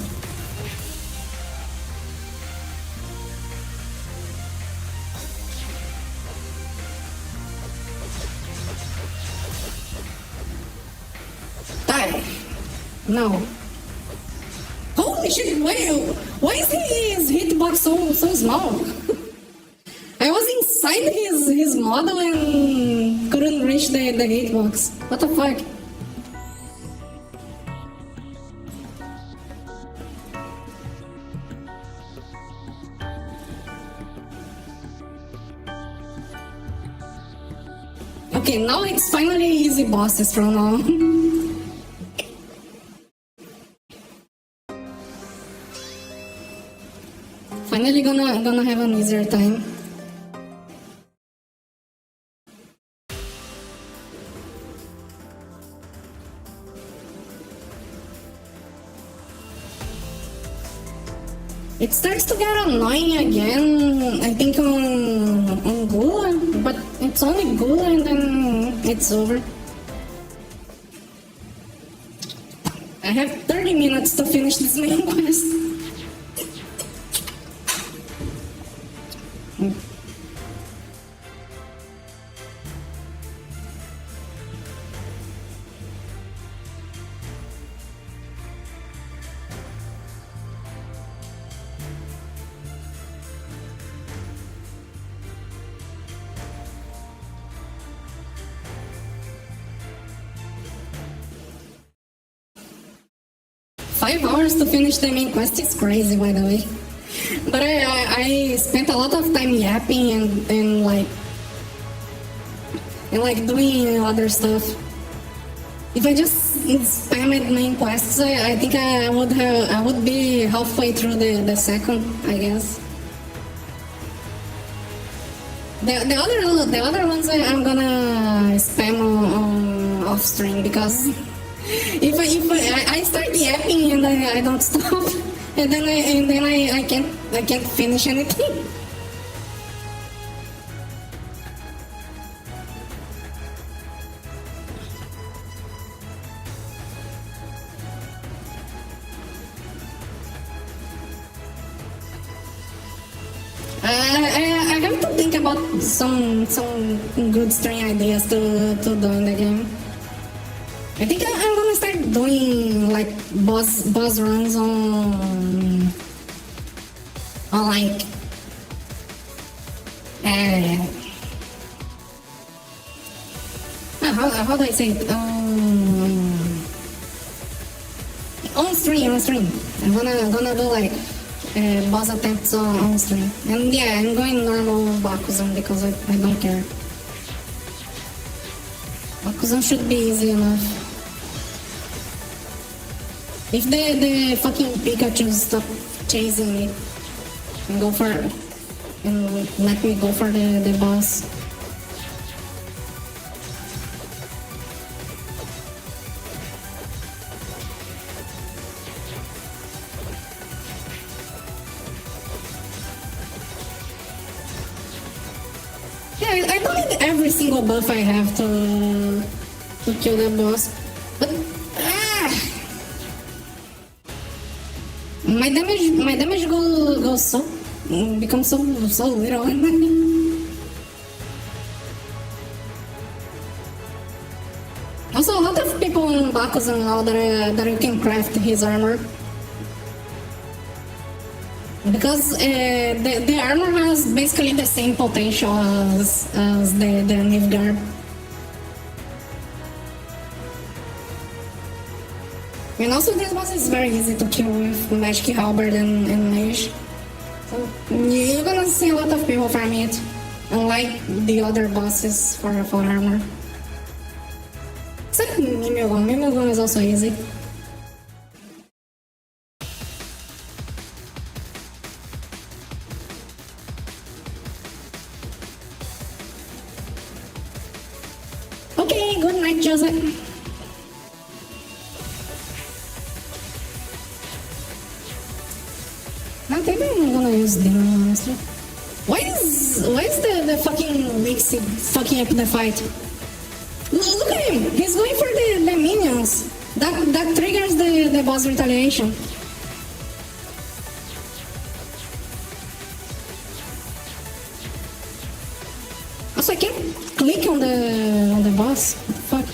die. No. Holy shit, why is his hitbox so small? I was inside his model and couldn't reach the hitbox. What the fuck? Okay, now it's finally easy bosses from now on. Finally gonna have an easier time. It starts to get annoying again, I think on Gula, but it's only Gula and then it's over. I have 30 minutes to finish this main quest. 5 hours to finish the main quest is crazy, by the way. But I spent a lot of time yapping and doing other stuff. If I just spammed main quests, I think I would be halfway through the second, I guess. The other ones I'm gonna spam on off stream because if I start yapping and I don't stop, and then I can't finish anything. I have to think about some good string ideas to do in the game. I think I'm gonna start doing like boss runs on like how do I say it? On stream. I'm gonna do like boss attempts on stream. And yeah, I'm going normal Bakuzan because I don't care. Bakuzan should be easy enough. If the fucking Pikachu stop chasing me and let me go for the boss. Yeah, I I don't need every single buff I have to kill the boss. But my damage goes so becomes so little. Also, a lot of people in Baku's and all that you can craft his armor. Because the armor has basically the same potential as the Nilfgaard. And also this boss is very easy to kill with Magic Halberd and Mage. So you're gonna see a lot of people farming it, unlike the other bosses for armor. Except Mimigon. Mimigon is also easy. Okay, good night, Joseph. Maybe I'm gonna use Demon, honestly. Why is the fucking Lixie fucking up the fight? Look at him! He's going for the minions. That triggers the boss retaliation. Also, I can't click on the boss. What the fuck?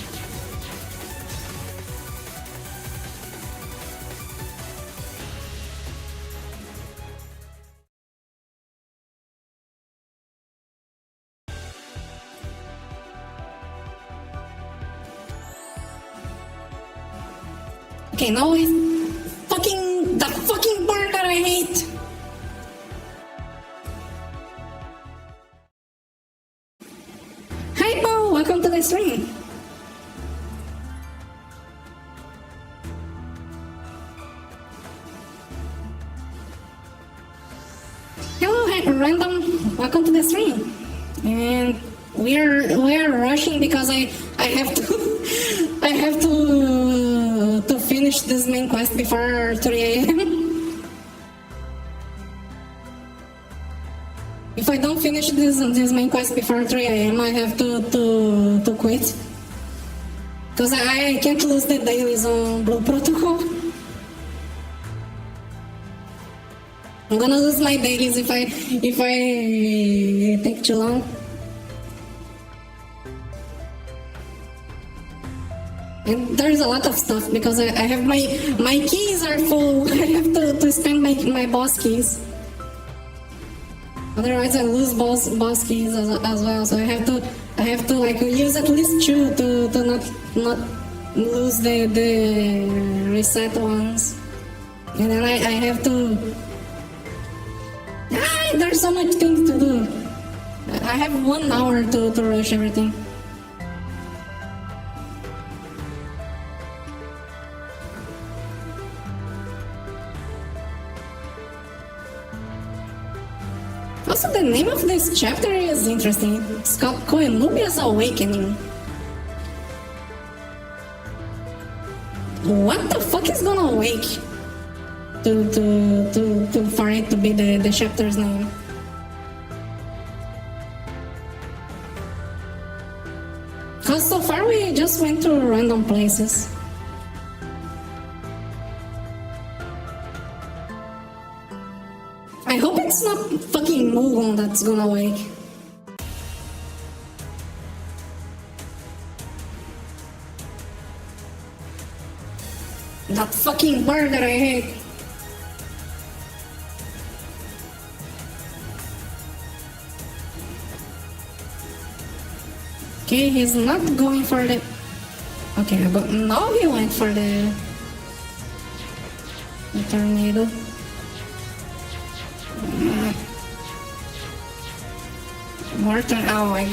Okay, now it's the fucking part that I hate. Hi Paul, welcome to the stream. Hello random, welcome to the stream. And we are rushing because I have to finish this main quest before 3 a.m. If I don't finish this main quest before 3 a.m. I have to quit. Because I can't lose the dailies on Blue Protocol. I'm gonna lose my dailies if I take too long. And there's a lot of stuff because I have my keys are full. I have to spend my boss keys. Otherwise I lose boss keys as well. So I have to like use at least 2 to not lose the reset ones. And then I have to. There's so much things to do. I have 1 hour to rush everything. Also, the name of this chapter is interesting. It's called Koenubia's Awakening. What the fuck is gonna awake? For it to be the chapter's name. Cause so far we just went to random places. I hope it's not fucking Mugon that's gonna wake. That fucking bird that I hate. Okay, he's not going for the... Okay, but now he went for the tornado. Morton, oh, I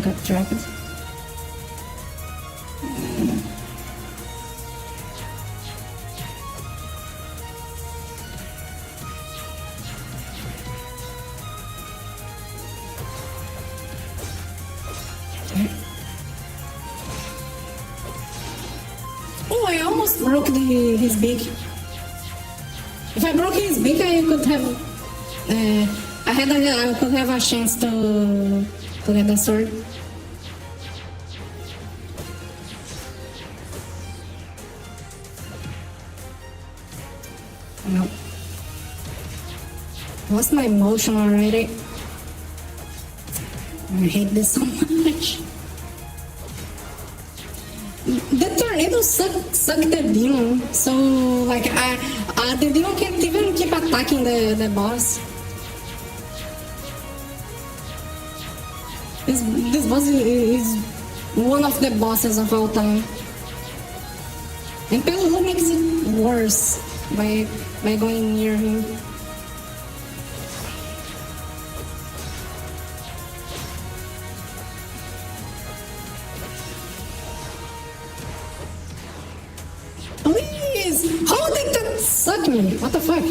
got trapped. Oh, I almost broke his beak. If I broke his beak, I could have I could have a chance to to get the sword. No. Lost my motion already. I hate this so much. The tornado sucked the demon, so like the demon can't even keep attacking the boss. This boss is one of the bosses of all time. And Pelu makes it worse by going near him. Please! How did that suck me? What the fuck?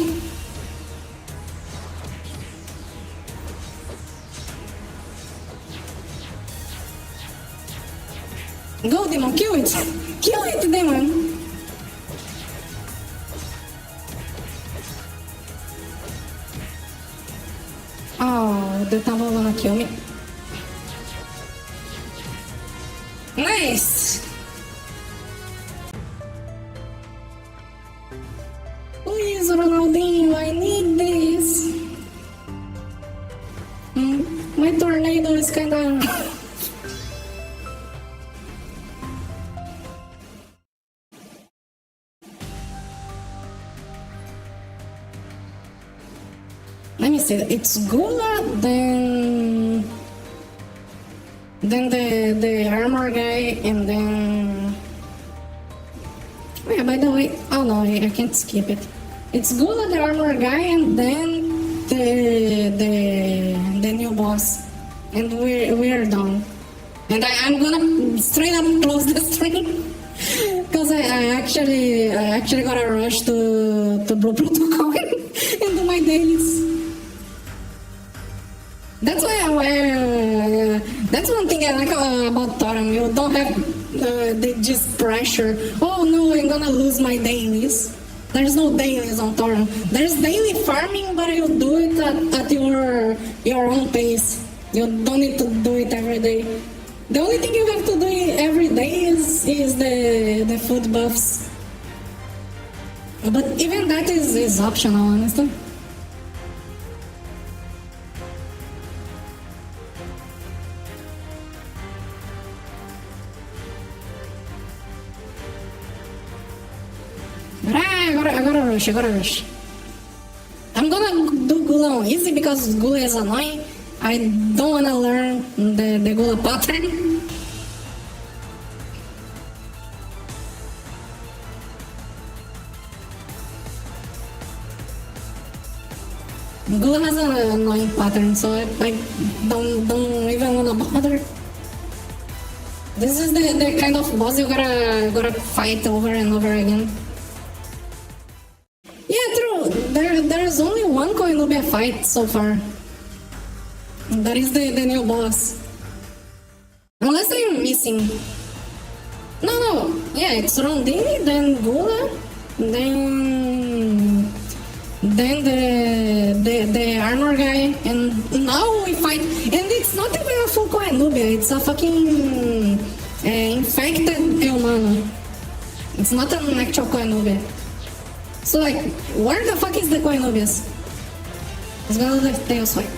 Go, demon, kill it! Kill it, demon! Oh, the devil wanna kill me. Nice! Please, Ronaldinho, I need this! My tornado is kinda... Let me see, it's Gula, then the armor guy, and then... Yeah, by the way, oh no, I can't skip it. It's Gula, the armor guy, and then the new boss. And we're done. And I'm gonna straight up close the stream. Because I actually got a rush to Blue Protocol and do my dailies. That's why that's one thing I like about Toram. You don't have this pressure. Oh no, I'm gonna lose my dailies. There's no dailies on Toram. There's daily farming, but you do it at your own pace. You don't need to do it every day. The only thing you have to do every day is the food buffs. But even that is optional, honestly. But I gotta rush. I'm gonna do Gula on easy because Gula is annoying. I don't wanna learn the Gula pattern. Gula has an annoying pattern, so I don't even wanna bother. This is the kind of boss you gotta fight over and over again. Yeah, true. There's only one Koinobia fight so far. That is the new boss. Unless I'm missing. No. Yeah, it's Rondini, then Gula, then the armor guy, and now we fight. And it's not even a full Koinobia, it's a fucking infected humano. It's not an actual Koinobia. So like, where the fuck is the Koinobias? Let's go to the Tails fight.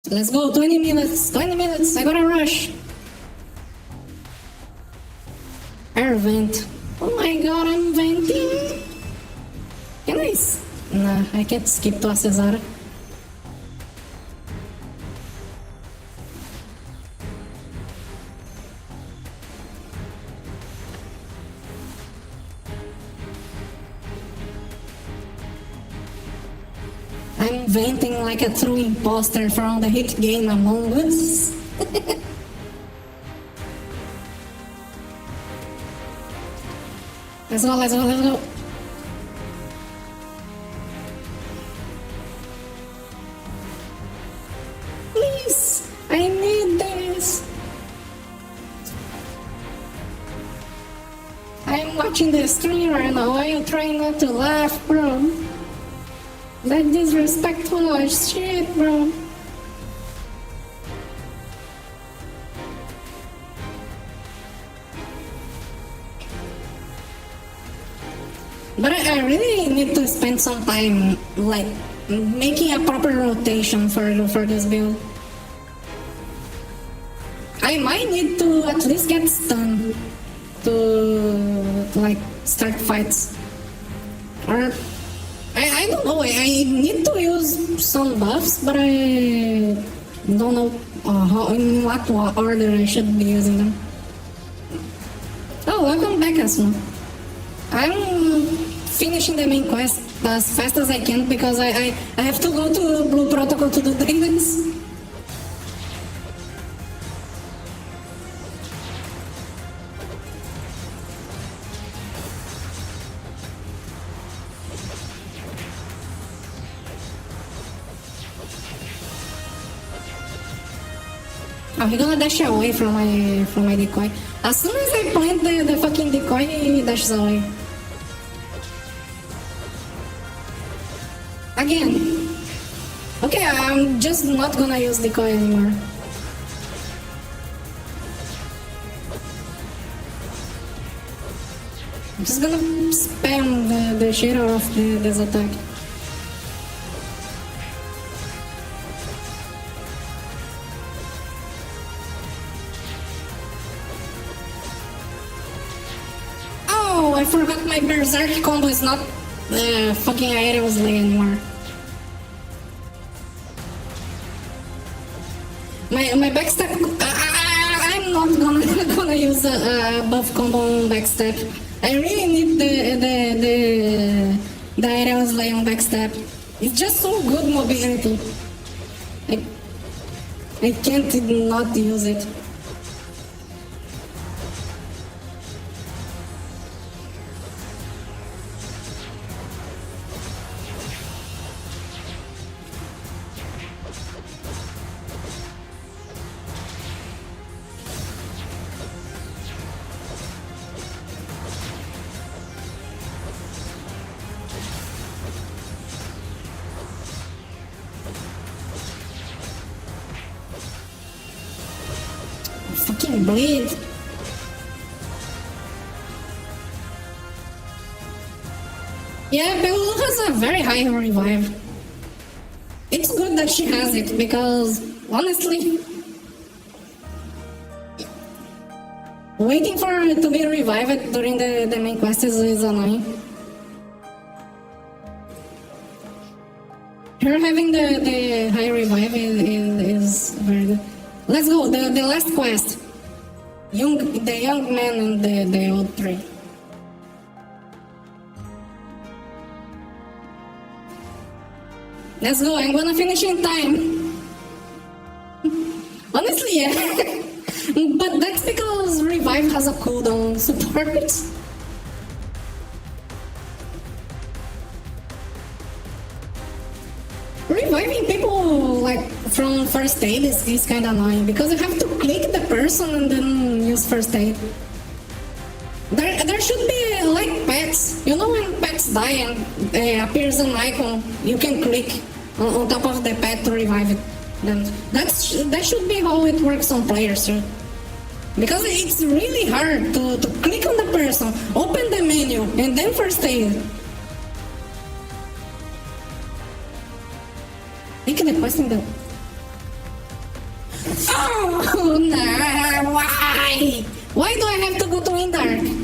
Let's go, 20 minutes, I gotta rush. Air vent. Oh my god, I'm venting. Can I? Nah, I can't skip to a Cesara. I'm venting like a true imposter from the hit game Among Us. Let's go. Please. I'm watching the screen right now. Why are you trying not to laugh, bro? That disrespectful as shit, bro. But I really need to spend some time, like, making a proper rotation for this build. I might need to at least get stunned to like start fights. Or I don't know. I need to use some buffs, but I don't know how in what order I should be using them. Oh, welcome back, Asma. I'm finishing the main quest as fast as I can because I have to go to Blue Protocol to do things. Oh, he's gonna dash away from my decoy. As soon as I plant the fucking decoy, he dashes away. Again. Okay, I'm just not gonna use decoy anymore. I'm just gonna spam the shit out of this attack. I forgot my berserk combo is not fucking aerial slay anymore. My backstep, I'm not gonna use a buff combo on backstep. I really need the aerial slay on backstep. It's just so good mobility. I can't not use it. Fucking bleed. Yeah, Belu has a very high revive. It's good that she has it because, honestly, waiting for it to be revived during the main quest is annoying. Her having the high revive is very good. Let's go, the last quest. The young man and the old tree. Let's go, I'm gonna finish in time. Honestly, yeah. But that's because revive has a cooldown support. Reviving people like from first aid is kind of annoying because you have to click the person and then use first aid. There should be like pets. You know when pets die and appears an icon, you can click on top of the pet to revive it. Then that should be how it works on players, right? Because it's really hard to click on the person, open the menu, and then first aid. Make the question though. Oh no! Why? Why do I have to go to Indark?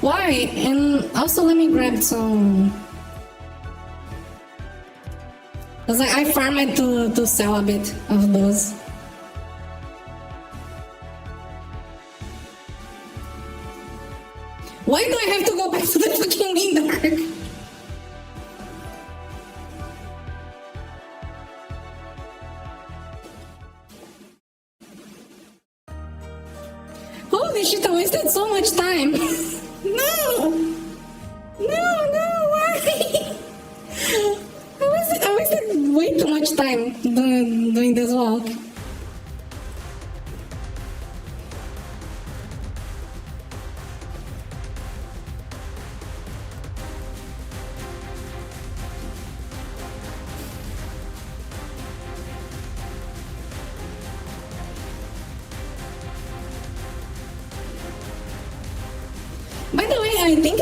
Why? And also let me grab some. Cause I farmed to sell a bit of those. Why do I have to go back to the fucking Indark? Holy shit, I wasted so much time. No! No, why? I time doing this walk. By the way, I think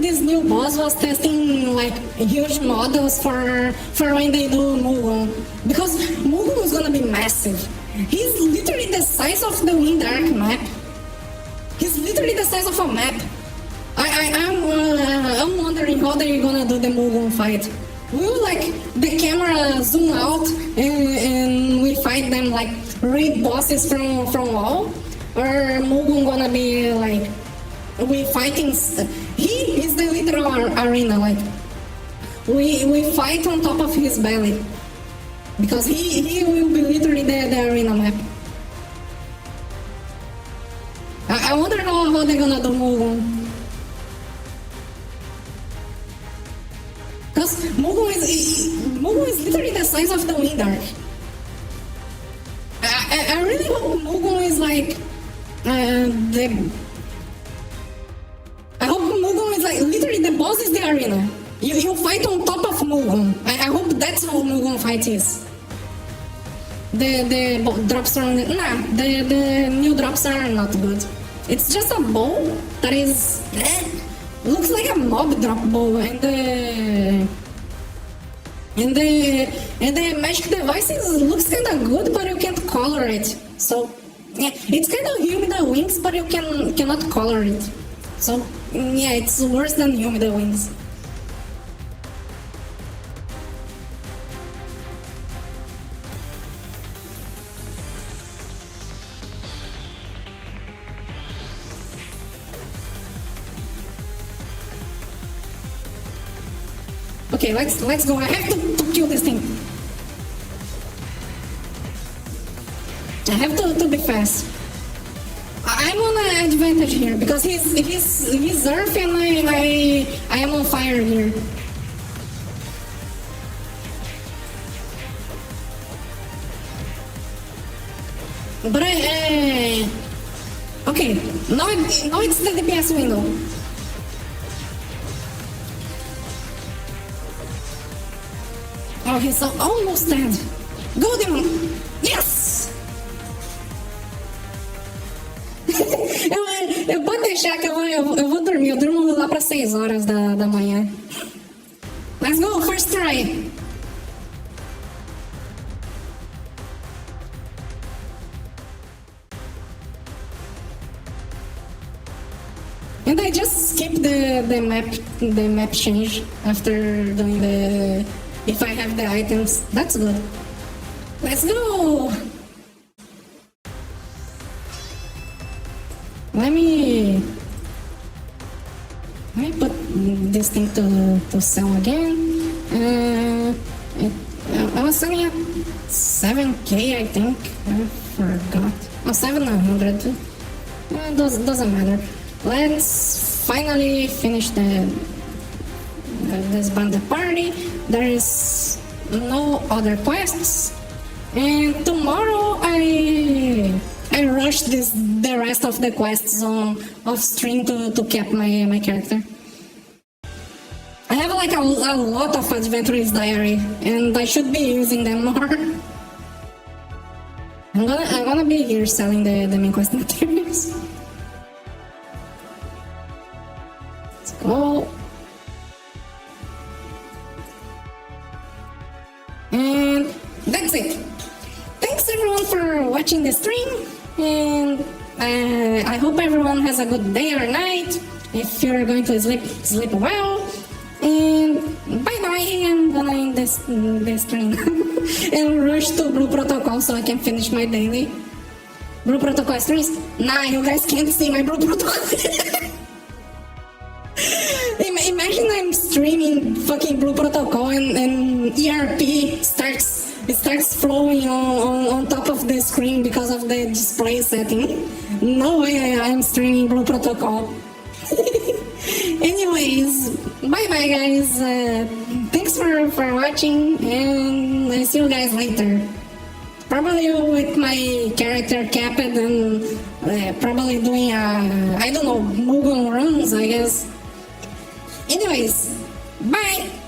this new boss was testing like huge models for when they do Mugun, because Mugun is gonna be massive. He's literally the size of the Wind Arc map. He's literally the size of a map. I'm wondering how they're gonna do the Mugun fight. Will like the camera zoom out and we fight them like raid bosses from wall, or Mugun gonna be like we fighting? He is the literal arena. Like we fight on top of his belly, because he will be literally the arena map. I wonder how they're gonna do Mugun. Because Mugun is literally the size of the Wind Arc. I really hope Mugun is like I hope Mugun is like literally the boss is the arena. You fight on top of Mugun. I hope that's how Mugun fight is. The drops are the new drops are not good. It's just a bow that is looks like a mob drop bow, and the magic devices looks kinda good, but you can't color it. So yeah, it's kind of humida wings, but you cannot color it. So yeah, it's worse than humida wings. Okay, let's go. I have to kill this thing. I have to be fast. I'm on an advantage here because he's Earth and I am on fire here. But okay, now it's the DPS window. Oh, he's almost dead. Go, Demon! Yes! Pode deixar que eu vou dormir. Eu durmo lá para 6 horas da manhã. Let's go, first try. And I just skip the map change after doing the. If I have the items, that's good. Let's go! Let me put this thing to sell again. I was selling at 7k, I think. I forgot. Oh, 700. Doesn't matter. Let's finally finish this bandit party. There is no other quests, and tomorrow I rush the rest of the quests off stream to cap my character. I have like a lot of adventurers diary, and I should be using them more. I'm gonna be here selling the main quest materials. Let's go. And that's it. Thanks everyone for watching the stream, and I hope everyone has a good day or night. If you're going to sleep well. And bye bye. I'm gonna end this stream and rush to Blue Protocol so I can finish my daily Blue Protocol streams. Nah, you guys can't see my Blue Protocol. Imagine I'm streaming fucking Blue Protocol and ERP starts flowing on top of the screen because of the display setting. No way I'm streaming Blue Protocol. Anyways, bye bye guys. Thanks for watching, and I see you guys later. Probably with my character capped and probably doing I don't know, Mughal runs, I guess. Anyways, bye!